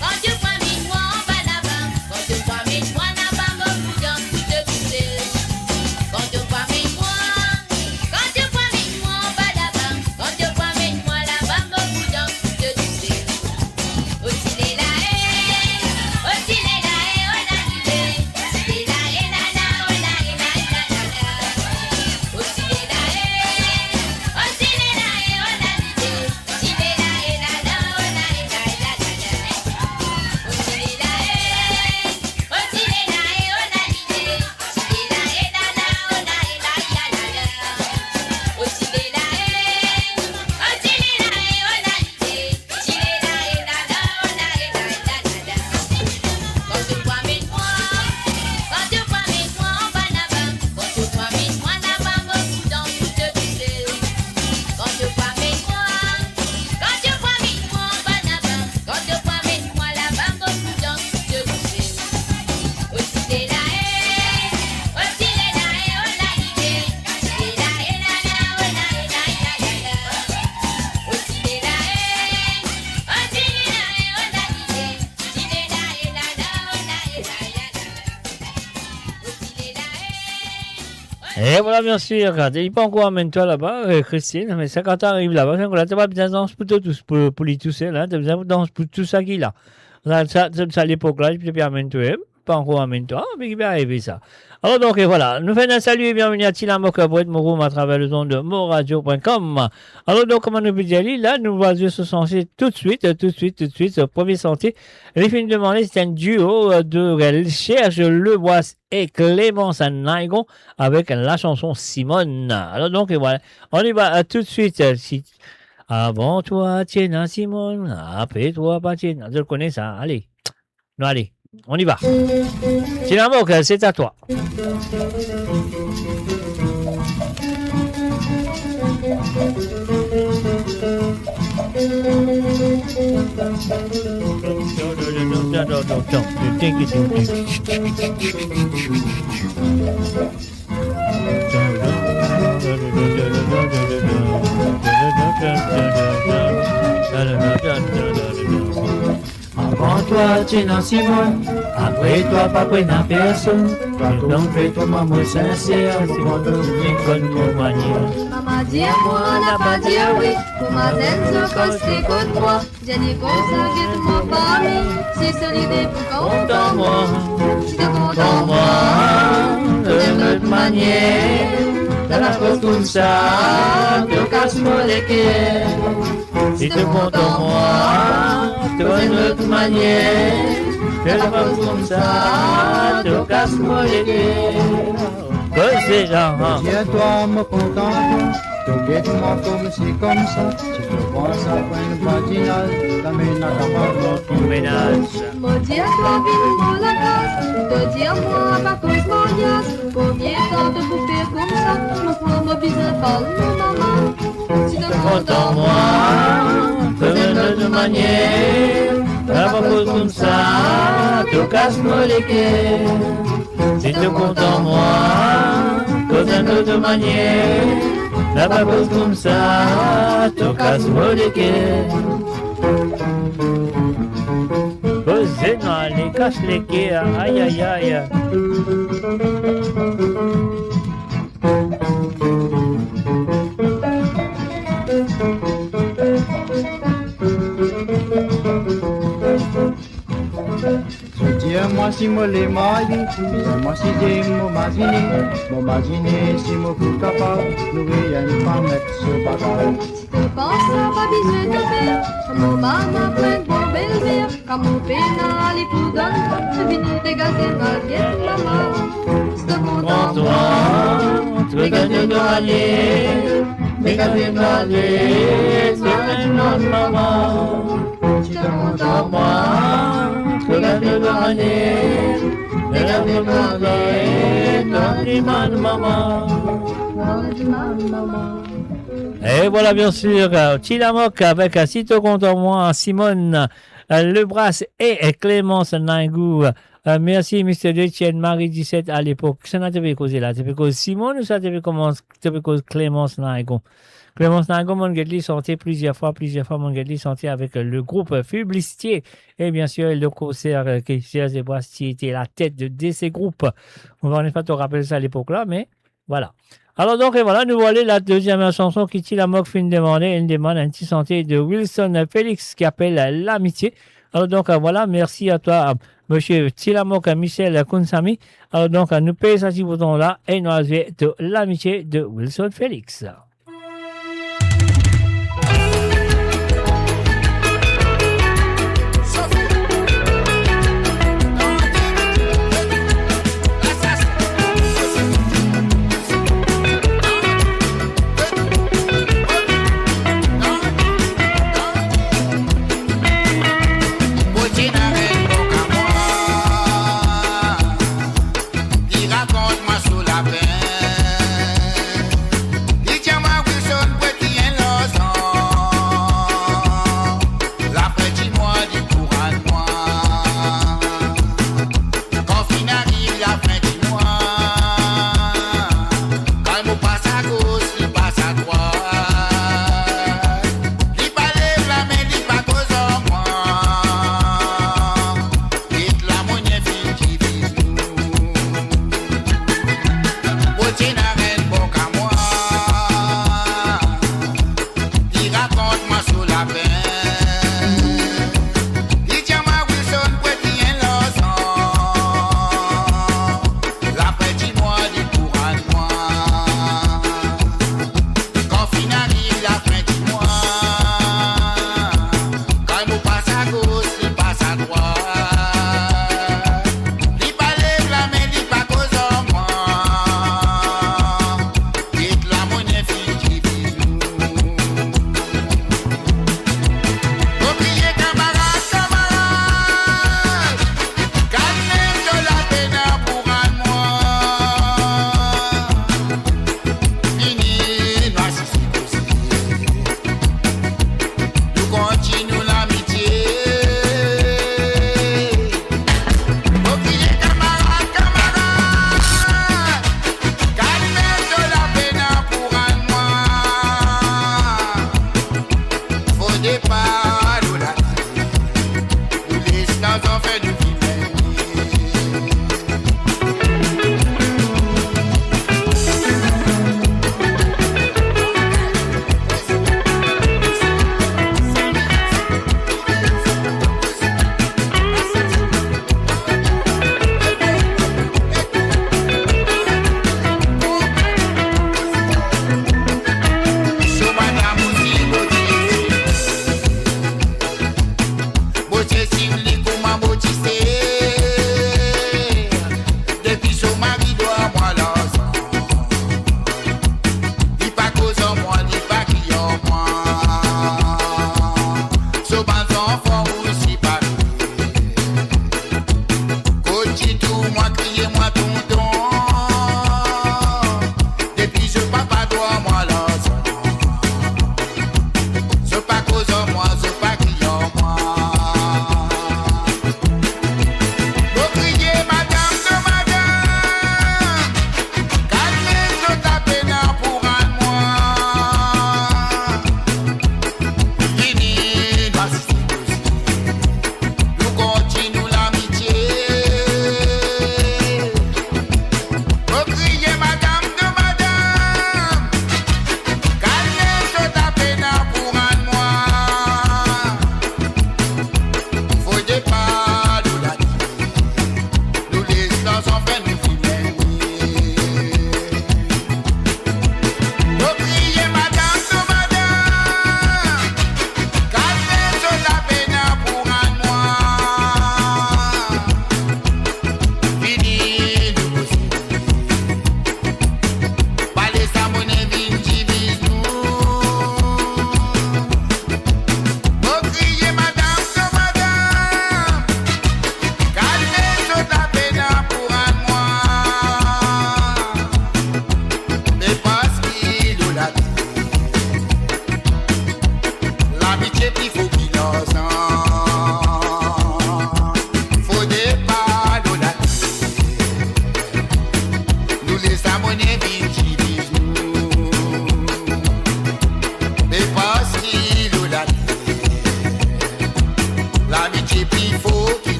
quand tu vois mes moi, en bas là-bas. Quand tu vois mes moi là-bas, beaucoup dans tout de tousser. Quand tu vois mes moi, quand tu vois mes moi, en bas là-bas. Quand tu vois mes moi là-bas, beaucoup dans tout de tousser. Aussi les la haine, aussi les la haine, on a l'idée. Aussi les la haine, on a aussi les la haine, aussi les la haine, on a l'idée. Aussi les la haine, on a aussi les la haine, aussi les la haine, on a l'idée. Aussi les la haine, on a aussi les la haine, aussi les la haine, on a l'idée. Si les la haine, quand tu vois mes moi, quand tu vois mes moi en bas là-bas. Quand tu vois mes moi là-bas, beaucoup dans tout de tousser. Quand tu vois mes moi, quand tu vois mes moi en bas là-bas. Quand tu vois mes moi là-bas, beaucoup dans tout de tousser. Aussi les la haine, aussi les la haine, on a l'idée. Si les la haine, on a aussi les la haine, aussi les la haine, on a l'idée. Si les la haine, on a Et voilà, bien sûr, quand il pas encore amène-toi là-bas, Christine, mais ça, quand tu arrives là-bas, tu n'as pas besoin de danser pour les tousser, là, tu as besoin de danser pour tout ça qu'il a. Ça, à l'époque-là, je peux amène-toi, pas encore amène-toi, mais il va arriver ça. Alors, donc, et voilà, nous faisons un salut et bienvenue à Tila Mokabouet, Mouroum, à travers le nom de moradio.com. Alors, donc, comme on nous dit, là, nous voici se sentir tout de suite, au premier sentier. Les films demandés, c'est un duo de Cherche Lebois et Clémence Naigon avec la chanson Simone. Alors, donc, et voilà, on y va tout de suite. Avant toi, tiens, Simone, après toi, pas tiens. Je le connais ça, allez. Non, allez. On y va. Tila Mok, c'est à toi. Avant toi, tu n'as Simone, après toi, pas près n'a personne. Toi, ton frère, toi, maman sincère, c'est mon Dieu, Maman dit moi, n'a pas dit oui. Pour ma tête, je constate contre moi. J'ai dit qu'on s'inquiète de mon famille. Si c'est l'idée pour content moi. Si t'es content moi, de notre manière, dans la cause comme ça, tu casses-moi les cœurs. Si tu comptes en moi, de notre manière, de la cause comme ça, tu casses-moi les cœurs. Tiens-toi, me content, t'inquiète-moi comme c'est comme ça. Si tu prends ça pour une badinale, t'amènes à ton ménage. me dire toi, vite pour la casse. Te dire moi, pas cause mariage. Combien de temps de bouffer comme ça? Mon pauvre me bise pas, non, maman. Si t'es content moi, de notre manière, la cause comme ça, tu casses-moi les cœurs. Si tu comptes en moi, de notre manière, la cause comme ça, tu casses-moi les cœurs. Posez dans les casse les cœurs, aïe aïe aïe. Dis-moi si moi les mailles, dis-moi si j'ai mon imaginé, si moi plus capable, nous rien pas mettre ce bagage. si t'es pensé, pas besoin de faire. Comme mon maman prend bon bel verre. Comme mon pénal, il vous donne. Je finis dégager. c'est mal bien maman. C'est content toi, regarde de rallier, regarde de rallier, c'est notre maman. Je te content moi, regarde de rallier, regarde de rallier, ton dimanche maman. Et voilà bien sûr, Tilamok avec Sito contre moi, Simone Lebras et Clémence Nangou. Merci, Mr. Etienne, Marie 17 à l'époque. Ça n'a pas causé là. C'est cause Simone ou ça n'a cause Clémence Nangou? Clémence Nangou, mon gars, sortait plusieurs fois, mon gars, sortait avec le groupe Publicité. Et bien sûr, le concert qui Serge Boistier était la tête de ces groupes. On va en pas te rappeler ça à l'époque là, mais voilà. Alors donc, et voilà, nous voilà la deuxième chanson qui Tilamok fin de demander, une demande anti-santé de Wilson Félix qui appelle l'amitié. Alors donc, voilà, merci à toi, monsieur Tilamok, Michel Kounsami. Alors donc, nous payons ça si bouton là et nous avons de l'amitié de Wilson Félix. Raconte-moi sous la peine.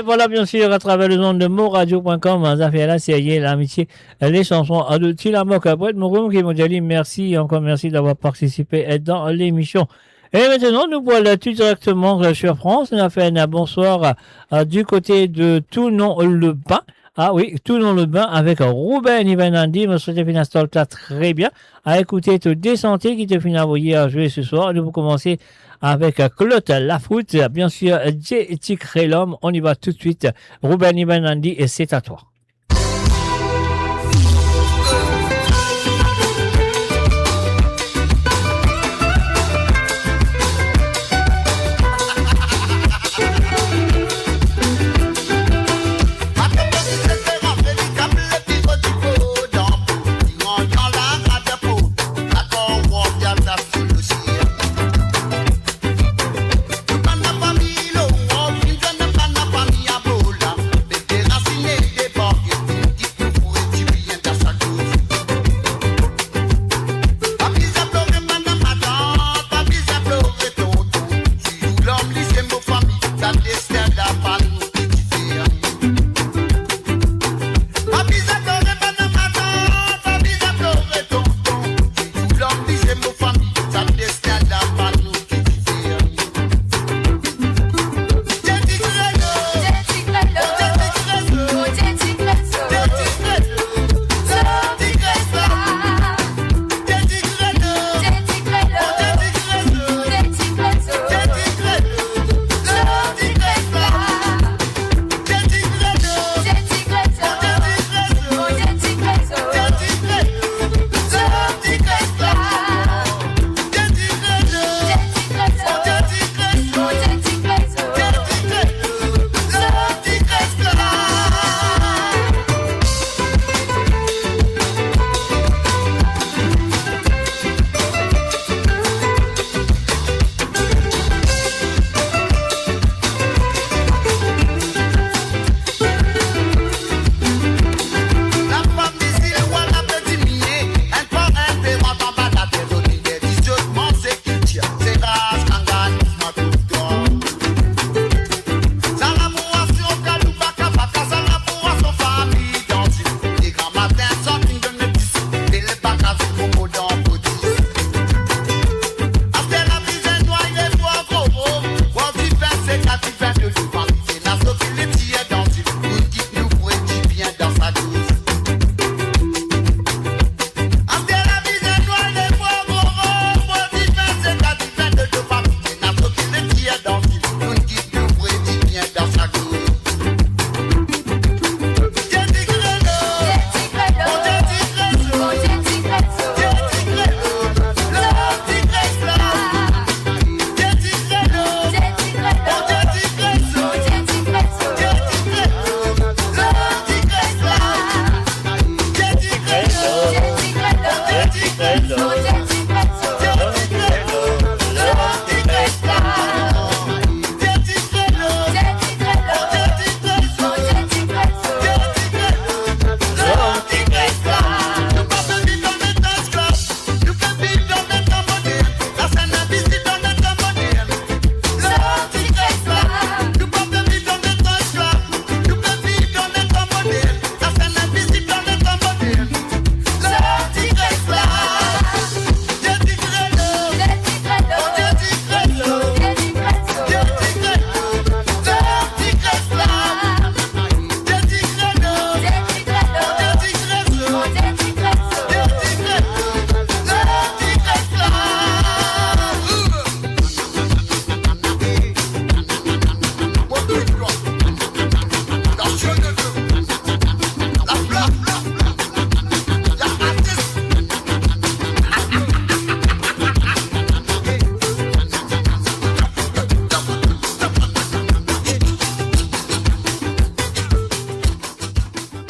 voilà, bien sûr, à travers le nom de moradio.com, ça fait la série, l'amitié, les chansons de Tilamoc. Après, mon qui m'ont dit merci, encore merci d'avoir participé dans l'émission. Et maintenant, nous voilà tout directement sur France. On a fait un bonsoir du côté de Toulon-le-Bain. Ah oui, Toulon-le-Bain avec Ruben Ivanandi. Me souhaite une installe très bien. À écouter tout Descentez qui te finit envoyer à jouer ce soir. Nous allons commencer avec Claude Lafoute. Bien sûr, J.T. Crélum. On y va tout de suite. Ruben Ivanandi et c'est à toi.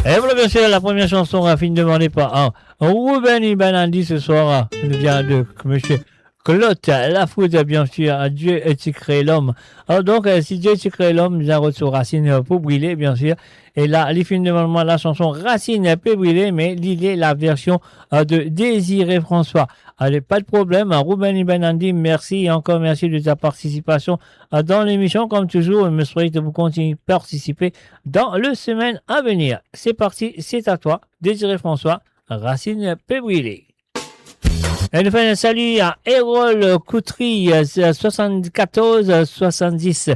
Et voilà bien sûr la première chanson à fin demandée par Ruben Ibanandi ce soir. Elle vient de monsieur Claude Lafoudre, bien sûr, Dieu a-t-il créé l'homme. Alors donc, si Dieu a-t-il créé l'homme, nous avons sur Racine pour brûler, bien sûr. Et là, il finit devant moi la chanson Racine peut brûler, mais il est la version de Désiré François. Allez, pas de problème. Ruben Benandi, merci et encore merci de ta participation dans l'émission. Comme toujours, je me souhaite que vous continuez de participer dans le semaine à venir. C'est parti, c'est à toi, Désiré François, Racine peut brûler. Et nous faisons un salut à Erol Coutry, 74-70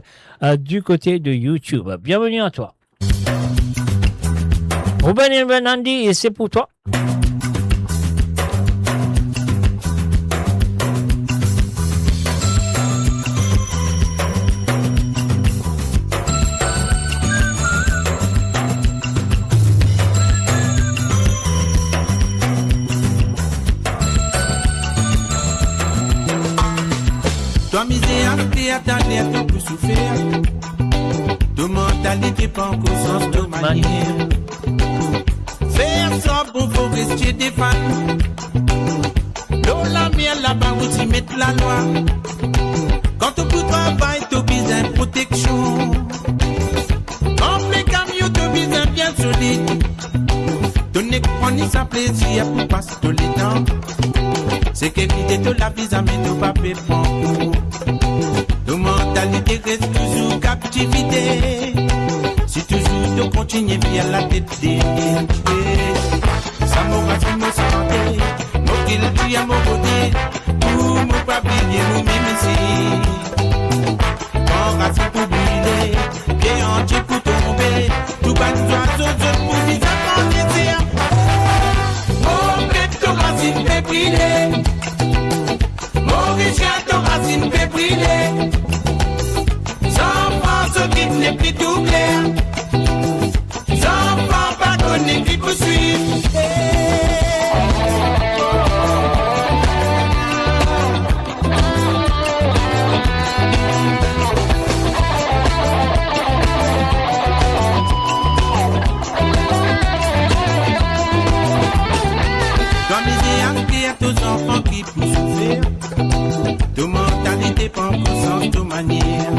du côté de YouTube. Bienvenue à toi. Ruben Benandi, et c'est pour toi. Toi misère, t'es à ta lettre pour souffrir. De mentalité, pas en conscience de manière. Faire ça pour vous rester des fans. L'eau, la mer, là-bas, où tu mets la loi. Quand tu peux travailler, tu as besoin de protection. Quand les camions, tu as besoin bien solide. Donner qu'on y sa plaisir pour passer tout le temps. C'est que l'idée de la vie, ça met nos papiers pour nos mentalités restent toujours captivité. Si toujours tu continues via la tête des ça m'aura fait me santé, mon qu'il dit à mon côté, pour mon papier, nous-mêmes ici. Quand racine pour brûler, pied entier pour tomber, tout bas nous oiseaux, pour vivre en désir. Mon bête, ton racine fait brûler. Mauricien, ton racine fait brûler. Sans France, qui n'est plus tout clair. Sans France, pas connu qui poursuit. Comme il y a tous enfants qui poussent souffrir. De mentalité, pas en conscience, de manière.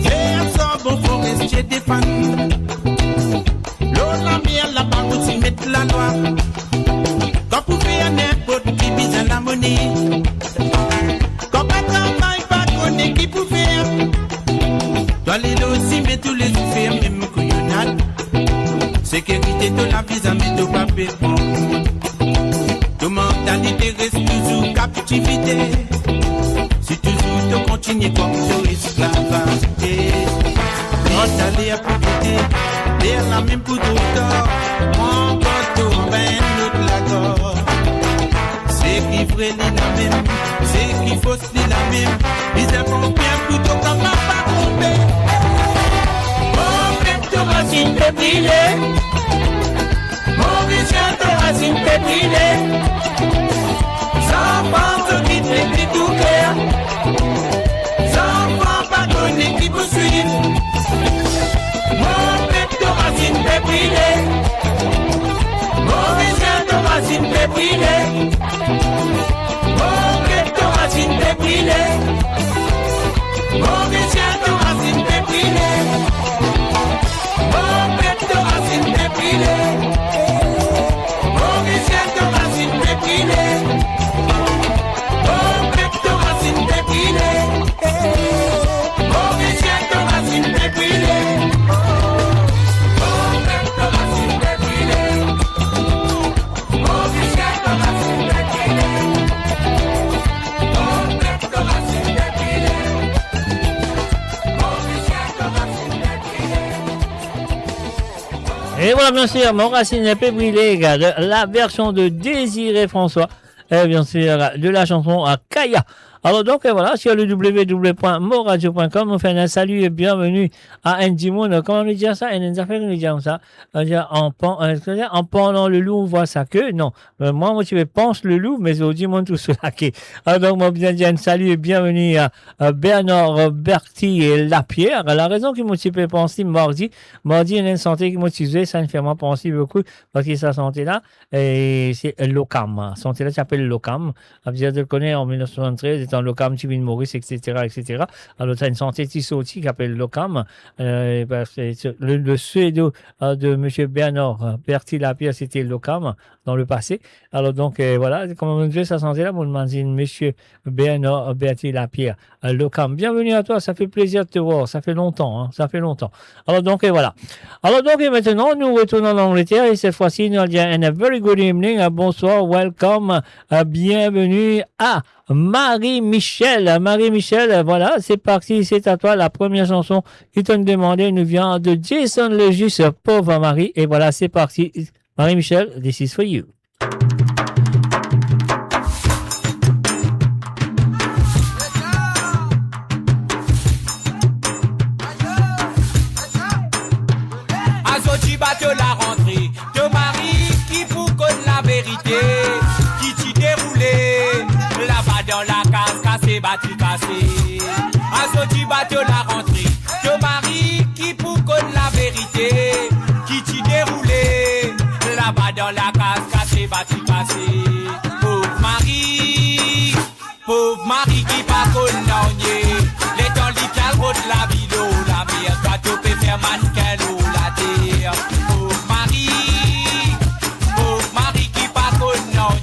Faire ça, bon, faut rester des fans. L'eau, la mienne, la barre, où tu mets la loi. Quand vous faites n'importe qui bise la monnaie. Quand pas travail, pas connaît qui peut faire. Toi, les aussi, mais tous les faire, même couillonnade. Sécurité de la vie, ça met de papier pour de mentalité reste toujours captivité. Si toujours tu continues comme tu esclavage. Installé à profiter, l'air la même pour d'autres. Mon bateau, ben l'autre la gorge. C'est qui vrai la même, c'est qui fausse la même. Ils avons bien plutôt comme ma pas trompé. Mon bête de racine fait briller. Mon vision de racine fait briller. Sans pense qui n'est plus tout clair. Sans pense pas donner qui peut suivre. Mon bête de racine fait briller. Mon vision de racine fait briller. Mon bête de racine fait briller. Mon vision de racine fait briller. Mon bête de racine fait briller. Mon vision de racine fait briller. Mon bête de racine fait briller. Mon vision de racine fait briller. Mon bête de racine fait briller. Mon vision de racine fait briller. Mon bête de racine fait briller. Mon vision de racine fait briller. Et voilà, bien sûr, mon Racine peut brûler, la version de Désiré François. Et bien sûr, de la chanson à Kaya. Alors donc voilà, sur le www.moradio.com, on fait un salut et bienvenue à Andy Moon. Comment on dit ça? On nous a fait nous dire ça. En pendant le loup, on voit sa queue. Non, moi, je pense le loup, mais je dis mon tout cela qui. Alors donc, moi, bien dire un salut et bienvenue à Bernard Berti et Lapierre. La raison qui m'a fait penser mardi, il y a une santé qui m'a utilisé, ça me fait moi penser beaucoup, parce que sa santé là, et c'est l'OCAM. Santé là s'appelle l'OCAM. Je le connais en 1973, étant l'OCAM, Tivin Maurice, etc., etc. Alors, c'est une santé qui sortie qui s'appelle l'OCAM. C'est le pseudo de M. Bernard Berti Lapierre, c'était l'OCAM dans le passé. Alors, donc, voilà, comme on dit sa santé là, on demande M. Bernard Berti Lapierre, l'OCAM. Bienvenue à toi, ça fait plaisir de te voir, ça fait longtemps, hein, ça fait longtemps. Alors, donc, voilà. Alors, donc, maintenant, nous retournons en Angleterre et cette fois-ci, nous allons dire a very good evening, bonsoir, welcome, bienvenue à Marie-Michel. Marie-Michel, voilà, c'est parti, c'est à toi. La première chanson qui t'a demandé nous vient de Jason Legis, Pauvre Marie. Et voilà, c'est parti. Marie-Michel, this is for you. Azoti batte la rentrée de Marie qui vous connaît la vérité, qui t'y déroulé là-bas dans la case cassée, battu cassé. Azoti batte la rentrée de Marie qui vous connaît la vérité, qui t'y déroulé là-bas dans la case cassée, battu cassé. Pauvre Marie qui pas connaît les temps littéral route la ville la mer, toi tu peux faire mannequin la terre. Pauvre Marie qui pas connaît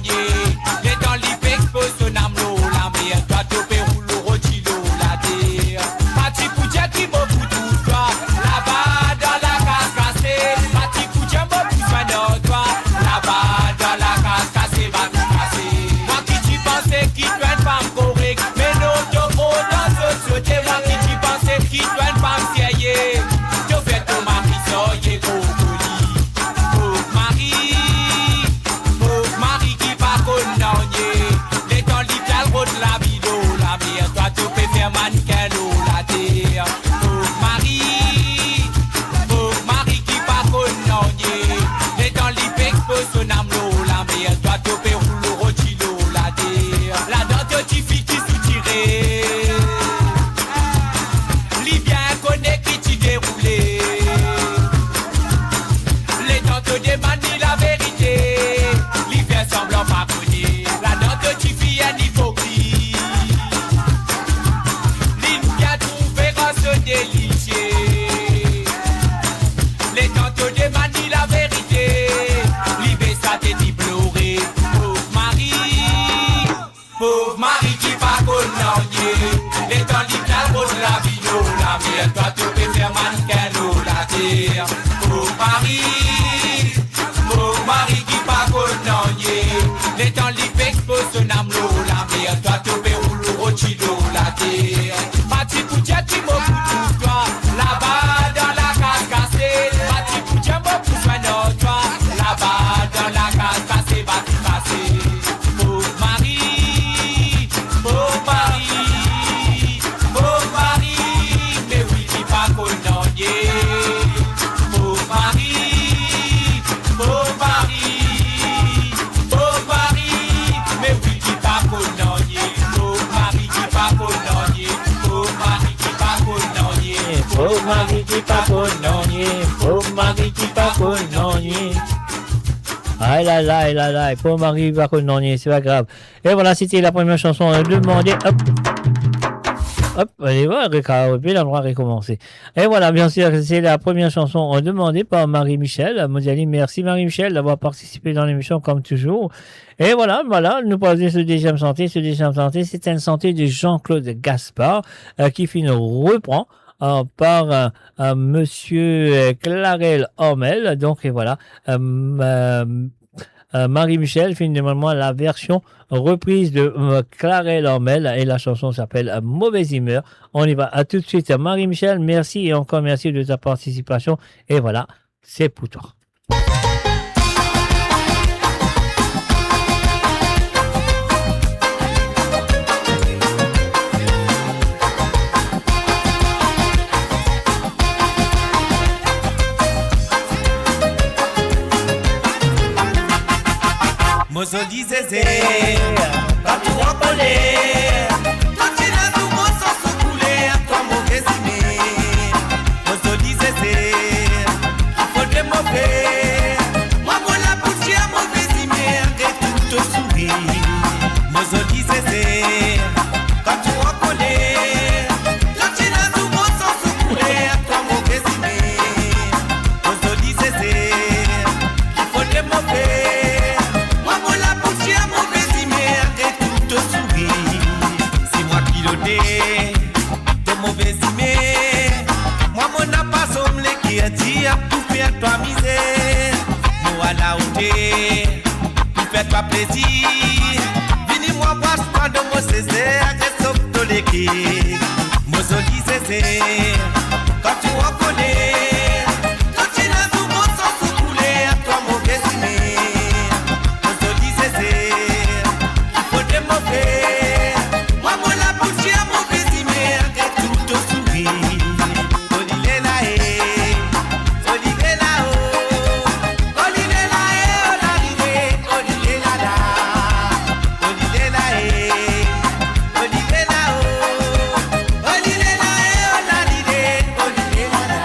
les temps l'ipec pose son âme la mer, toi tu peux rouler rôti la terre. Pati Koutia qui m'a foutu toi là-bas dans la case cassée, Pati Koutia m'a foutu dans toi là-bas dans la case cassée, battu cassé. Moi qui t'y pensais qui doit une femme correcte, mais non tu haut dans ce société. Moi qui t'y pensais qui doit une femme sérieuse, tu fais ton mari soyez cocoli. Pauvre Marie qui pas connaît les temps littéral route la ville la mer, toi tu peux faire mannequin la terre. Pauvre Marie qui pas connaît les temps l'ipec pose son âme la mer, toi tu peux rouler rôti la terre. La dent tu fille qui soutirée Libyen connaît qui t'y déroulé. Les dents te demandent la vérité, l'hiver semblant pas connaître. La dent te fille un hypocrite, l'hiver trouvé se délicier. Les dents te demandent la vérité, l'hiver ça te dit pleurer. Pauvre Marie qui pas connaît les temps littéral route la ville la mer, toi tu peux faire mannequin la terre. Pauvre Marie qui pas connaît les temps l'ipec pose son âme la mer, toi tu peux rouler rôti la terre. Pati Koutia qui m'a foutu toi là-bas dans la case cassée, Pati Koutia m'a foutu dans toi là-bas dans la case cassée, battu cassé. Pauvre Marie, mais oui qui pas connaît. Pauvre Marie, mais oui qui pas connaît. Pauvre Marie qui pas connaît. Pauvre Marie qui pas connaît. Pauvre Marie qui pas connaît. Pauvre Marie qui pas connaît. Ah là là, pauvre Marie qui pas connaît, c'est pas grave. Et voilà, c'était la première chanson demandée. Hop, allez voir, puis on va recommencer. Et voilà, bien sûr, c'est la première chanson demandée par Marie-Michel. Modiali, merci Marie-Michel d'avoir participé dans l'émission comme toujours. Et voilà, nous parlons ce deuxième santé. Ce deuxième santé, c'est une santé de Jean-Claude Gaspard qui reprend par Monsieur Clarel Hormel. Donc, et voilà, Marie-Michel fait normalement la version reprise de Clarel Hormel et la chanson s'appelle Mauvaise humeur. On y va à tout de suite. Marie-Michel, merci et encore merci de ta participation. Et voilà, c'est pour toi. Mozoli zézé, quand tu reconnais, toi tu n'as tout mon sang sous couler, toi mauvais aimé. Mozoli zézé, il faut des mauvais. Moi mon la poussière mauvais aimé, et tout te sourit. Mozoli zézé, quand tu reconnais, toi tu n'as tout mon sang sous couler, toi mauvais aimé. Mozoli zézé, il faut des mauvais. Moi mon la poussière mauvais aimé, et tout te sourit. C'est moi qui le dé, de mauvais aimé. Moi mon n'a pas sommelé qui a dit pour faire toi misère. Moi la outé, pour faire toi plaisir. Vini-moi voir toi de mon Césaire, j'ai sauf de l'équipe. Mozoli Césaire, quand tu reconnais, quand tu n'as tout mon sang sous couler, à toi mauvais aimé. Mozoli Césaire, il faut des mauvais. Moi mon la poussière mauvais aimé, et tout te sourit. Olilé la haie, olilé la haut, olilé la haie, olilé la la, olilé la haie, olilé la haut, olilé la haie, olilé la la.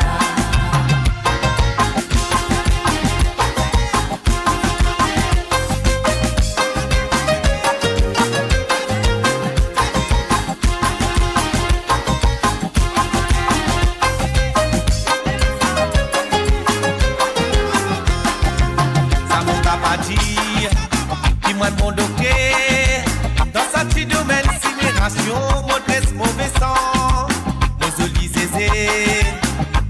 Ça mon papa dit, dis-moi de mon doquet. Dans sa petit domaine, sidération, modeste, mauvais sang. Mozoli zézé,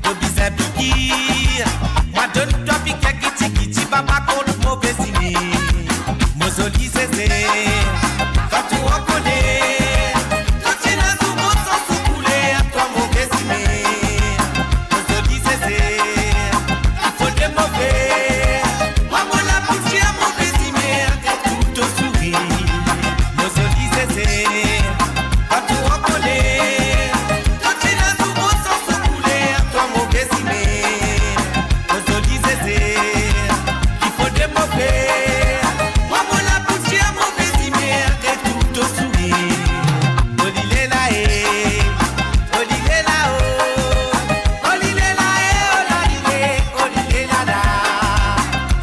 de bizarre piquir. Moi donne-toi piquet, kiti, papa contre mauvais signé. Mozoli zézé, quand tu reconnais, quand tu n'as tout mon sang sous couler, à toi mauvais signé. Mozoli zézé, il faut des mauvais. Moi mon la poussière mauvais aimé, et tout te sourit. Mozoli zézé, quand tu reconnais, quand tu n'as tout mon sang sous couler, à toi mauvais aimé. Mozoli zézé, il faut des mauvais. Moi mon la poussière mauvais aimé, et tout te sourit. Olilé la haie, olilé la haut, olilé la haie, olilé la la.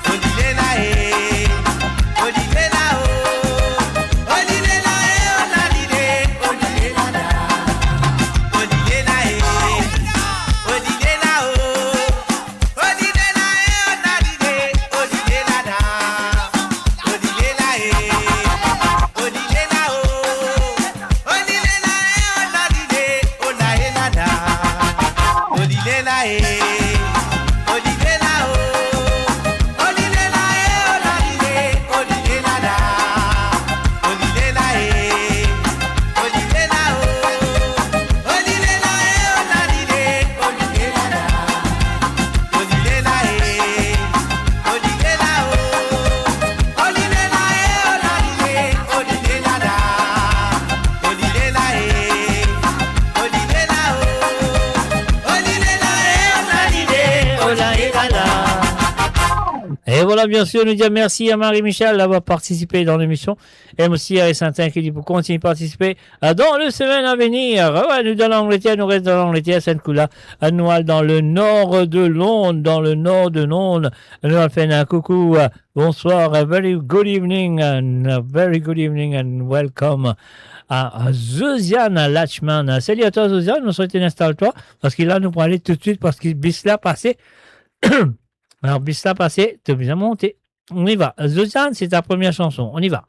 Olilé la haie, olilé la haut, olilé la haie, olilé la la. Olilé la haie, olilé la haut, olilé la haie, olilé la la. Olilé la haie, olilé la haut, olilé la haie, olilé la la. Olilé la haie, olilé la haut, olilé la haie, olilé la la. Olilé la haie, olilé la haut, olilé la haie, olilé la la. Olilé la haie, olilé la haut, olilé la haie, olilé la la. Olilé la haie, olilé la haut, olilé la haie, Oh là, et là, là. Et voilà, bien sûr, nous dire merci à Marie-Michel d'avoir participé dans l'émission. Et aussi à Saintin qui dit pour continuer à participer dans les semaines à venir. Ouais, nous dans l'Angleterre, nous restons dans l'Angleterre, Sainte-Coula, à Noël dans le nord de Londres, Nous allons faire un coucou, bonsoir, a very good evening and welcome à Zosiane Lachman. Salut à toi, Zosiane, nous souhaitons installe-toi, parce qu'il là, nous pour aller tout de suite, parce qu'il Bisla passé. Alors, Bisla passé, tu as bien monté. On y va. Zosiane, c'est ta première chanson. On y va.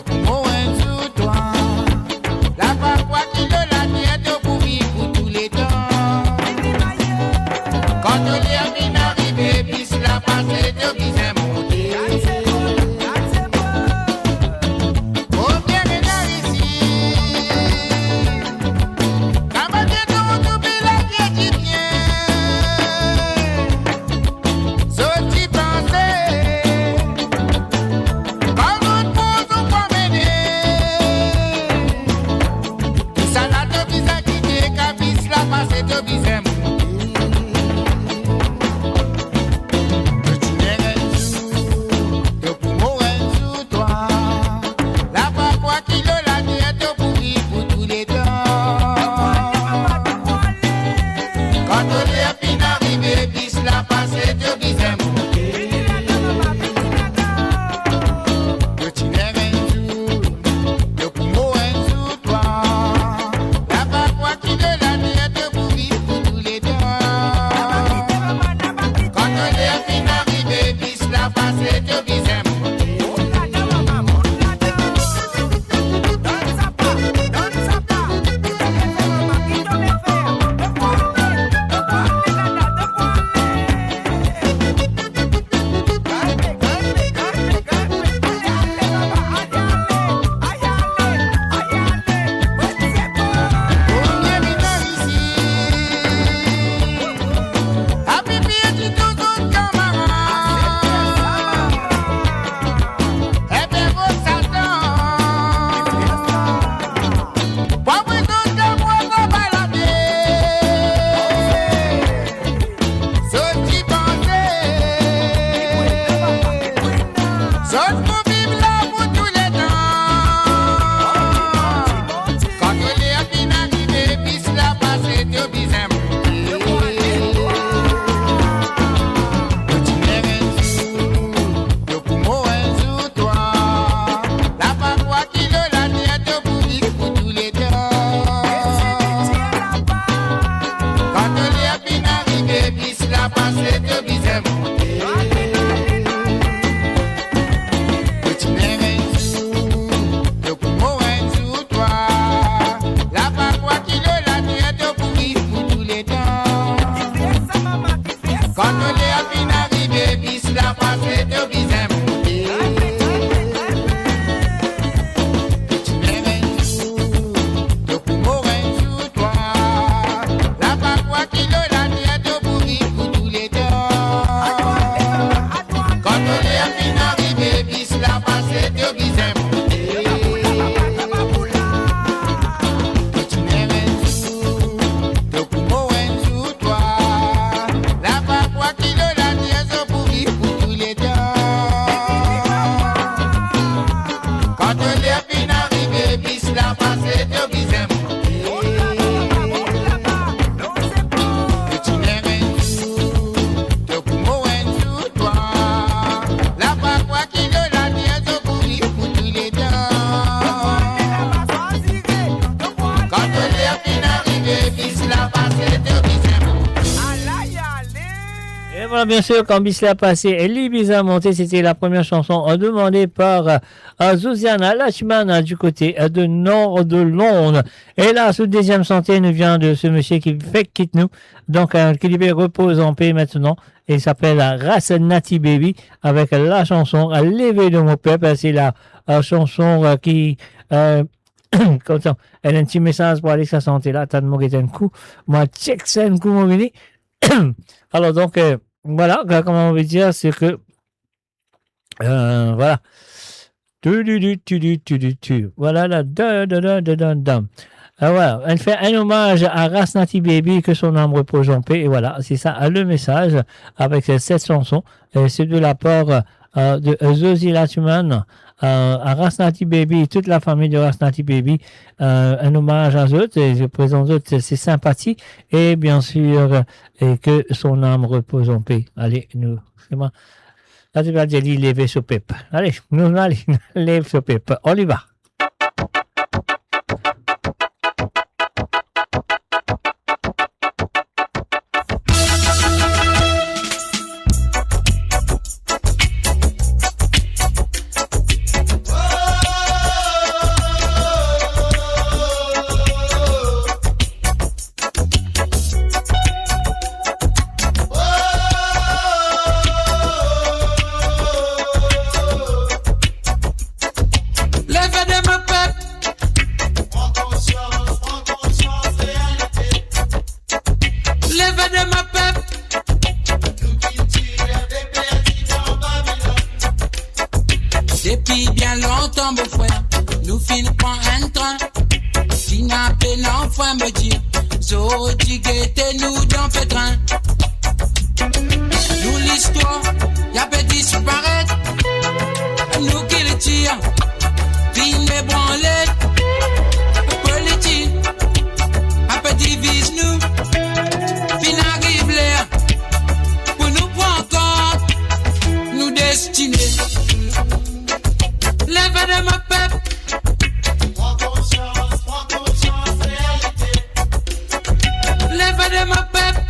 Como Cause pour vivre là pour tous les temps. Quand on est à fin arrivé, puis cela passe, t'es obligé de monter. Petit nerf de poumon sous toi. La paroi qui le la tête pour vivre pour tous les temps. Quand on est à fin arrivé, puis cela passe, t'es obligé de monter. Petit nerf de poumon sous toi. La paroi qui le la tête pour vivre pour tous les temps. Quand on est à fin arrivé, puis cela passe, t'es obligé de monter. Petit nerf de poumon sous toi. La paroi qui le la tête pour vivre pour tous les temps. Quand on est à fin arrivé, puis cela passe, t'es obligé de monter. Petit nerf de poumon sous toi. La paroi qui le la tête pour vivre pour tous les temps. Quand on est à fin arrivé, puis cela passe, t'es obligé de monter. Petit nerf de poumon sous toi. La paroi qui le la tête pour vivre pour tous les temps. Quand on est à fin arrivé, puis cela passe, t'es obligé de monter. Et voilà, bien sûr, quand Bisla a passé et l'Ibiza a monté, c'était la première chanson demandée par Zosiana Lachman du côté de nord de Londres. Et là, ce deuxième santé nous vient de ce monsieur qui fait quitte nous. Donc, qui lui repose en paix maintenant. Et il s'appelle Ras Nati Baby avec la chanson Levé de mon peuple. C'est la chanson qui... comme ça, elle a un petit message pour aller sa santé là. T'as de mon un coup. Moi, check ça un coup, mon béni. Alors, donc, voilà, comment on veut dire, c'est que, voilà. Voilà, là, voilà, elle fait un hommage à Ras Nati Baby, que son âme repose en paix, et voilà, c'est ça, le message, avec cette chanson, c'est de la part de Zosie Lachman, à Ras Nati Baby, toute la famille de Ras Nati Baby, un hommage à eux, et je présente eux ses sympathies, et bien sûr, et que son âme repose en paix. Allez, nous, c'est moi. Là, tu vas dire, lever ce pep. Allez, nous, allez, lève ce pep. On y va. Depuis bien longtemps, mon frère, nous finissons par un train qui n'a pas l'enfant me dire, so nous dans le train. Nous l'histoire, y'a pas disparaître, nous qui le tire, puis les branlettes, politique, un peu divise nous, puis n'arrive l'air, pour nous prendre compte, nous destiner. Lève de ma peuple. Prends conscience, réalité. Lève de ma peuple.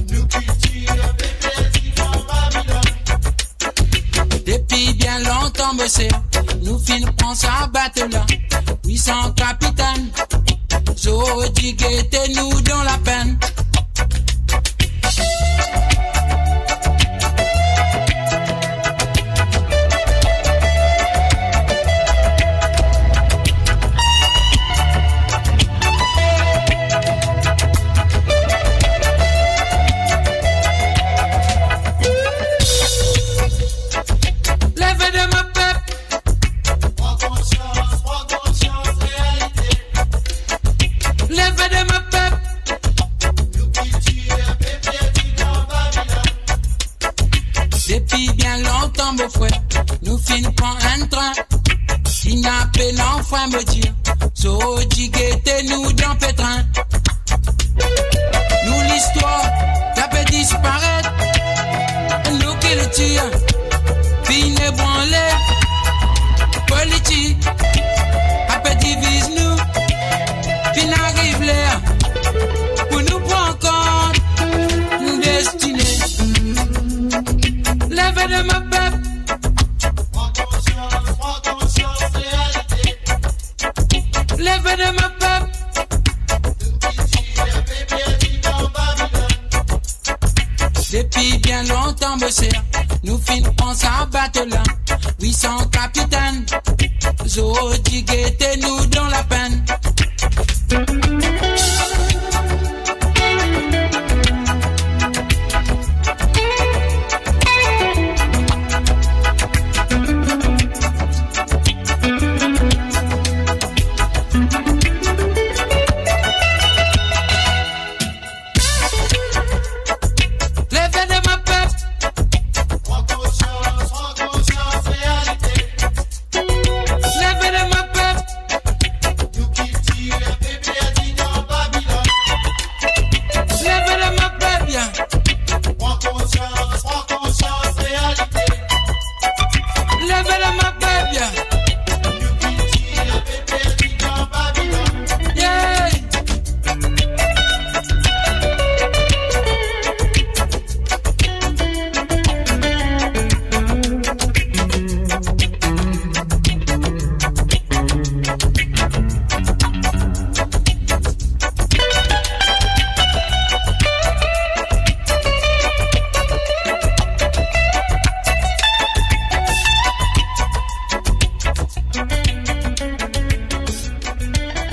Nous culture, bébé, en Babylone. Depuis bien longtemps, monsieur, nous finissons prendre sa bateau là. 800 capitaines. Jodi guettez nous dans la peine. fin prend un train. Il n'a pas l'enfant me dire. So guettez nous dans pétrin. Nous l'histoire, t'as peut disparaître. Nous qui le tire. Puis ne branler. Politique. A peut divise nous. Puis n'arrive l'air. Pour nous prendre compte. Nous destinés. Lève de ma peuple. Lève de ma peuple. Depuis bien longtemps, monsieur, nous finissons à battre là. 800 capitaines, Zodi guettez nous dans la peine.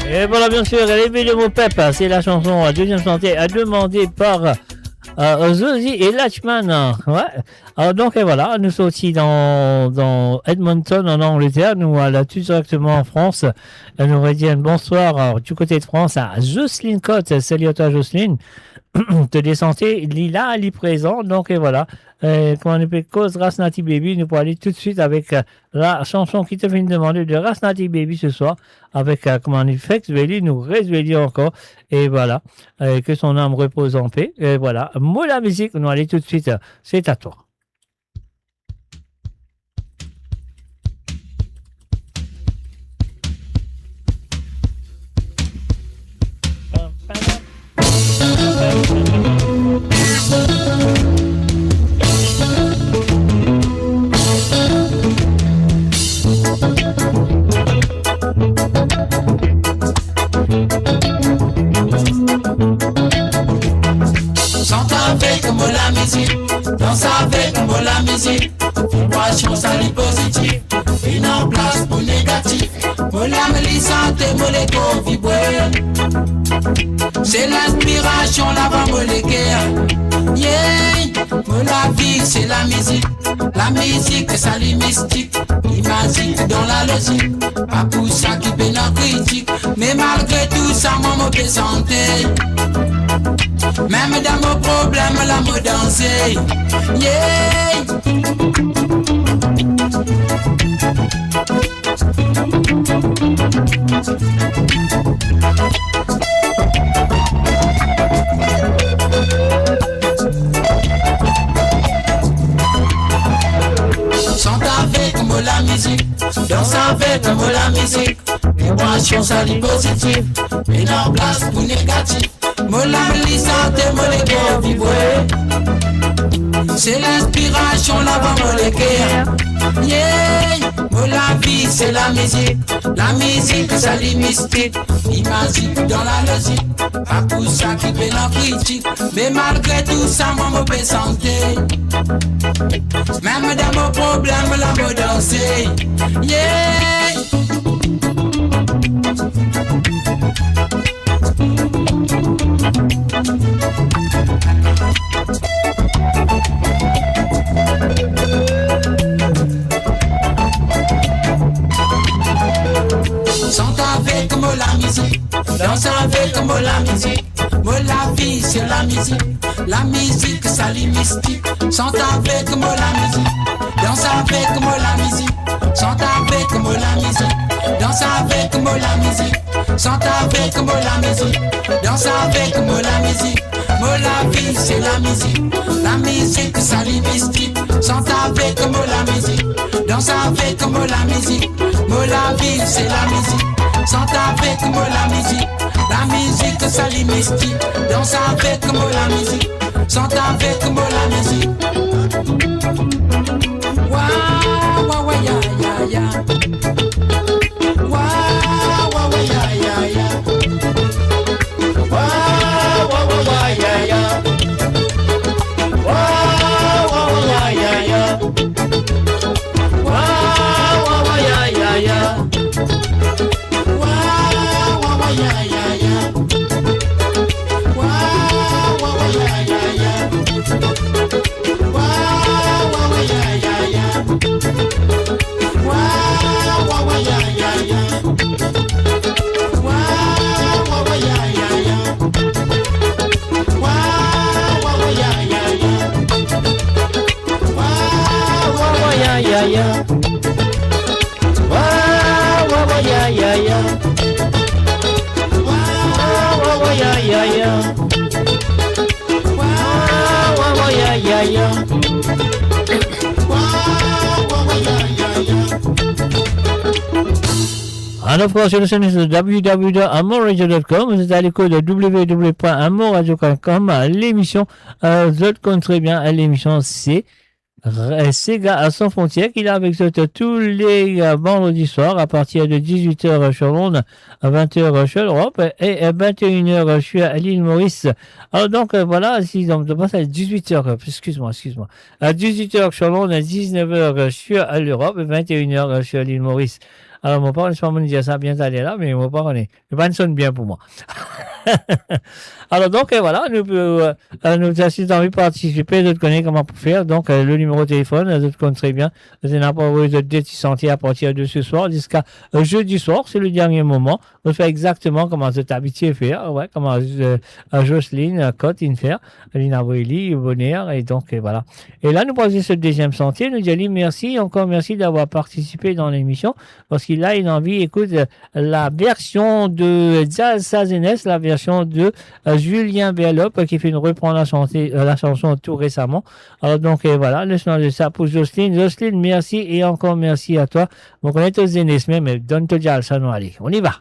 Et voilà, bien sûr, Levé de mon pep, c'est la chanson à deuxième santé demandée par Zozi et Latchman. Ouais. Alors donc, et voilà, nous sommes aussi dans Edmonton, en Angleterre. Nous, là, tout directement en France. Nous aurait dit un bonsoir du côté de France à Jocelyne Cotte. Salut à toi, Jocelyne. Te descenter, Lila, elle est présent. Donc, et voilà. Comment on appelle Cause Rasnati Baby. Nous pourrons aller tout de suite avec la chanson qui te fait une demande de Rasnati Baby ce soir. Avec, comment on fait, Veli nous résumer encore. Et voilà. Que son âme repose en paix. Et voilà. Moi, la musique, nous allons aller tout de suite. C'est à toi. Avec moi la musique, danse avec moi la musique, vibration salie positive, une en place pour négatif, moi la me santé, moi les corps vibrer. C'est l'inspiration, la voix, moi les cœurs. Yeah, moi la vie, c'est la musique, ça les mystique, magique dans la logique, pas pour ça qui fait la critique, mais malgré tout ça, moi me santé. Même dans mon problème, la me danser. Yeah. Chante avec moi la musique, danse avec moi la musique, vibration salie positive, une en place pour négatif. Moi la santé, moi les corps vibrer. C'est l'inspiration, la voix, moi les cœurs. Yeah, moi la vie, c'est la musique, ça les mystique, magique dans la logique, pas pour ça qui fait la critique, mais malgré tout ça, moi me santé. Même dans mon problème, la me danser. Yeah. Chante avec moi la musique, danse avec moi la musique, Moi la vie c'est la musique ça lit mystique. Chante avec moi la musique, danse avec moi la musique. Chante avec moi la musique, danse avec moi la musique. Chante avec moi la musique, danse avec moi la musique. Moi la vie c'est la musique ça lit mystique. Chante avec moi la musique, danse avec moi la musique. Moi la vie c'est la musique, chante avec moi la musique ça lit mystique. Danse avec moi la musique, chante avec moi la musique. Wa wa wa ya ya ya. Wa wa wa ya ya ya. Wa wa wa ya ya. Wa wa wa ya ya. Wa wa ya ya ya. Wa wa ya ya ya. Wa wa ya ya ya. Wa wa ya ya ya. Wa wa ya ya ya. Wa wa ya ya ya. Wa wa ya ya ya. Wa ya ya ya. Wa ya ya ya. Wa ya ya ya. Wa ya ya ya. And of course, you're listening to www.amourradio.com. Vous êtes à l'écoute de www.amourradio.com. L'émission, vous êtes très bien, l'émission c'est Sega à sans frontières qui est avec vous tous les vendredis soirs à partir de 18h sur Londres, 20h sur l'Europe et 21h sur l'île Maurice. Alors donc voilà, si on passe à 18h, excuse-moi, à 18h sur Londres, 19h sur l'Europe et 21h sur l'île Maurice. Alors mon père, je ne sais pas me dire ça bien allé là, mais mon père, il sonne bien pour moi. Alors donc voilà, nous assistons envie de participer, de connaître comment faire. Donc le numéro de téléphone, je connais très bien. C'est n'importe de décider à partir de ce soir jusqu'à jeudi soir, c'est le dernier moment. On fait exactement comment vous êtes habitué à faire, ouais, comment Jocelyne Cotte faire, Lina Boeli, Bonheur, et donc voilà. Et là nous passons ce deuxième sentier, nous disons merci, encore merci d'avoir participé dans l'émission, parce qu'il a une envie, écoute, la version de Jazz Sazenes, la version de Julien Berlop qui fait une reprendre la chanson tout récemment. Alors donc voilà, laisse-moi de ça pour Jocelyne. Jocelyne, merci et encore merci à toi. On connaît aux Zénès, mais donne-toi déjà ça, nous allez. On y va.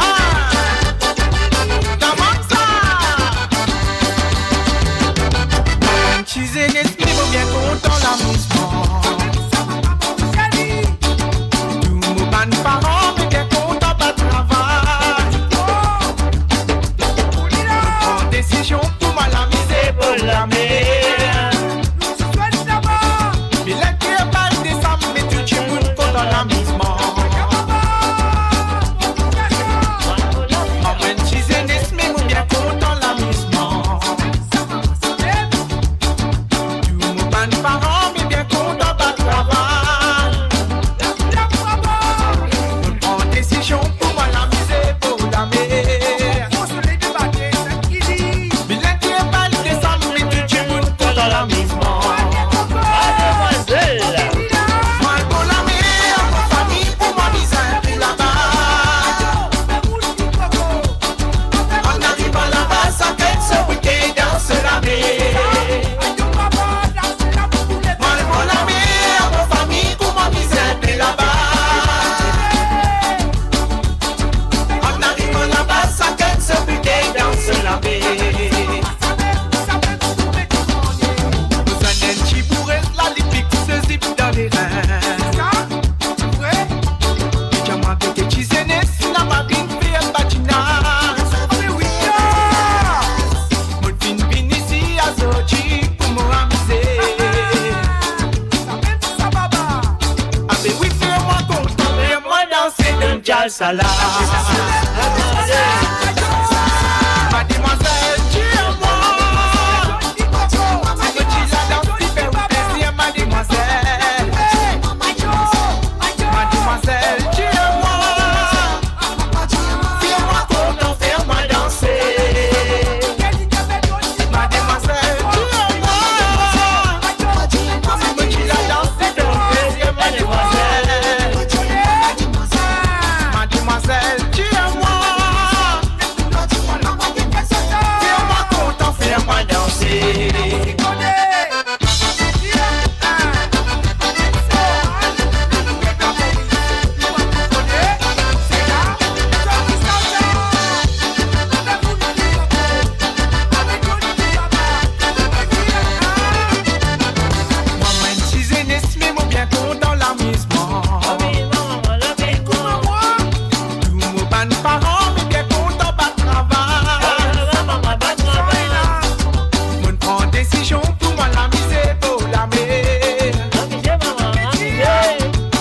Ah! salsa là. Mademoiselle, tu es moi. Si petit la danse, tu fais plaisir, mademoiselle. Mademoiselle, tu es moi. Fais-moi content, fais-moi danser. Mademoiselle, tu es moi. Si petit la danse, tu fais plaisir, mademoiselle. Mademoiselle, tu es moi. Fais-moi content, fais-moi danser. Moi-même, si j'ai né, mais moi bien content l'amusement. Tous mes bonnes parents, mais bien content pas de travail. Mon prend décision pour moi la misère pour la mer.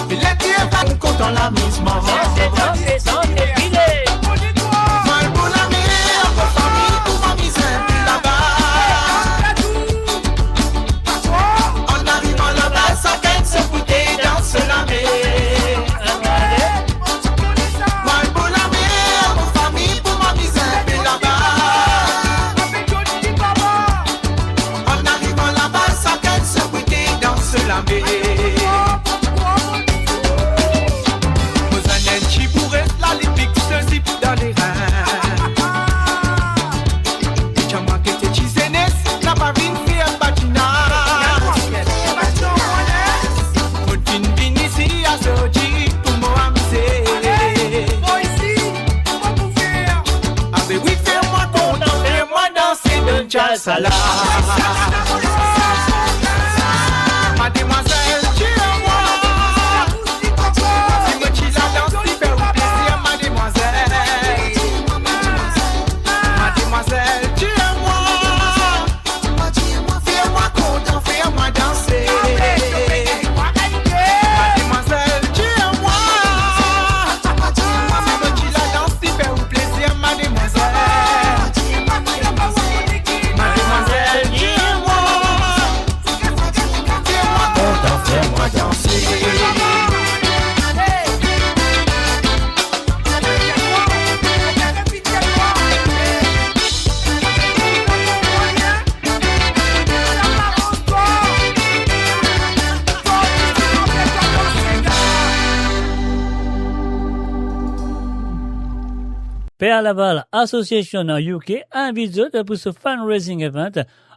Mais les dieux pas content l'amusement. Moi pour la mer, pour famille, pour ma misère, puis là-bas. En arrivant là-bas, ça gagne se fouter dans ce la mer. Moi pour la mer, pour famille, pour ma misère, puis là-bas. En arrivant là-bas, ça gagne se fouter dans ce la mer. Vous en êtes qui pourrait la lipique se zip dans les reins. Tiens moi que t'es chisenes, la pavine fait un patinage. Mon fin vin ici à Sochi pour m'amuser. Ah ben oui, fais-moi content, fais-moi danser de salsa là. Mademoiselle, tu es moi. Si petit la danse, tu fais plaisir, mademoiselle. Mademoiselle, tu es moi. Fais-moi content, fais-moi danser. Mademoiselle, tu es moi. Si petit la danse, tu fais plaisir, mademoiselle. Mademoiselle, tu es moi. Fais-moi content, fais-moi danser. Père Laval Association UK invite pour ce fundraising event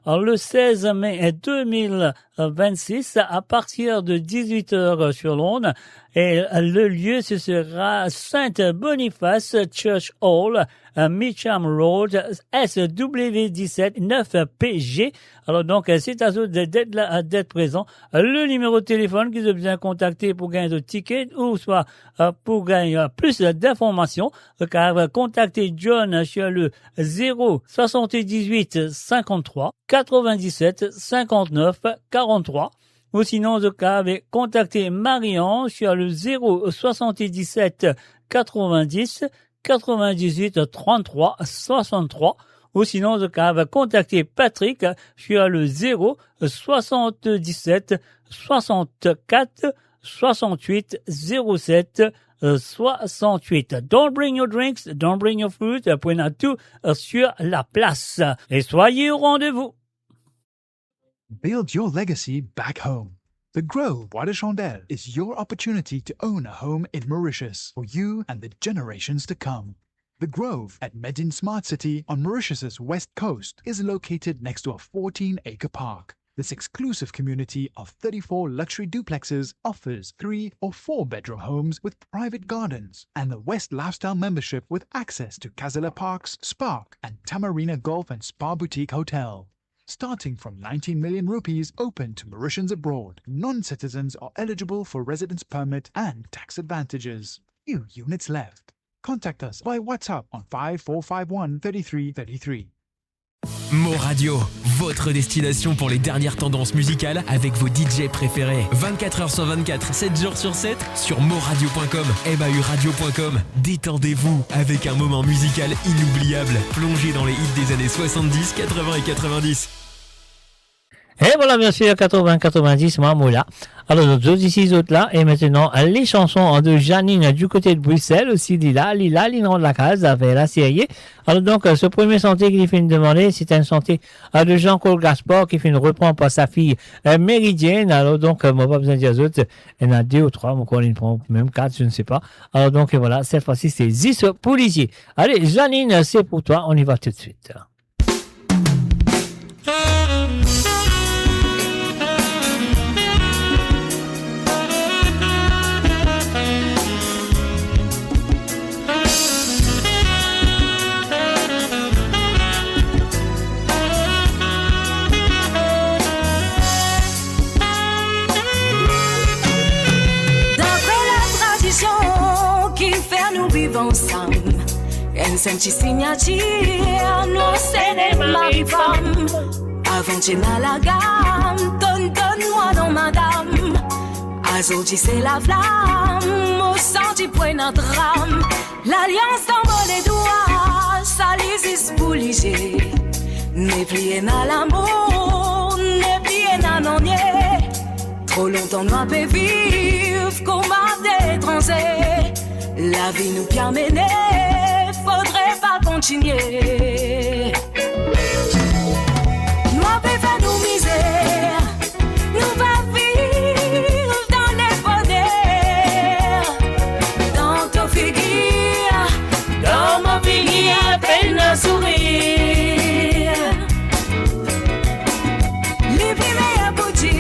le 16 mai 2026 à partir de 18h sur l'onde. Et le lieu, ce sera Saint-Boniface Church Hall, Mitcham Road, SW17 9PG. Alors donc, c'est à vous d'être présent. Le numéro de téléphone que vous avez besoin de contacter pour gagner de tickets ou soit pour gagner plus d'informations, car contactez John sur le 078 53 97 59 43. Ou sinon, de cas, contactez Marion sur le 077 90 98 33 63. Ou sinon, de cas, contactez Patrick sur le 077 64 68 07 68. Don't bring your drinks, don't bring your food. Prenez tout sur la place. Et soyez au rendez-vous. Build your legacy back home. The Grove Bois de Chandelle is your opportunity to own a home in Mauritius for you and the generations to come. The Grove at Medin Smart City on Mauritius's west coast is located next to a 14-acre park. This exclusive community of 34 luxury duplexes offers 3 or 4 bedroom homes with private gardens and the West Lifestyle membership with access to Kazela Parks, Spark and Tamarina Golf and Spa Boutique Hotel. Starting from 19 million rupees open to Mauritians abroad, non-citizens are eligible for residence permit and tax advantages. Few units left. Contact us by WhatsApp on 5451 3333. Mo Radio, votre destination pour les dernières tendances musicales avec vos DJ préférés. 24h sur 24, 7 jours sur 7 sur moradio.com, mauradio.com. Détendez-vous avec un moment musical inoubliable. Plongez dans les hits des années 70, 80 et 90. Et voilà, bien sûr, 80-90, Mamoula. Alors, nous autres ici, autres là. Et maintenant, les chansons de Janine du côté de Bruxelles, aussi Lila, l'inron de la case, avec la série. Alors, donc, ce premier santé qu'il fait une demander, c'est une santé de Jean-Claude Gaspard qui fait une reprend par sa fille Méridienne. Alors, donc, moi, pas besoin de dire autres. Il y en a 2 ou 3, moi, quoi, il prend même 4, je ne sais pas. Alors, donc, voilà, cette fois-ci, c'est 10 policiers. Allez, Janine, c'est pour toi. On y va tout de suite. Qui fait nous vivre ensemble. Elle senti signature, nous c'est des mari-femmes. Avant de la gamme, donne-moi non madame. Aujourd'hui c'est la flamme, au senti point notre âme. L'alliance dans les doigts, ça les pour léger. N'est plié dans l'amour, n'est plié dans l'ennui. Trop longtemps nous avons vivre comme des étrangers. La vie nous bien menée, faudrait pas continuer. Nous avons nous misère, nous va vivre dans les bonheurs. Dans ton figure, dans mon figure, à peine un sourire. Les premiers pour dire.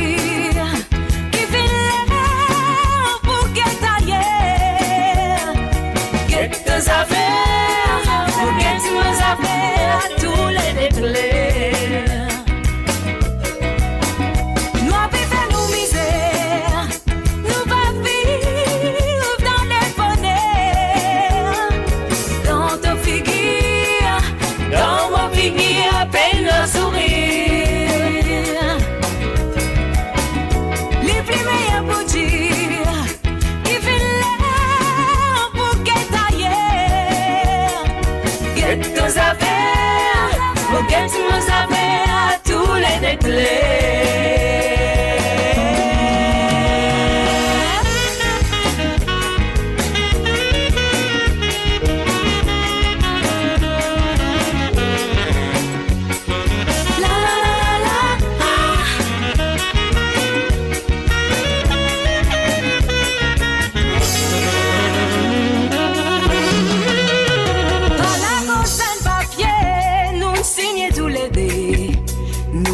Quelques affaires, pour quelques affaires, tous les déclairs. Nous avons fait nos misères, nous va vivre dans les bonheurs. Dans ta figure, dans ma figure, à peine un sourire. Les plus meilleurs pour dire. Quelques affaires, pour quelques affaires, tous les déclairs.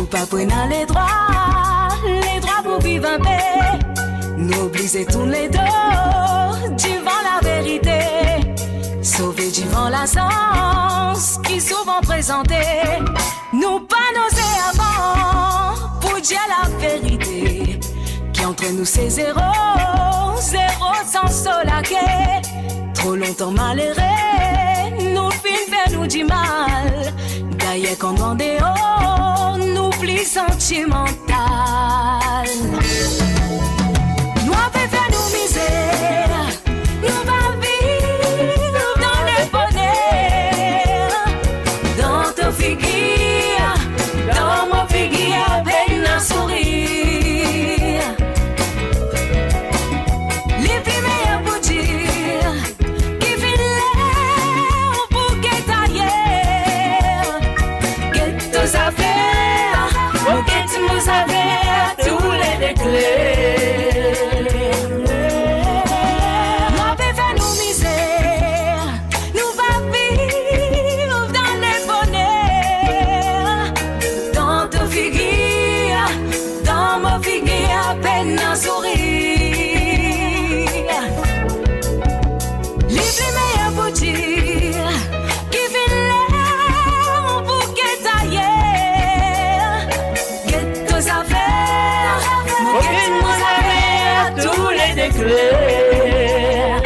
Pas prendre les droits pour vivre en paix. N'oubliez tous les deux, devant la vérité. Sauver devant la sens qui souvent présenté. Nous pas n'oser avant pour dire la vérité. Qui entre nous c'est zéro sans solaquer. Trop longtemps malheureux, nous fin nous du mal. D'ailleurs quand on est haut, nous plus sentimental. Nous avons fait nos misères, nous va vivre dans le bonheur. Dans ta figure, dans ma figure, avec un sourire. Les plus meilleurs pour dire, qui fait l'air pour qu'être ailleurs. Quelques affaires, pour qu'être nous affaires, tous les déclairs. Nous avons fait nos misères, nous va vivre dans le bonheur. Dans ta figure, dans ma figure, à peine un sourire. Les plus meilleurs pour dire, qui fait l'air pour qu'être ailleurs. Quelques affaires, pour qu'être nous affaires, tous les déclairs.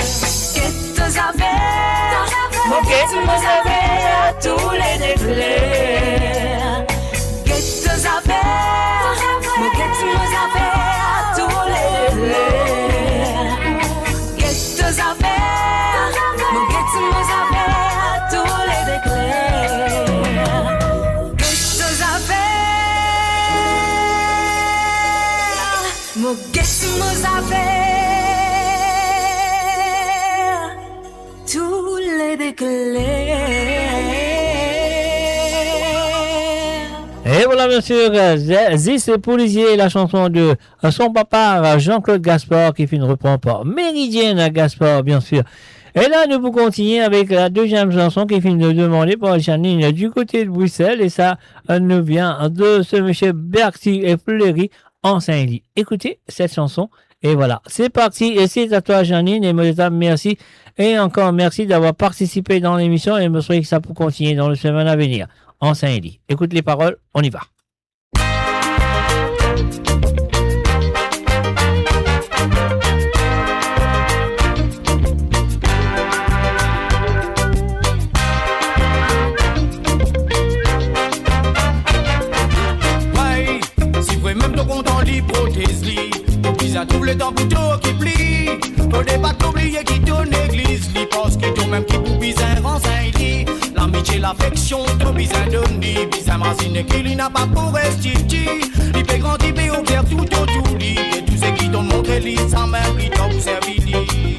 Quelques affaires, pour qu'être nous affaires, tous les déclairs. Et voilà, bien sûr, Ziz et Policier, la chanson de son papa, Jean-Claude Gaspard, qui fait une reprend par Méridienne Gaspard, bien sûr. Et là, nous pouvons continuer avec la deuxième chanson qui finit de demander par Janine du côté de Bruxelles. Et ça nous vient de ce monsieur Bertie et Fleury en Saint-Ly. Écoutez cette chanson. Et voilà, c'est parti. Et c'est à toi, Janine. Et mesdames, merci. Et encore merci d'avoir participé dans l'émission. Et je me souhaite que ça peut continuer dans le semaine à venir en Saint-Ly. Écoute les paroles, on y va. Ouais, si vous même ton compte en lit, prothèse-lit. Ils a tout le temps pour tout qui plie. Faut pas t'oublier qui tourne l'église. Li pense qui tourne même qui pour bizarre en Saint-Ly. L'amitié, l'affection, tout bizarre donné. Bizarre racine qui lui n'a pas pour rester. Il fait grandir, mais au clair tout autour lit. Et tous ceux qui t'ont montré lit, ça même lit, t'en vous servir lit.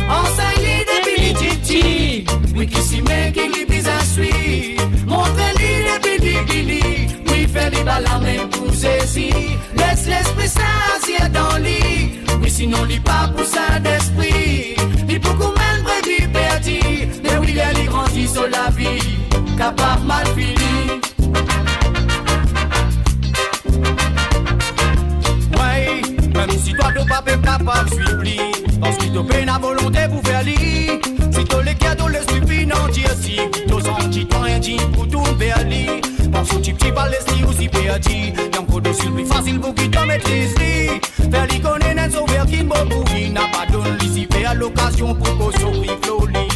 En Saint-Ly, depuis les titi. Oui, qui s'y met, qui lui bizarre suit. Montrez-lui depuis les oui, fait les balles à main pour ceci. Laisse l'esprit s'asseoir dans le lit. Oui, sinon, lit pas pour ça d'esprit. Lit beaucoup même prévu perdu. Mais oui, il grandit sur la vie. Capable mal fini. Ouais, même si toi, tu pas capable de suivre. Parce qu'il te peine à volonté pour faire lit. Si tu les cadeaux, les stupides, non, dis si. Tu sens toi un dit pour tout faire lit. Parce que tu petit pas les aussi perdu. Y'en faut de plus facile pour qui te maîtrise. Faire les connaître, n'est-ce ouvert qui m'a pourri. N'a pas donné l'ici, faire l'occasion pour qu'on s'ouvre floli.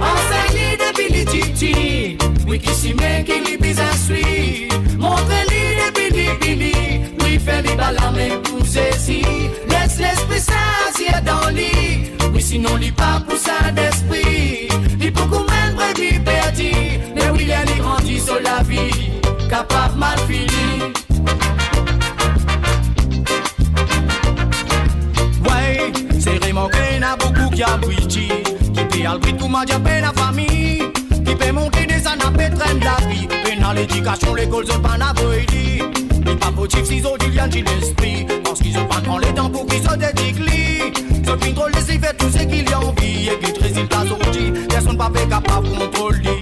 Enseigne depuis les titi. Oui, qui s'y met, qui les bizarre suit. Montre-les depuis les bili. Oui, faire les balles à main pour ceci. Laisse l'esprit s'asseoir dans le lit. Oui, sinon, lit pas pour ça d'esprit. Lit beaucoup même prévu perdu. Mais oui, il est grandi sur la vie. Capable mal fini. Ouais, c'est vraiment qu'il y en a beaucoup qui a brillé. Qui paye le prix pour ma diable la famille. Qui peut monter des anapes traîne la vie. Et dans l'éducation, l'école, c'est pas n'avoyer. Les pas motifs, si ils ont du lien de l'esprit. Parce qu'ils ont pas prend les temps pour qu'ils se dédiclient. Ce qui drôle, laissez faire tout ce qu'il y a envie. Et que les résultats sortis, personne pas fait capable de contrôler.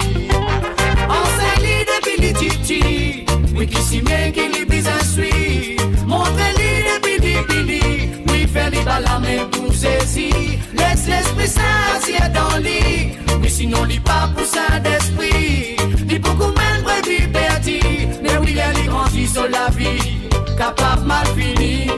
Enseigne-les depuis les titi. Oui, qui s'y met, qui les bizarre suit. Montrez-les depuis les bili. Oui, faire les balles à main pour ceci. Laisse l'esprit s'asseoir dans le lit. Oui, sinon, lit pas pour ça d'esprit. Lit beaucoup même prévu perdu. Mais oui, il est grandi sur la vie. Capable mal fini.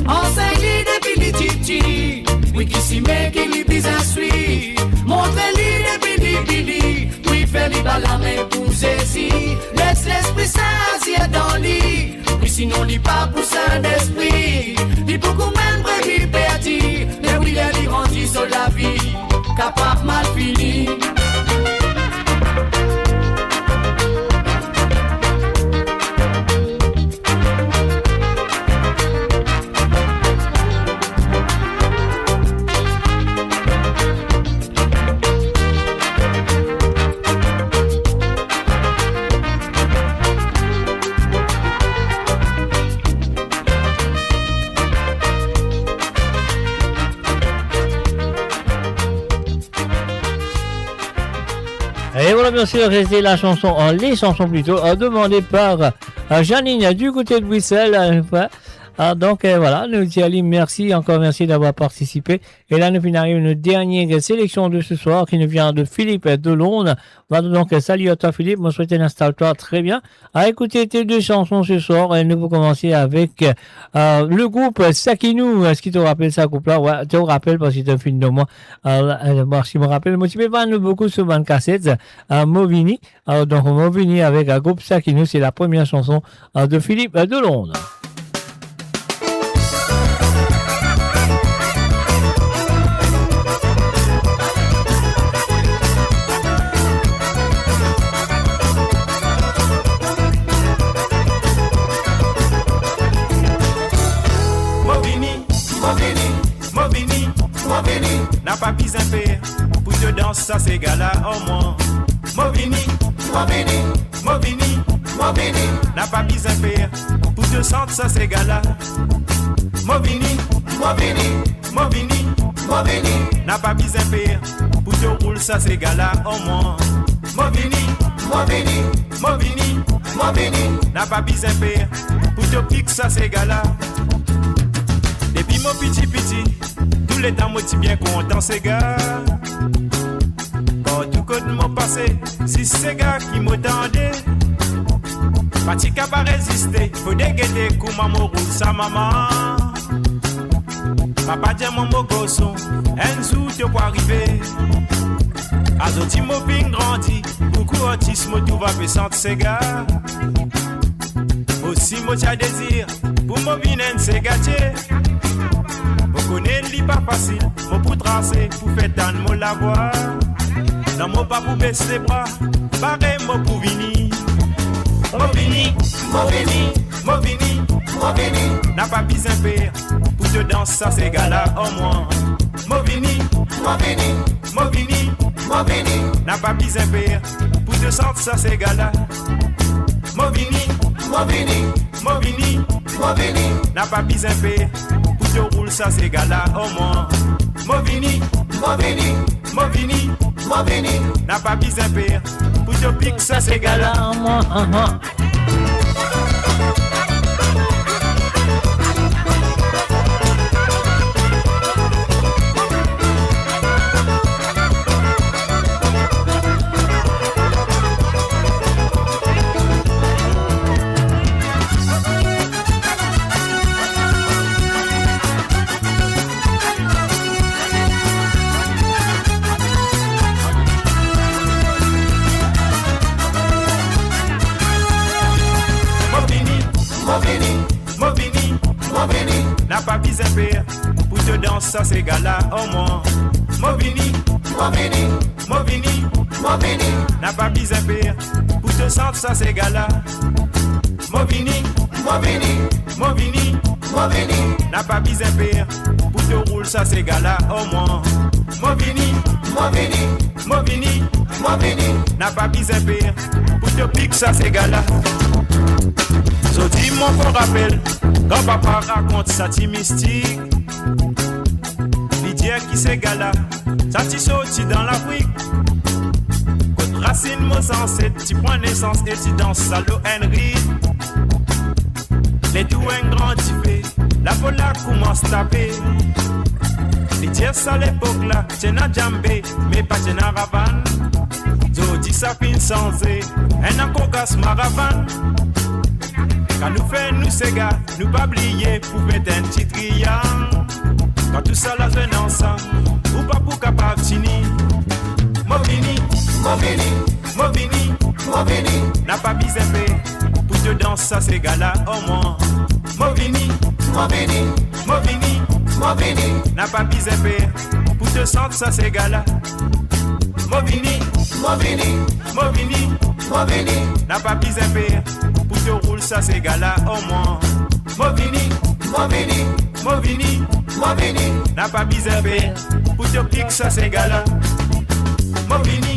Enseigne-les depuis les titi. Oui, qui s'y met, qui les bizarre suit. Montrez-les depuis les bili. Oui, faire les balles à main pour ceci. Laisse l'esprit s'asseoir dans le lit. Oui, sinon, lit pas pour ça d'esprit. Lit beaucoup même prévu perdu. Mais oui, il est grandi sur la vie. Capable mal fini. Et voilà, bien sûr, c'était la chanson, les chansons plutôt, demandées par Janine du côté de Bruxelles. Donc voilà, nous disons merci, encore merci d'avoir participé. Et là, nous finissons une dernière sélection de ce soir qui nous vient de Philippe Delonde. Voilà, donc salut à toi Philippe, moi je souhaite installe-toi très bien. À écouter tes deux chansons ce soir, et nous allons commencer avec le groupe Sakinou. Est-ce qu'il te rappelle ça, groupe-là? Ouais, tu te rappelles parce que c'est un film de moi. Moi, je me rappelle, moi, tu peux pas nous beaucoup sur une cassette, Movini. Donc Movini avec le groupe Sakinou, c'est la première chanson de Philippe Delonde. N'a pas besoin de faire te danser ça c'est gala au moins. Movini, n'a pas besoin de faire pour te sentir ça c'est gala. Movini, n'a pas besoin de faire pour te rouler ça c'est gala au moins. Movini, n'a pas besoin de faire pour te piquer ça c'est gala. Depuis mon petit, tous les temps moi tu bien content ces gars. Quand tout côté mon passé, si ces gars qui m'attendaient, pas tu capable résister, faut dégueter comment mon roule sa maman. Papa dit mon gosson, un jour tu peux arriver. Azoti mon ping grandi, beaucoup autisme tout va faire ces gars. Aussi moi j'ai désir pour mon vinen c'est gâté. Vous connaissez li pas facile, mon pour tracer, pour faire tant mon la voix. Dans mon pas pour baisser les bras, barré mon pour venir. Movini, n'a pas besoin de faire pour te danser ça c'est gala au moins. Movini, n'a pas besoin de faire pour te sentir ça c'est gala. Movini, n'a pas besoin de faire pour te rouler ça c'est gala au moins. Movini, n'a pas besoin de faire pour te piquer ça c'est gala au moins. N'a pas besoin de faire pour te danser ça c'est gala au moins. Movini, n'a pas besoin de faire pour te sentir ça c'est gala. Movini, n'a pas besoin de faire pour te rouler ça c'est gala au moins. Movini, n'a pas besoin de faire pour te piquer ça c'est gala. So dis mon bon rappel, quand papa raconte sa ti mystique, il dit qui c'est gala, ça ti sorti dans l'Afrique. Côte racine mon ancêtre, tu prends naissance et tu danses salo Henry. Les tout un grand typé, la fola commence à taper. Il dit ça l'époque là, t'es na djambé, mais pas t'es na ravane. So dis ça fin sans un encogas maravane. Quand nous faisons nous ces gars, nous pas oublier pour mettre un petit triangle. Quand tout ça la jeune ensemble, ou pas pour capable finir. Movini, n'a pas besoin de faire pour te danser ça ces gars là au moins. Movini, n'a pas besoin de faire pour te sentir ça ces gars là. Movini, n'a pas besoin de faire pour te rouler ça c'est gala au moins. Movini, n'a pas besoin de faire pour te piquer ça c'est gala. Movini,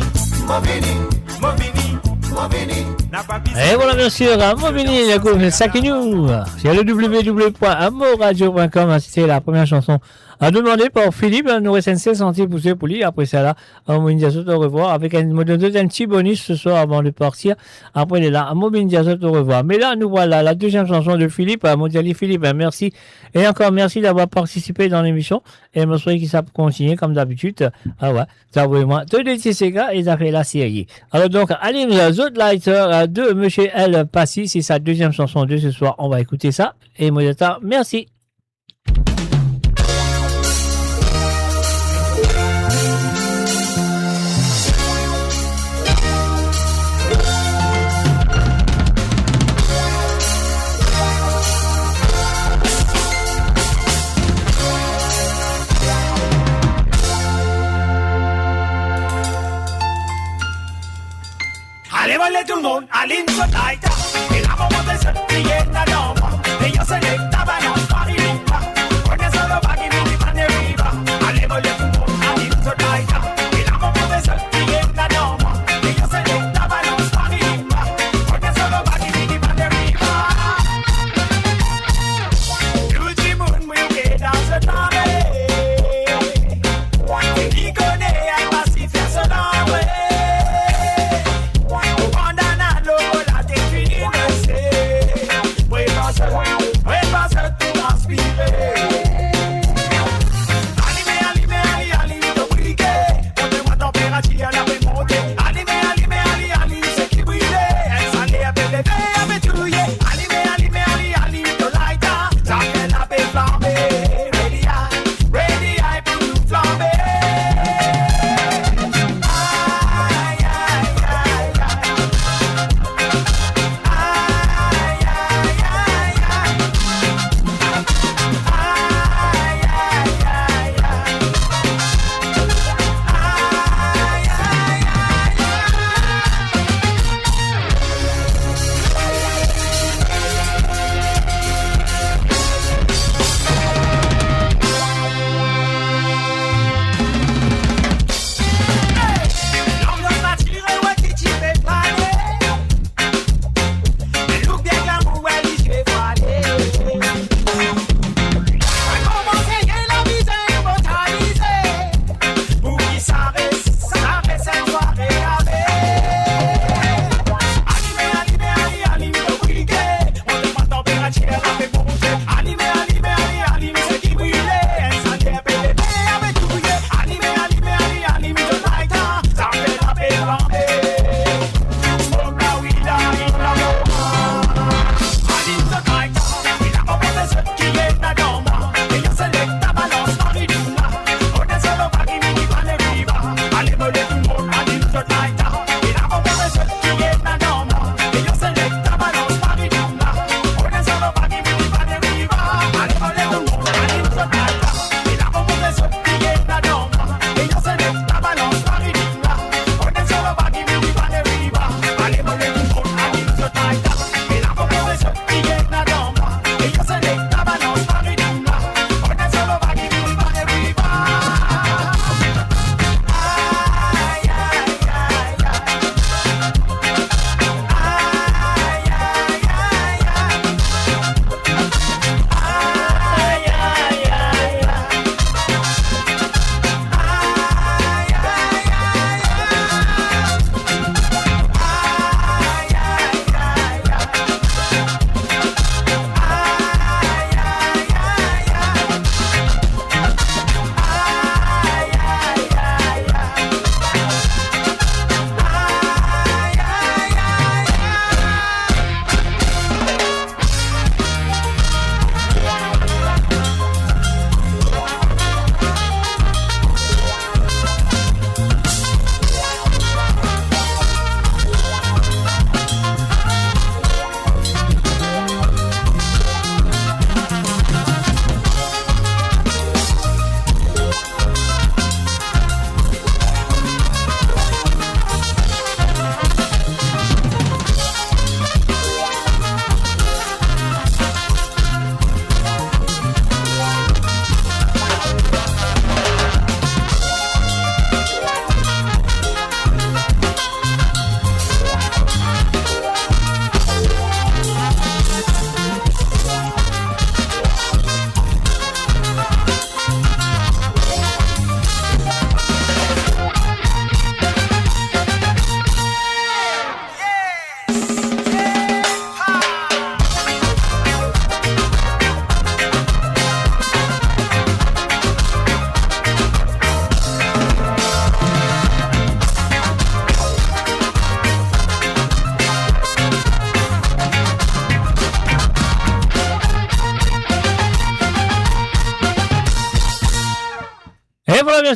n'a pas besoin. Et voilà bien sûr, Movini, la groupe Sakinou. C'est le www.amoradio.com. C'était la première chanson à demander par Philippe, nous SNC senti pousser pour lui. Après ça là, Movini Diazot au revoir avec un petit bonus ce soir avant de partir. Après il est là, Movini Diazot au revoir. Mais là nous voilà la deuxième chanson de Philippe, Mondiali Philippe. Merci et encore merci d'avoir participé dans l'émission et je me souhaite que ça peut continuer comme d'habitude. Ah ouais, ça vraiment tout de ces gars et ça fait la série. Alors donc allez The Lighter de Monsieur El Passy, c'est sa deuxième chanson de ce soir. On va écouter ça et Modesta, merci. Allez, voler tout le monde, allez, nous taïta. Et la maman de cette fille est la lampe. Et yo se lève, tabanon, parilita. Connais ça, le bagui, vini, panerita. Allez, voler tout le monde, allez, nous taïta. Et la maman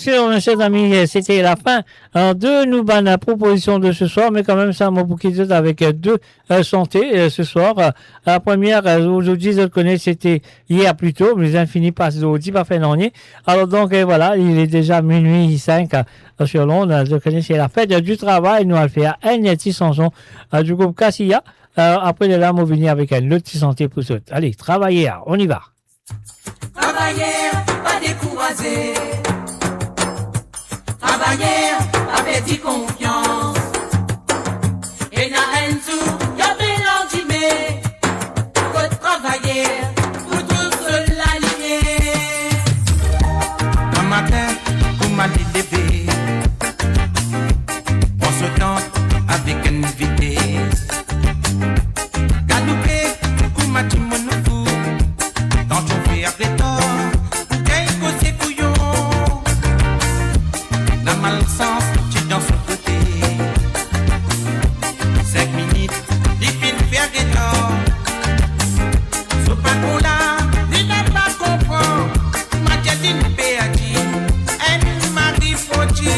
sûr, mes chers amis, c'était la fin de nous la proposition de ce soir, mais quand même, ça m'a beaucoup dit avec deux santé ce soir. La première, aujourd'hui, je le connais, c'était hier plus tôt, mais les infinis passent aujourd'hui, pas fait l'année. Alors donc, voilà, il est déjà minuit 5 sur Londres. Je connais, c'est la fête du travail. Nous allons faire un petit chanson du groupe Cassia. Après, là, on va venir avec un autre petit santé pour tout. Allez, travailler, on y va. Travailler, pas décourager. Travailler, pas perdre confiance. Et na enzu, y'a mélangé, faut travailler, pour tout se l'aligner. Un matin, vous m'avez levé. On se tente avec une vitesse. Galoupé, vous m'avez dit mon fou. Quand on fait après tort, qu'est-ce que c'est couillon? La malchance, tu danses sur le côté. 5 minutes, il finit faire des torts. Ce pas qu'on l'a, il n'a pas comprendre. Ma diadine péadi, elle m'a dit faut dire.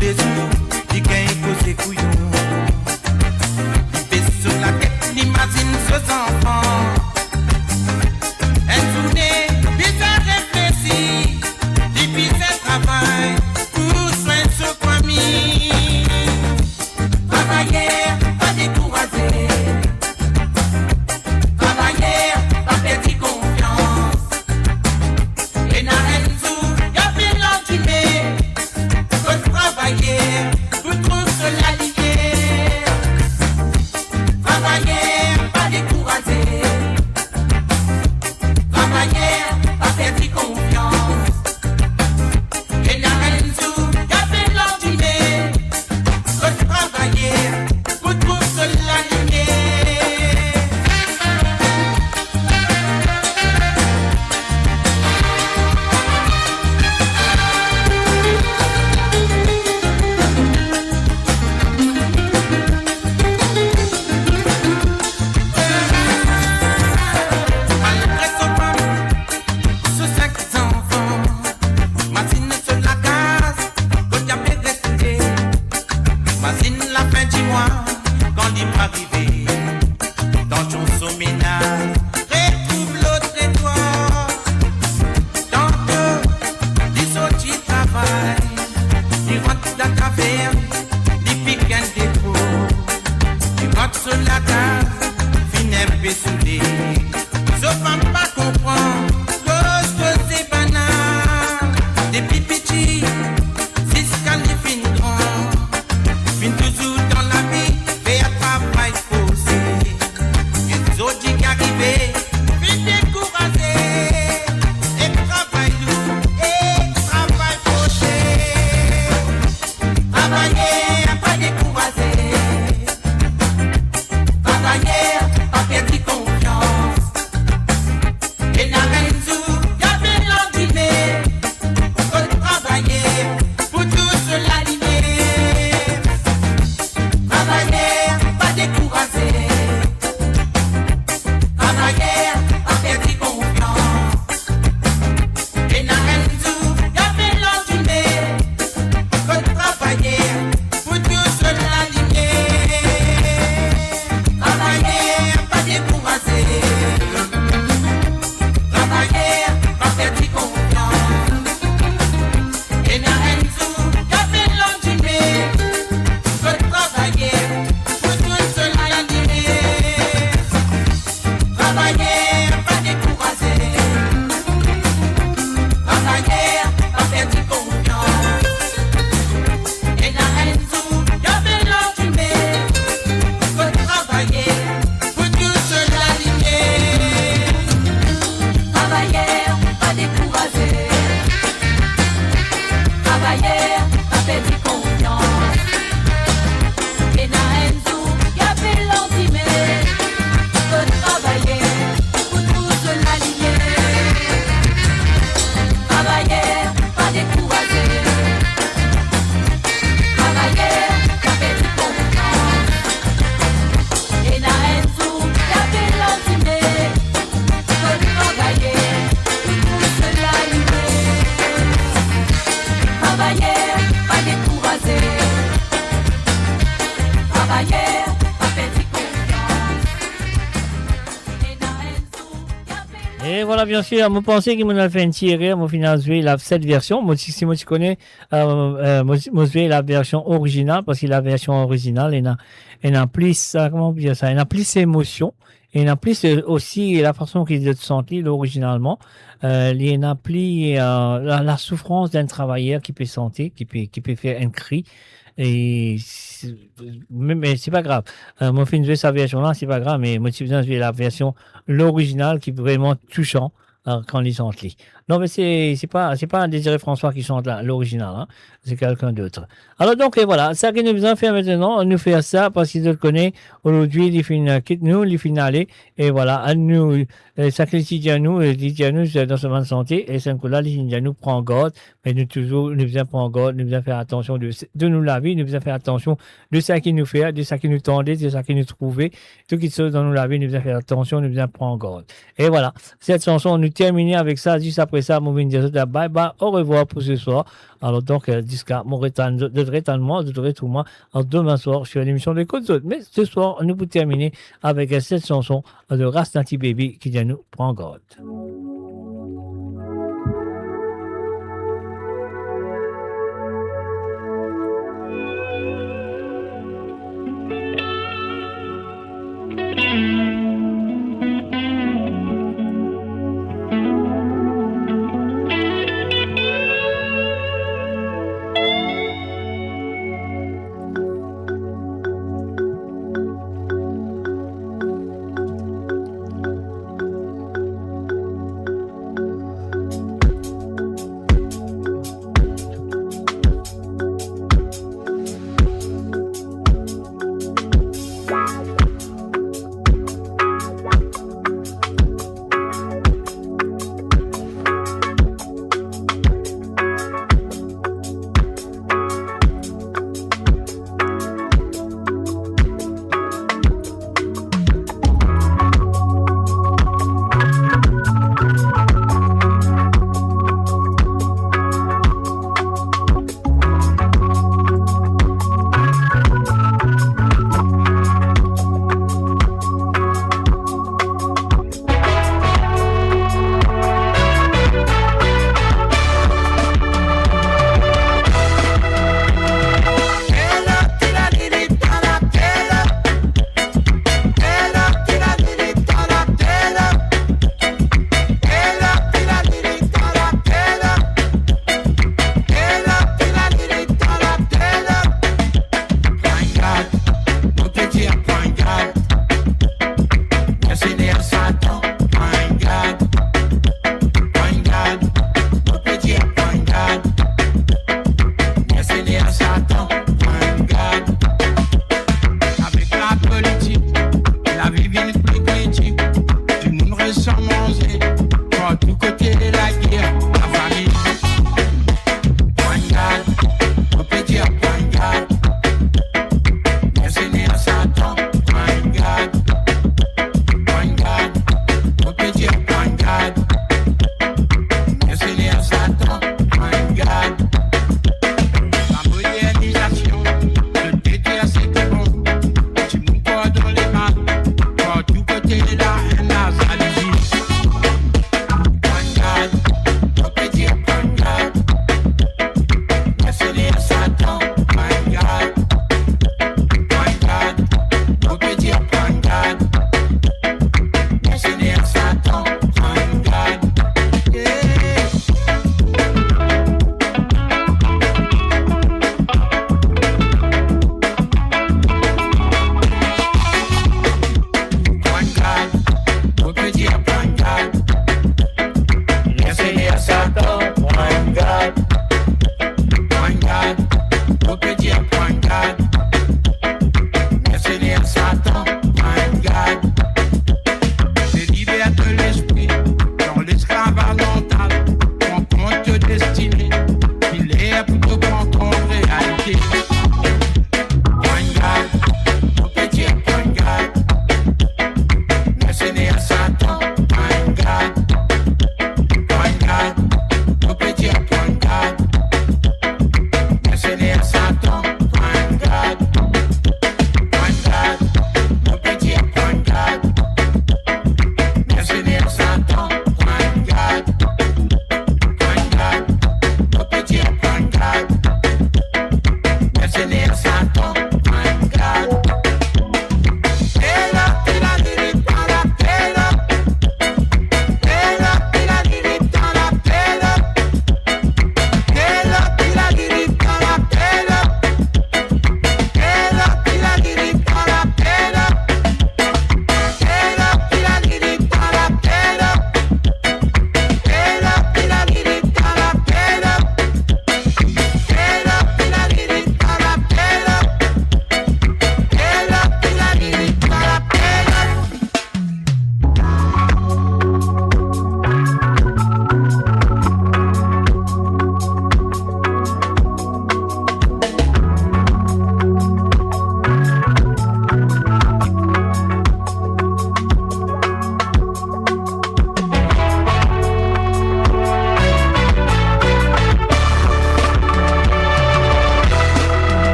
Les jours, il gagne que c'est couillon. Il pèse sur la tête, l'imagine ce enfants. Elle tournait, bizarre réfléchie, depuis ce travail, pour soin sur famille. Travailler, pas décourager. Travailler, pas perdre confiance. Et na enzu, y'a mélangé, faut travailler, pour tout se l'aligner. Travailler, pas décourager. Travailler, pas perdre confiance. Et na enzu, y'a mélangé, faut travailler, pour tout se l'aligner. Malgré son femme, ce 5 enfants, Mazine sur la case, quand y'a fait rester. Mazine la fin du mois, quand il va arriver. Dans son ménage, retrouve l'autre étoile. Dans que, il sortit du travail, il rentre dans la taverne, il pique un dépôt. Il rentre sur la case, finit un peu saoulé. Ce femme pas comprendre, cause que c'est banal. Depuis petit, c'est ce qu'elle fin grand. Fin toujours dans la vie, fait un travail forcé. Les autres qui arrivent, fin découragé. Et travail lourd, et travail fauché. Travailler, pas décourager. Travailler, pas perdre confiance. Et na enzu, y'a mélangé, faut travailler, pour tout se l'aligner. Travailler, pas décourager. Travailler, pas perdre confiance. Et na enzu, y'a mélangé, faut travailler, Travailler, pas décourager. Travailler, pas petit confiance. Et voilà, bien sûr, je pensais que je fait un tiré, je final jouer la cette version. Moi, si moi tu connais, moi jouer la version originale parce que la version originale, elle a plus, comment dire ça, elle a plus d'émotion. Et il y a plus aussi la façon qu'il se sentit originalement. Il y a plus la souffrance d'un travailleur qui peut sentir, qui peut faire un cri. Et mais c'est pas grave. Moi, je jouer sa version là, c'est pas grave. Mais moi, je jouer la version l'original qui est vraiment touchant quand il chante. Non, mais c'est pas Désiré François qui chante là, l'original. Hein. C'est quelqu'un d'autre. Alors donc et voilà, ça qu'il nous besoin faire maintenant, on nous fait ça parce qu'il le connaît. Aujourd'hui, il finit quitte nous, il finit aller et voilà, à nous ça qu'il dit à nous dans ce monde santé et c'est que là il dit à nous prend garde, mais nous toujours nous besoin prendre garde, nous besoin faire attention de nous laver, nous besoin faire attention de ça qui nous fait, de ça qui nous tendait, de ça qui nous trouvait, tout qui se dans nous laver, nous besoin faire attention, nous besoin prendre garde. Et voilà, cette chanson nous termine avec ça, juste après ça, on va dire bye bye, au revoir pour ce soir. Alors donc, jusqu'à mon retour, moi, demain soir, sur l'émission de Côte d'Aude. Mais ce soir, nous pour terminer avec cette chanson de Rastanti Baby qui vient nous prendre garde.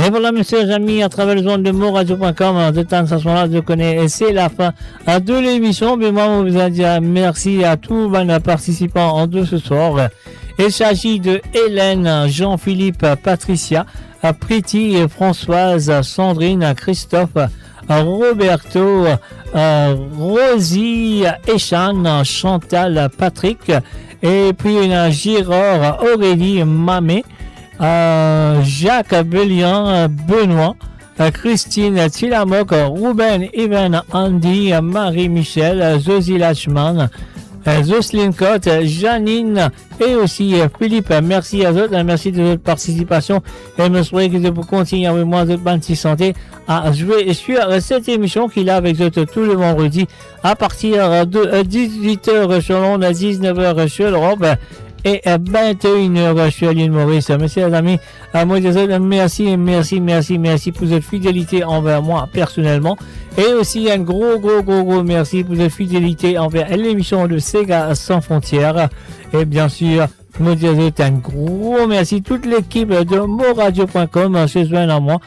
Et voilà, messieurs amis, à travers les ondes de moradio.com, de temps à ce moment-là, je connais, et c'est la fin de l'émission. Mais moi, on vous a dit merci à tous les participants de ce soir. Il s'agit de Hélène, Jean-Philippe, Patricia, Priti, Françoise, Sandrine, Christophe, Roberto, Rosie, Echan, Chantal, Patrick, et puis Girard, Aurélie, Mamé, Jacques, Bélian, Benoît, Christine, Tilamok, Ruben, Ivan, Andy, Marie-Michel, Zosie Lachman, Jocelyne Cotte, Janine et aussi Philippe. Merci à eux, merci de votre participation et je me souhaite que vous continuez avec moi de bonne santé à jouer sur cette émission qu'il a avec eux tout le vendredi à partir de 18h sur l'onde, à 19h sur l'Europe et à 21h sur l'île Maurice. Messieurs les amis, moi désolé, merci pour votre fidélité envers moi personnellement. Et aussi un gros merci pour votre fidélité envers l'émission de Sega sans frontières. Et bien sûr, moi désolé, un gros merci. Toute l'équipe de moradio.com se joint à moi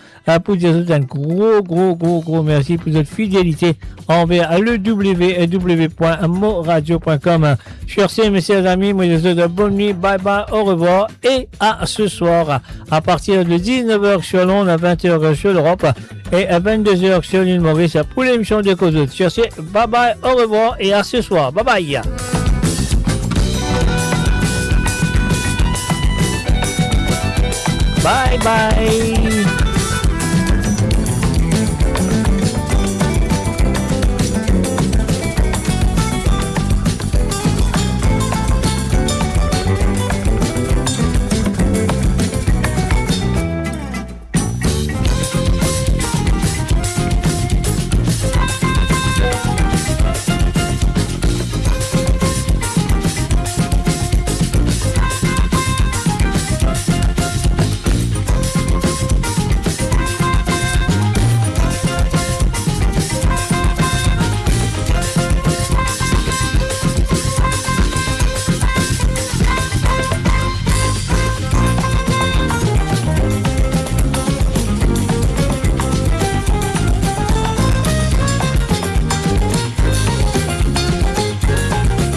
pour dire un gros merci pour votre fidélité envers le www.moradio.com. Sur ce, messieurs amis, moi désolé, bonne nuit, bye bye, au revoir et à ce soir à partir de 19h sur l'onde, à 20h sur l'Europe et à 22h sur l'île Maurice pour l'émission de Cause. Sur ce, bye bye, au revoir et à ce soir. Bye bye. Bye bye.